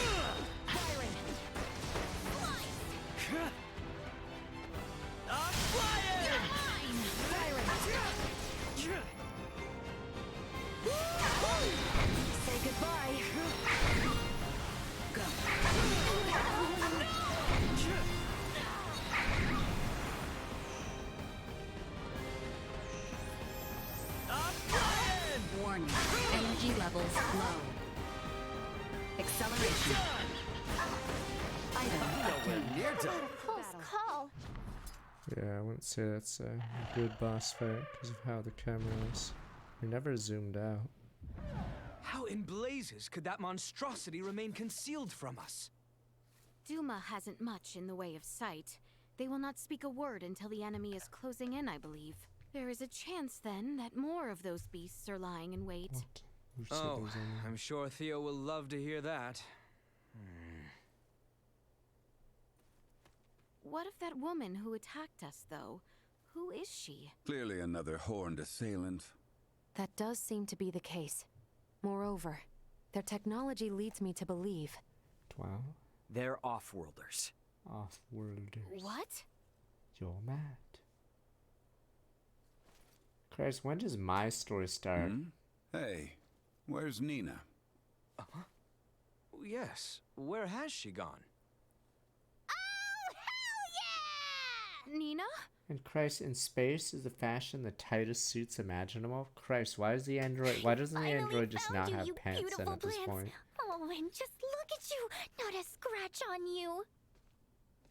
I'm flying! Say goodbye. Go. I'm flying! Warning. Energy levels low. Acceleration. Item active. Near done. Close call. Yeah, I wouldn't say that's a good boss fight because of how the camera is. We never zoomed out. How in blazes could that monstrosity remain concealed from us? Duma hasn't much in the way of sight. They will not speak a word until the enemy is closing in, I believe. There is a chance, then, that more of those beasts are lying in wait. What? Who said Oh, there's any? I'm sure Theo will love to hear that. What of that woman who attacked us, though? Who is she? Clearly another horned assailant. That does seem to be the case. Moreover, their technology leads me to believe. Wow. They're off-worlders. Off-worlders. What? You're mad. Christ, when does my story start? Hey, where's Nina? Yes, where has she gone? Nina? And Christ, in space is the fashion the tightest suits imaginable? Christ, why does the android? Why doesn't the android just not have pants in at this point? Oh, and just look at you! Not a scratch on you!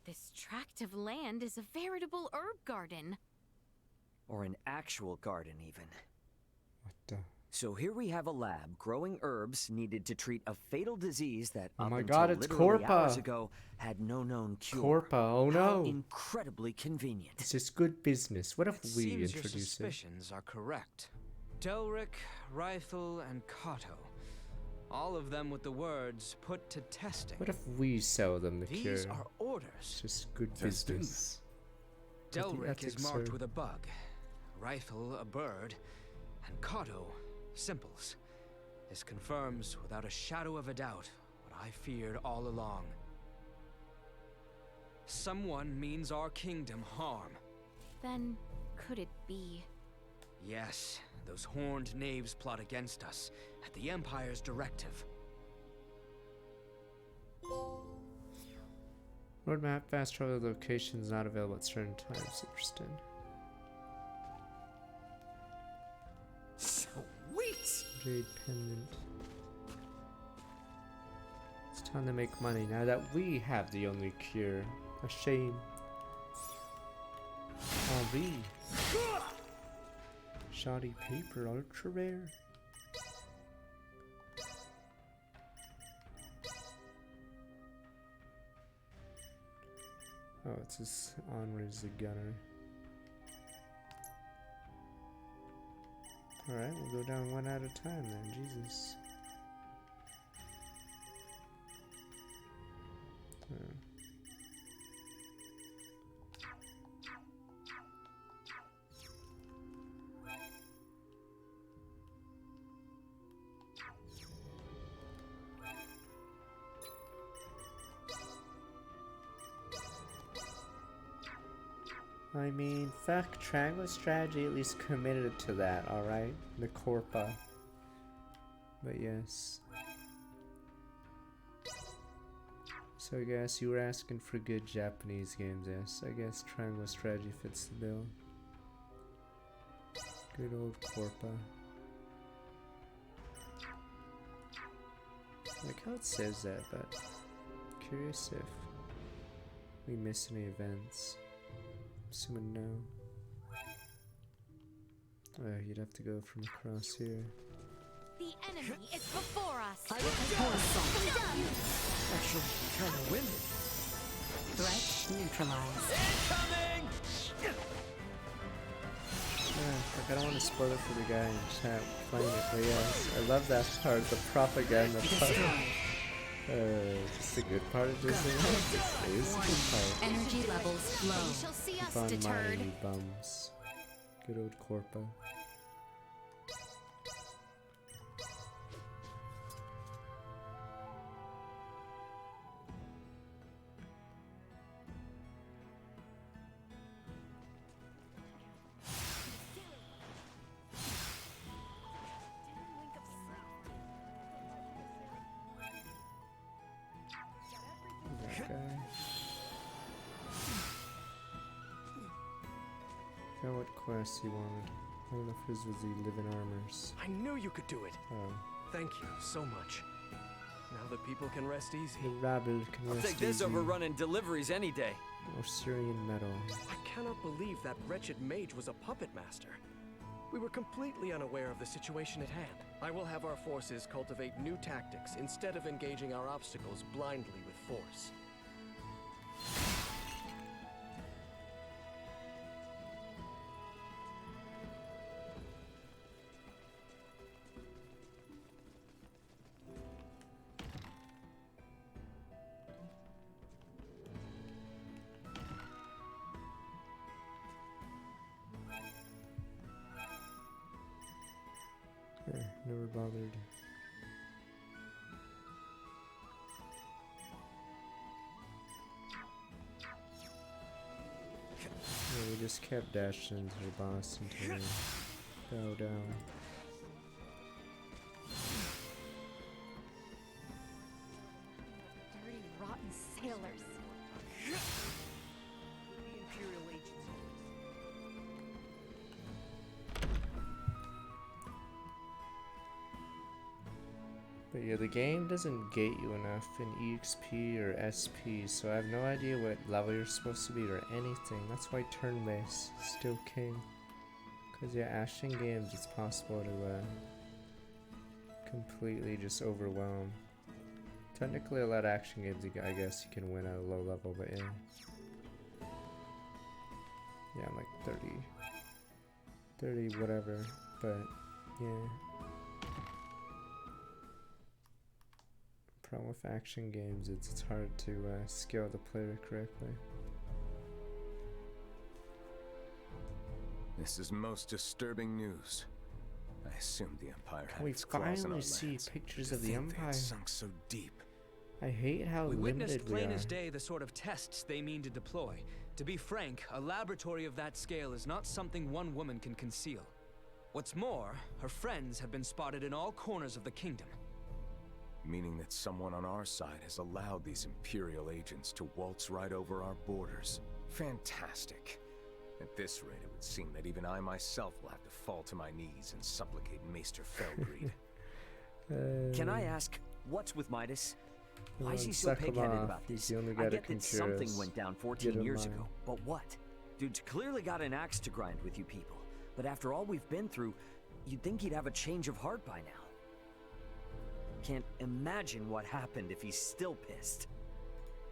This tract of land is a veritable herb garden. Or an actual garden, even. What the? So here we have a lab growing herbs needed to treat a fatal disease that Oh up my until God, it's literally Corpa. hours ago had no known cure. Corpa, oh How no. incredibly convenient. This is good business. What if we Seems your introduce it? suspicions are correct. Delric, Rythel, and Kato. All of them with the words put to testing. What if we sell them the cure? These are orders. It's just good Testing? business. But the Delric is ethics marked are- with a bug, Rythel a bird, and Kato simples. This confirms without a shadow of a doubt what I feared all along. Someone means our kingdom harm. Then, could it be? Yes, those horned knaves plot against us, at the Empire's directive. Roadmap, fast travel locations not available at certain times. Interesting. Sweet! Jade pendant. It's time to make money now that we have the only cure. A shame. Henri. Shoddy paper, ultra rare. Oh, it's his Henri's the gunner. Alright, we'll go down one at a time then, Jesus. I mean, fuck, Triangle Strategy at least committed to that, alright? The Corpa. But yes. So I guess you were asking for good Japanese games, yes. I guess Triangle Strategy fits the bill. Good old Corpa. I like how it says that, but curious if we miss any events. Assuming no. Oh, you'd have to go from across here. The enemy is before us. I will take more assault. Actually, kind of windy. Threat neutralized. Incoming! Like, I don't want to spoil it for the guy in chat playing it, but yes, I love that part, the propaganda part. Just a good part of Disney. It is a good part. Energy levels low. You shall see us Keep on deterred. mining, you bums. Good old Corpa. Got what quest he wanted. I don't know if his was the living armors. I knew you could do it. Oh. Thank you so much. Now that people can rest easy. The rabble can I'll rest take this easy. over running deliveries any day. Or Syrian metal. I cannot believe that wretched mage was a puppet master. We were completely unaware of the situation at hand. I will have our forces cultivate new tactics instead of engaging our obstacles blindly with force. Never bothered. Yeah, we just kept dashing into the boss until we bow down. Dirty, rotten sailors. The Imperial Agency. But yeah, the game doesn't gate you enough in EXP or SP, so I have no idea what level you're supposed to be or anything. That's why turn-based is still king. Because yeah, action games, it's possible to completely just overwhelm. Technically a lot of action games, I guess you can win at a low level, but yeah. Yeah, I'm like 30 whatever, but yeah. Problem with action games, it's hard to scale the player correctly. This is most disturbing news. I assumed the Empire had We its claws in our finally see lands. pictures To of the think they had Empire. sunk so deep. I hate how We witnessed limited we plain are. as day the sort of tests they mean to deploy. To be frank, a laboratory of that scale is not something one woman can conceal. What's more, her friends have been spotted in all corners of the kingdom. Meaning that someone on our side has allowed these Imperial agents to waltz right over our borders. Fantastic. At this rate, it would seem that even I myself will have to fall to my knees and supplicate Maester Felgreed. Can I ask, what's with Midas? Why is he so Suck him pig-headed off. about this? You only I gotta get that compare something us. went down Get 14 in years line. ago, but what? Dude's clearly got an axe to grind with you people. But after all we've been through, you'd think he'd have a change of heart by now. Can't imagine what happened if he's still pissed.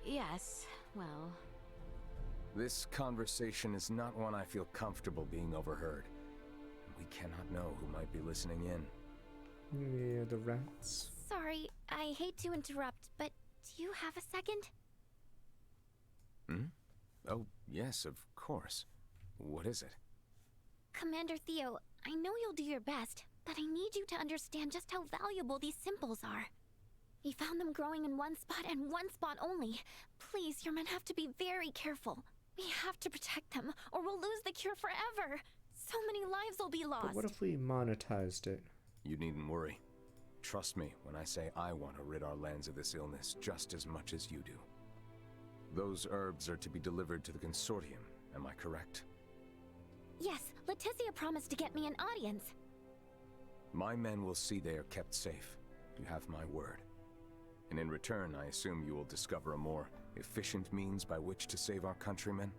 Yes, well... This conversation is not one I feel comfortable being overheard. We cannot know who might be listening in. Yeah, the rats. Sorry, I hate to interrupt, but do you have a second? Hmm? Oh, yes, of course. What is it? Commander Theo, I know you'll do your best, but I need you to understand just how valuable these symbols are. We found them growing in one spot and one spot only. Please, your men have to be very careful. We have to protect them, or we'll lose the cure forever. So many lives will be lost. But what if we monetized it? You needn't worry. Trust me when I say I want to rid our lands of this illness just as much as you do. Those herbs are to be delivered to the consortium, am I correct? Yes, Leticia promised to get me an audience. My men will see they are kept safe. You have my word. And in return, I assume you will discover a more efficient means by which to save our countrymen?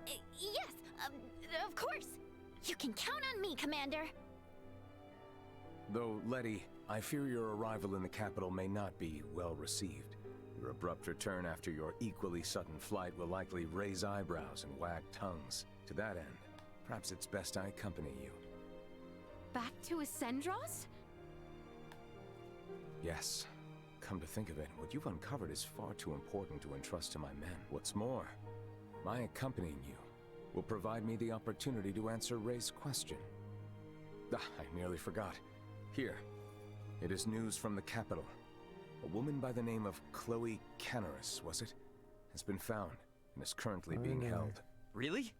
Yes, of course. You can count on me, Commander. Though, Letty, I fear your arrival in the capital may not be well received. Your abrupt return after your equally sudden flight will likely raise eyebrows and wag tongues. To that end, perhaps it's best I accompany you. Back to Ascendros? Yes. Come to think of it, what you've uncovered is far too important to entrust to my men. What's more, my accompanying you will provide me the opportunity to answer Ray's question. Ah, I nearly forgot. Here, it is news from the capital. A woman by the name of Chloe Canaris, was it? Has been found and is currently being held. Really?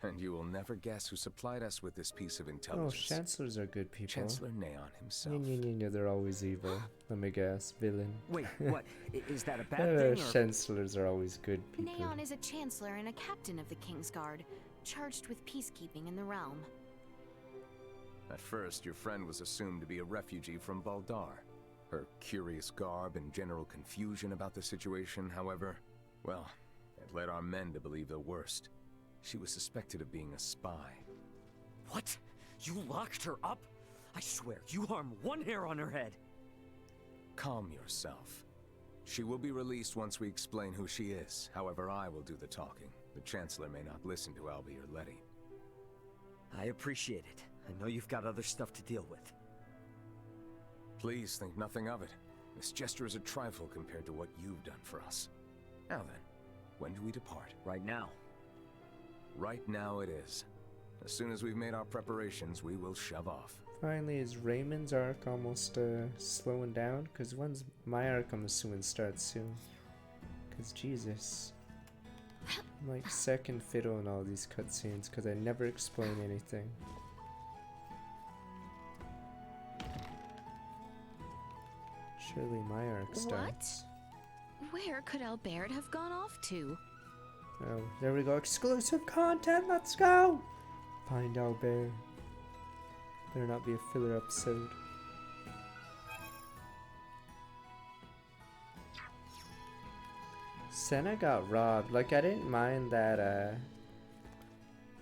And you will never guess who supplied us with this piece of Oh, intelligence. chancellors are good people. Chancellor Neon himself. They're always evil. Let me guess, villain. Wait, what? Is that a bad thing, or...? Chancellors are always good people. Neon is a chancellor and a captain of the Kingsguard, charged with peacekeeping in the realm. At first, your friend was assumed to be a refugee from Baldar. Her curious garb and general confusion about the situation, however, well, it led our men to believe the worst. She was suspected of being a spy. What? You locked her up? I swear, you harm one hair on her head. Calm yourself. She will be released once we explain who she is. However, I will do the talking. The Chancellor may not listen to Albie or Letty. I appreciate it. I know you've got other stuff to deal with. Please think nothing of it. This gesture is a trifle compared to what you've done for us. Now then, when do we depart? Right now. Right now it is. As soon as we've made our preparations, we will shove off. Finally, is Raymond's arc almost slowing down? Because when's my arc, I'm assuming, starts soon. Because Jesus. I'm like second fiddle in all these cutscenes because I never explain anything. Surely my arc starts. Where could Albert have gone off to? Oh, there we go. Exclusive content. Let's go. Find Albert. Better not be a filler episode. Senna got robbed. Like, I didn't mind that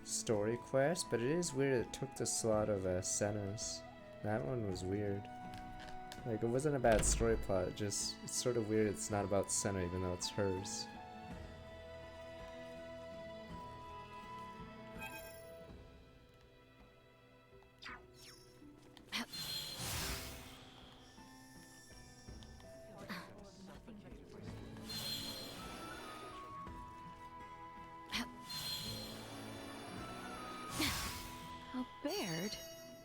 story quest, but it is weird it took the slot of Senna's. That one was weird. Like, it wasn't a bad story plot, it's sort of weird it's not about Senna even though it's hers. Albert?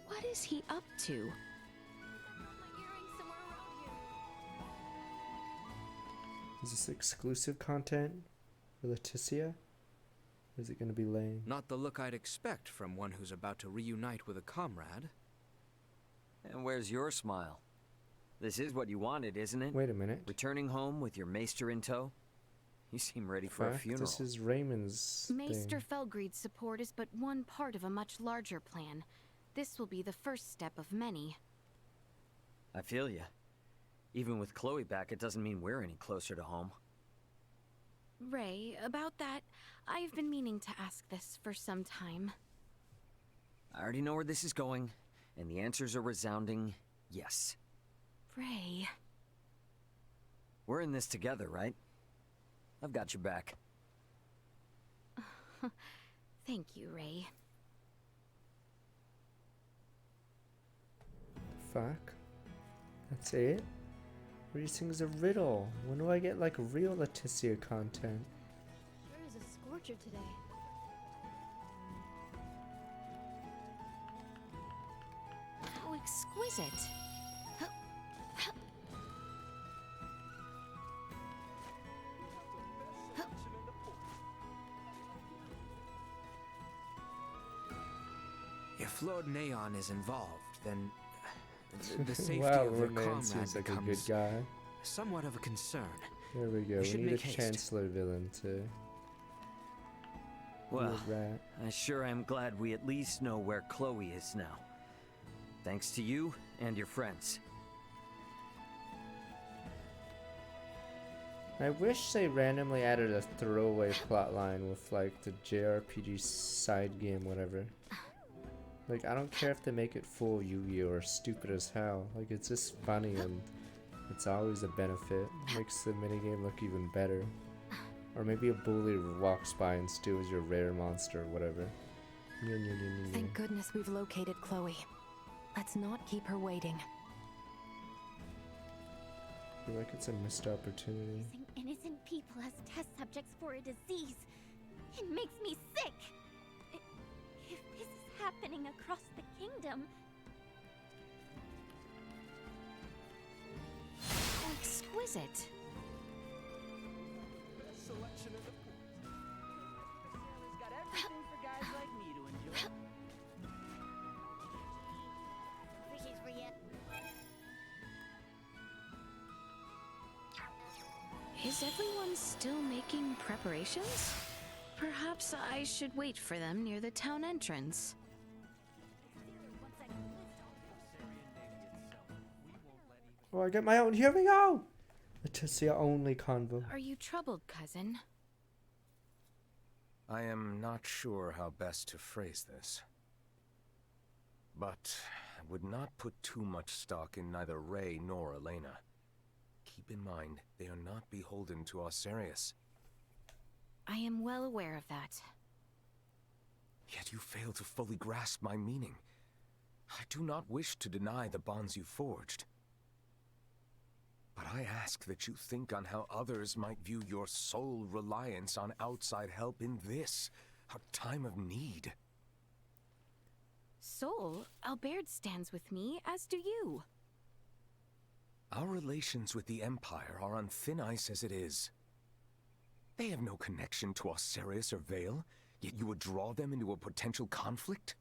What is he up to? Is this exclusive content for Leticia? Or is it gonna be lame? Not the look I'd expect from one who's about to reunite with a comrade. And where's your smile? This is what you wanted, isn't it? Wait a minute. Returning home with your maester in tow? You seem ready for a Fuck, funeral. this is Raymond's Maester thing. Felgreid's support is but one part of a much larger plan. This will be the first step of many. I feel ya. Even with Chloe back, it doesn't mean we're any closer to home. Ray, about that, I've been meaning to ask this for some time. I already know where this is going, and the answer's a resounding yes. Ray... We're in this together, right? I've got your back. Thank you, Ray. Fuck. That's it? Everything's a riddle. When do I get like real Leticia content? Sure is a scorcher today. How exquisite. If Lord Neon is involved, then the safety wow, of your Lord Neon comrade seems like a good becomes guy. somewhat of a concern. There we go. We We should need a make haste. Chancellor villain too. Well, Rat. I sure am glad we at least know where Chloe is now. Thanks to you and your friends. I wish they randomly added a throwaway plotline with like the JRPG side game, whatever. Like, I don't care if they make it full Yu-Gi-Oh or stupid as hell. Like, it's just funny and it's always a benefit. Makes the minigame look even better. Or maybe a bully walks by and steals your rare monster or whatever. Thank goodness we've located Chloe. Let's not keep her waiting. I feel like it's a missed opportunity. Using innocent people as test subjects for a disease. It makes me sick. If this is happening across the kingdom... How exquisite. Best selection in the port. This got everything for guys like me to enjoy. Fishes for you. Is everyone still making preparations? Perhaps I should wait for them near the town entrance. Oh, I get my own. Here we go! Leticia only convo. Are you troubled, cousin? I am not sure how best to phrase this. But I would not put too much stock in neither Ray nor Elena. Keep in mind, they are not beholden to Osarius. I am well aware of that. Yet you fail to fully grasp my meaning. I do not wish to deny the bonds you forged. But I ask that you think on how others might view your sole reliance on outside help in this, our time of need. Soul, Albert stands with me, as do you. Our relations with the Empire are on thin ice as it is. They have no connection to Osarius or Vale, yet you would draw them into a potential conflict?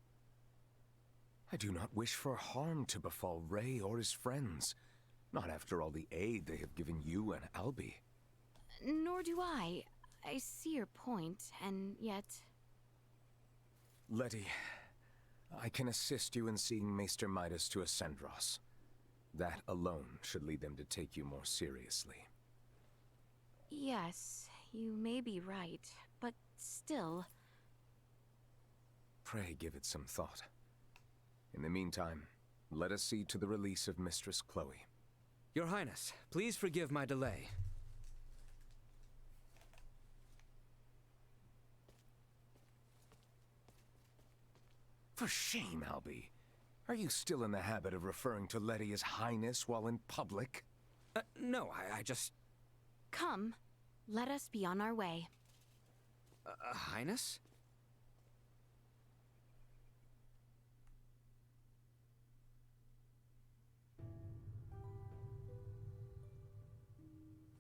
I do not wish for harm to befall Ray or his friends, not after all the aid they have given you and Albie. Nor do I. I see your point, and yet... Letty, I can assist you in seeing Maester Midas to Ascendros. That alone should lead them to take you more seriously. Yes, you may be right, but still... Pray give it some thought. In the meantime, let us see to the release of Mistress Chloe. Your Highness, please forgive my delay. For shame, Albie. Are you still in the habit of referring to Letty as Highness while in public? No, I just... Come, let us be on our way. Highness?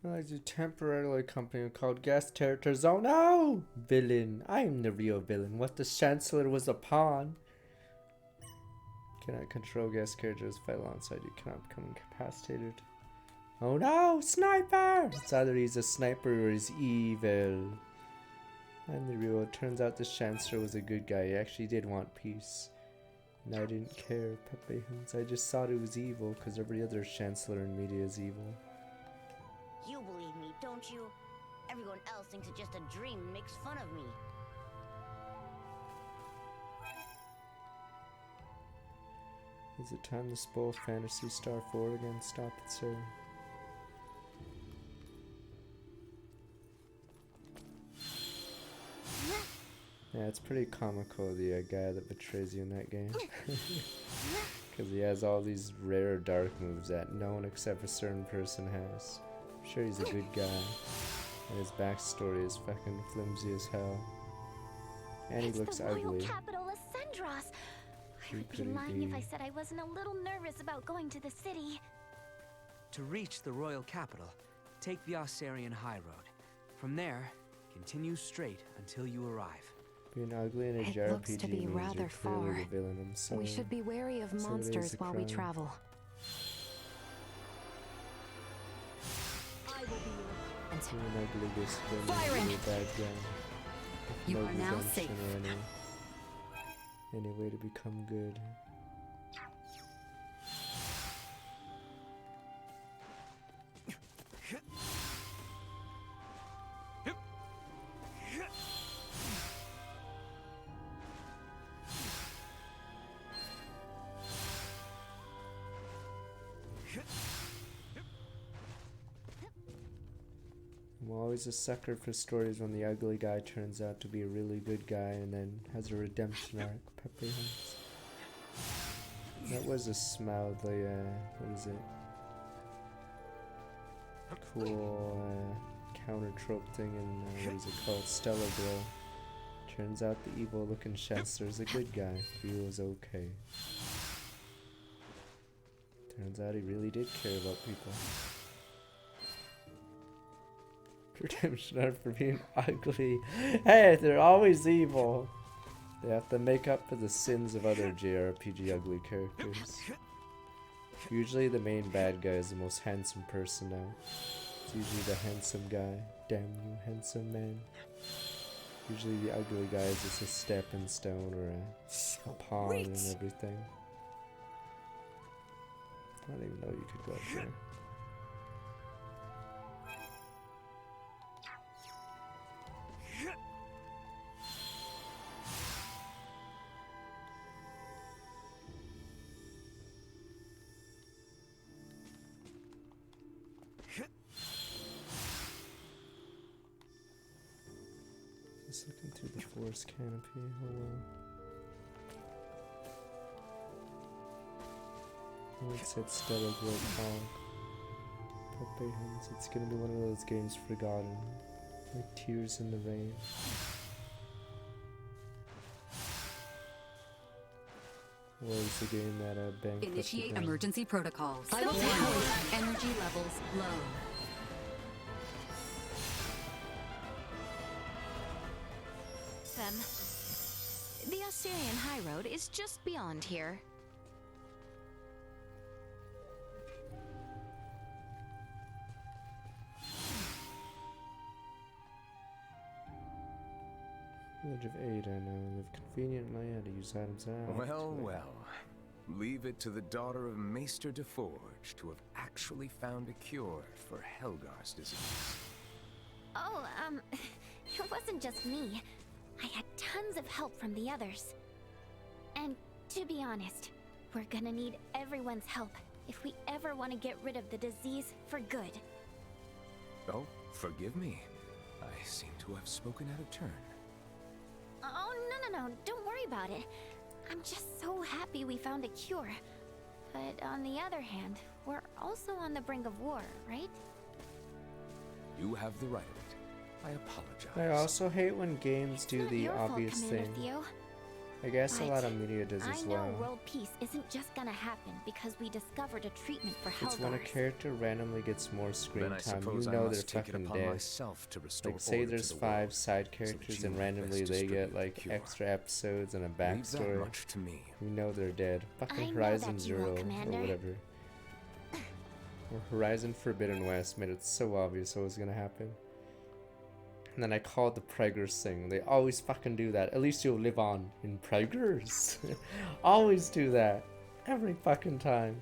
I do temporarily company called guest characters. Oh no! Villain. I am the real villain. What the Chancellor was a pawn. Cannot control guest characters. Fight alongside you. Cannot become incapacitated. Oh no! Sniper! It's either he's a sniper or he's evil. I'm the real. It turns out the Chancellor was a good guy. He actually did want peace. And I didn't care. Pepe Hunts. I just thought it was evil because every other Chancellor in media is evil. You believe me, don't you? Everyone else thinks it's just a dream and makes fun of me. Is it time to spoil Phantasy Star 4 again? Stop it, sir. Yeah, it's pretty comical, the guy that betrays you in that game. Because he has all these rare dark moves that no one except a certain person has. I'm sure he's a good guy. And his backstory is fucking flimsy as hell. And he looks ugly. It's the royal capital, Ascendros. I would be lying if I said I wasn't a little nervous about going to the city. To reach the royal capital, take the Osarian High Road. From there, continue straight until you arrive. Being ugly in a It JRPG looks to be means rather you're clearly far. the villain. I'm sorry. We should be wary of So it is monsters a while we crime. travel. I will be your It's an ugly this villain, Firing! you're a bad guy. With You no are now redemption safe. or any way to become good. I'm always a sucker for stories when the ugly guy turns out to be a really good guy and then has a redemption arc. Pepe Hunts. That was a smiley, what is it? Cool counter trope thing in, what is it called? Stellar Glow. Turns out the evil looking Chancellor's a good guy. Feels okay. Turns out he really did care about people. Redemption arc for being ugly. Hey, they're always evil. They have to make up for the sins of other JRPG ugly characters. Usually the main bad guy is the most handsome person now. It's usually the handsome guy. Damn you, handsome man. Usually the ugly guy is just a stepping stone or a pawn and everything. I didn't even know you could go up there. Just looking through the forest canopy. Hello. Oh, it said Stellar Glow Hog. Pepe Hunts. It's gonna be one of those games forgotten. Like Tears in the Rain. Or is the game that bankrupted Initiate them? emergency protocols. I will Energy levels low. Them. The Osarian High Road is just beyond here. Village of Ada now live conveniently how to use items out. Well, well. Leave it to the daughter of Maester DeForge to have actually found a cure for Helgar's disease. Oh, it wasn't just me. I had tons of help from the others. And to be honest, we're gonna need everyone's help if we ever want to get rid of the disease for good. Oh, forgive me. I seem to have spoken out of turn. Oh, no, don't worry about it. I'm just so happy we found a cure. But on the other hand, we're also on the brink of war, right? You have the right of it. I apologize. I also hate when games do Not the your fault, obvious Commander thing. Theo. I guess a But lot of media does as I know well. world peace isn't just gonna happen because we discovered a treatment for It's when a Helgars. character randomly gets more screen Then I time, you suppose I know they're must take it fucking upon dead. myself to restore Like, say order there's to the 5 world, side so that characters you and may randomly best they get distribute the like cure. extra episodes and a Leave that backstory. much to me. You know they're dead. I Fucking know Horizon that you will, Zero or Commander. whatever. Or Horizon Forbidden West made it so obvious what was gonna happen. And then I called the Preggers thing. They always fucking do that. At least you'll live on in Preggers. Always do that. Every fucking time.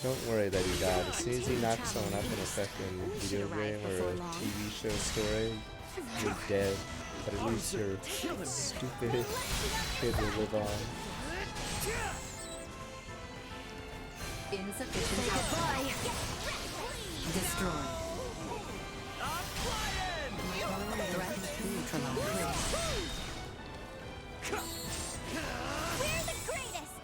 Don't worry that he died. As soon as he knocks someone up in a fucking video game or a TV show story, you're dead. But at least your stupid kid will live on. Insufficient power. Destroyed. Threat neutralized. We're the greatest!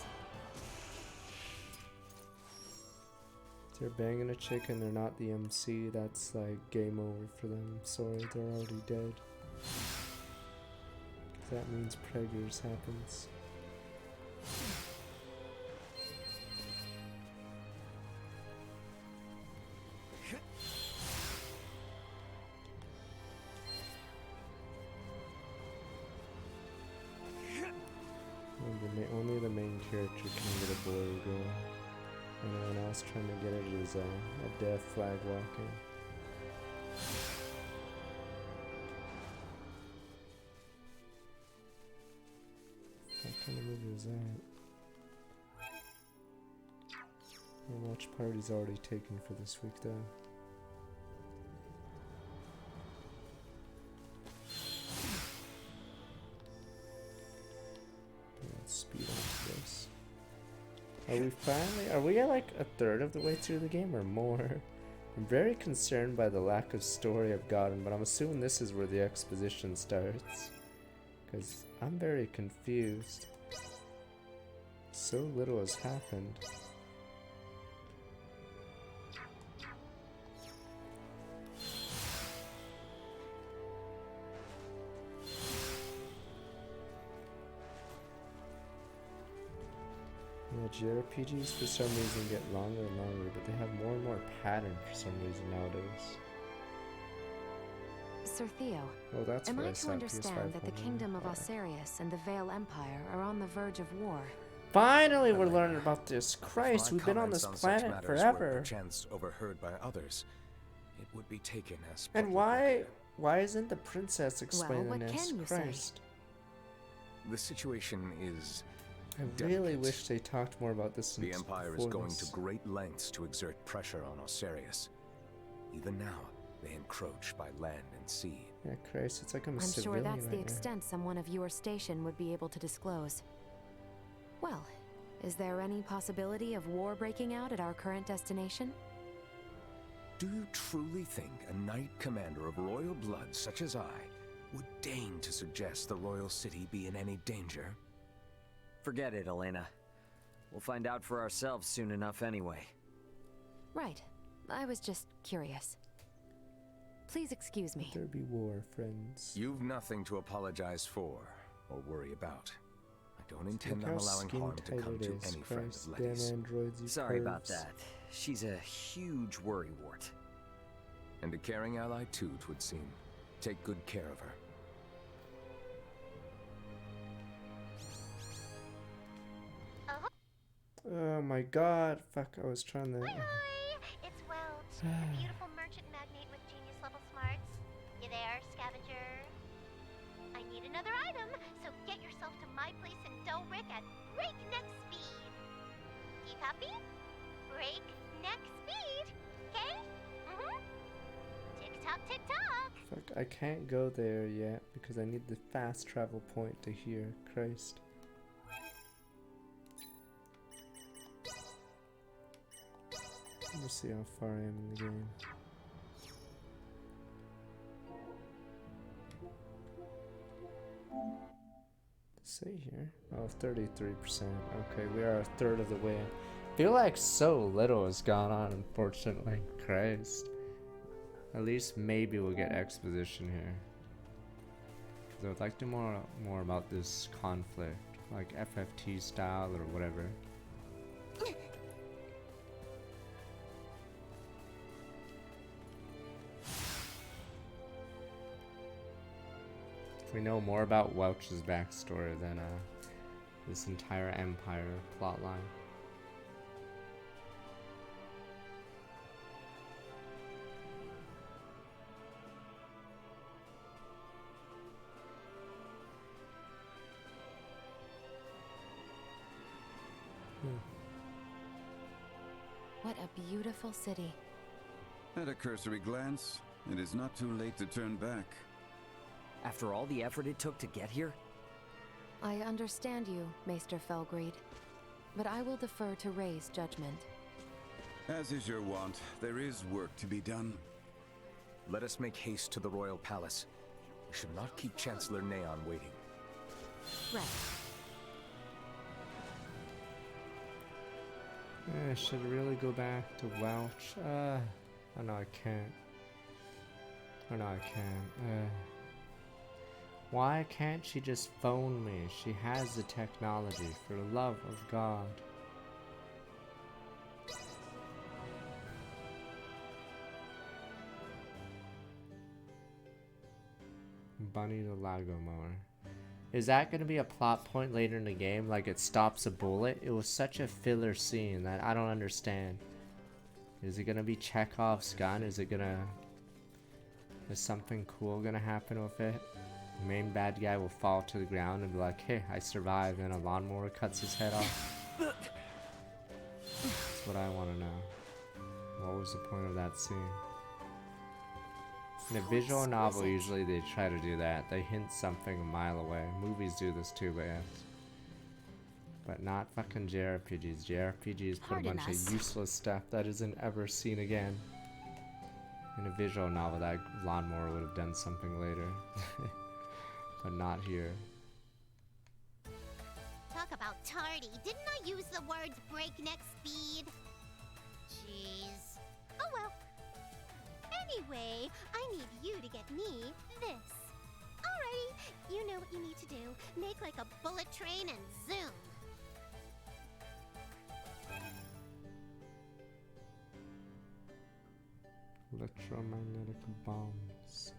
If they're banging a chick and they're not the MC, that's like game over for them. Sorry, they're already dead. 'Cause that means Preggers happens. Only the main character can get a boy or girl. Anyone else trying to get it is a death flag walking. What kind of movie is that? My watch party's already taken for this week though. Let's speed on to this. Are we at like a third of the way through the game or more? I'm very concerned by the lack of story I've gotten, but I'm assuming this is where the exposition starts. Because I'm very confused. So little has happened. Yeah, JRPGs for some reason get longer and longer, but they have more and more pattern for some reason nowadays. Sir Theo, Well, that's am where I I to saw understand that the PS5 Kingdom of Osirius and the Vale Empire are on the verge of war? Finally, we're learning about this. Christ, My we've been on this comments such planet matters were forever. perchance overheard by others, it would be taken as And why isn't the princess explaining what this? can you say? Christ. The situation is I really wish they talked more about this. The Empire is before going this. to great lengths to exert pressure on Osirius. Even now, they encroach by land and sea. Yeah, Christ, it's like I'm a I'm civilian sure that's the right now. extent someone of your station would be able to disclose. Well, is there any possibility of war breaking out at our current destination? Do you truly think a knight commander of royal blood such as I would deign to suggest the royal city be in any danger? Forget it, Elena. We'll find out for ourselves soon enough anyway. Right. I was just curious. Please excuse me. There be war, friends. You've nothing to apologize for or worry about. I don't intend Look on how allowing harm to skin-tight come it to is. any friend Christ, of damn Letty's. androids, you Sorry about pervs. that. She's a huge worrywart. And a caring ally too, 'twould seem. Take good care of her. Oh my god, fuck, I was trying to... It's Welt, the beautiful merchant magnate with genius level smarts. You there, scavenger? I need another item, so get yourself to my place in Delric at breakneck speed. Do you copy? Breakneck speed, okay? Tick-tock, tick-tock. Fuck, I can't go there yet because I need the fast travel point to here. Christ. Let's see how far I am in the game. See here. Oh, 33%. Okay, we are a third of the way. Feel like so little has gone on, unfortunately. Christ. At least maybe we'll get exposition here. Because I would like to know more about this conflict. like FFT style or whatever. If we know more about Welch's backstory than this entire Empire plotline. What a beautiful city. At a cursory glance, it is not too late to turn back. After all the effort it took to get here? I understand you, Maester Felgreed, but I will defer to Ray's judgment. As is your wont, there is work to be done. Let us make haste to the Royal Palace. We should not keep Chancellor Neon waiting. Right. Should I really go back to Welch? Oh no, I can't. Oh no, I can't. Why can't she just phone me? She has the technology, for the love of God. Bunny the Lago Mower. Is that going to be a plot point later in the game? Like it stops a bullet? It was such a filler scene that I don't understand. Is it going to be Chekhov's gun? Is something cool going to happen with it? The main bad guy will fall to the ground and be like, hey, I survived, and a lawnmower cuts his head off. That's what I want to know. What was the point of that scene? In a visual novel, usually they try to do that. They hint something a mile away. Movies do this too, but not fucking JRPGs. JRPGs put a bunch of useless stuff that isn't ever seen again. In a visual novel, that lawnmower would have done something later. But not here. Talk about tardy. Didn't I use the words breakneck speed? Jeez. Oh well. Anyway, I need you to get me this. Alrighty, you know what you need to do. Make like a bullet train and zoom. Electromagnetic bombs.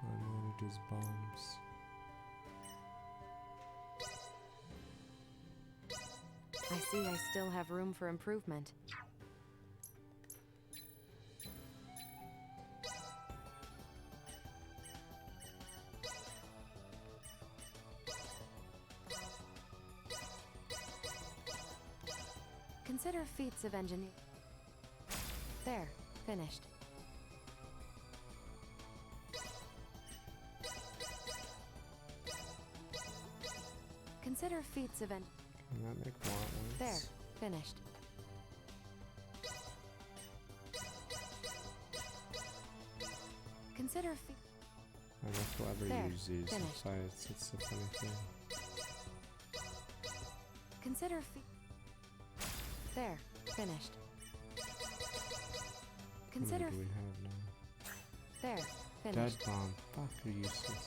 Manager's bombs. I see I still have room for improvement. Consider feats of engineering. There, finished. Consider feats of engineering. Can that make more at once? There, finished. Consider I don't know if we'll ever there, use these. finished. Besides, it's a funny thing. Consider there, finished. Consider How many do we have now? there, Dead finished. bomb. Fuck, you're useless.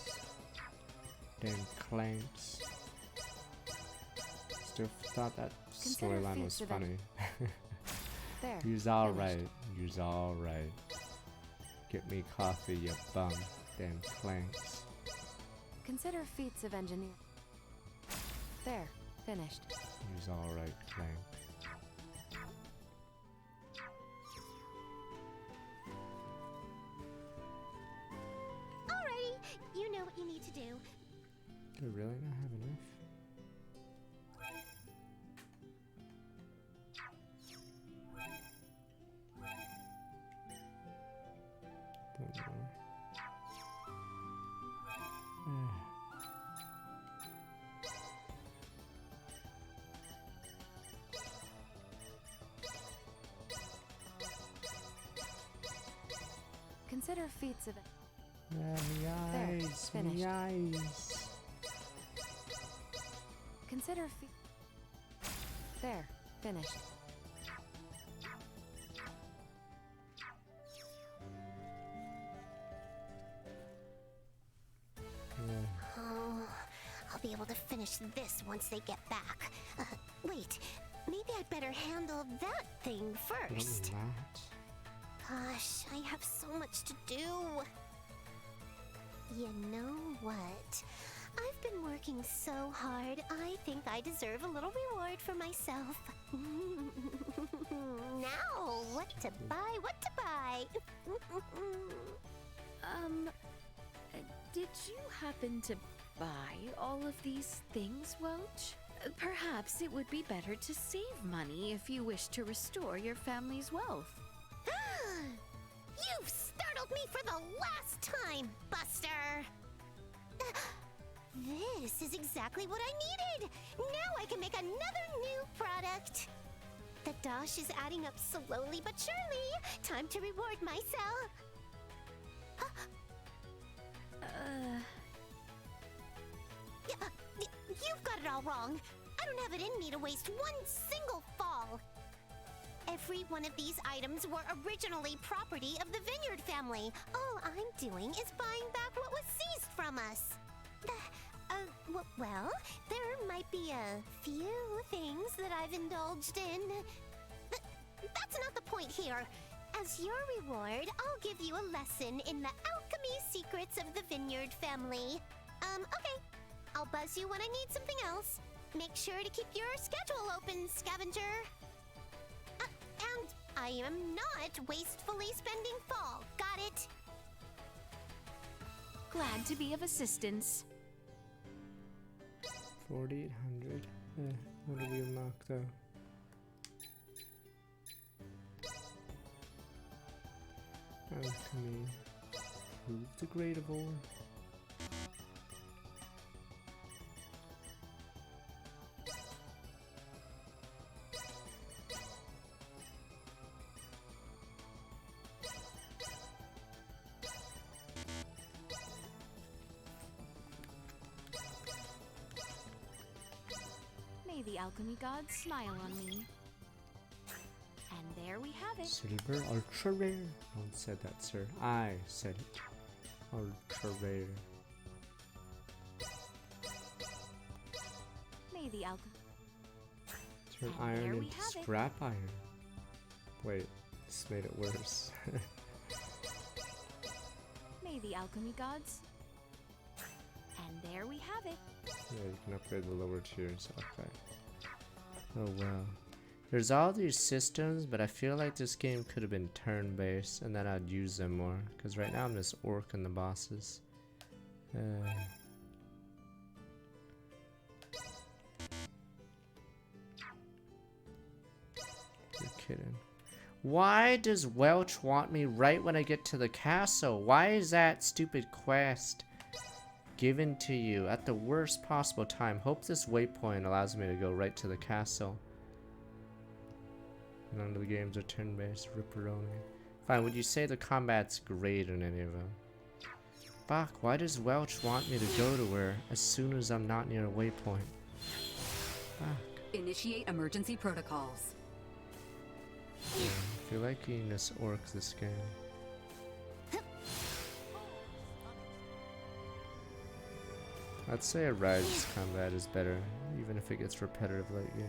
Damn clanks. Still thought that Consider storyline was feats of funny. There, You's alright. You's alright. Get me coffee, you bum. Damn clanks. Consider feats of engineering. There, finished. You's alright, clank. Alrighty, you know what you need to do. Do we really not have enough? Don't know. Consider feats of... Me eyes, me eyes. Consider there, finished. Oh, I'll be able to finish this once they get back. Wait, maybe I'd better handle that thing first. Gosh, I have so much to do. You know what? I've been working so hard, I think I deserve a little reward for myself. Now, what to buy, what to buy? Did you happen to buy all of these things, Welch? Perhaps it would be better to save money if you wish to restore your family's wealth. You've startled me for the last time, Buster! This is exactly what I needed! Now I can make another new product! The dosh is adding up slowly but surely. Time to reward myself. You've got it all wrong. I don't have it in me to waste one single fall. Every one of these items were originally property of the Vineyard family. All I'm doing is buying back what was seized from us. Well, there might be a few things that I've indulged in. But that's not the point here. As your reward, I'll give you a lesson in the alchemy secrets of the Vineyard family. Okay. I'll buzz you when I need something else. Make sure to keep your schedule open, scavenger. And I am not wastefully spending fall. Got it? Glad to be of assistance. 4,800. What do we unlock though? Alchemy. Prove degradable. May the alchemy gods smile on me. And there we have it. Silver ultra rare. No one said that, sir. I said it. Ultra rare. May the alchemy. Turn iron into scrap iron. Wait, this made it worse. May the alchemy gods. And there we have it. Yeah, you can upgrade the lower tiers. Okay. Oh wow. There's all these systems, but I feel like this game could have been turn-based, and then I'd use them more. Because right now I'm just orking the bosses. You're kidding. Why does Welch want me right when I get to the castle? Why is that stupid quest given to you at the worst possible time? Hope this waypoint allows me to go right to the castle. None of the games are turn-based. Ripperoni. Fine, would you say the combat's great in any of them? Fuck, why does Welch want me to go to her as soon as I'm not near a waypoint? Fuck. Initiate emergency protocols. Yeah, I feel like you can just orc this game. I'd say a Rise combat is better, even if it gets repetitive late game.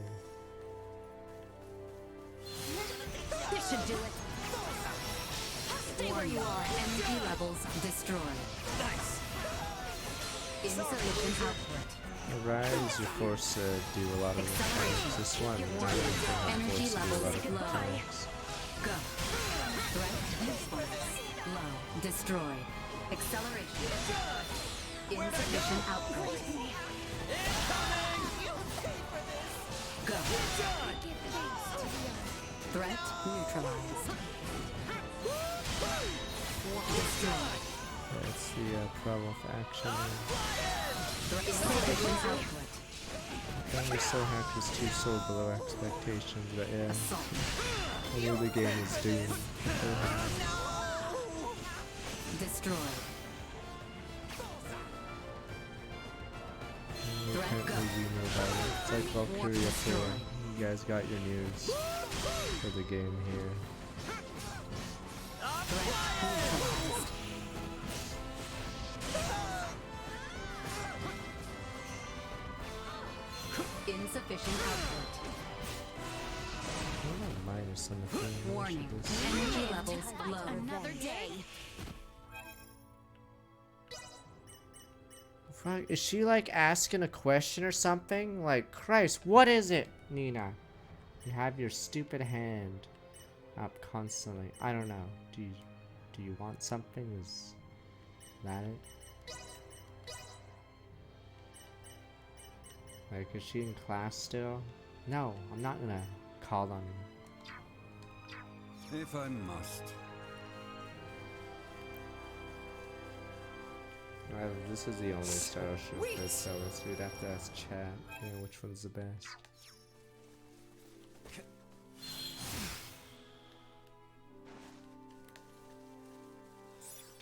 This should do it. Stay where you are. Energy levels destroyed. Nice. Insufficient output. A Rise, you're forced to do a lot of mechanics. This one, energy levels forced to do a lot of low. mechanics. Go. Threat usefulness. Low. Destroyed. Acceleration. Insufficient output. Go. Threat neutralized. Destroyed. That's the problem with action. Insufficient output. Apparently So Hack is too so below expectations, but yeah. I knew the game was doomed. destroyed. Can't leave you know about it. It's like Valkyria 4. You guys got your news for the game here. Insufficient output. Minus on the thing. Warning. Energy levels low. Another day. Fuck, is she like asking a question or something? Like, Christ, what is it, Nina? You have your stupid hand up constantly. I don't know. Do you want something? Is that it? Like, is she in class still? No, I'm not gonna call on you. If I must. This is the only starship that tell us. We'd have to ask chat, which one's the best.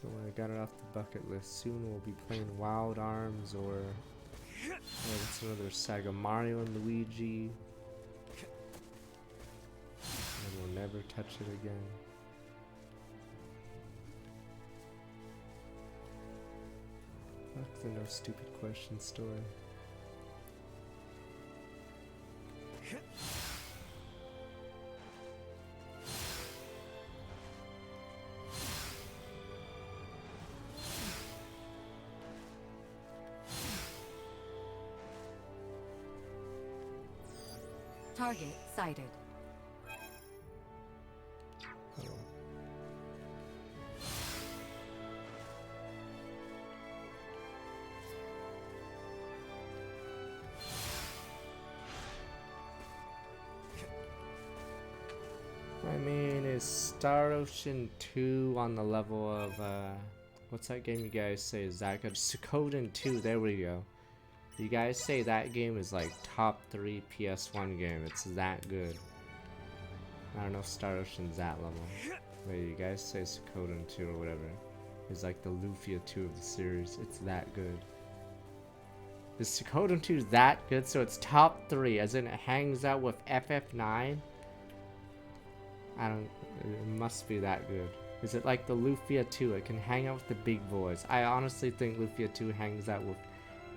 Don't worry, I got it off the bucket list. Soon we'll be playing Wild Arms or what's another saga? Mario and Luigi. And we'll never touch it again. Fuck the no stupid question story. Target sighted. I mean, is Star Ocean 2 on the level of, what's that game you guys say is that good? Suikoden 2, there we go. You guys say that game is like top 3 PS1 game, it's that good. I don't know if Star Ocean's that level. Wait, you guys say Suikoden 2 or whatever. It's like the Lufia 2 of the series, it's that good. Is Suikoden 2 that good? So it's top 3, as in it hangs out with FF9? It must be that good. Is it like the Lufia 2? It can hang out with the big boys. I honestly think Lufia 2 hangs out with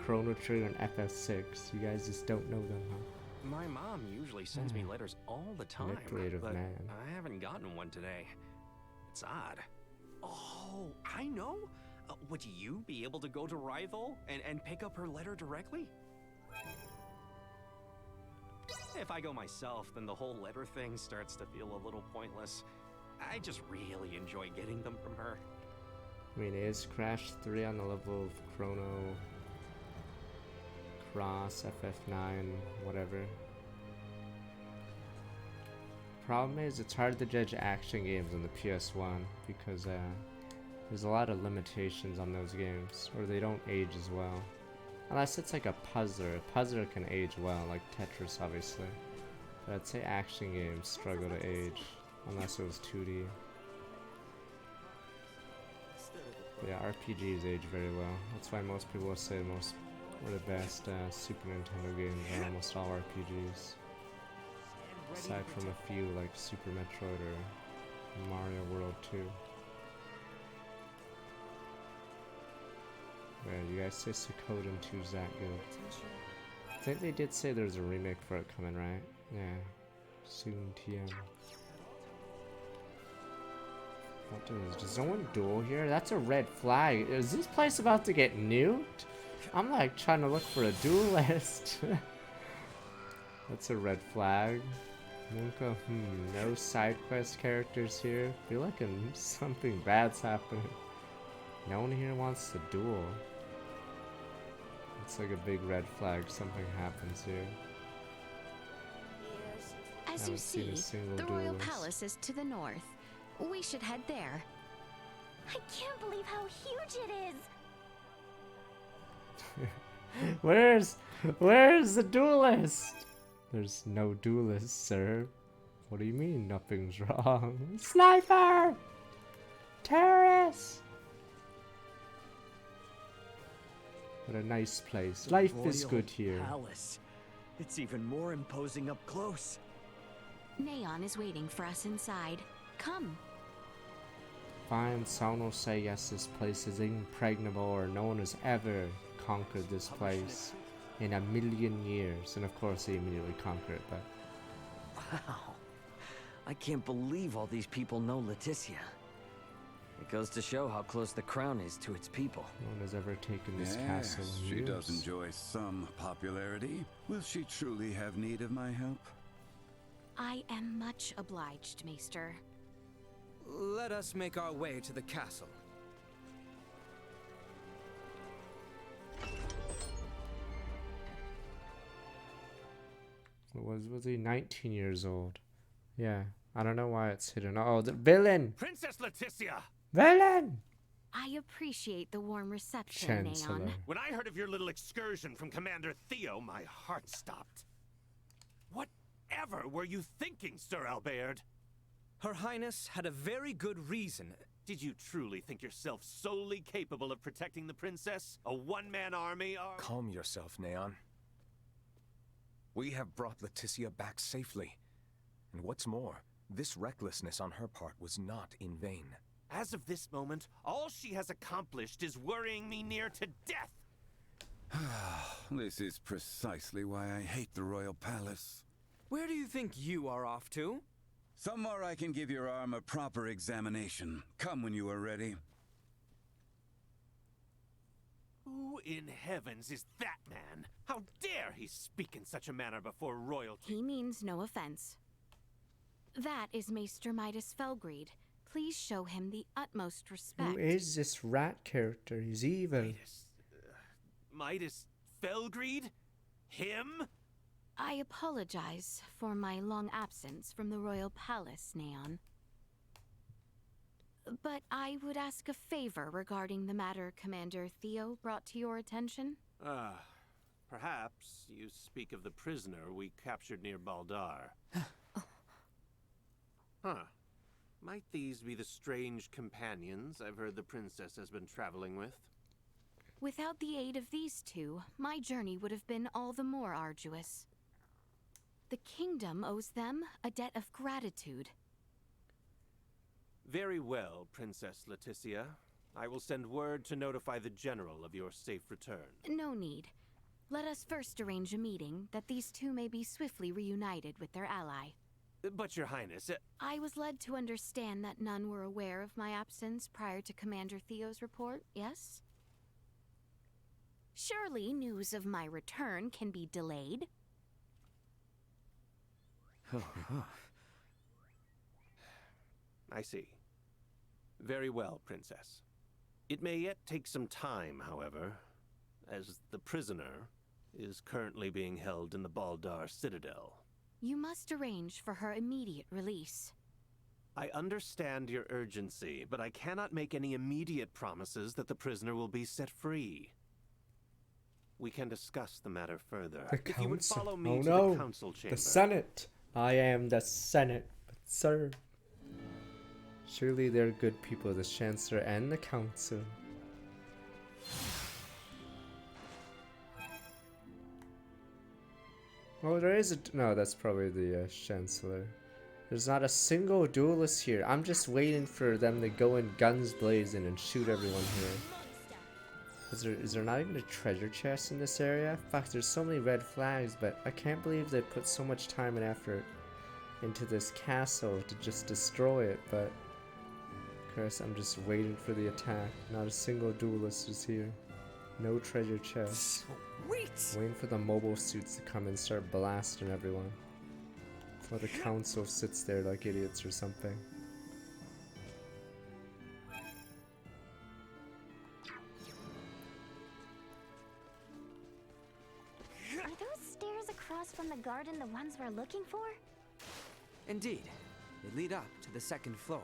Chrono Trigger and FF6. You guys just don't know them, huh? My mom usually sends me letters all the time, but man. I haven't gotten one today. It's odd. Oh, I know. Would you be able to go to Rithal and pick up her letter directly? If I go myself, then the whole letter thing starts to feel a little pointless. I just really enjoy getting them from her. I mean, is Crash 3 on the level of Chrono Cross, FF9, whatever? Problem is, it's hard to judge action games on the PS1 because there's a lot of limitations on those games, or they don't age as well. Unless it's like a puzzler. A puzzler can age well, like Tetris obviously. But I'd say action games struggle to age, unless it was 2D. But yeah, RPGs age very well. That's why most people will say the best Super Nintendo games are almost all RPGs. Aside from a few like Super Metroid or Mario World 2. Yeah, you guys say Suikoden 2's that good. I think they did say there's a remake for it coming, right? Yeah. Soon TM. What does no one duel here? That's a red flag. Is this place about to get nuked? I'm like trying to look for a duelist. That's a red flag. Munka, no side quest characters here. I feel like something bad's happening. No one here wants to duel. It's like a big red flag. Something happens here. As you see, the Royal Palace is to the north. We should head there. I can't believe how huge it is! Where's the duelist? There's no duelist, sir. What do you mean nothing's wrong? Sniper! Terrorist! What a nice place. Life is good here. Palace. It's even more imposing up close. Neon is waiting for us inside. Come. Fine, someone will say yes, this place is impregnable, or no one has ever conquered this place in a million years. And of course they immediately conquer it, but... Wow. I can't believe all these people know Leticia. It goes to show how close the crown is to its people. No one has ever taken this Yes, castle in she years. does enjoy some popularity. Will she truly have need of my help? I am much obliged, Maester. Let us make our way to the castle. Was he 19 years old? Yeah, I don't know why it's hidden. Oh, the villain! Princess Leticia! Villain! I appreciate the warm reception, Chancellor. Neon. When I heard of your little excursion from Commander Theo, my heart stopped. Whatever were you thinking, Sir Albert? Her Highness had a very good reason. Did you truly think yourself solely capable of protecting the princess? A one-man army? Calm yourself, Neon. We have brought Leticia back safely. And what's more, this recklessness on her part was not in vain. As of this moment, all she has accomplished is worrying me near to death. This is precisely why I hate the royal palace. Where do you think you are off to? Somewhere I can give your arm a proper examination. Come when you are ready. Who in heavens is that man? How dare he speak in such a manner before royalty? He means no offense. That is Maester Midas Felgreed. Please show him the utmost respect. Who is this rat character? He's evil. Midas Felgreed? Him? I apologize for my long absence from the royal palace, Neon. But I would ask a favor regarding the matter Commander Theo brought to your attention. Perhaps you speak of the prisoner we captured near Baldar. Huh. Might these be the strange companions I've heard the princess has been traveling with? Without the aid of these two, my journey would have been all the more arduous. The kingdom owes them a debt of gratitude. Very well, Princess Leticia. I will send word to notify the general of your safe return. No need. Let us first arrange a meeting that these two may be swiftly reunited with their ally. But, Your Highness... I was led to understand that none were aware of my absence prior to Commander Theo's report, yes? Surely news of my return can be delayed. I see. Very well, Princess. It may yet take some time, however, as the prisoner is currently being held in the Baldar Citadel. You must arrange for her immediate release. I understand your urgency, but I cannot make any immediate promises that the prisoner will be set free. We can discuss the matter further. The if you would council. follow me Oh to no, the council chamber. the Senate. I am the Senate, but sir. Surely they're good people, the Chancellor and the council. Oh, there is a... No, that's probably the Chancellor. There's not a single duelist here. I'm just waiting for them to go in guns blazing and shoot everyone here. Is there not even a treasure chest in this area? Fuck, there's so many red flags, but I can't believe they put so much time and effort into this castle to just destroy it, but... Of course, I'm just waiting for the attack. Not a single duelist is here. No treasure chest. Sweet! Waiting for the mobile suits to come and start blasting everyone. While the council sits there like idiots or something. Are those stairs across from the garden the ones we're looking for? Indeed. They lead up to the second floor.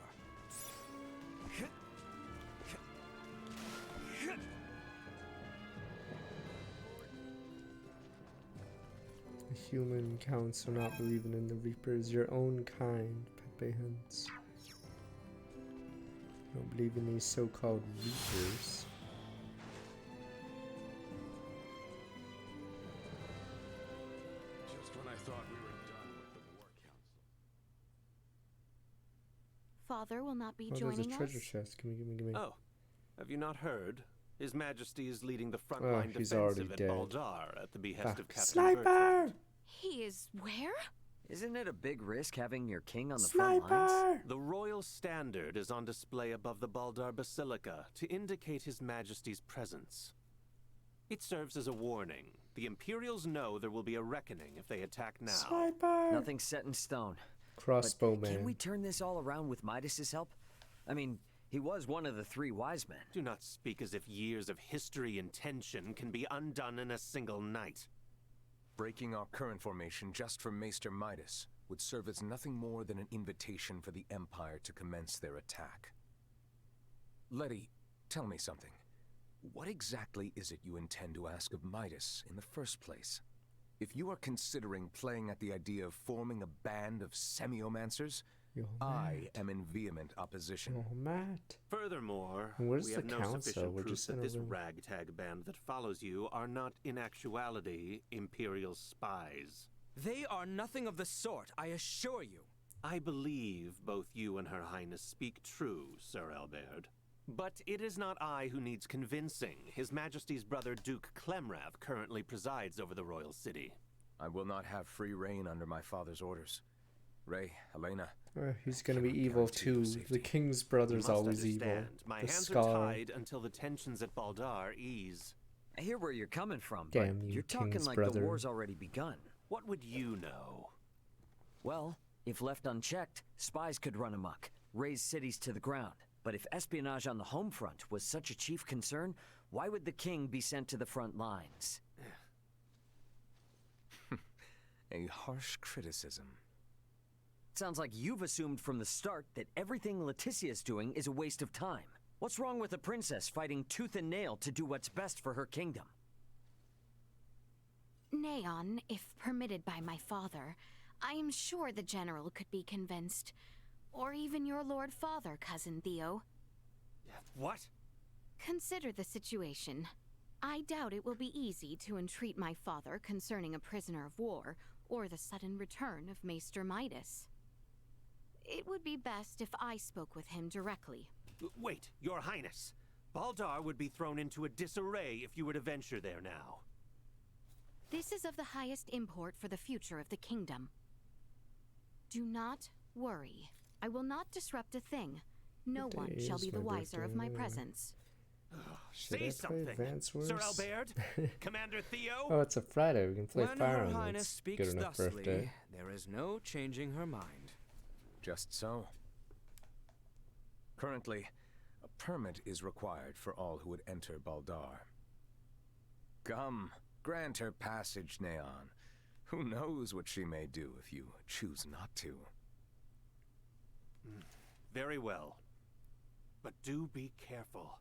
The human council not believing in the Reapers, your own kind, Pepe Hens. Don't believe in these so-called Reapers. father will not be Oh, there's joining a treasure us? chest. Gimme. Oh, have you not heard? His Majesty is leading the Oh, frontline he's already defensive at dead. Baldar at the behest of Captain Sniper! Bertrand. He is where? Isn't it a big risk having your king on the front lines? Sniper! The royal standard is on display above the Baldar Basilica to indicate His Majesty's presence. It serves as a warning. The Imperials know there will be a reckoning if they attack now. Sniper! Nothing's set in stone. Crossbowman. Can we turn this all around with Midas's help? I mean, he was one of the 3 wise men. Do not speak as if years of history and tension can be undone in a single night. Breaking our current formation just for Maester Midas would serve as nothing more than an invitation for the Empire to commence their attack. Letty, tell me something. What exactly is it you intend to ask of Midas in the first place? If you are considering playing at the idea of forming a band of semiomancers, I am in vehement opposition. Oh, Matt. Furthermore, Where's we the have no council? sufficient We're proof just in that a this room. ragtag band that follows you are not in actuality Imperial spies. They are nothing of the sort, I assure you. I believe both you and Her Highness speak true, Sir Albert. But it is not I who needs convincing. His Majesty's brother Duke Clemrav currently presides over the royal city. I will not have free reign under my father's orders. Ray, Helena. He's gonna be evil too. The king's brother's You must always evil. understand, my The hands skull. are tied until the tensions at Baldar ease. I hear where you're coming from, Damn but you, you're talking king's like brother. the war's already begun. What would you know? Well, if left unchecked, spies could run amok, raze cities to the ground. But if espionage on the home front was such a chief concern, why would the king be sent to the front lines? A harsh criticism. Sounds like you've assumed from the start that everything Leticia's doing is a waste of time. What's wrong with a princess fighting tooth and nail to do what's best for her kingdom? Neon, if permitted by my father, I am sure the general could be convinced. Or even your Lord Father, Cousin Theo. What? Consider the situation. I doubt it will be easy to entreat my father concerning a prisoner of war, or the sudden return of Maester Midas. It would be best if I spoke with him directly. Wait, Your Highness. Baldar would be thrown into a disarray if you were to venture there now. This is of the highest import for the future of the kingdom. Do not worry. I will not disrupt a thing. No What one day shall is be the my wiser of birthday my anyway? presence. Should I Say play something, Advance Wars? Sir Albert, Commander Theo. Oh, it's a Friday. We can play When Fire Her Emblem. Highness It's speaks good enough thusly, birthday. there is no changing her mind. Just so. Currently, a permit is required for all who would enter Baldar. Come, grant her passage, Neon. Who knows what she may do if you choose not to. Very well. But do be careful.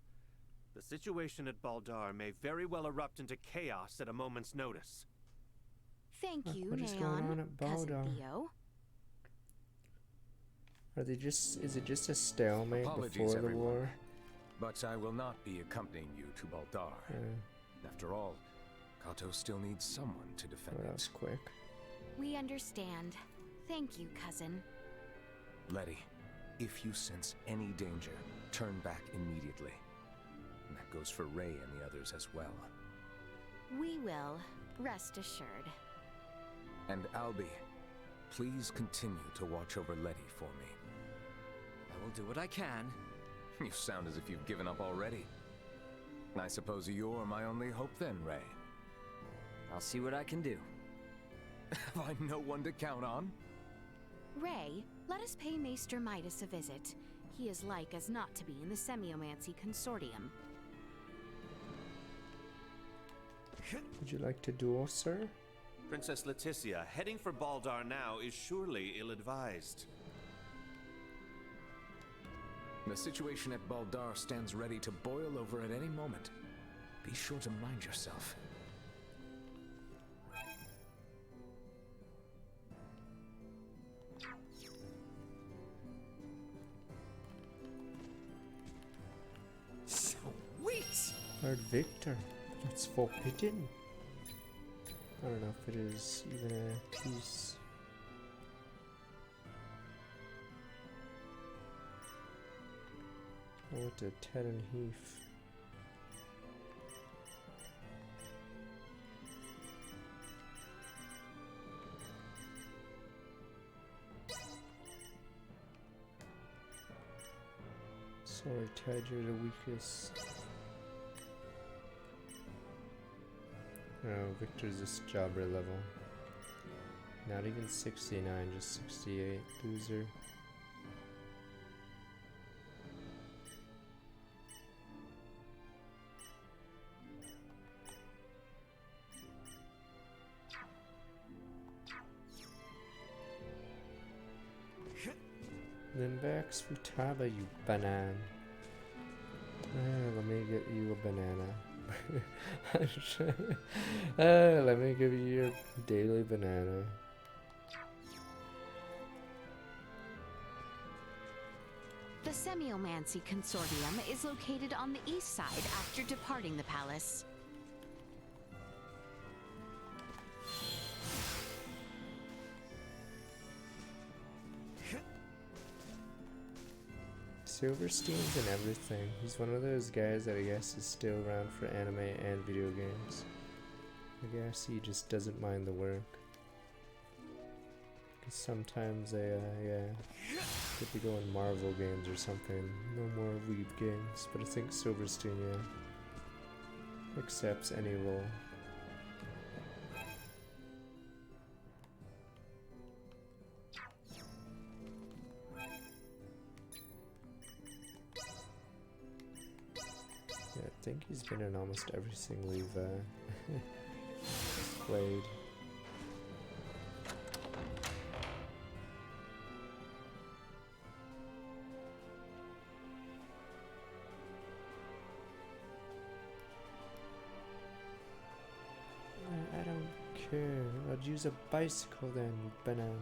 The situation at Baldar may very well erupt into chaos at a moment's notice. Thank you, What is going on Neon, at Cousin Baldar? Theo. Are they just? Is it just a stalemate Apologies, before the everyone, war? but I will not be accompanying you to Baldar. After all, Kato still needs someone to defend That it. was quick. We understand. Thank you, cousin. Letty, if you sense any danger, turn back immediately. And that goes for Ray and the others as well. We will, rest assured. And Albie, please continue to watch over Letty for me. I will do what I can. You sound as if you've given up already. I suppose you're my only hope then, Ray. I'll see what I can do. Have I no one to count on? Ray, let us pay Maester Midas a visit. He is like as not to be in the Semiomancy Consortium. Would you like to duel, sir? Princess Leticia, heading for Baldar now is surely ill-advised. The situation at Baldar stands ready to boil over at any moment. Be sure to mind yourself. Sweet! Lord Victor. That's forbidden. I don't know if it is even a piece. I went to Ted and Heath. Sorry, Ted, you're the weakest. Oh, Victor's this jobber level. Not even 69, just 68. Loser. Limbax Futaba, you banana. Let me get you a banana. Let me give you your daily banana. The Semiomancy Consortium is located on the east side after departing the palace. Silverstein's in everything. He's one of those guys that I guess is still around for anime and video games. I guess he just doesn't mind the work. Cause sometimes they, could be going Marvel games or something. No more weeb games. But I think Silverstein, accepts any role. I think he's been in almost everything we've played. I don't care. I'd use a bicycle then, you banana.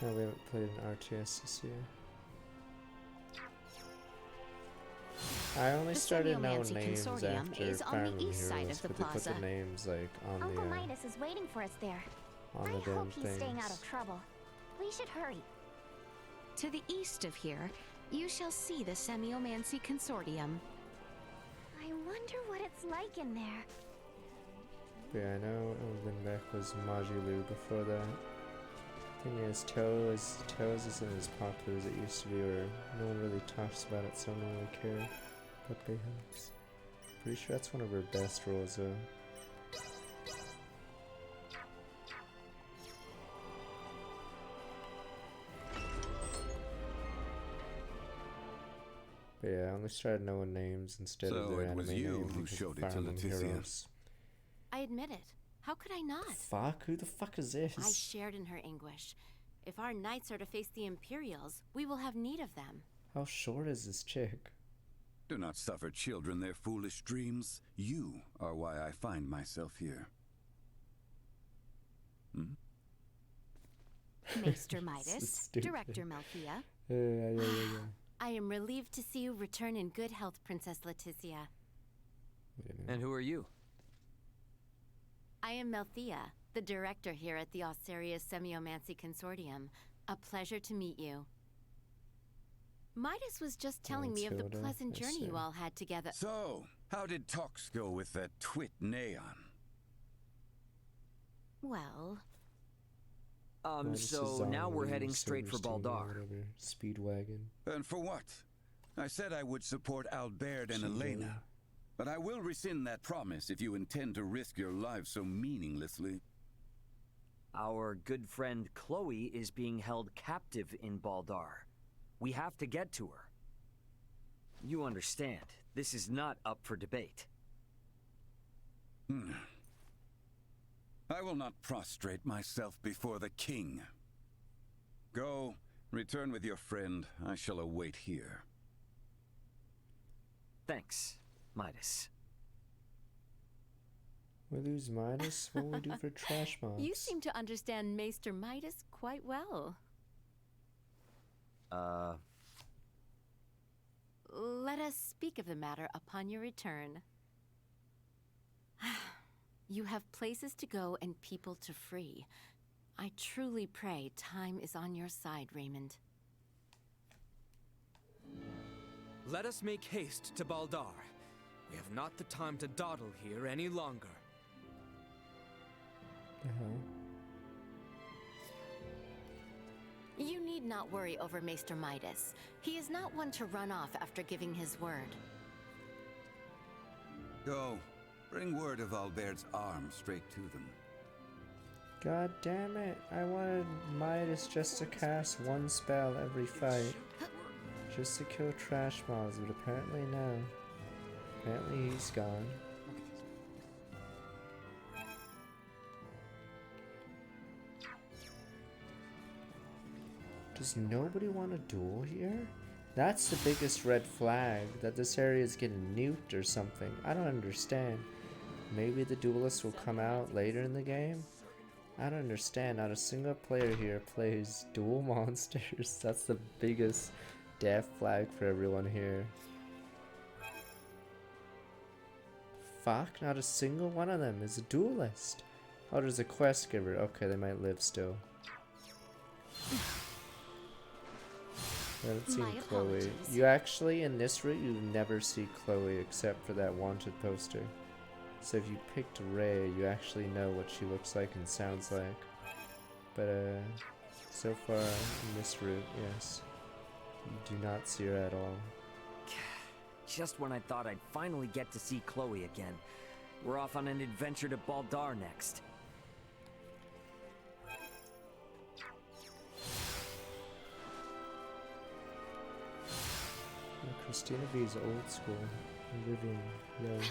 No, we haven't played an RTS this year. I only started knowing names after Farming Heroes, but they put the names like on Uncle Midas is waiting for us there. On the I damn hope he's things. staying out of trouble. We should hurry. To the east of here, you shall see the Semiomancy Consortium. I wonder what it's like in there. Yeah, I know Limbeck was Majulu before that. Thing is, Toes isn't as popular as it used to be, or no one really talks about it, so I don't really care. But Bayhouse. Pretty sure that's one of her best roles, though. But yeah, I only started knowing names instead of their anime names. Who showed it to Leticia? I admit it. How could I not? Fuck? Who the fuck is this? I shared in her anguish. If our knights are to face the Imperials, we will have need of them. How short is this chick? Do not suffer children their foolish dreams. You are why I find myself here. Maester Midas, Director Melfia. Yeah. I am relieved to see you return in good health, Princess Leticia. And who are you? I am Melfia, the director here at the Osirius Semiomancy Consortium. A pleasure to meet you. Midas was just telling me of the pleasant journey you all had together. So, how did talks go with that twit Neon? Well... so now we're heading straight for Baldar. Speedwagon. And for what? I said I would support Albert and Elena. But I will rescind that promise if you intend to risk your lives so meaninglessly. Our good friend Chloe is being held captive in Baldar. We have to get to her. You understand, this is not up for debate. I will not prostrate myself before the king. Go, return with your friend. I shall await here. Thanks, Midas. We lose Midas? What will we do for trash mobs? You seem to understand Maester Midas quite well. Let us speak of the matter upon your return. You have places to go and people to free. I truly pray time is on your side, Raymond. Let us make haste to Baldar. We have not the time to dawdle here any longer. You need not worry over Maester Midas. He is not one to run off after giving his word. Go. Bring word of Albert's arm straight to them. God damn it. I wanted Midas just to cast one spell every fight. Just to kill trash mobs, but apparently no. Apparently he's gone. Does nobody want a duel here? That's the biggest red flag, that this area is getting nuked or something. I don't understand. Maybe the duelists will come out later in the game? I don't understand. Not a single player here plays duel monsters. That's the biggest death flag for everyone here. Fuck, not a single one of them is a duelist. Oh, there's a quest giver. Okay, they might live still. I haven't seen Chloe. You actually, in this route, you never see Chloe except for that wanted poster. So if you picked Ray, you actually know what she looks like and sounds like. But so far in this route, yes, you do not see her at all. Just when I thought I'd finally get to see Chloe again. We're off on an adventure to Baldar next. Christina B is old school, living, young.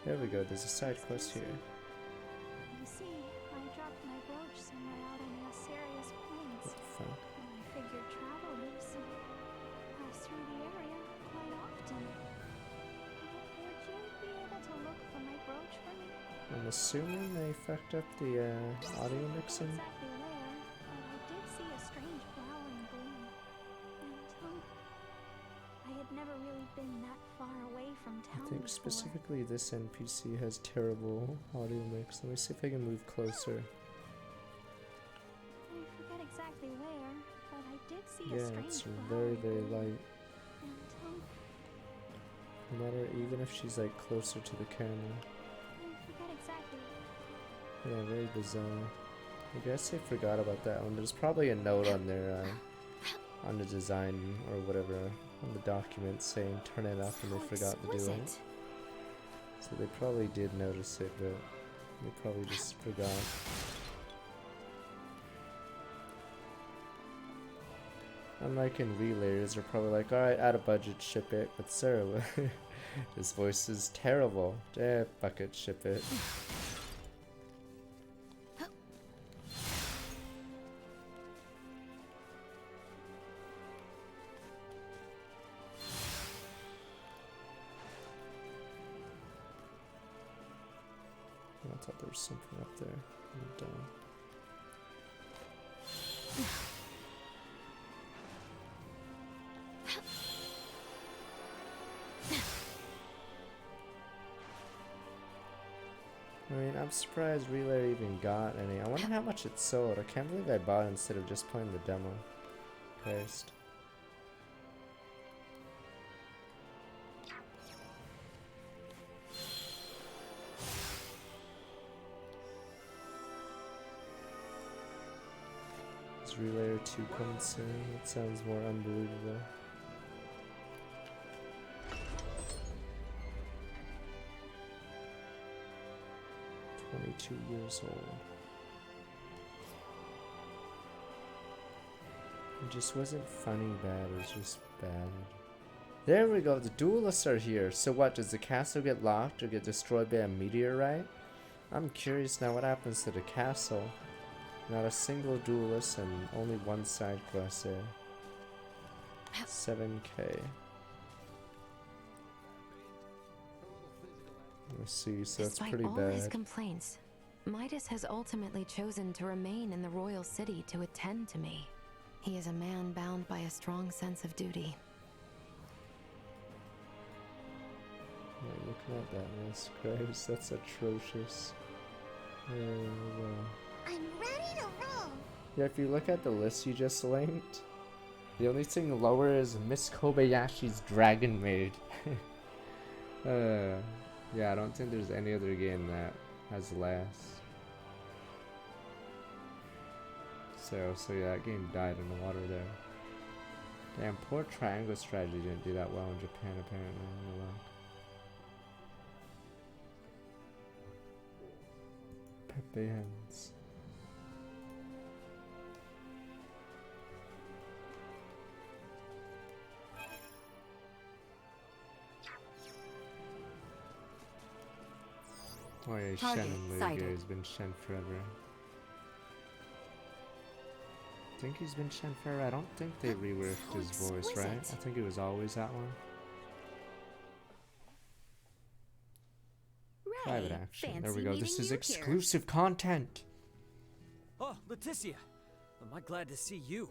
There we go, there's a side quest here. You see, I dropped my brooch somewhere out on the Asarius plains. What the fuck? And I figured travelers pass through the area quite often. Would you be able to look for my brooch for me? I'm assuming they fucked up the audio mixing. Exactly where, but I did see a strange flowering bloom. And I had never really been that far away from town I think before. specifically this NPC has terrible audio mix. Let me see if I can move closer. I forget exactly where, but I did see a Yeah, strange it's flowering very bloom. light. And No matter, even if she's like closer to the camera. I forget exactly. Yeah, very bizarre. I guess they forgot about that one. There's probably a note on their on the design or whatever on the document saying turn it up, and they forgot to do it. So they probably did notice it, but they probably just forgot. Unlike in relayers, they're probably like, alright, out of budget, ship it. But sir, this voice is terrible. Fuck it, ship it. I thought there was something up there. And, I mean, I'm surprised Relay even got any. I wonder how much it sold. I can't believe I bought it instead of just playing the demo. Christ. Is Relayer 2 coming soon? That sounds more unbelievable. $22 old. It just wasn't funny bad, it was just bad. There we go, the duelists are here. So what, does the castle get locked or get destroyed by a meteorite? I'm curious now what happens to the castle. Not a single duelist and only one side quest there. 7K. Let's see, so that's pretty Despite all his bad. complaints, Midas has ultimately chosen to remain in the royal city to attend to me. He is a man bound by a strong sense of duty. looking at that list, Graves. That's atrocious. Well. I'm ready to roll. Yeah, if you look at the list you just linked, the only thing lower is Miss Kobayashi's Dragon Maid. Yeah, I don't think there's any other game that has less. So yeah, that game died in the water there. Damn, poor triangle strategy didn't do that well in Japan apparently. Oh, well. Pepe Hens. Oh yeah, Shen and Lugia has been Shen forever. I think he's been Shen forever. I don't think they reworked his voice, right? I think it was always that one. Private action. There we go. This is exclusive content. Oh, Leticia! Am I glad to see you?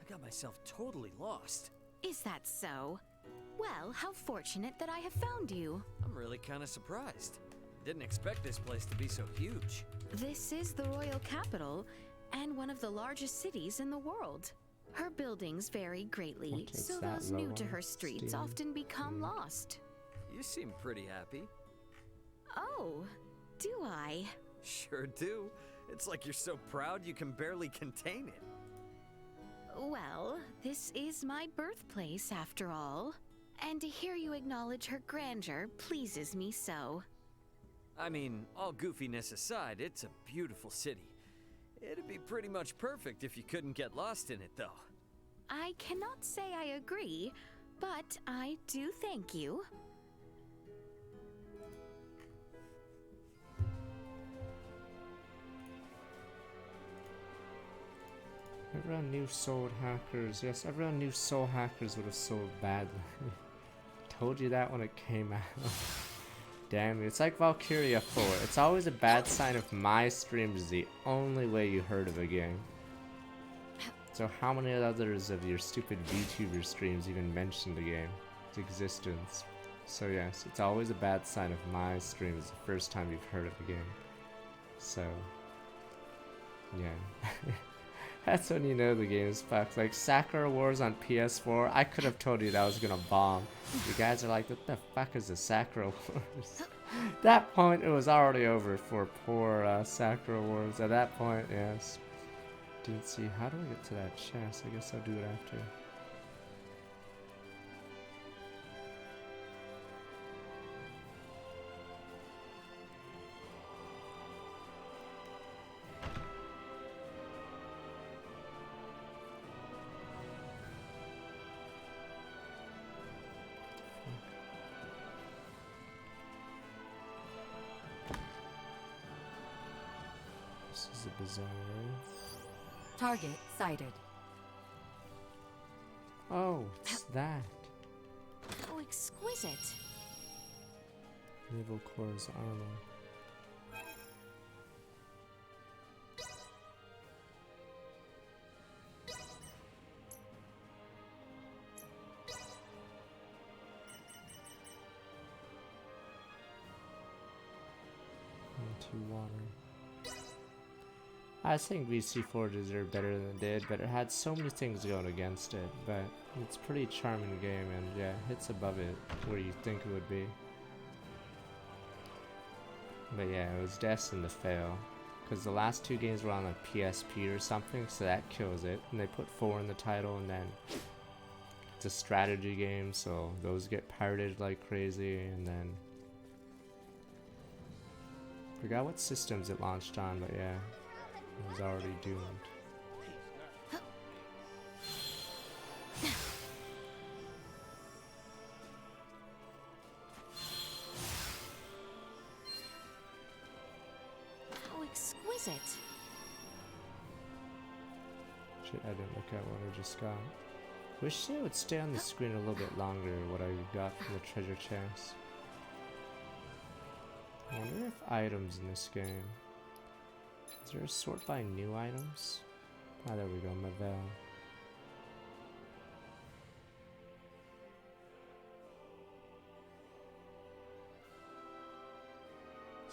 I got myself totally lost. Is that so? Well, how fortunate that I have found you. I'm really kind of surprised. Didn't expect this place to be so huge. This is the royal capital, and one of the largest cities in the world. Her buildings vary greatly, so those new to her streets often become lost. You seem pretty happy. Oh, do I? Sure do. It's like you're so proud you can barely contain it. Well, this is my birthplace after all. And to hear you acknowledge her grandeur pleases me so. I mean, all goofiness aside, it's a beautiful city. It'd be pretty much perfect if you couldn't get lost in it, though. I cannot say I agree, but I do thank you. Everyone knew sold hackers. Yes, everyone knew soul hackers would have sold badly. Told you that when it came out. Damn, it's like Valkyria 4. It's always a bad sign if my stream is the only way you heard of a game. So how many others of your stupid VTuber streams even mentioned the game, its existence? So yes, it's always a bad sign if my stream is the first time you've heard of the game. So, yeah. That's when you know the game is fucked. Like Sakura Wars on PS4, I could have told you that was gonna bomb. You guys are like, what the fuck is a Sakura Wars? At that point, it was already over for poor Sakura Wars. At that point, yes. Didn't see. How do I get to that chest? I guess I'll do it after. This is a bizarre. Target sighted. Oh, it's that. How exquisite. Naval Corps armor. Into water. I think VC4 deserved better than it did, but it had so many things going against it. But it's a pretty charming game, and yeah, hits above it where you think it would be. But yeah, it was destined to fail, because the last two games were on a PSP or something, so that kills it. And they put 4 in the title, and then it's a strategy game, so those get pirated like crazy, and then forgot what systems it launched on, but yeah. It was already doomed. How exquisite. Shit, I didn't look at what I just got. Wish it would stay on the screen a little bit longer, what I got from the treasure chest. I wonder if items in this game. Is there a sort by new items? Ah, there we go, Mavel.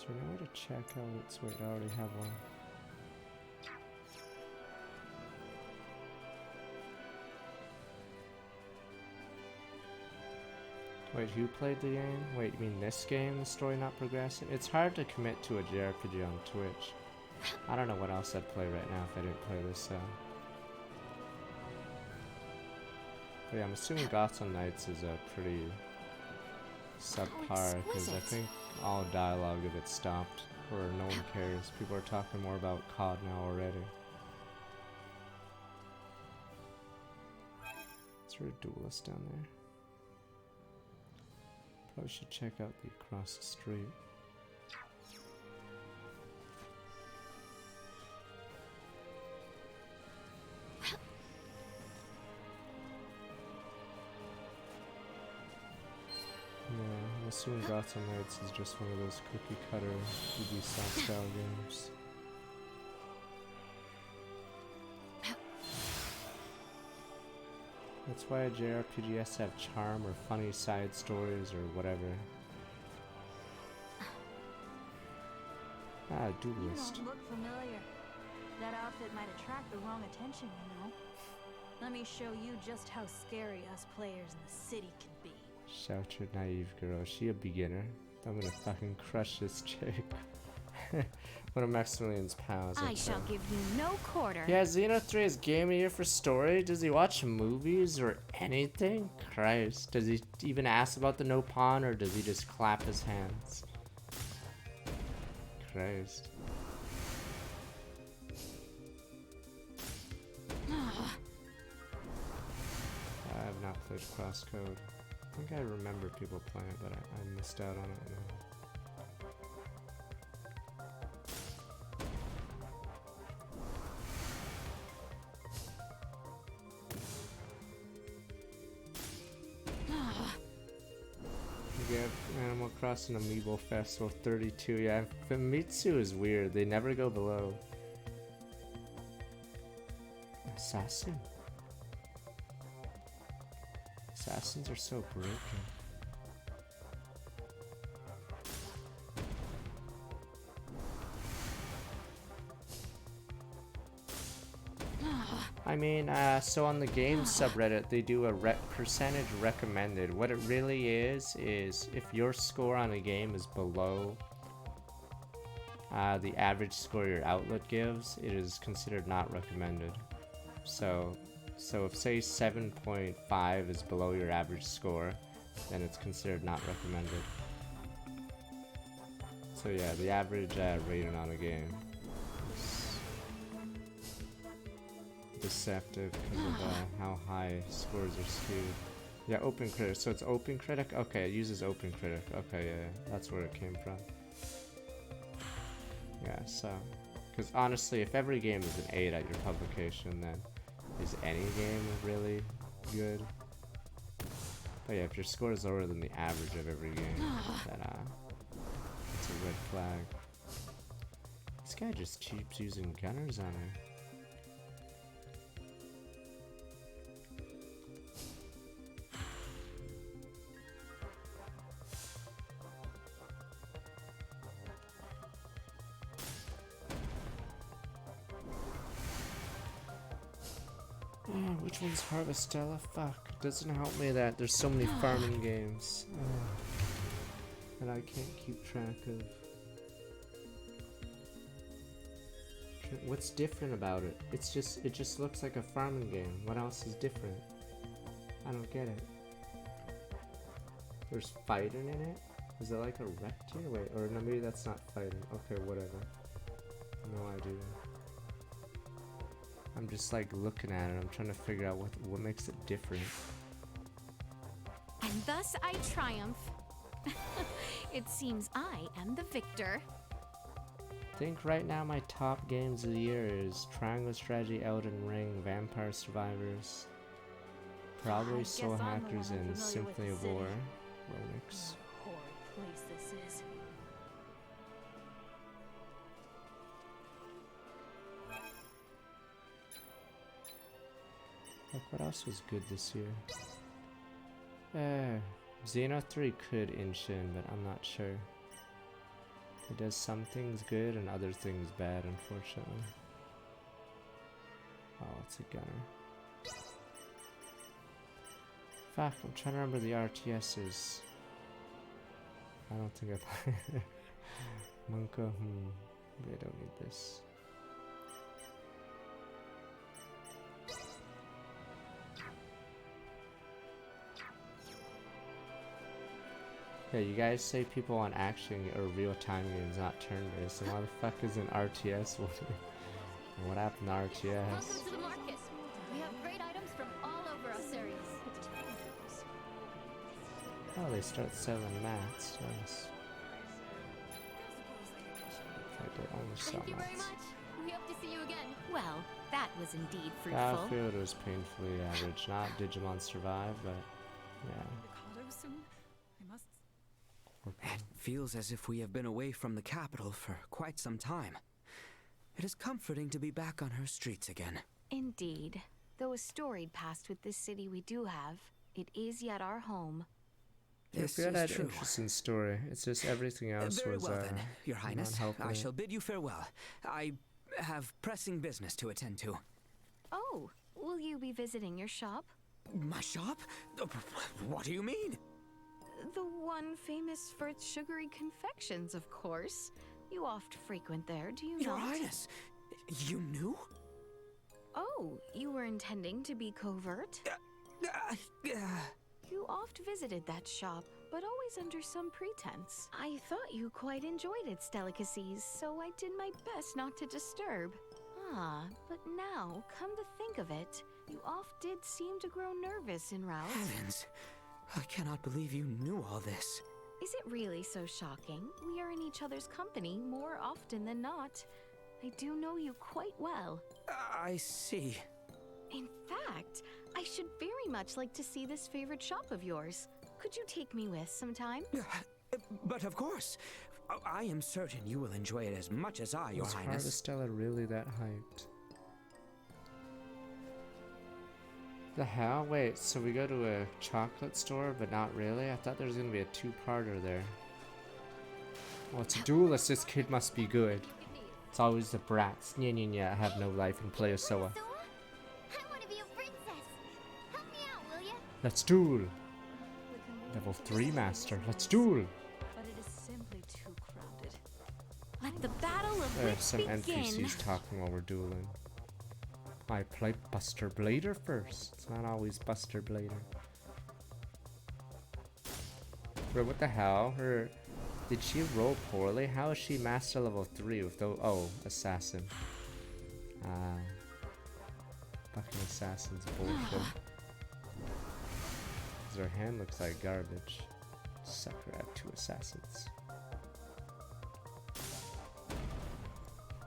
Is there any way to check out? Let's wait, I already have one. Wait, who played the game? Wait, you mean this game, the story not progressing? It's hard to commit to a JRPG on Twitch. I don't know what else I'd play right now if I didn't play this, But yeah, I'm assuming Gotham Knights is a pretty subpar, because I think all dialogue of it stopped, or no one cares. People are talking more about COD now already. Is there a duelist down there? Probably should check out the across the street. Yeah, I'm assuming Gotham Knights is just one of those cookie cutter Ubisoft style games. That's why a JRPG has to have charm or funny side stories or whatever. Ah, duelist. You don't look familiar. That outfit might attract the wrong attention, you know. Let me show you just how scary us players in the city can be. Shout your naive girl. Is she a beginner? I'm gonna fucking crush this chick. One of Maximilian's pals. I shall give you no quarter. Yeah, Xeno 3 is Game of the Year for story. Does he watch movies or anything? Christ. Does he even ask about the no pawn, or does he just clap his hands? Christ. I have not played Crosscode. I think I remember people playing it, but I missed out on it now. We have Animal Crossing Amiibo Festival 32. Yeah, Famitsu is weird. They never go below. Assassin. Assassins are so broken. I mean, so on the games subreddit, they do a percentage recommended. What it really is if your score on a game is below the average score your outlet gives, it is considered not recommended. So if say 7.5 is below your average score, then it's considered not recommended. So yeah, the average rating on a game is deceptive because of how high scores are skewed. Yeah, OpenCritic. So it's OpenCritic? Okay, it uses OpenCritic. Okay, yeah, that's where it came from. Yeah, so... Because honestly, if every game is an 8 at your publication, then is any game really good? But yeah, if your score is lower than the average of every game, then it's a red flag. This guy just keeps using gunners on her. Which one's Harvestella? Fuck. It doesn't help me that there's so many farming games. And I can't keep track of. What's different about it? It just looks like a farming game. What else is different? I don't get it. There's fighting in it? Is it like a rect here? Wait, or no, maybe that's not fighting. Okay, whatever. No idea. I'm just like looking at it. I'm trying to figure out what makes it different. And thus I triumph. It seems I am the victor. I think right now my top games of the year is Triangle Strategy, Elden Ring, Vampire Survivors, probably Soul Hackers, and Symphony of War, Ronix. Horrid place this is. Like, what else was good this year? Xeno 3 could inch in, but I'm not sure. It does some things good and other things bad, unfortunately. Oh, it's a gunner. Fuck, I'm trying to remember the RTSs. I don't think I Monka, we don't need this. Yeah, you guys say people want action or real-time games, not turn-based. So why the fuck is an RTS? What happened to RTS? Welcome to the market. We have great items from all over our series. Oh, they start selling mats. Nice. I did only sell Thank you very mats. much. We hope to see you again. Well, that was indeed fruitful. Battlefield was painfully average. Not Digimon Survive, but yeah. It feels as if we have been away from the capital for quite some time. It is comforting to be back on her streets again. Indeed. Though a storied past with this city we do have, it is yet our home. This If you had is an true. interesting story, it's just everything else Very was well then, Your Highness. not helping I it. shall bid you farewell. I have pressing business to attend to. Oh, will you be visiting your shop? My shop? What do you mean? The one famous for its sugary confections, of course. You oft frequent there, do you Your not? Highness, you knew? Oh, you were intending to be covert? You oft visited that shop, but always under some pretense. I thought you quite enjoyed its delicacies, so I did my best not to disturb. Ah, but now, come to think of it, you oft did seem to grow nervous en route. Heavens, I cannot believe you knew all this. Is it really so shocking? We are in each other's company more often than not. I do know you quite well. I see. In fact, I should very much like to see this favorite shop of yours. Could you take me with sometime? But of course, I am certain you will enjoy it as much as I, Your Was Highness. Harvestella really that hyped? The hell? Wait, so we go to a chocolate store, but not really? I thought there was gonna be a two-parter there. Well, it's a duelist. This kid must be good. It's always the brats. Yeah, I have no life and play a Soa. I want to be a princess. Help me out, will ya? Let's duel. Level 3 master. Let's duel. But it is simply too crowded. Let the battle of There's wits some begin. NPCs talking while we're dueling. I play Buster Blader first. It's not always Buster Blader. Bro, what the hell? Did she roll poorly? How is she master level 3 with those? Oh, assassin. Fucking assassin's bullshit. 'Cause her hand looks like garbage. Sucker, I have 2 assassins.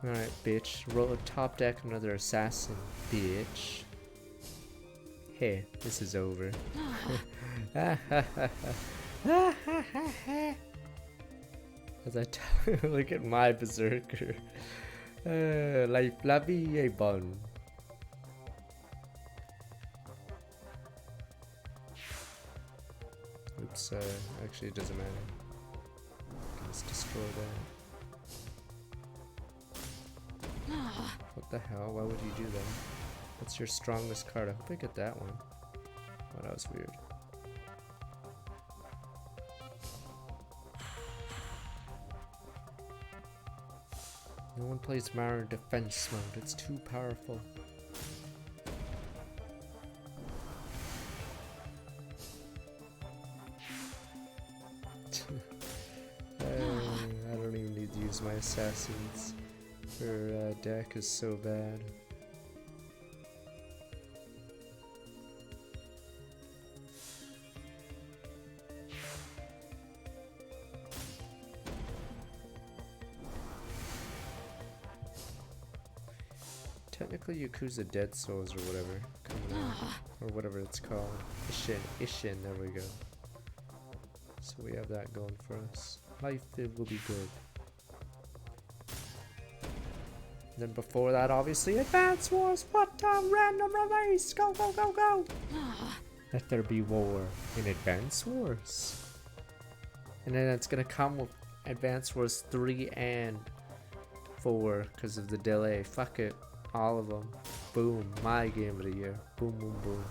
Alright, bitch. Roll a top deck, another assassin, bitch. Hey, this is over. As I look at my berserker. La vie est bonne. Oops, actually it doesn't matter. Let's destroy that. What the hell? Why would you do that? What's your strongest card? I hope I get that one. Oh, that was weird. No one plays Mario defense mode. It's too powerful. I don't even need to use my assassins. Her deck is so bad. Technically Yakuza Dead Souls or whatever coming out, or whatever it's called. Ishin, there we go. So we have that going for us. Life, it will be good. Then before that, obviously, Advance Wars. What a random release! Go, go, go, go! Let there be war in Advance Wars. And then it's gonna come with Advance Wars 3 and 4 because of the delay. Fuck it. All of them. Boom. My game of the year. Boom, boom, boom.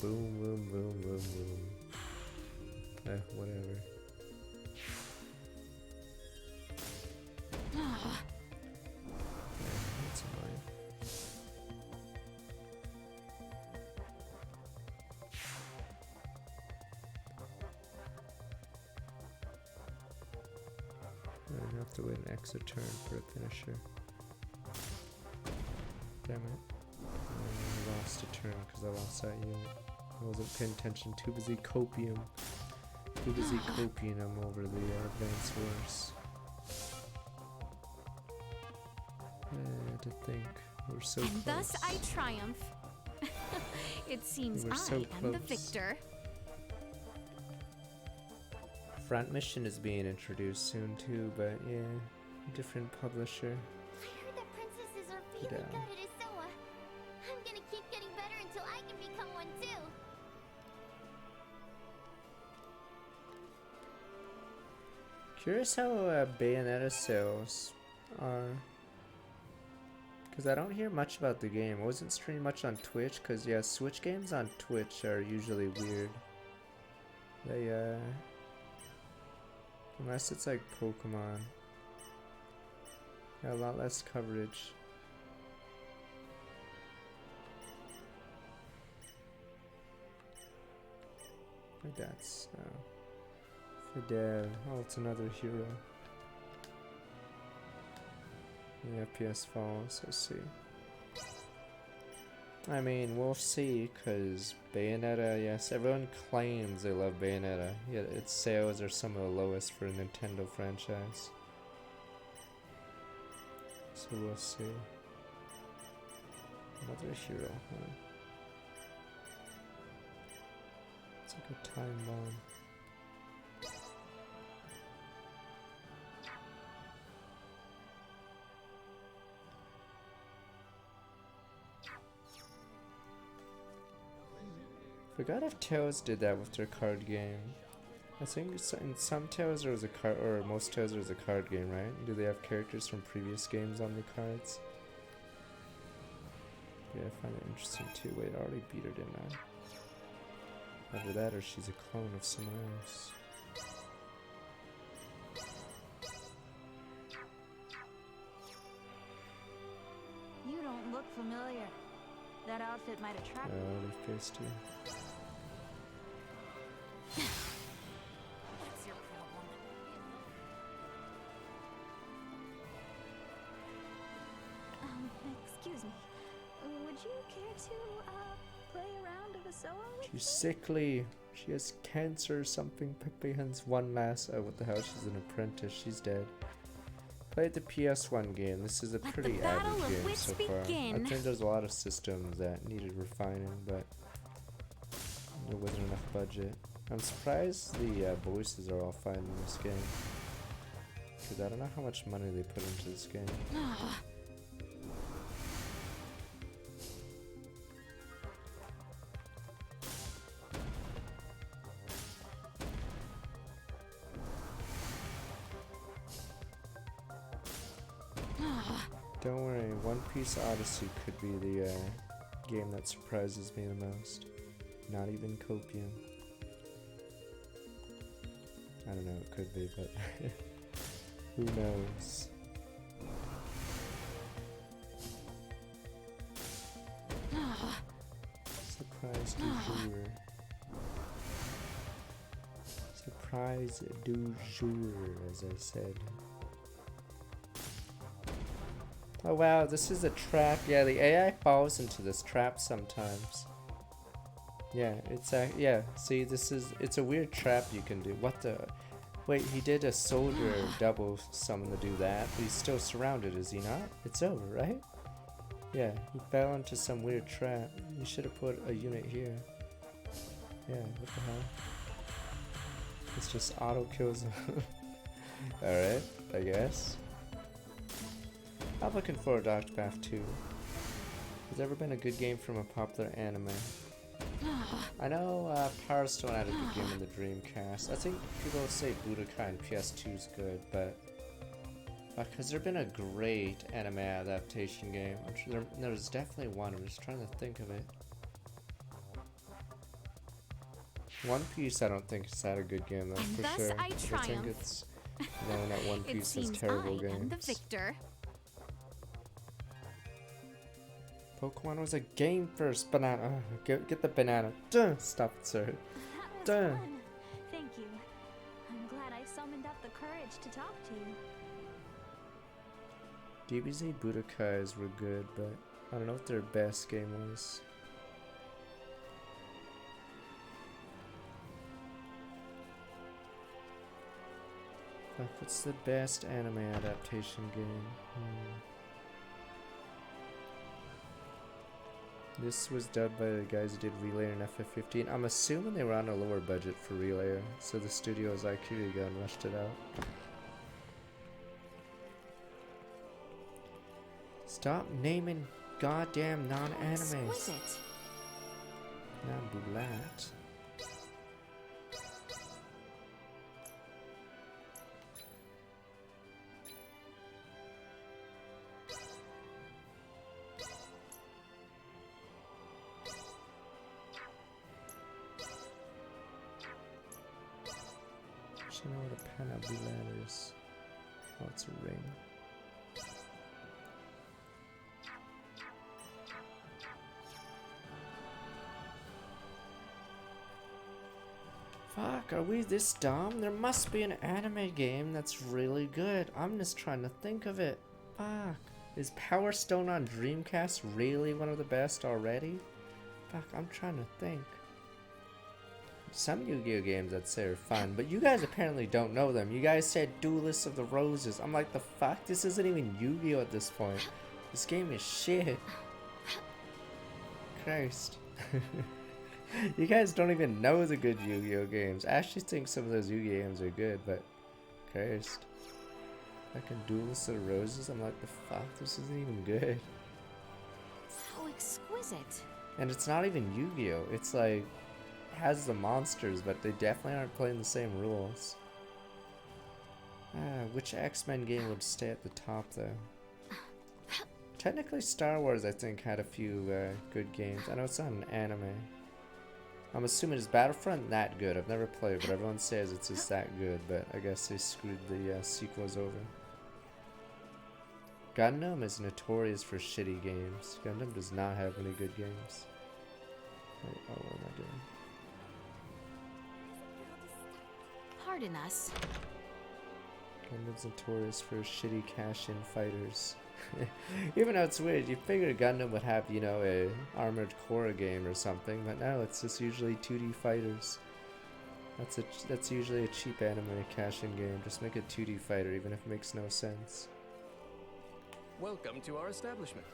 Boom, boom, boom, boom, boom. Whatever. That's annoying. I have to wait an extra turn for a finisher. Damn it. I lost a turn because I lost that unit. I wasn't paying attention. Too busy copium. Too busy copying them over the Advance Wars. To think we're so and close. thus I triumph. It seems We're I so am the close. victor. Front Mission is being introduced soon too, but yeah, different publisher. I heard that princesses are really Yeah. good at Isoa. I'm gonna keep getting better until I can become one too. Curious how Bayonetta sales are. Because I don't hear much about the game. I wasn't streaming much on Twitch, because yeah, Switch games on Twitch are usually weird. They, unless it's like Pokemon. Yeah, a lot less coverage. My dad's, Fidel. Oh, it's another hero. The FPS falls, let's see. I mean, we'll see, because Bayonetta, yes, everyone claims they love Bayonetta, yet its sales are some of the lowest for a Nintendo franchise. So we'll see. Another hero, huh? It's like a time bomb. Forgot if Tales did that with their card game. I think in some Tales there was a card, or most Tales there was a card game, right? Do they have characters from previous games on the cards? Yeah, I find it interesting too. Wait, I already beat her, didn't I? Either that or she's a clone of someone else. You don't look familiar. That outfit might attract I already faced you. What's your problem? Excuse me. Would you care to, play around of Isoa with She's sickly. She has cancer or something. Pepe Hen's one last. Oh, what the hell? She's an apprentice. She's dead. Played the PS1 game. This is a pretty battle average of game wits so far. I begin. think there's a lot of systems that needed refining, but there wasn't enough budget. I'm surprised the voices are all fine in this game. Because I don't know how much money they put into this game. Don't worry, One Piece Odyssey could be the game that surprises me the most. Not even Copium. I don't know, it could be, but who knows? Surprise du jour. Surprise du jour, as I said. Oh wow, this is a trap. Yeah, the AI falls into this trap sometimes. Yeah, it's yeah, see, it's a weird trap you can do. What the? Wait, he did a soldier double summon to do that, but he's still surrounded, is he not? It's over, right? Yeah, he fell into some weird trap. You should have put a unit here. Yeah, what the hell? It's just auto kills him. Alright, I guess. I'm looking forward to Octopath 2. Has ever been a good game from a popular anime? I know Power Stone had a good game in the Dreamcast. I think people say Budokai and PS2 is good, but has there been a great anime adaptation game? I'm sure there's definitely one. I'm just trying to think of it. One Piece, I don't think it's had a good game though, for sure. I think it's known that One Piece has terrible games. I am the victor. Pokemon was a game first. Banana. Get the banana. Duh. Stop it, sir. That was fun. Thank you. I'm glad I summoned up the courage to talk to you. DBZ Budokais were good, but I don't know what their best game was. What's the best anime adaptation game? This was dubbed by the guys who did Relayer and FF15. I'm assuming they were on a lower budget for Relayer, so the studios IQ got and rushed it out. Stop naming goddamn non-animes. Non-bulat. I know what a panabulat is. Oh, it's a ring. Fuck, are we this dumb? There must be an anime game that's really good. I'm just trying to think of it. Fuck. Is Power Stone on Dreamcast really one of the best already? Fuck, I'm trying to think. Some Yu-Gi-Oh games I'd say are fun, but you guys apparently don't know them. You guys said Duelist of the Roses. I'm like, the fuck? This isn't even Yu-Gi-Oh at this point. This game is shit. Christ. You guys don't even know the good Yu-Gi-Oh games. I actually think some of those Yu-Gi-Oh games are good, but Christ. Fucking Duelist of the Roses? I'm like, the fuck? This isn't even good. How exquisite. And it's not even Yu-Gi-Oh! It's like, has the monsters, but they definitely aren't playing the same rules. Which X-Men game would stay at the top though? Technically Star Wars I think had a few good games. I know it's not an anime. I'm assuming is Battlefront that good? I've never played, but everyone says it's just that good, but I guess they screwed the sequels over. Gundam is notorious for shitty games. Gundam does not have any good games. Wait, oh, what am I doing? Pardon us. Gundam's notorious for shitty cash-in fighters. Even though it's weird, you figure Gundam would have, you know, a Armored Core game or something, but no, it's just usually 2D fighters. That's usually a cheap anime cash-in game. Just make a 2D fighter, even if it makes no sense. Welcome to our establishment.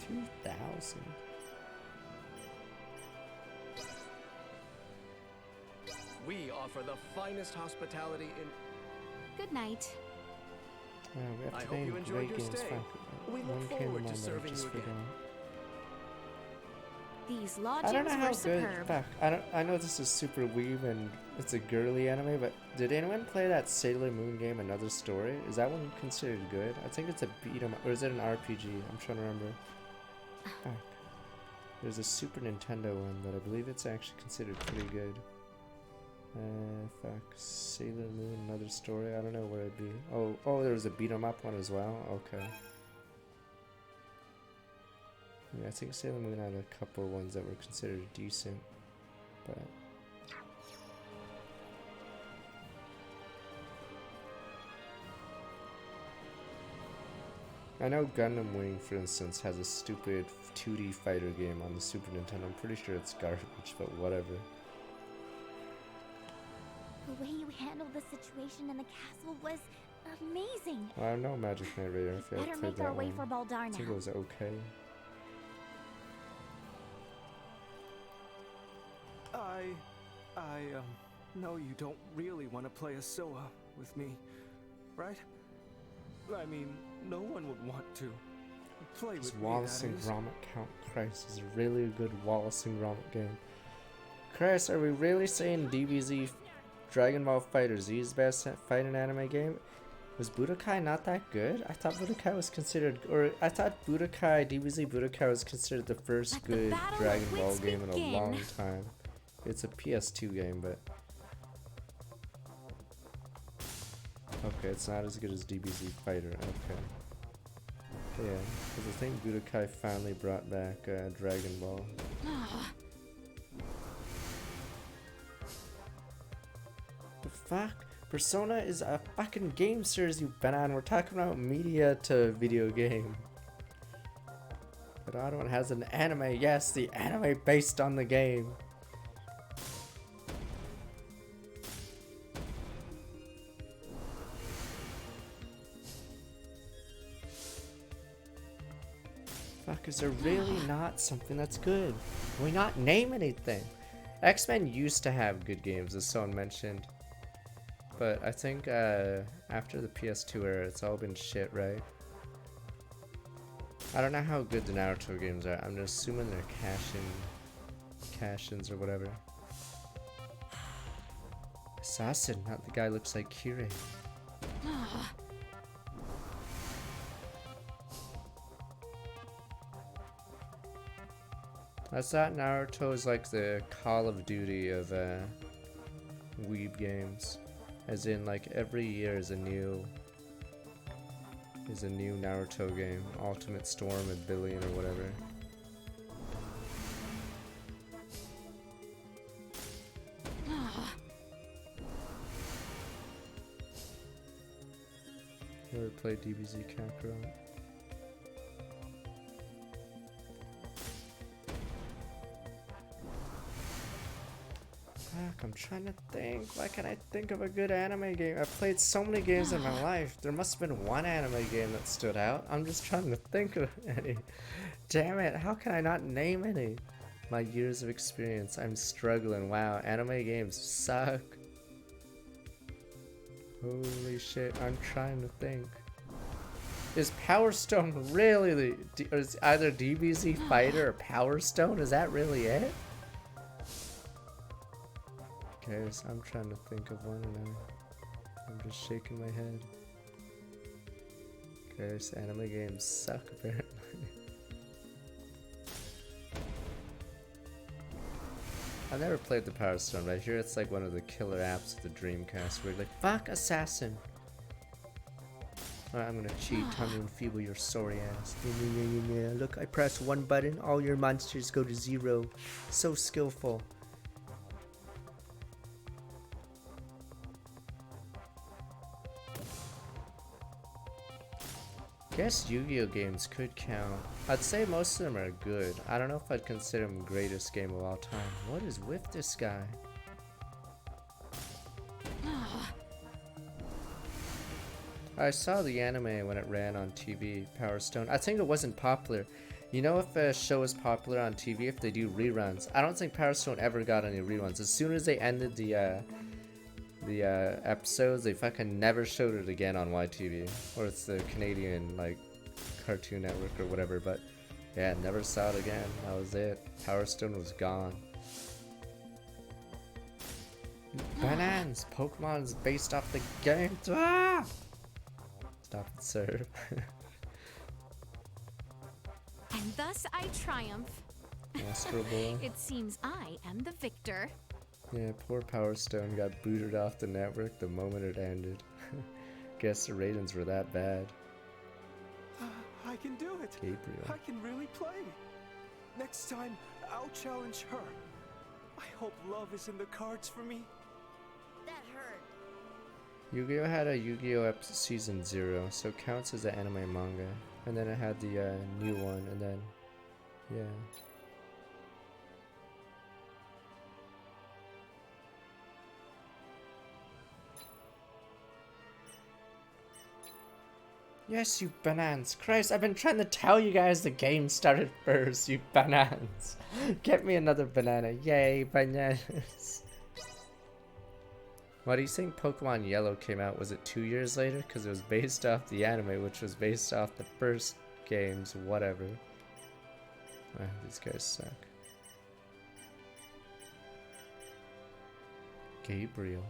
2,000. We offer the finest hospitality in... Good night. We have I to hope name you enjoyed great your games. stay. Fuck. We One look came to forward mind, to but I serving just you again. forgot. These I lodgings don't know how were good. superb. Fuck. I know this is super weeb and it's a girly anime, but did anyone play that Sailor Moon game, Another Story? Is that one considered good? I think it's a beat 'em, or is it an RPG? I'm trying to remember. Fuck. There's a Super Nintendo one that I believe it's actually considered pretty good. Fuck. Sailor Moon, Another Story. I don't know where it'd be. Oh, there was a beat 'em up one as well. Okay. Yeah, I think Sailor Moon had a couple of ones that were considered decent, but I know Gundam Wing, for instance, has a stupid 2D fighter game on the Super Nintendo. I'm pretty sure it's garbage, but whatever. The way you handled the situation in the castle was amazing. Well, I don't know Magic Knight Raider if you Better have make played our that way one. for Baldar I think now. it was okay. I know you don't really want to play a Soa with me, right? I mean, no one would want to. Play Does with me, Wallace that and is. Gromit count? Christ, is a really good Wallace and Gromit game. Christ, are we really saying DBZ Dragon Ball Fighter Z is the best fighting anime game? Was Budokai not that good? I thought Budokai was considered, or I thought Budokai, DBZ Budokai was considered the first good Dragon Ball game in a long time. It's a PS2 game, but... Okay, it's not as good as DBZ Fighter, okay. Yeah, because I think Budokai finally brought back Dragon Ball. The fuck? Persona is a fucking game series, you banana. We're talking about media to video game. But the other one has an anime. Yes, the anime based on the game. Fuck, is there really not something that's good? Can we not name anything? X-Men used to have good games, as someone mentioned. But I think after the PS2 era, it's all been shit, right? I don't know how good the Naruto games are. I'm just assuming they're cash-ins or whatever. Assassin, not the guy who looks like Kirei. I thought Naruto is like the Call of Duty of weeb games. As in, like, every year is a new Naruto game. Ultimate Storm, a billion or whatever. Never played DBZ Kakarot. Fuck, I'm trying to think. Why can't I think of a good anime game? I've played so many games in my life. There must have been one anime game that stood out. I'm just trying to think of any. Damn it, how can I not name any? My years of experience, I'm struggling. Wow, anime games suck. Holy shit, I'm trying to think. Is Power Stone really or is either DBZ Fighter or Power Stone? Is that really it? Okay, so I'm trying to think of one and I'm just shaking my head. Okay, so anime games suck apparently. I've never played the Power Stone, but I hear it's like one of the killer apps of the Dreamcast where you're like, fuck Assassin! Alright, I'm gonna cheat, time to enfeeble your sorry ass. Yeah. Look, I press one button, all your monsters go to 0. So skillful. Guess Yu-Gi-Oh games could count. I'd say most of them are good. I don't know if I'd consider them greatest game of all time. What is with this guy? I saw the anime when it ran on TV, Power Stone. I think it wasn't popular. You know, if a show is popular on TV, if they do reruns. I don't think Power Stone ever got any reruns. As soon as they ended the episodes, they fucking never showed it again on YTV, or it's the Canadian like Cartoon Network or whatever. But yeah, never saw it again. That was it. Power Stone was gone. Bananas! Pokemon's based off the game. Ah! Stop it, sir. And thus I triumph. Astro Boy. It seems I am the victor. Yeah, poor Power Stone got booted off the network the moment it ended. Guess the ratings were that bad. I can do it. Gabriel. I can really play. Next time, I'll challenge her. I hope love is in the cards for me. That hurt. Yu-Gi-Oh had a Yu-Gi-Oh Season 0, so it counts as an anime manga. And then it had the new one, and then, yeah. Yes, you bananas. Christ, I've been trying to tell you guys the game started first, you bananas. Get me another banana. Yay, bananas. Why do you think Pokemon Yellow came out? Was it 2 years later? Because it was based off the anime, which was based off the first games, whatever. Ah, these guys suck. Gabriel.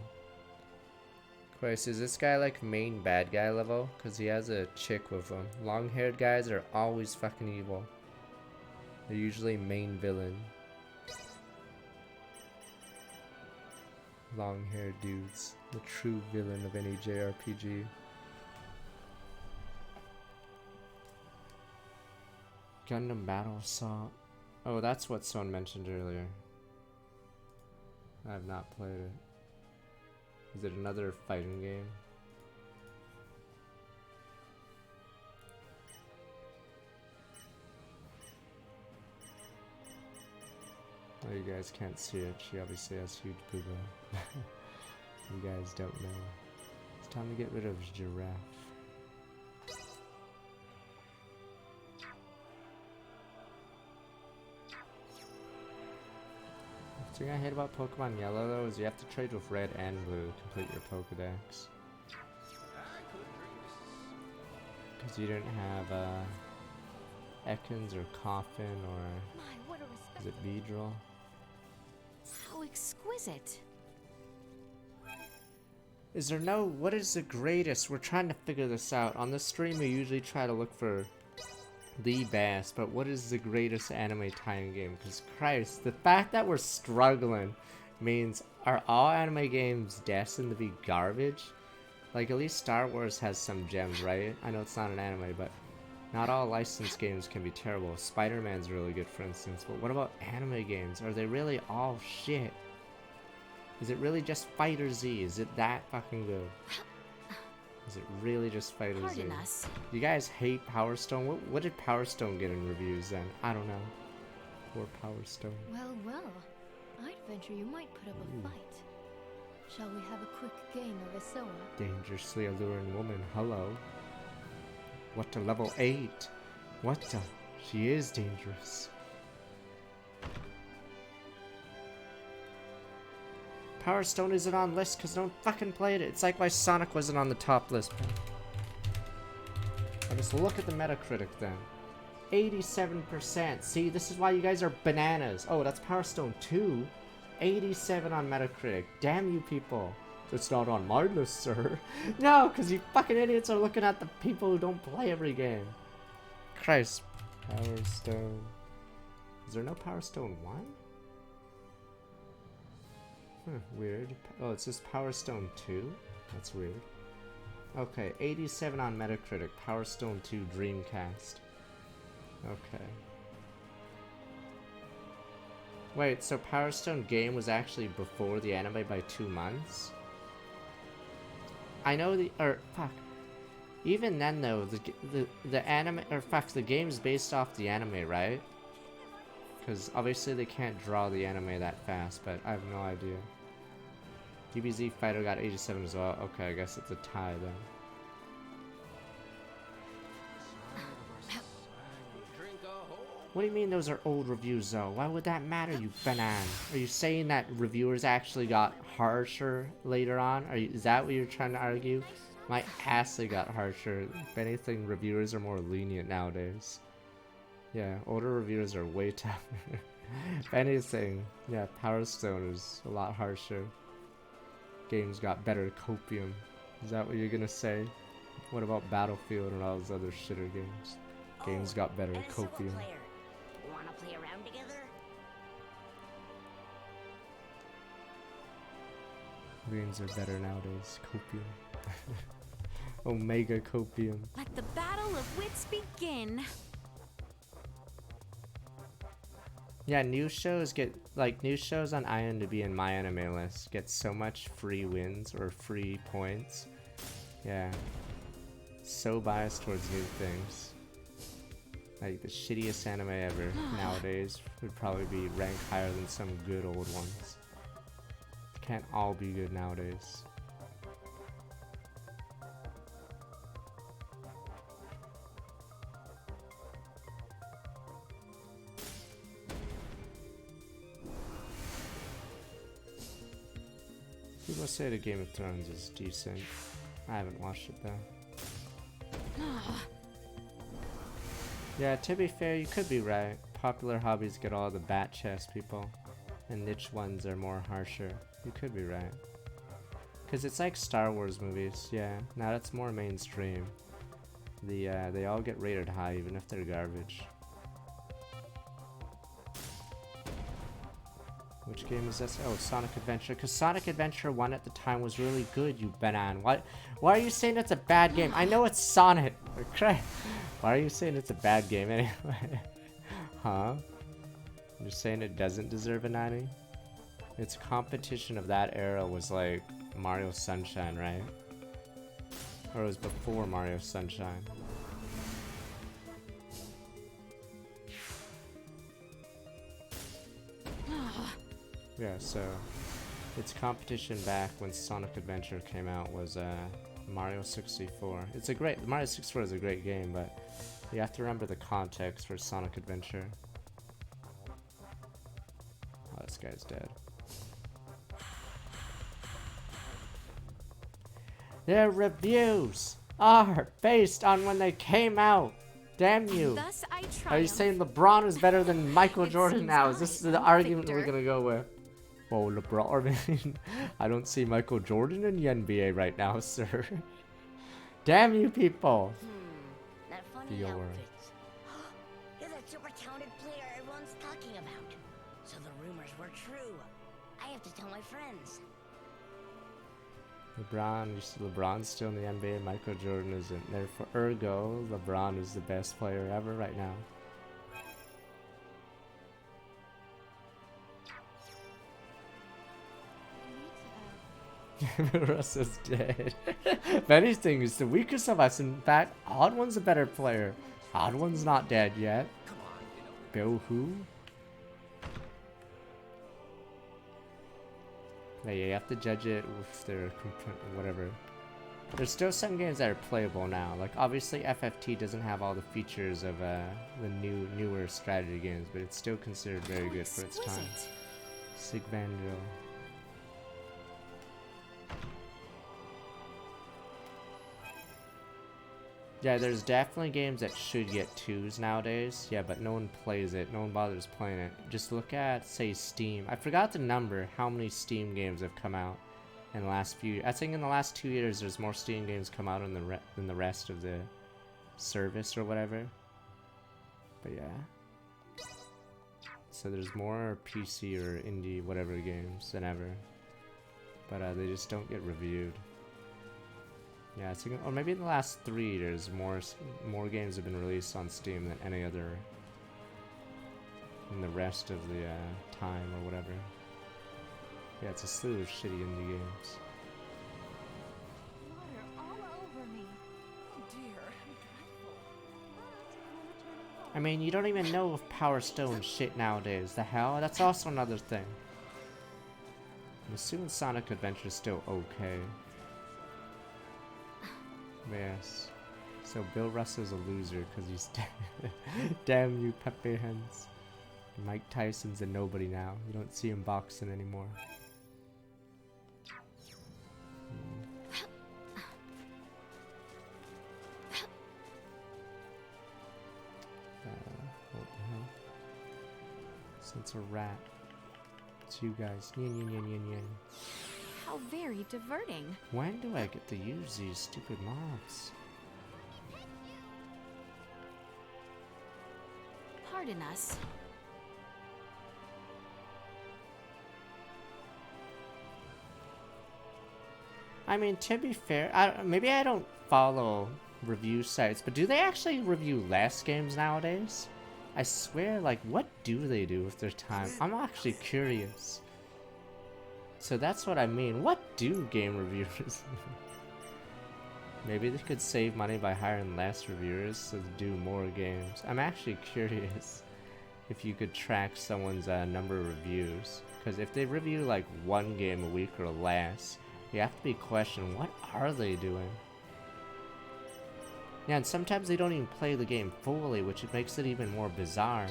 Christ, is this guy like main bad guy level? Because he has a chick with him. Long-haired guys are always fucking evil. They're usually main villain. Long-haired dudes. The true villain of any JRPG. Gundam Battle Assault. Oh, that's what someone mentioned earlier. I have not played it. Is it another fighting game? Oh, you guys can't see it. She obviously has huge booba. You guys don't know. It's time to get rid of Giraffe. The thing I hate about Pokemon Yellow though is you have to trade with Red and Blue to complete your Pokedex. Because you didn't have Ekans or Coffin or is it Beedrill? How exquisite. Is there no, what is the greatest? We're trying to figure this out. On the stream we usually try to look for the best, but what is the greatest anime tie-in game? Because Christ, the fact that we're struggling means, are all anime games destined to be garbage? Like, at least Star Wars has some gems, right? I know it's not an anime, but not all licensed games can be terrible. Spider-Man's really good, for instance, but what about anime games? Are they really all shit? Is it really just Fighter Z? Is it that fucking good? Is it really just Fighter Z? Us. You guys hate Power Stone? What did Power Stone get in reviews then? I don't know. Poor Power Stone. Well, well. I'd venture you might put up a fight. Shall we have a quick game of Isoa? Dangerously alluring woman, hello. What to level 8? What the? She is dangerous. Power Stone isn't on list because no one fucking played it. It's like why Sonic wasn't on the top list. I'll just look at the Metacritic then. 87%. See, this is why you guys are bananas. Oh, that's Power Stone 2. 87 on Metacritic. Damn you people. It's not on my list, sir. No, because you fucking idiots are looking at the people who don't play every game. Christ. Power Stone. Is there no Power Stone 1? Weird. Oh, it's just Power Stone 2? That's weird. Okay, 87 on Metacritic. Power Stone 2 Dreamcast. Okay. Wait, so Power Stone game was actually before the anime by 2 months? I know fuck. Even then though, the anime, the game's based off the anime, right? Because obviously they can't draw the anime that fast, but I have no idea. DBZ Fighter got 87 as well. Okay, I guess it's a tie then. What do you mean those are old reviews though? Why would that matter, you banana? Are you saying that reviewers actually got harsher later on? Is that what you're trying to argue? My ass, they got harsher. If anything, reviewers are more lenient nowadays. Yeah, older reviewers are way tougher. If anything, yeah, Power Stone is a lot harsher. Games got better copium. Is that what you're gonna say? What about Battlefield and all those other shitter games? Games got better copium. Wanna play around together? Games are better nowadays. Copium. Omega copium. Let the battle of wits begin. Yeah, new shows on IMDb and My Anime List get so much free wins or free points. Yeah. So biased towards new things. Like the shittiest anime ever nowadays would probably be ranked higher than some good old ones. Can't all be good nowadays. People say the Game of Thrones is decent. I haven't watched it though. Yeah, to be fair, you could be right. Popular hobbies get all the bat chest people, and niche ones are more harsher. You could be right. Cause it's like Star Wars movies, yeah. Now that's more mainstream. They all get rated high, even if they're garbage. Which game is this? Oh, Sonic Adventure. Cause Sonic Adventure 1 at the time was really good, you banan. Why are you saying it's a bad game? I know it's Sonic. Okay. Why are you saying it's a bad game anyway? Huh? You're saying it doesn't deserve a 90? Its competition of that era was like Mario Sunshine, right? Or it was before Mario Sunshine. Yeah, so its competition back when Sonic Adventure came out was Mario 64. Mario 64 is a great game, but you have to remember the context for Sonic Adventure. Oh, this guy's dead. Their reviews are based on when they came out. Damn you. Thus I Are you saying LeBron is better than Michael Jordan now? Is this the argument we're gonna go with? Oh, LeBron. I mean, I don't see Michael Jordan in the NBA right now, sir. Damn you people. That funny outfit. You're that super talented player everyone's talking about. So the rumors were true. I have to tell my friends. LeBron's still in the NBA, Michael Jordan isn't. Therefore, ergo, LeBron is the best player ever right now. Russ is dead. If anything, he's the weakest of us. In fact, Odd One's a better player. Odd One's not dead yet. Bill who? Yeah, you have to judge it with their whatever. There's still some games that are playable now. Like obviously FFT doesn't have all the features of the newer strategy games, but it's still considered very good for its time. Sigvandro. Yeah, there's definitely games that should get 2s nowadays. Yeah, but no one plays it. No one bothers playing it. Just look at, say, Steam. I forgot the number, how many Steam games have come out in the last few years. I think in the last 2 years, there's more Steam games come out than the rest of the service or whatever. But yeah. So there's more PC or indie whatever games than ever. But they just don't get reviewed. Yeah, it's or maybe in the last 3 years, more games have been released on Steam than any other in the rest of the time or whatever. Yeah, it's a slew of shitty indie games. Water all over me. Oh dear. I mean, you don't even know if Power Stone shit nowadays. The hell? That's also another thing. I'm assuming Sonic Adventure is still okay. Yes. So Bill Russell's a loser because he's dead. Damn you, Pepe Hens. Mike Tyson's a nobody now. You don't see him boxing anymore. What the hell? Since a rat. It's you guys. Yin yin yin yin yin. How very diverting. When do I get to use these stupid mobs? Pardon us. I mean, to be fair, maybe I don't follow review sites, but do they actually review less games nowadays? I swear, like, what do they do with their time? I'm actually curious. So that's what I mean. What do game reviewers do? Maybe they could save money by hiring less reviewers to do more games. I'm actually curious if you could track someone's number of reviews. Because if they review like 1 game a week or less, you have to be questioning, what are they doing? Yeah, and sometimes they don't even play the game fully, which makes it even more bizarre.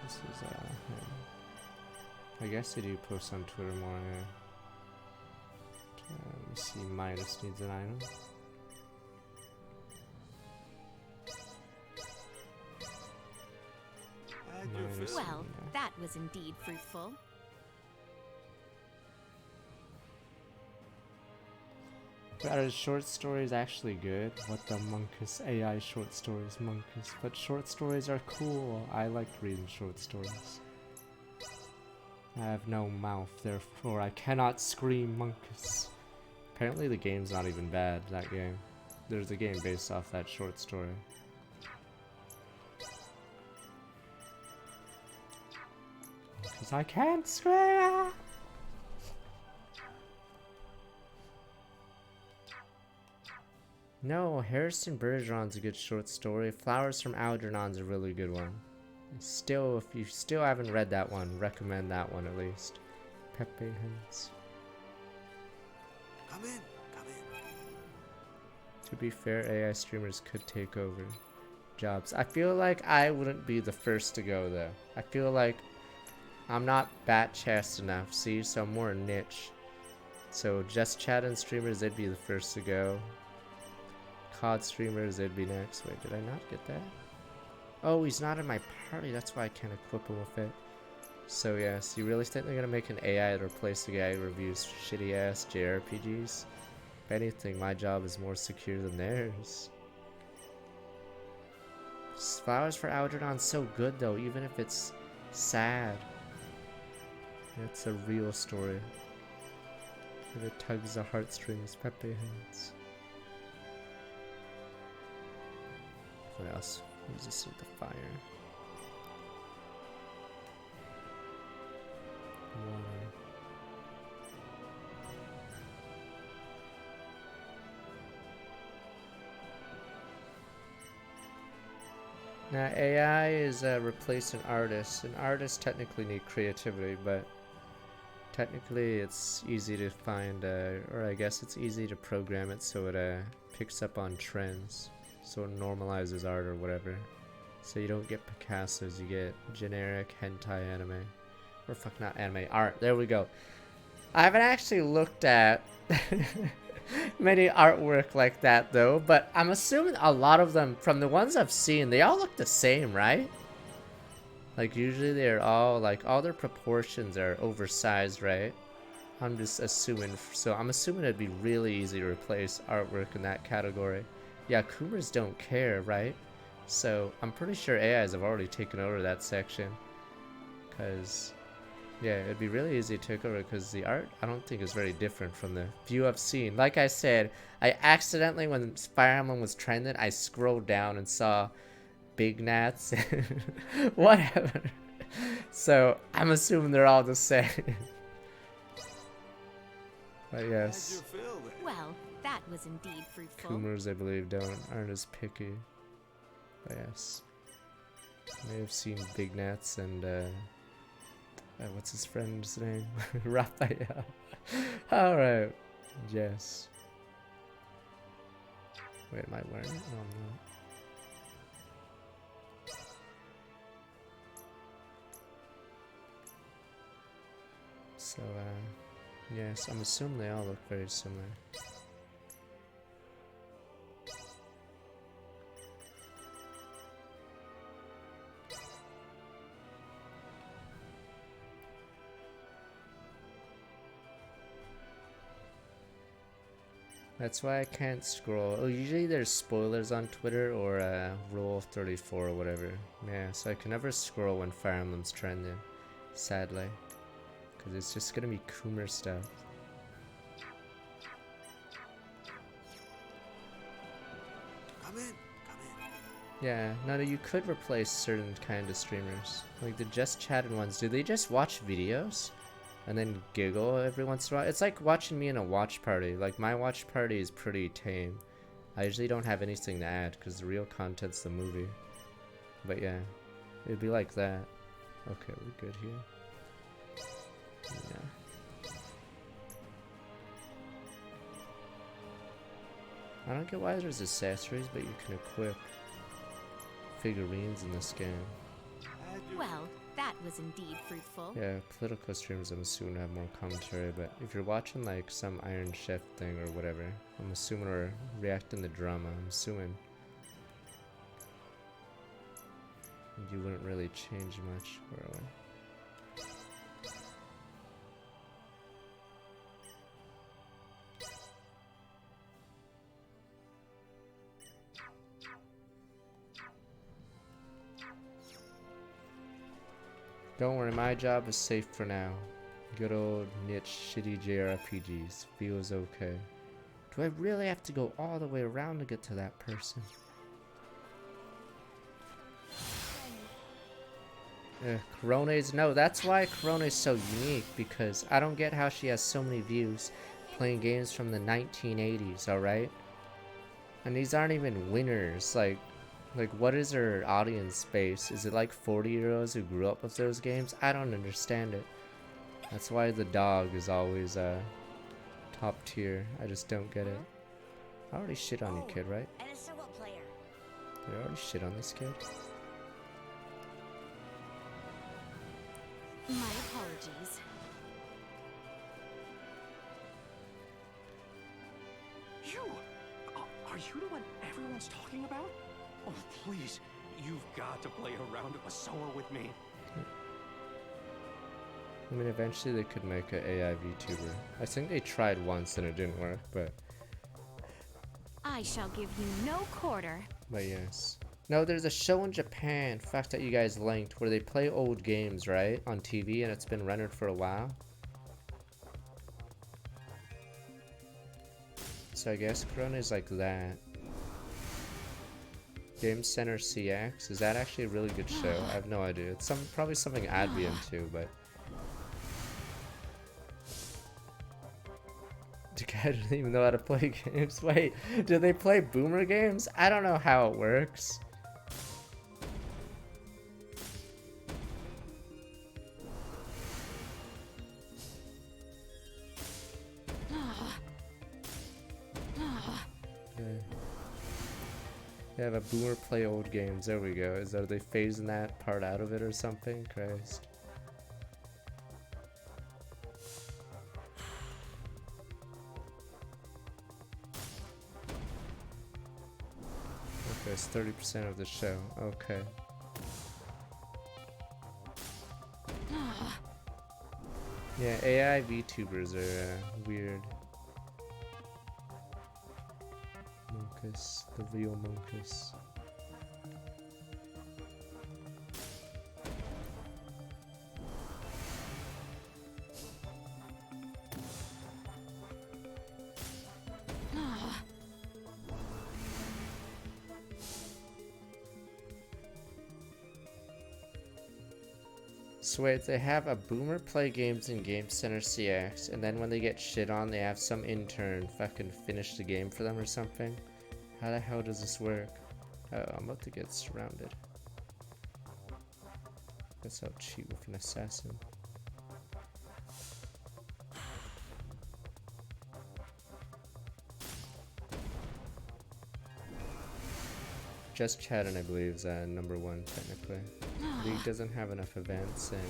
This is, I guess they do post on Twitter more, yeah. Let me see, Midas needs an item. Midas, Well, yeah. that was indeed fruitful. Are his short stories actually good? What the monkus? AI short stories, monkus. But short stories are cool. I like reading short stories. I have no mouth, therefore I cannot scream monkus. Apparently the game's not even bad, that game. There's a game based off that short story. Because I can't scream! No, Harrison Bergeron's a good short story. Flowers from Algernon's a really good one. Still, if you still haven't read that one, recommend that one at least. Pepe Hens. Come in, come in. To be fair, AI streamers could take over jobs. I feel like I wouldn't be the first to go though. I feel like I'm not bat-chest enough, see? So I'm more niche. So just chat and streamers, they'd be the first to go. COD streamers, they'd be next. Wait, did I not get that? Oh, he's not in my party, that's why I can't equip him with it. So yes, you really think they're gonna make an AI to replace the guy who reviews shitty ass JRPGs? If anything, my job is more secure than theirs. Flowers for Algernon's so good though, even if it's sad. It's a real story. And it tugs the heartstrings, Pepe Hands. What else? Resistant to fire. Water. Now AI is replacing artists, and artists technically need creativity, but technically it's easy to find, or I guess it's easy to program it so it picks up on trends, so it normalizes art or whatever. So you don't get Picassos, you get generic hentai anime, or fuck, not anime, art. There we go. I haven't actually looked at many artwork like that though, but I'm assuming a lot of them, from the ones I've seen, they all look the same, right? Like usually they're all, like, all their proportions are oversized, right? I'm just assuming, so I'm assuming it'd be really easy to replace artwork in that category. Yeah, Coomers don't care, right? So I'm pretty sure AIs have already taken over that section. Cause yeah, it'd be really easy to take over because the art, I don't think is very different from the few I've seen. Like I said, I accidentally, when Fire Emblem was trending, I scrolled down and saw Big Nats. Whatever. So I'm assuming they're all the same. But yes. Well, that was indeed fruitful. Coomers, I believe, aren't as picky. But yes. I may have seen Big Nats and what's his friend's name? Raphael. Alright. Yes. Wait, am I wearing it? Oh no. So, yes, I'm assuming they all look very similar. That's why I can't scroll. Oh, usually there's spoilers on Twitter or Rule 34 or whatever. Yeah, so I can never scroll when Fire Emblem's trending, sadly. Because it's just gonna be Coomer stuff. Come in, come in. Yeah, no, you could replace certain kind of streamers. Like the just chatting ones, do they just watch videos? And then giggle every once in a while? It's like watching me in a watch party. Like my watch party is pretty tame. I usually don't have anything to add because the real content's the movie. But yeah, it'd be like that. Okay, we're good here. Yeah. I don't get why there's accessories, but you can equip figurines in this game. Well, that was indeed fruitful. Yeah, political streams I'm assuming have more commentary, but if you're watching like some Iron Chef thing or whatever, I'm assuming, or reacting to drama, I'm assuming you wouldn't really change much. Where are we? Don't worry, my job is safe for now. Good old niche shitty JRPGs. Feels okay. Do I really have to go all the way around to get to that person? Corone's, no, that's why Corone's so unique, because I don't get how she has so many views playing games from the 1980s, alright? And these aren't even winners, like what is her audience base? Is it like 40-year-olds who grew up with those games? I don't understand it. That's why the dog is always top tier. I just don't get it. I already shit on you, kid, right? And a solo player. Did I already shit on this kid? My apologies. You! Are you the one everyone's talking about? Oh, please. You've got to play a round of Masoa with me. I mean, eventually they could make an AI VTuber. I think they tried once and it didn't work, but I shall give you no quarter. But yes. No, there's a show in Japan, fact that you guys linked, where they play old games, right? On TV, and it's been rendered for a while. So I guess Corona is like that. Game Center CX, is that actually a really good show? I have no idea. It's probably something I'd be into, but the guy doesn't even know how to play games. Wait, do they play boomer games? I don't know how it works. They have a boomer play old games. There we go. Are they phasing that part out of it or something? Christ. Okay, it's 30% of the show. Okay. Yeah, AI VTubers are weird. Monkus, the real Monkus. So wait, they have a boomer play games in Game Center CX, and then when they get shit on, they have some intern fucking finish the game for them or something? How the hell does this work? Oh, I'm about to get surrounded. Guess I'll cheat with an assassin. Just Chatting, I believe, is number 1 technically. League doesn't have enough events, and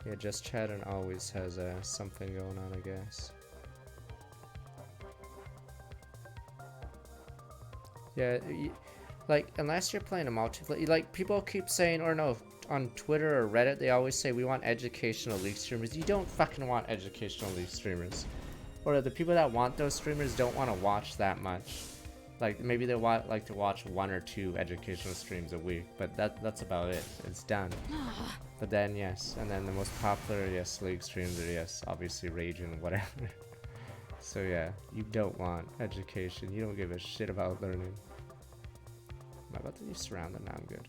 yeah, Just Chatting always has something going on, I guess. Yeah, like unless you're playing a multiplayer, like people keep saying, or no, on Twitter or Reddit, they always say we want educational League streamers. You don't fucking want educational League streamers. Or the people that want those streamers don't want to watch that much. Like maybe they like to watch 1 or 2 educational streams a week, but that's about it. It's done. But then yes, and then the most popular yes League streams are yes obviously Rage and whatever. So yeah, you don't want education. You don't give a shit about learning. Am I about to be surrounded? Now I'm good.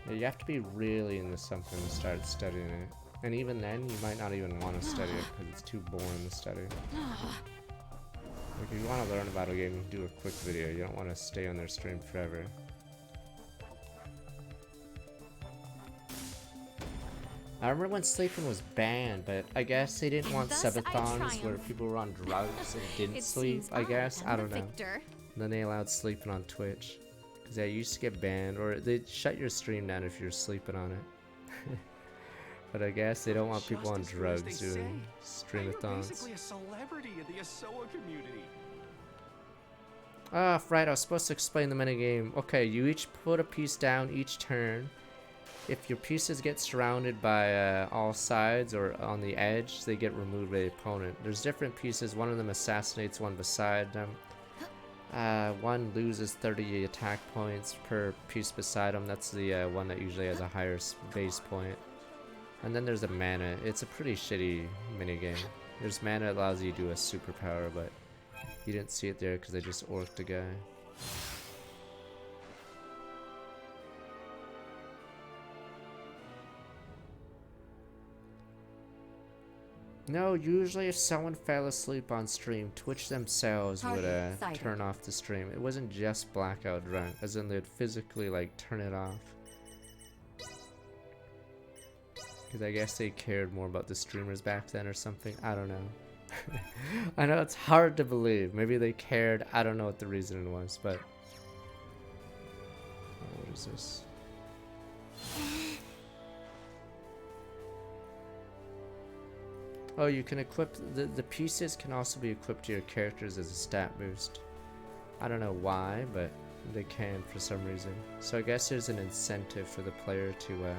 Yeah, you have to be really into something to start studying it. And even then, you might not even want to study it because it's too boring to study. Like if you want to learn about a game, you can do a quick video. You don't want to stay on their stream forever. I remember when sleeping was banned, but I guess they didn't want Thus I subathons where triumph. people were on drugs and didn't It sleep, seems I guess. am I the don't know. victor. Then they allowed sleeping on Twitch. Because I used to get banned, or they'd shut your stream down if you're sleeping on it. But I guess they don't want people on drugs doing streamathons. Basically a celebrity in the Asoa community. Ah, right, I was supposed to explain the minigame. Okay, you each put a piece down each turn. If your pieces get surrounded by all sides or on the edge, they get removed by the opponent. There's different pieces. One of them assassinates one beside them. One loses 30 attack points per piece beside them. That's the one that usually has a higher base point. And then there's a mana. It's a pretty shitty minigame. There's mana that allows you to do a superpower, but you didn't see it there because I just orked a guy. No, usually if someone fell asleep on stream, Twitch themselves would turn off the stream. It wasn't just blackout drunk, as in they'd physically like turn it off. Because I guess they cared more about the streamers back then or something. I don't know. I know it's hard to believe. Maybe they cared. I don't know what the reason was, but... Oh, what is this? Oh, you can equip... The pieces can also be equipped to your characters as a stat boost. I don't know why, but they can for some reason. So I guess there's an incentive for the player to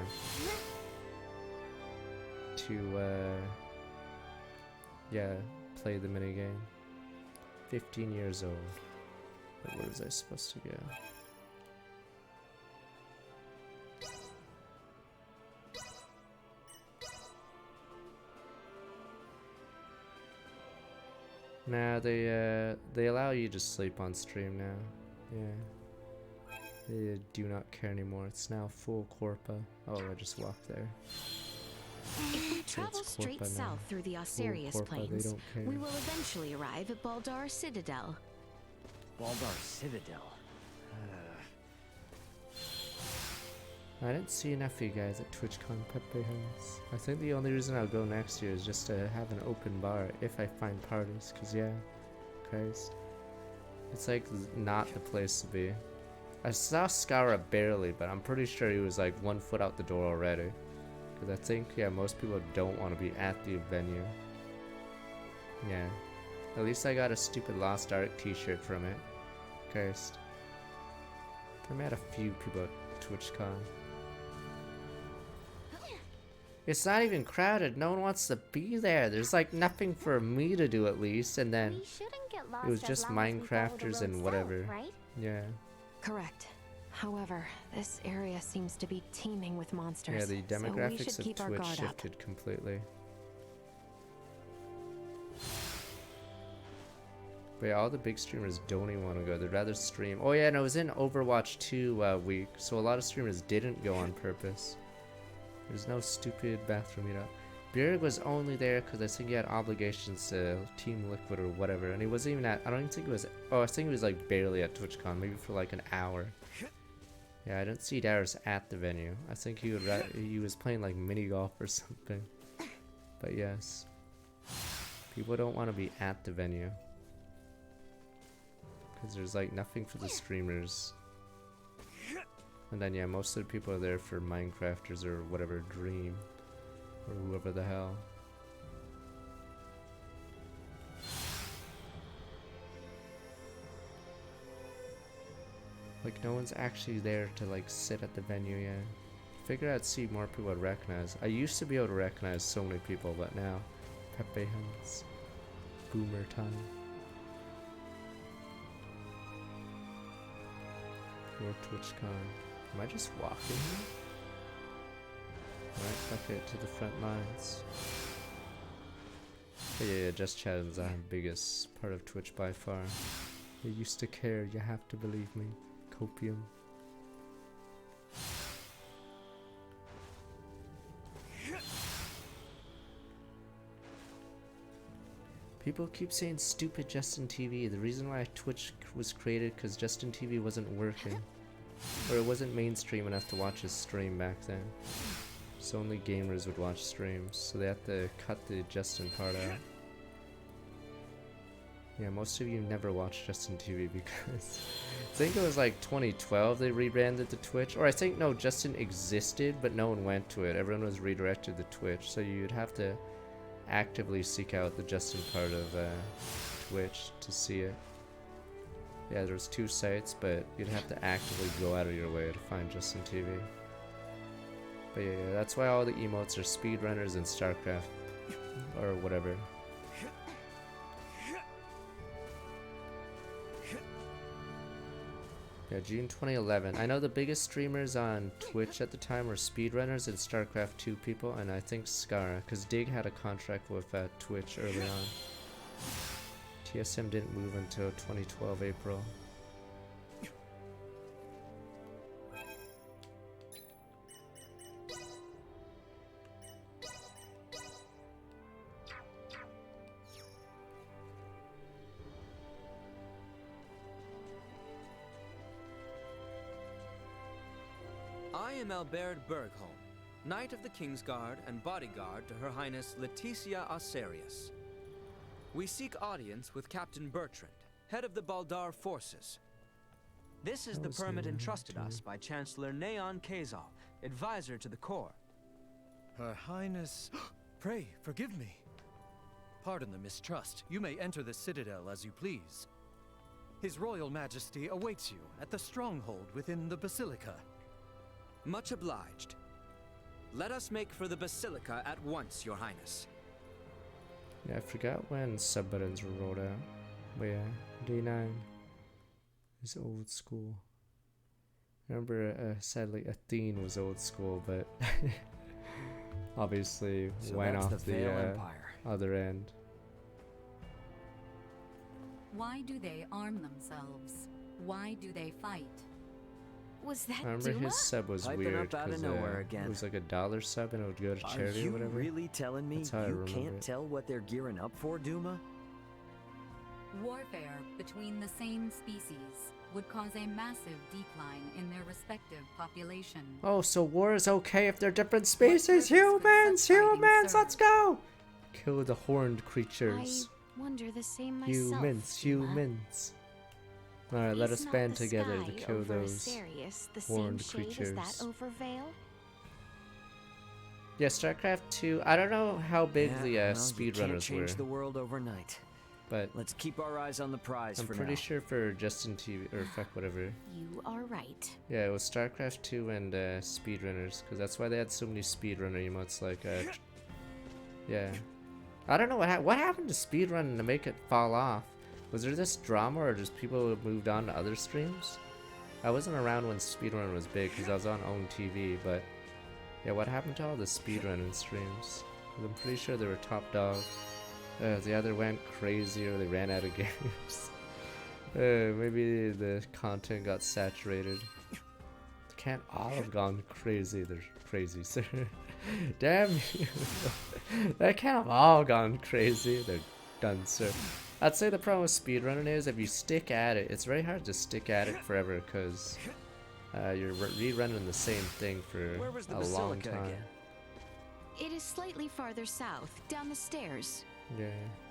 yeah, play the minigame. 15 years old. But where was I supposed to go? Nah, they allow you to sleep on stream now. Yeah. They do not care anymore. It's now full Corpa. Oh, I just walked there. If we travel straight south through the Osirius Plains, we will eventually arrive at Baldar Citadel. Baldar Citadel? I didn't see enough of you guys at TwitchCon Pepe House. I think the only reason I'll go next year is just to have an open bar if I find parties, cause yeah, Christ. It's like not the place to be. I saw Skara barely, but I'm pretty sure he was like 1 foot out the door already. Cause I think, yeah, most people don't want to be at the venue. Yeah. At least I got a stupid Lost Ark t-shirt from it. Christ. I met a few people at TwitchCon. It's not even crowded. No one wants to be there. There's like nothing for me to do at least, and then it was just Minecrafters and whatever. South, right? Yeah. Correct. However, this area seems to be teeming with monsters. Yeah, the demographics so we should of keep our Twitch guard shifted up. completely. But yeah, all the big streamers don't even want to go. They'd rather stream. Oh yeah, and I was in Overwatch 2 week, so a lot of streamers didn't go on purpose. There's no stupid bathroom meetup. Bjerg was only there because I think he had obligations to Team Liquid or whatever, and he wasn't even at. I don't even think it was. Oh, I think he was like barely at TwitchCon, maybe for like an hour. Yeah, I didn't see Darius at the venue. I think he was playing like mini golf or something. But yes, people don't want to be at the venue because there's like nothing for the streamers. And then yeah, most of the people are there for Minecrafters or whatever, Dream or whoever the hell. Like no one's actually there to like sit at the venue yet. Figure I'd see more people I'd recognize. I used to be able to recognize so many people, but now Pepe Hunts, boomer time. Or TwitchCon. Am I just walking here? Alright, fuck it, to the front lines. But yeah, Just Chatting's the biggest part of Twitch by far. They used to care, you have to believe me. Copium. People keep saying stupid Justin TV. The reason why Twitch was created because Justin TV wasn't working. Or it wasn't mainstream enough to watch his stream back then. So only gamers would watch streams, so they have to cut the Justin part out. Yeah, most of you never watched Justin TV because I think it was like 2012 they rebranded to Twitch, or I think no, Justin existed but no one went to it. Everyone was redirected to Twitch, so you'd have to actively seek out the Justin part of Twitch to see it. Yeah, there's 2 sites, but you'd have to actively go out of your way to find Justin TV. But yeah, that's why all the emotes are speedrunners and StarCraft or whatever. Yeah, June 2011. I know the biggest streamers on Twitch at the time were speedrunners and StarCraft 2 people, and I think Skara, because Dig had a contract with Twitch early on. TSM didn't move until 2012 April. I am Albert Bergholm, Knight of the Kingsguard and bodyguard to Her Highness Leticia Osarius. We seek audience with Captain Bertrand, head of the Baldar forces. This is the permit entrusted us by Chancellor Neon Kazal, advisor to the Corps. Her Highness... Pray, forgive me. Pardon the mistrust. You may enter the Citadel as you please. His Royal Majesty awaits you at the stronghold within the Basilica. Much obliged. Let us make for the Basilica at once, Your Highness. Yeah, I forgot when sub-buttons were rolled out. But yeah, D9 is old school. I remember, sadly, Athene was old school, but obviously So went that's off the the Vale Empire. other end. Why do they arm themselves? Why do they fight? Was that I remember Duma? his sub was Piping weird up out of because nowhere it again. was like $1 sub and it would go to Are charity you or whatever. really telling me That's how I you remember can't it. tell what they're gearing up for, Duma? Warfare between the same species would cause a massive decline in their respective population. Oh, so war is okay if they're different species? Humans! Let's go! Kill the horned creatures. I wonder the same myself. Humans. Alright, let Is us not band the together to sky kill over those Asarius the horned same shade creatures. as that over Vale? Yeah, StarCraft 2. I don't know how big the well, you can't speedrunners change were, the world overnight. but Let's keep our eyes on the prize I'm for pretty now. sure for Justin TV or fuck whatever. You are right. Yeah, it was StarCraft 2 and speedrunners, because that's why they had so many speedrunner emotes. Like, yeah, I don't know what happened to speedrunning to make it fall off. Was there this drama, or just people moved on to other streams? I wasn't around when speedrun was big because I was on OWN TV, but yeah, what happened to all the speedrunning streams? 'Cause I'm pretty sure they were top dog. They either went crazy or they ran out of games. Maybe the content got saturated. They can't all have gone crazy. They're crazy, sir. Damn you. They can't have all gone crazy. They're done, sir. I'd say the problem with speedrunning is if you stick at it, it's very hard to stick at it forever because you're rerunning the same thing for Where was the a long Basilica time. again? It is slightly farther south, down the stairs. Yeah,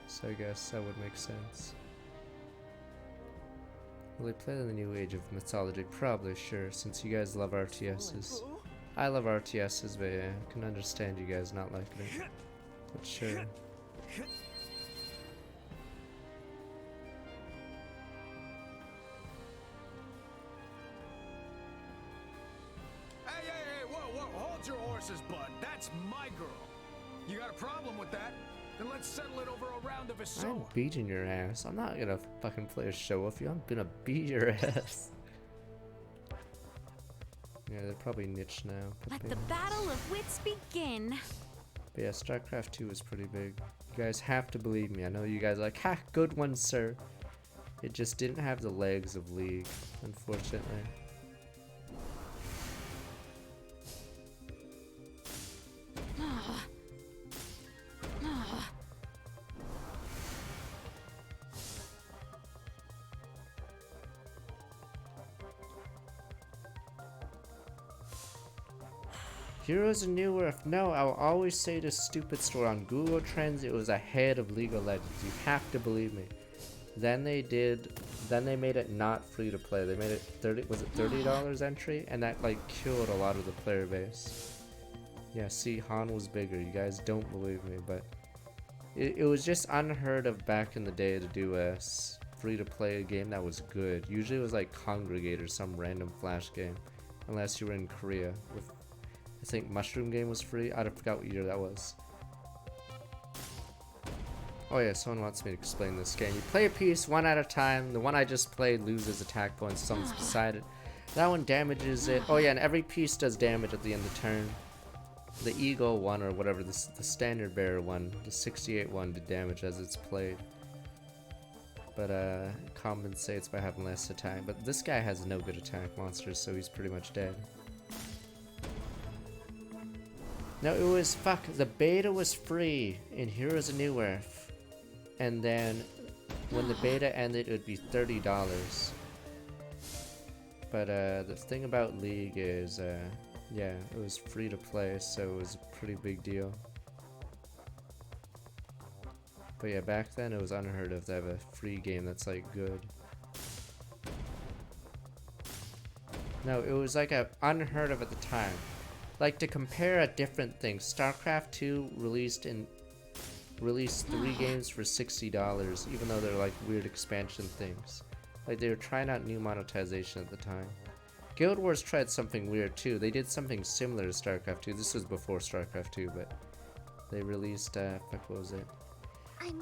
so I guess that would make sense. Will they play the new age of mythology? Probably, sure, since you guys love RTSs. I love RTSs, but yeah, I can understand you guys not liking it. But sure. Hey, whoa, hold your horses, bud. That's my girl. You got a problem with that? Then let's settle it over a round of I'm Isoa. beating your ass. I'm not gonna fucking play a show with you. I'm gonna beat your ass. Yeah, they're probably niche now. Let the battle of wits begin. But yeah, StarCraft 2 is pretty big. You guys have to believe me. I know you guys are like, ha, good one, sir. It just didn't have the legs of League, unfortunately. Heroes of New Earth. No, I'll always say this stupid store on Google Trends. It was ahead of League of Legends. You have to believe me. Then they made it not free to play. They made it $30 entry, and that like killed a lot of the player base. Yeah, see, Han was bigger. You guys don't believe me, but it was just unheard of back in the day to do a free to play game that was good. Usually it was like Congregate or some random flash game, unless you were in Korea with. I think Mushroom Game was free. I forgot what year that was. Oh yeah, someone wants me to explain this game. You play a piece one at a time. The one I just played loses attack points. Someone's beside it. That one damages it. Oh yeah, and every piece does damage at the end of the turn. The Eagle one, or whatever, the standard bearer one, the 68 one, did damage as it's played. But compensates by having less attack. But this guy has no good attack monsters, so he's pretty much dead. No, it was the beta was free in Heroes of New Earth, and then when the beta ended, it would be $30. But the thing about League is, yeah, it was free to play, so it was a pretty big deal. But yeah, back then it was unheard of to have a free game that's like good. No, it was like unheard of at the time. Like, to compare a different thing, StarCraft 2 released 3 games for $60, even though they're like weird expansion things. Like, they were trying out new monetization at the time. Guild Wars tried something weird too. They did something similar to StarCraft 2. This was before StarCraft 2, but they released, what was it?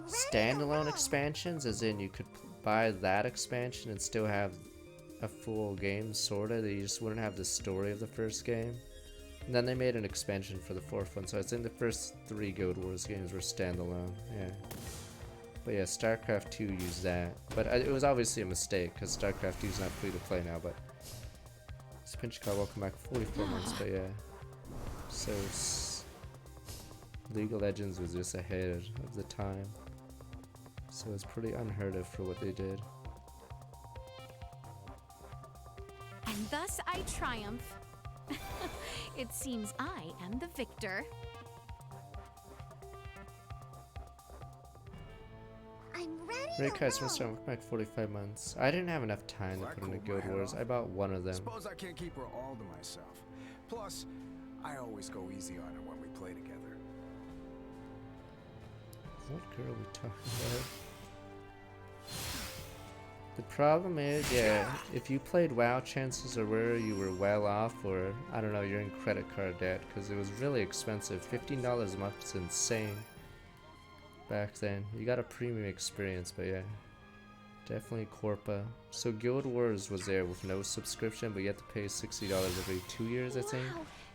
Standalone expansions, as in you could buy that expansion and still have a full game, sorta. They just wouldn't have the story of the first game. And then they made an expansion for the 4th one, so I think the first 3 Guild Wars games were standalone, yeah. But yeah, StarCraft 2 used that. But it was obviously a mistake, because StarCraft 2 is not free to play now, but... Spinchka, welcome back, 44 months, but yeah. So, League of Legends was just ahead of the time. So it's pretty unheard of for what they did. And thus I triumph. It seems I am the victor. I'm ready. Raycast must have back 45 months. I didn't have enough time to put into Guild Wars. I bought one of them. Suppose I can't keep her all to myself. Plus, I always go easy on her when we play together. What girl are we talking about? The problem is, yeah, if you played WoW, chances are where you were well off, or I don't know, you're in credit card debt, because it was really expensive. $15 a month is insane back then. You got a premium experience, but yeah, definitely Corpa. So Guild Wars was there with no subscription, but you have to pay $60 every 2 years, I think,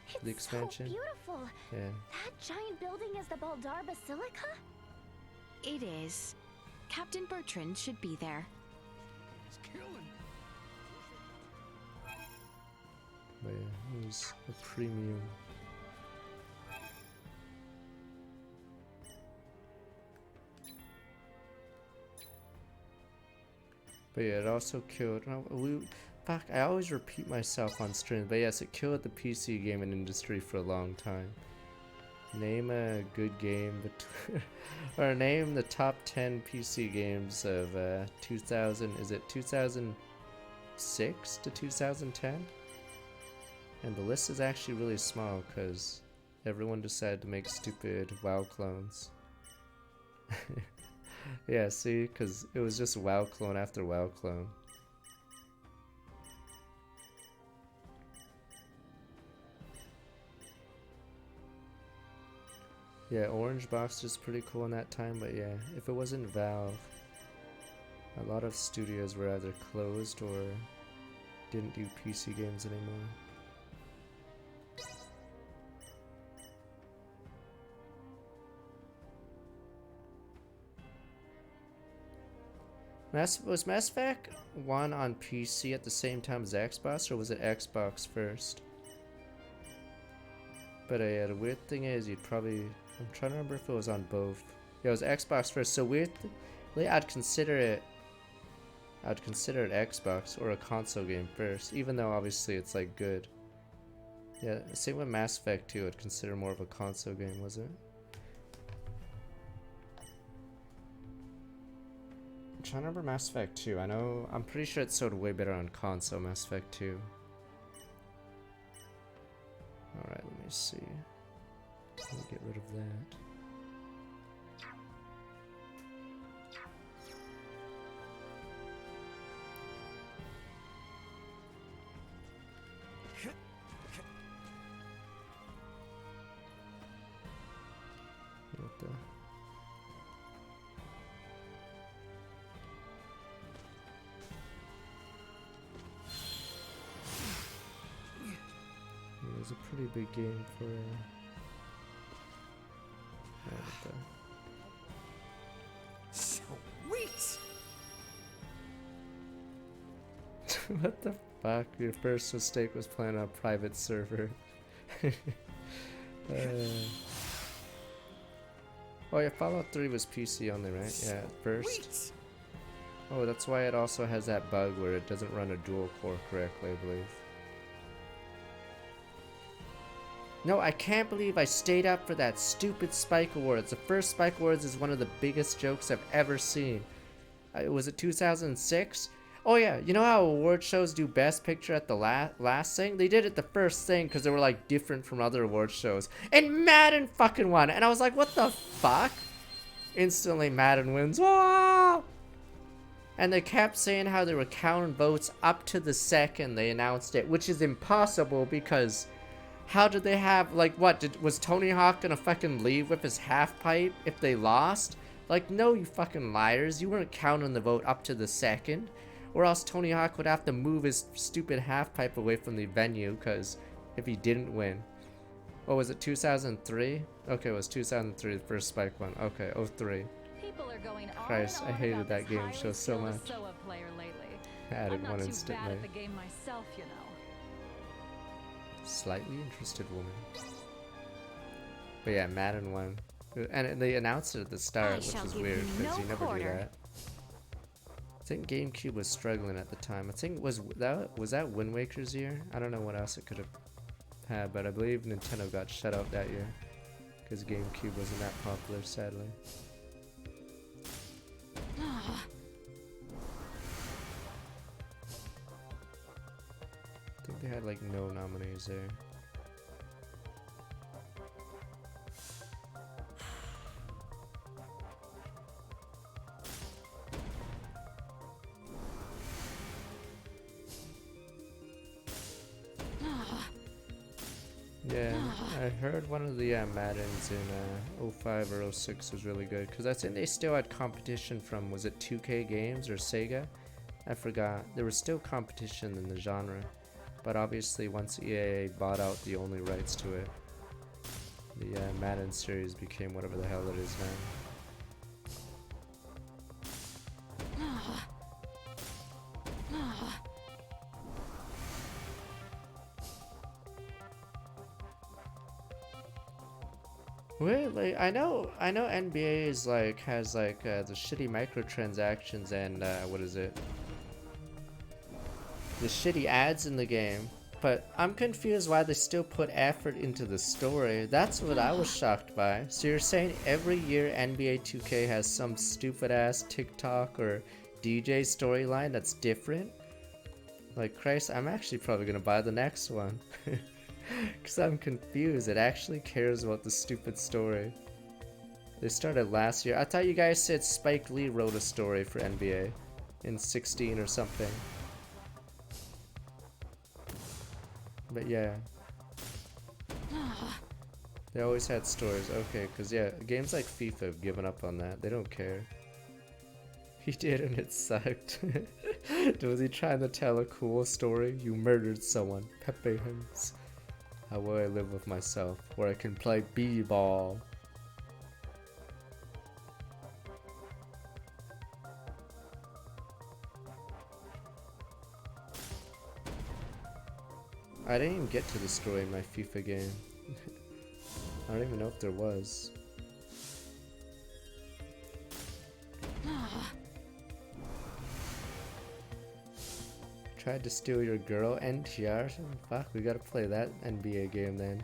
for the expansion. So beautiful. Yeah. That giant building is the Baldar Basilica? It is. Captain Bertrand should be there. But yeah, it was a premium. But yeah, it also killed. Fuck, I always repeat myself on stream, but yes, it killed the PC gaming industry for a long time. Name a good game, or name the top 10 PC games of 2000. Is it 2006 to 2010? And the list is actually really small because everyone decided to make stupid WoW clones. Yeah, see, because it was just WoW clone after WoW clone. Yeah, Orange Box was pretty cool in that time, but yeah, if it wasn't Valve, a lot of studios were either closed or didn't do PC games anymore. Was Mass Effect 1 on PC at the same time as Xbox, or was it Xbox first? But yeah, the weird thing is, you'd probably... I'm trying to remember if it was on both. Yeah, it was Xbox first, so weirdly, I'd consider it Xbox or a console game first, even though obviously it's like good. Yeah, same with Mass Effect 2, I'd consider more of a console game, was it? I'm trying to remember Mass Effect 2. I'm pretty sure it sold way better on console, Mass Effect 2. Alright, let me see. Let me get rid of that. What the? It was a pretty big game for Sweet! What the fuck? Your first mistake was playing on a private server. Oh yeah, Fallout 3 was PC only, right? Yeah, at first. Oh, that's why it also has that bug where it doesn't run a dual core correctly, I believe. No, I can't believe I stayed up for that stupid Spike Awards. The first Spike Awards is one of the biggest jokes I've ever seen. Was it 2006? Oh yeah, you know how award shows do Best Picture at the last thing? They did it the first thing because they were like different from other award shows. And Madden fucking won. And I was like, what the fuck? Instantly Madden wins. Wah! And they kept saying how they were counting votes up to the second they announced it, which is impossible because how did they have, like, what? Was Tony Hawk gonna fucking leave with his half pipe if they lost? Like, no, you fucking liars. You weren't counting the vote up to the second. Or else Tony Hawk would have to move his stupid half pipe away from the venue because if he didn't win. Oh, was it 2003? Okay, it was 2003, the first Spike one. Okay, 03. People are going on Christ, and I on hated about that this game highly show so skilled much. SOA player lately. I added I'm not one too instantly. bad at the game myself, you know. Slightly interested woman. But yeah, Madden won. And they announced it at the start, which was weird because you never do that. I think GameCube was struggling at the time. I think was that Wind Waker's year? I don't know what else it could have had, but I believe Nintendo got shut out that year because GameCube wasn't that popular, sadly. I think they had like no nominees there. Yeah, I heard one of the Maddens in 05 or 06 was really good because I think they still had competition from, was it 2K Games or Sega? I forgot. There was still competition in the genre, but obviously once EA bought out the only rights to it, the Madden series became whatever the hell it is now. Wait, like I know NBA is like has like the shitty microtransactions and what is it? The shitty ads in the game, but I'm confused why they still put effort into the story. That's what I was shocked by. So you're saying every year NBA 2K has some stupid ass TikTok or DJ storyline that's different? Like Christ, I'm actually probably gonna buy the next one. Because I'm confused. It actually cares about the stupid story. They started last year. I thought you guys said Spike Lee wrote a story for NBA in 16 or something. But yeah. They always had stories. Okay, because yeah, games like FIFA have given up on that. They don't care. He did and it sucked. Was he trying to tell a cool story? You murdered someone. Pepe Hens. How will I live with myself, where I can play b-ball? I didn't even get to the story in my FIFA game. I don't even know if there was. Tried to steal your girl, NTR? Fuck, we gotta play that NBA game then.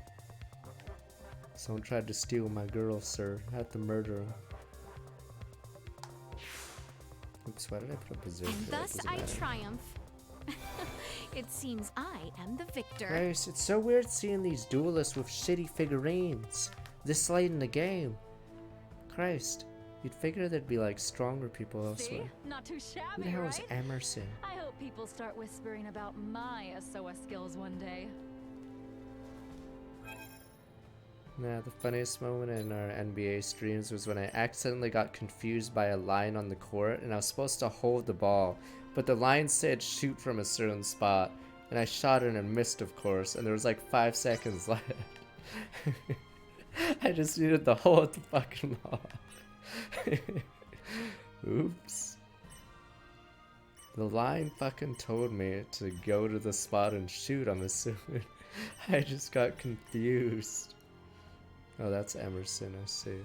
Someone tried to steal my girl, sir. I had to murder him. Oops, why did I put a berserker? And thus I triumph. It seems I am the victor. Christ, it's so weird seeing these duelists with shitty figurines this late in the game. Christ, you'd figure there'd be like stronger people elsewhere. See? Not too shabby, Who the hell is right? Emerson? I hope people start whispering about my SOS skills one day. Nah, the funniest moment in our NBA streams was when I accidentally got confused by a line on the court and I was supposed to hold the ball, but the line said shoot from a certain spot, and I shot it and missed, of course, and there was like 5 seconds left. I just needed to hold the fucking ball. Oops. The line fucking told me to go to the spot and shoot, I'm assuming. I just got confused. Oh, that's Emerson, I see.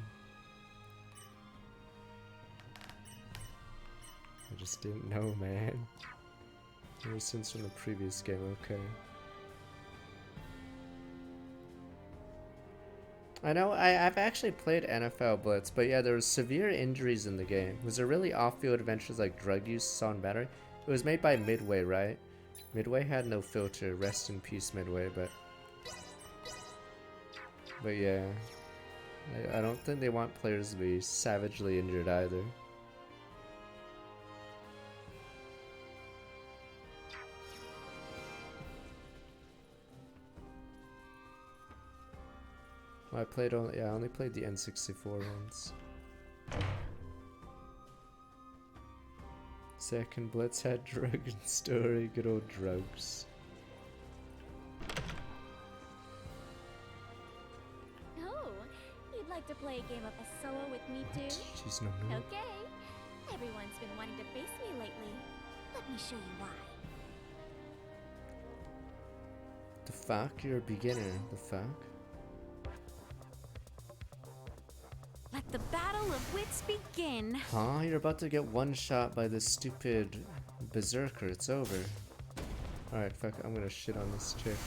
I just didn't know, man. Emerson's from the previous game, okay. I know, I've actually played NFL Blitz, but yeah, there was severe injuries in the game. Was there really off-field adventures like drug use on battery? It was made by Midway, right? Midway had no filter, rest in peace Midway, but yeah. I don't think they want players to be savagely injured either. Well, I only played the N64 ones. Second Blitz had drug and story, good old drugs. Oh, you'd like to play a game of SOA with me too? She's no noob. Okay. Everyone's been wanting to face me lately. Let me show you why. The fuck? You're a beginner. The fuck? Let the battle of wits begin. Huh? You're about to get one shot by this stupid berserker. It's over. Alright, fuck. I'm gonna shit on this chick.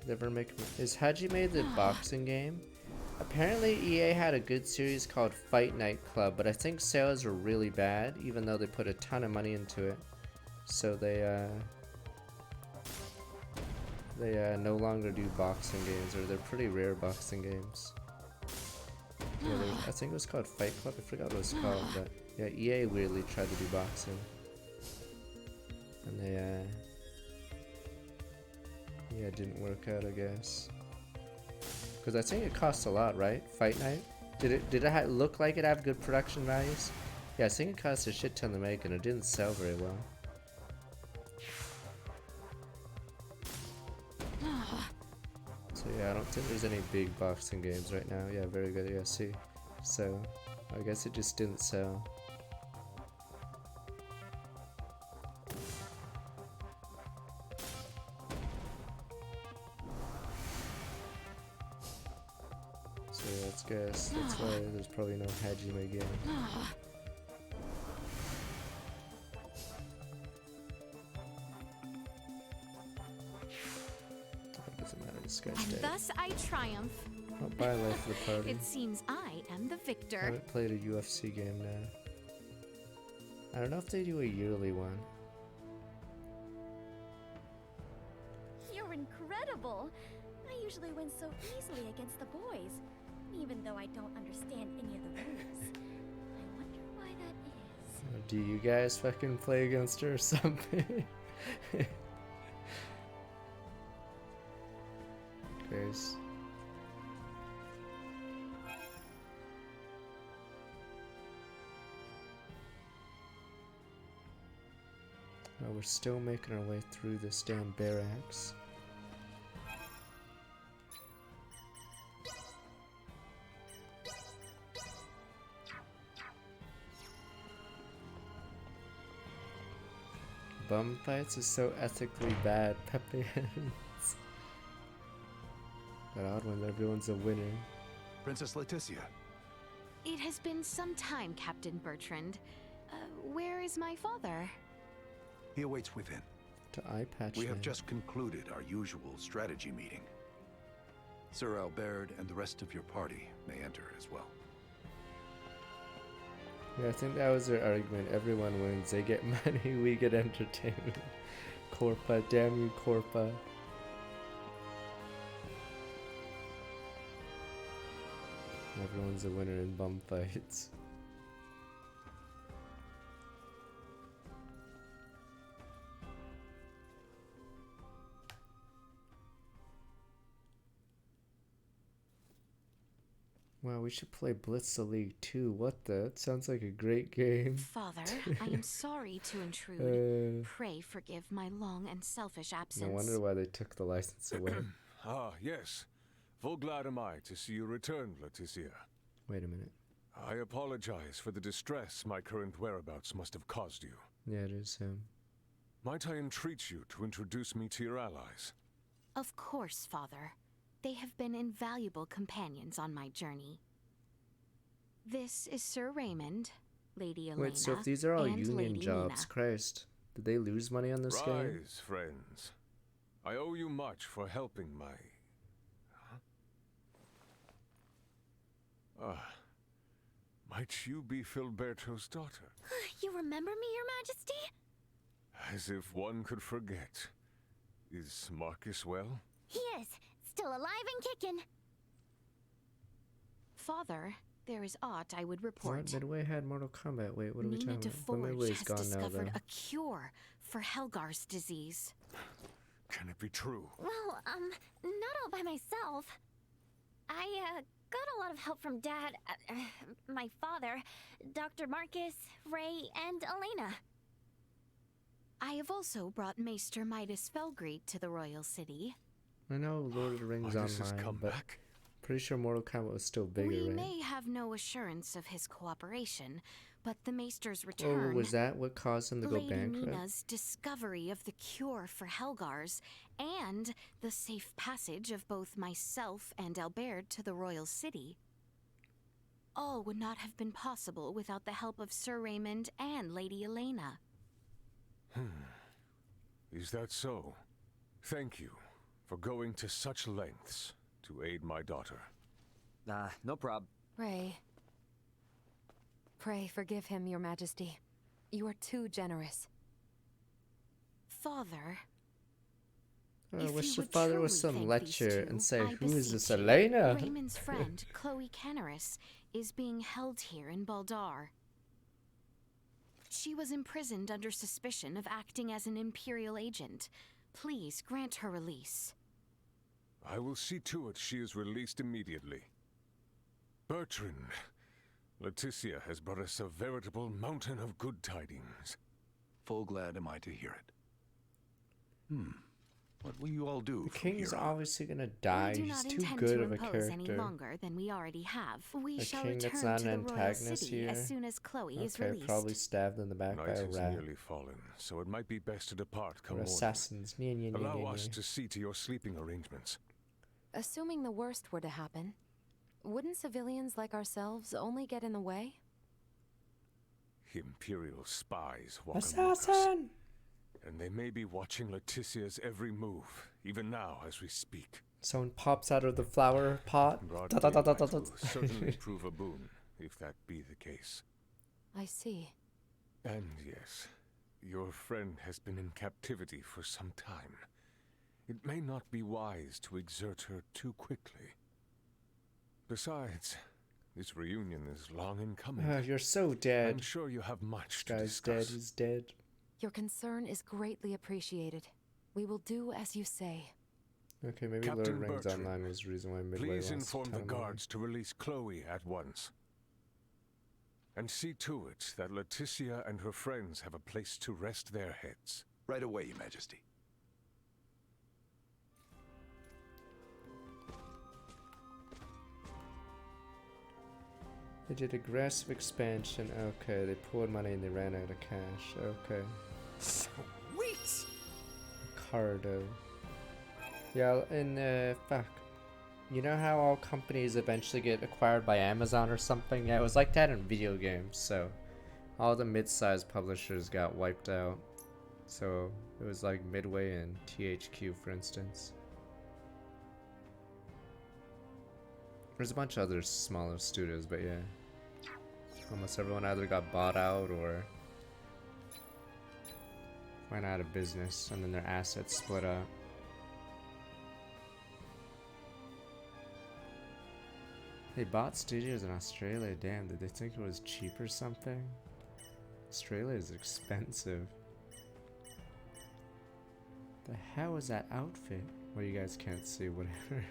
Never make. Is Hajime the boxing game? Apparently EA had a good series called Fight Night Club, but I think sales were really bad, even though they put a ton of money into it. So they no longer do boxing games, or they're pretty rare boxing games. Yeah, I think it was called Fight Club. I forgot what it was called, but yeah, EA weirdly tried to do boxing, and they yeah, it didn't work out, I guess. Because I think it costs a lot, right? Fight Night. Did it look like it have good production values? Yeah, I think it cost a shit ton to make, and it didn't sell very well. So yeah, I don't think there's any big boxing games right now. Yeah, very good. Yeah, see. So, I guess it just didn't sell. So yeah, let's guess. That's why there's probably no Hajime game. And thus I triumph. Oh, bye, life of the party. It seems I am the victor. I haven't played a UFC game now. I don't know if they do a yearly one. You're incredible. I usually win so easily against the boys, even though I don't understand any of the rules. I wonder why that is. Do you guys fucking play against her or something? Guys. Oh, we're still making our way through this damn barracks. Bum fights is so ethically bad, Pepe. But odd when everyone's a winner. Princess Leticia. It has been some time, Captain Bertrand. where is my father? He awaits within. To eye patch. We have man. just concluded our usual strategy meeting. Sir Albert and the rest of your party may enter as well. Yeah, I think that was their argument. Everyone wins. They get money, we get entertainment. Corpa, damn you, Corpa. Everyone's a winner in bum fights. Wow, we should play Blitz the League too. What the? That sounds like a great game. Father, I am sorry to intrude. Pray forgive my long and selfish absence. No wonder why they took the license away. Ah, yes. Full glad am I to see you return, Leticia. Wait a minute. I apologize for the distress my current whereabouts must have caused you. Yeah, it is him. Might I entreat you to introduce me to your allies? Of course, Father. They have been invaluable companions on my journey. This is Sir Raymond, Lady Elena, Wait, so if these are all and union Lady jobs, Nina. Christ, did they lose money on this game? Rise, friends. I owe you much for helping my... Ah, might you be Filberto's daughter? You remember me, Your Majesty? As if one could forget. Is Marcus well? He is. Still alive and kicking. Father, there is aught I would report. What? Midway had Mortal Kombat. Wait, what are we Nina talking about? But DeForge Midway's has gone now, discovered though. a cure for Helgar's disease. Can it be true? Well, not all by myself. I, got a lot of help from Dad, my father, Dr. Marcus, Ray, and Elena. I have also brought Maester Midas Felgreed to the royal city. I know Lord of the Rings Midas has Online, come but back? pretty sure Mortal Kombat was still bigger, We right? may have no assurance of his cooperation, but the Maester's return... Oh, was that what caused him to go Lady bankrupt? Nina's discovery of the cure for Helgar's, and the safe passage of both myself and Albert to the royal city. All would not have been possible without the help of Sir Raymond and Lady Elena. Is that so? Thank you for going to such lengths to aid my daughter. No prob. Ray. Pray forgive him, Your Majesty. You are too generous. Father... I If wish you the would father was truly some thank these lecture two, and say, I who is this beseech you. Elena? Raymond's friend, Chloe Canaris, is being held here in Baldar. She was imprisoned under suspicion of acting as an Imperial agent. Please grant her release. I will see to it she is released immediately. Bertrand, Leticia has brought us a veritable mountain of good tidings. Full glad am I to hear it. What will you all do? The from king's here on? obviously gonna die. We do He's not too intend good to of a impose any character. longer than we already have. We A shall king that's return not to an the royal antagonist city here. as soon as Chloe is Okay, released. probably stabbed in the back by Night a has rat. nearly fallen, so it might be best to depart come Or morning. assassins. Allow us to see to your sleeping arrangements. Assuming the worst were to happen, wouldn't civilians like ourselves only get in the way? Imperial spies walk among us, Assassin! and they may be watching Leticia's every move, even now as we speak. Someone pops out of the flower pot. Broad Da, da, da, da, da, daylight da. will certainly prove a boon, if that be the case. I see. And yes, your friend has been in captivity for some time. It may not be wise to exert her too quickly. Besides, this reunion is long in coming. You're so dead. I'm sure you have much to Guy's discuss. dead. He's dead. Your concern is greatly appreciated. We will do as you say. Okay, maybe Captain Lord of the Rings Bertrand, Online was the reason why Midway Please wants to inform the tell him why. guards to release Chloe at once. And see to it that Leticia and her friends have a place to rest their heads. Right away, Your Majesty. They did aggressive expansion. Okay, they poured money and they ran out of cash. Okay. Sweet! Cardo. Yeah, and fuck. You know how all companies eventually get acquired by Amazon or something? Yeah, it was like that in video games, so All the mid-sized publishers got wiped out. So it was like Midway and THQ, for instance. There's a bunch of other smaller studios, but yeah. Almost everyone either got bought out or went out of business, and then their assets split up. They bought studios in Australia. Damn, did they think it was cheap or something? Australia is expensive. The hell is that outfit? Well, you guys can't see, whatever.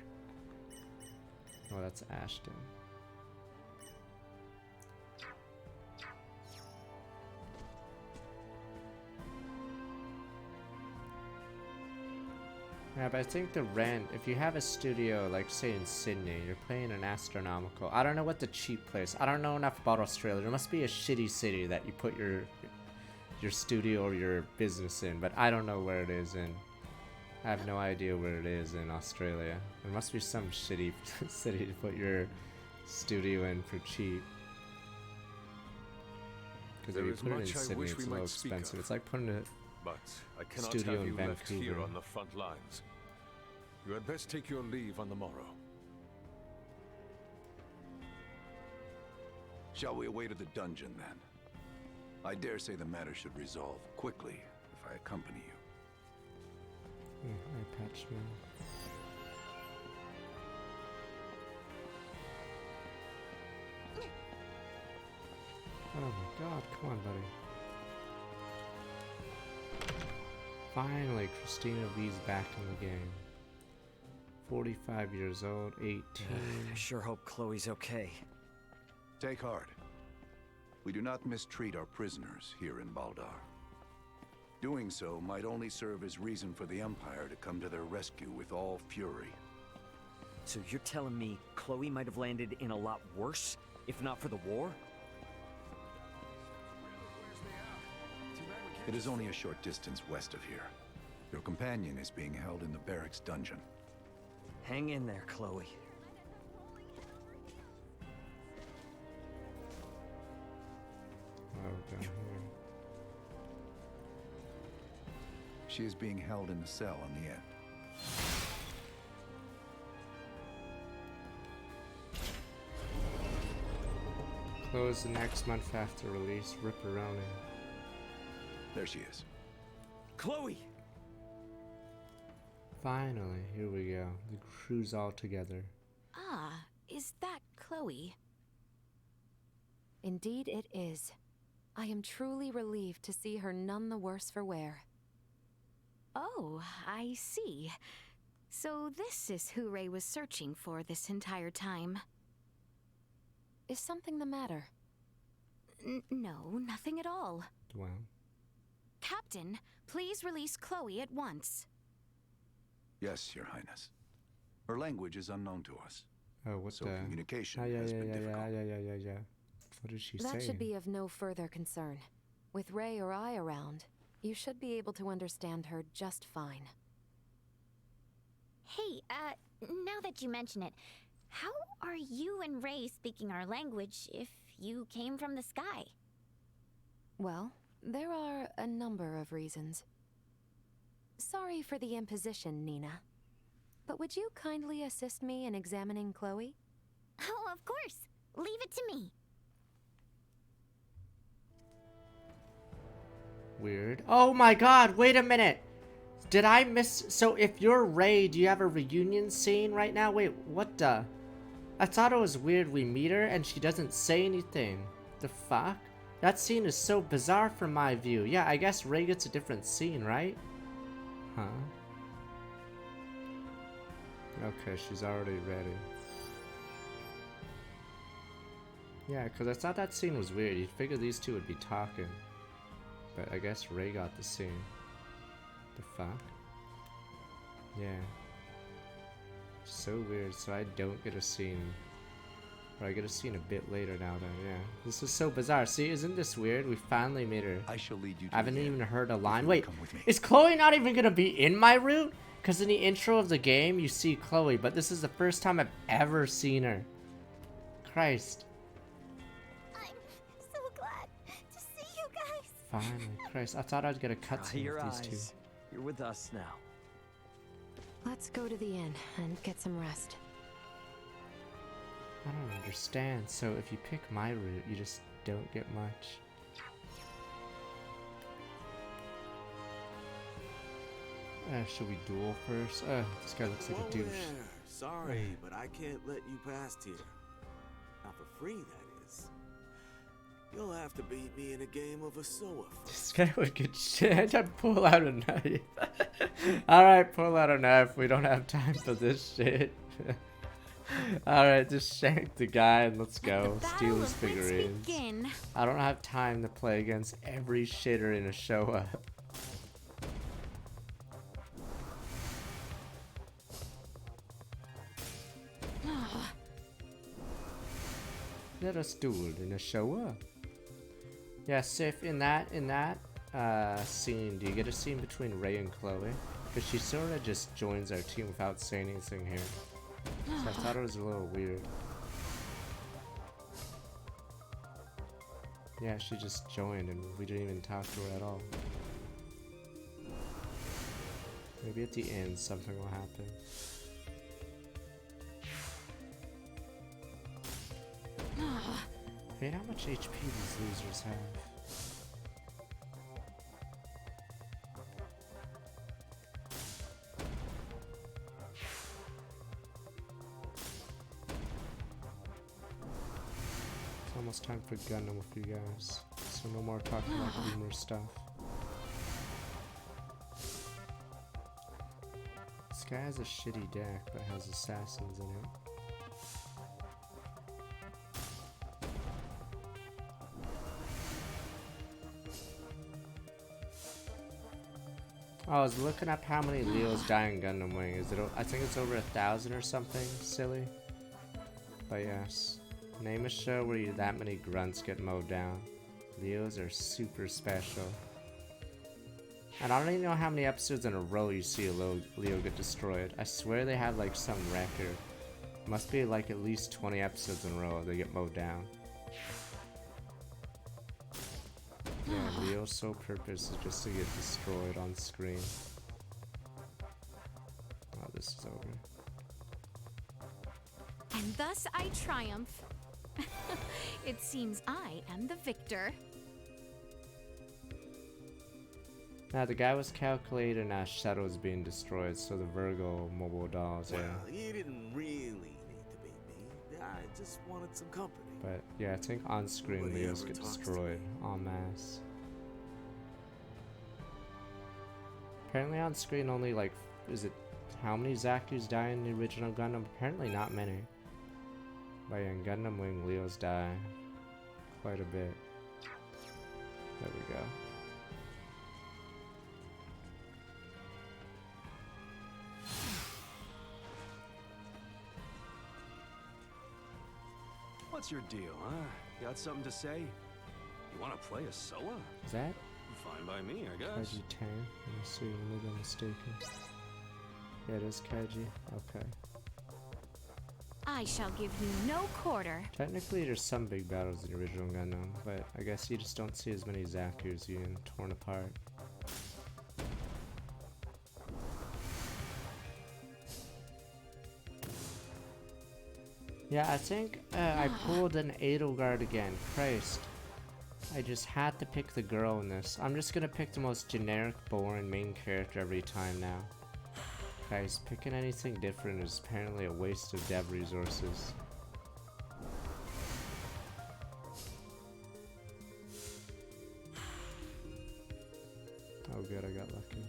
Oh, that's Ashton. Yeah, but I think the rent, if you have a studio, like say in Sydney, you're paying an astronomical. I don't know what the cheap place. I don't know enough about Australia. There must be a shitty city that you put your studio or your business in, but I don't know where it is in. I have no idea where it is in Australia. There must be some shitty city to put your studio in for cheap. Because if you put it in Sydney, it's a little expensive. It's like putting But I cannot studio have in you left here Vancouver. on the front lines. You had best take your leave on the morrow. Shall we away to the dungeon, then? I dare say the matter should resolve quickly if I accompany you. Eye patch man. Oh my god, come on, buddy. Finally, Christina V's back in the game. 45 years old, 18. I sure hope Chloe's okay. Take heart. We do not mistreat our prisoners here in Baldar. Doing so might only serve as reason for the Empire to come to their rescue with all fury. So you're telling me Chloe might have landed in a lot worse, if not for the war? It is only a short distance west of here. Your companion is being held in the barracks dungeon. Hang in there, Chloe. Oh, down here. She is being held in the cell on the end. Close the next month after release. Ripperoni. There she is. Chloe! Finally, here we go. The crew's all together. Ah, is that Chloe? Indeed it is. I am truly relieved to see her none the worse for wear. Oh, I see. So this is who Ray was searching for this entire time. Is something the matter? No, nothing at all. Well. Captain, please release Chloe at once. Yes, Your Highness. Her language is unknown to us. Oh, what so the? communication yeah, has been difficult. Yeah. What is she saying? That should be of no further concern. With Ray or I around, you should be able to understand her just fine. Hey, now that you mention it, how are you and Ray speaking our language if you came from the sky? Well, there are a number of reasons. Sorry for the imposition, Nina. But would you kindly assist me in examining Chloe? Oh, of course. Leave it to me. Weird. Oh my god, wait a minute! Did I miss... So if you're Ray, do you have a reunion scene right now? Wait, what the... I thought it was weird we meet her and she doesn't say anything. The fuck? That scene is so bizarre from my view. Yeah, I guess Ray gets a different scene, right? Huh? Okay, she's already ready. Yeah, because I thought that scene was weird. You'd figure these two would be talking. But I guess Ray got the scene. The fuck? Yeah. So weird. So I don't get a scene. Or I get a scene a bit later now then, yeah. This is so bizarre. See, isn't this weird? We finally made her. I shall lead you to I haven't the even end. heard a line. You Wait, come with me. is Chloe not even gonna be in my route? Because in the intro of the game, you see Chloe, but this is the first time I've ever seen her. Christ. I'm so glad to see Finally, Christ, I thought I'd get a cutscene Your with these two. eyes. You're with us now. Let's go to the inn and get some rest. I don't understand. So if you pick my route, you just don't get much. Should we duel first? This guy looks like a douche. There. Sorry, but I can't let you past here. Not for free, that is. You'll have to beat me in a game of Asoa This guy would get shit. I tried to pull out a knife. Alright, pull out a knife. We don't have time for this shit. Alright, just shank the guy and let's go. Steal his figurines. I don't have time to play against every shitter in a show up. Let us duel in a show up. Yeah, Sif, in that scene, do you get a scene between Ray and Chloe? Because she sort of just joins our team without saying anything here. So I thought it was a little weird. Yeah, she just joined and we didn't even talk to her at all. Maybe at the end something will happen. Hey, how much HP these losers have? It's almost time for Gundam with you guys, so no more talking about boomer stuff. This guy has a shitty deck, but has assassins in it. I was looking up how many Leos die in Gundam Wing. Is it? I think it's over 1,000 or something silly. But yes, name a show where that many grunts get mowed down. Leos are super special. And I don't even know how many episodes in a row you see a Leo get destroyed. I swear they have like some record. Must be like at least 20 episodes in a row they get mowed down. Yeah, Leo's sole purpose is just to get destroyed on screen. Oh, this is over. And thus I triumph. It seems I am the victor. Now the guy was calculating as Shadow's being destroyed, so the Virgo mobile dolls, yeah. Well, you didn't really need to beat me. I just wanted some company. But yeah, I think on screen Nobody Leos ever get talks to destroyed en masse. Apparently on screen only like, is it, how many Zaku's die in the original Gundam? Apparently not many. But yeah, in Gundam Wing, Leos die quite a bit. There we go. What's your deal, huh? Got something to say? You want to play a Soa? Is that? Fine by me, I guess. Kaiji 10. Let me see, maybe I'm mistaken. Yeah, it is Kaiji. Okay. I shall give you no quarter. Technically, there's some big battles in the original Gundam, but I guess you just don't see as many Zaku's being torn apart. Yeah, I think I pulled an Edelgard again. Christ. I just had to pick the girl in this. I'm just gonna pick the most generic, boring main character every time now. Guys, picking anything different is apparently a waste of dev resources. Oh good, I got lucky.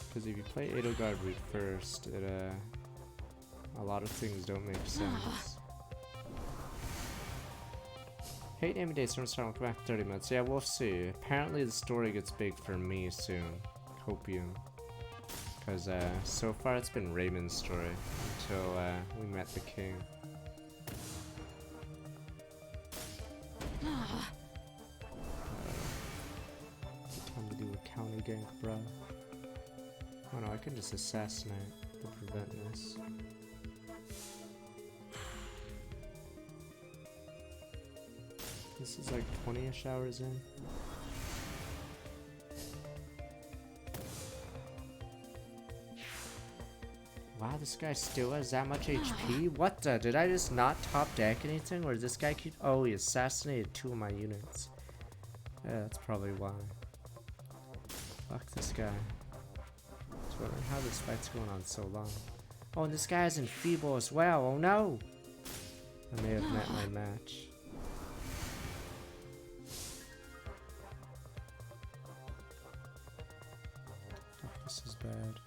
Because if you play Edelgard route first, it a lot of things don't make sense. Hate Amy Days from Star Wars back 30 minutes. Yeah, we'll see. Apparently the story gets big for me soon. Copium. Because so far it's been Raymond's story until we met the king. Time to do a counter gank, bro. Oh no, I can just assassinate to prevent this. This is like 20-ish hours in. Wow, this guy still has that much HP? What the? Did I just not top deck anything? Or did this guy keep... Oh, he assassinated 2 of my units. Yeah, that's probably why. Fuck this guy. I was wondering how this fight's going on so long. Oh, and this guy's enfeeble as well. Oh no! I may have met my match. Fuck, this is bad.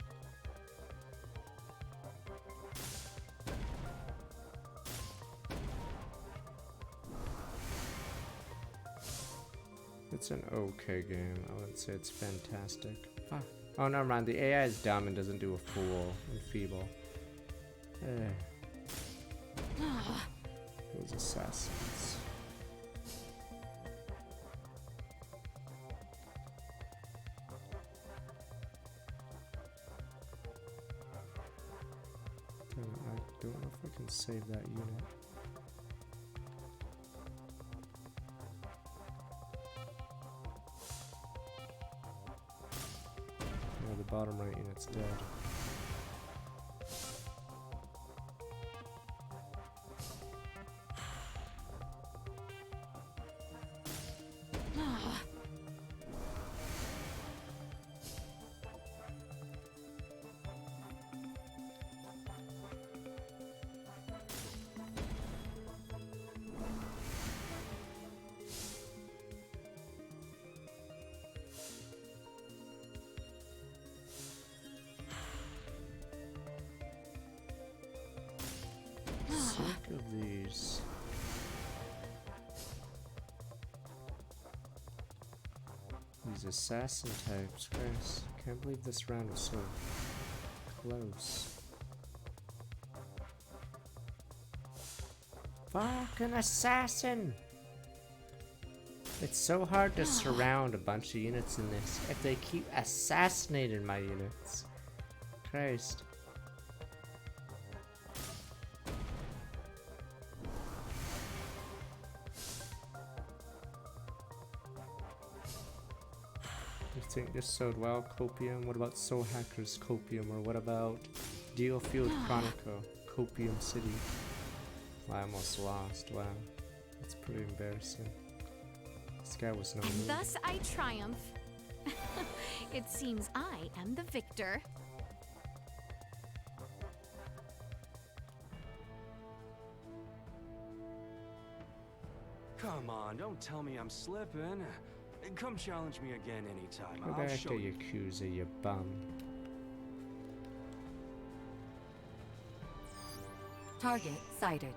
It's an okay game. I wouldn't say it's fantastic. Ah. Oh, never mind. The AI is dumb and doesn't do a full enfeeble. Those assassins. I don't know if I can save that unit. The bottom right unit's dead. Sick of these. These assassin types, Chris. Can't believe this round was so close. Fuck, an assassin! It's so hard to surround a bunch of units in this if they keep assassinating my units. Christ. You think this sold well, Copium? What about Soul Hackers Copium? Or what about Dealfield Chronicle, Copium City? Well, I almost lost. Wow. That's pretty embarrassing. This guy was no move. Thus I triumph. It seems I am the victor. Come on, don't tell me I'm slipping. Come challenge me again anytime. Go I'll back show to you. Yakuza, you bum. Target sighted.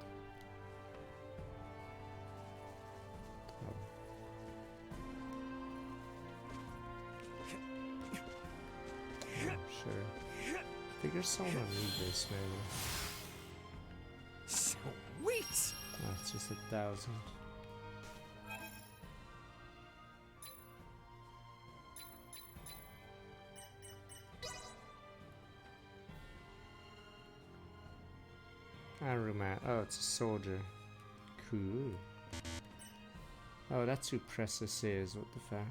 Sure. Figure someone will need this, maybe. Sweet! Oh, it's just 1,000. Arumat. Oh, it's a soldier. Cool. Oh, that's who Pressus is. What the fuck?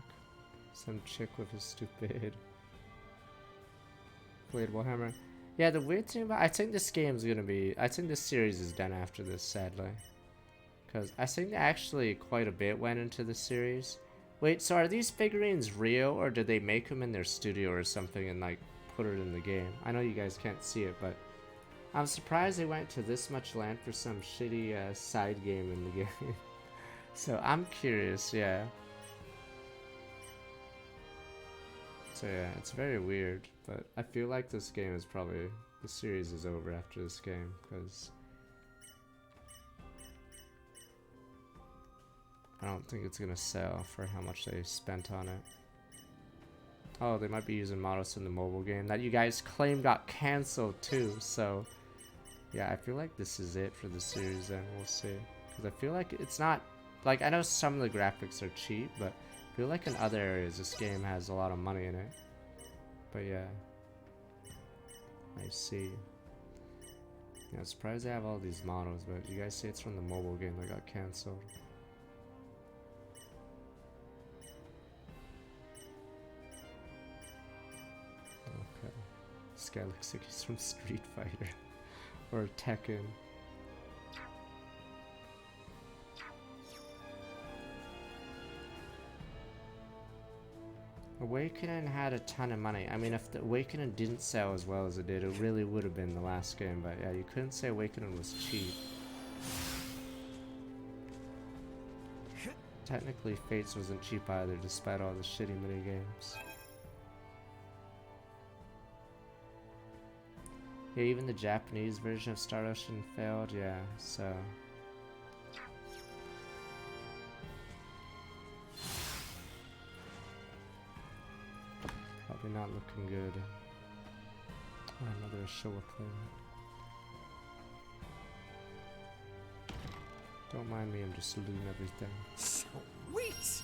Some chick with a stupid inflatable hammer. Yeah, the weird thing about I think this game's gonna be. I think this series is done after this, sadly. Because I think actually quite a bit went into the series. Wait, so are these figurines real, or did they make them in their studio or something and like put it in the game? I know you guys can't see it, but I'm surprised they went to this much land for some shitty side game in the game. So I'm curious, yeah. So yeah, it's very weird, but I feel like this game is probably, the series is over after this game, because I don't think it's gonna sell for how much they spent on it. Oh, they might be using models in the mobile game that you guys claim got cancelled too, so yeah, I feel like this is it for the series then, we'll see. Because I feel like it's not like, I know some of the graphics are cheap, but I feel like in other areas this game has a lot of money in it. But yeah, I see. Yeah, I'm surprised they have all these models, but you guys say it's from the mobile game that got cancelled. Okay, this guy looks like he's from Street Fighter or Tekken. Awakening had a ton of money. I mean, if the Awakening didn't sell as well as it did, it really would have been the last game. But yeah, you couldn't say Awakening was cheap. Technically, Fates wasn't cheap either, despite all the shitty minigames. Yeah, even the Japanese version of Star Ocean failed, yeah, so... Probably not looking good. Oh, another Showa player. Don't mind me, I'm just looting everything. Sweet!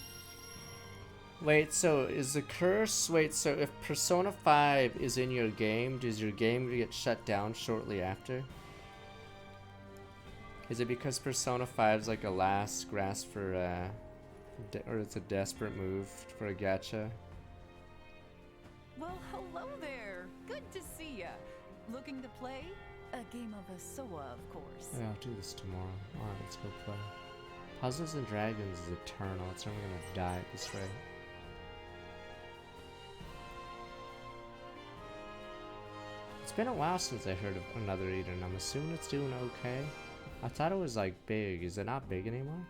Wait, so is the curse... Wait, so if Persona 5 is in your game, does your game get shut down shortly after? Is it because Persona 5 is like a last grasp for, or it's a desperate move for a gacha? Well, hello there. Good to see ya. Looking to play? A game of Asoa, of course. Yeah, I'll do this tomorrow. Alright, let's go play. Puzzles and Dragons is eternal. It's never gonna die at this rate. It's been a while since I heard of Another Eden. I'm assuming it's doing okay. I thought it was like big. Is it not big anymore?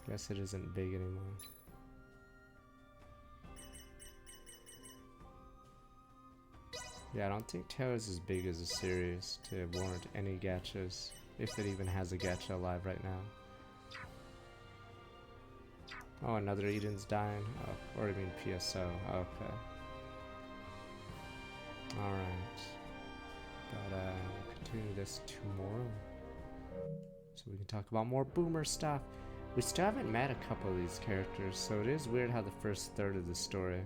Guess it isn't big anymore. Yeah, I don't think Tails is as big as a series to warrant any gachas, if it even has a gacha alive right now. Oh, Another Eden's dying. Oh, or I mean PSO. Okay. Alright. But we'll continue this tomorrow. So we can talk about more boomer stuff. We still haven't met a couple of these characters, so it is weird how the first third of the story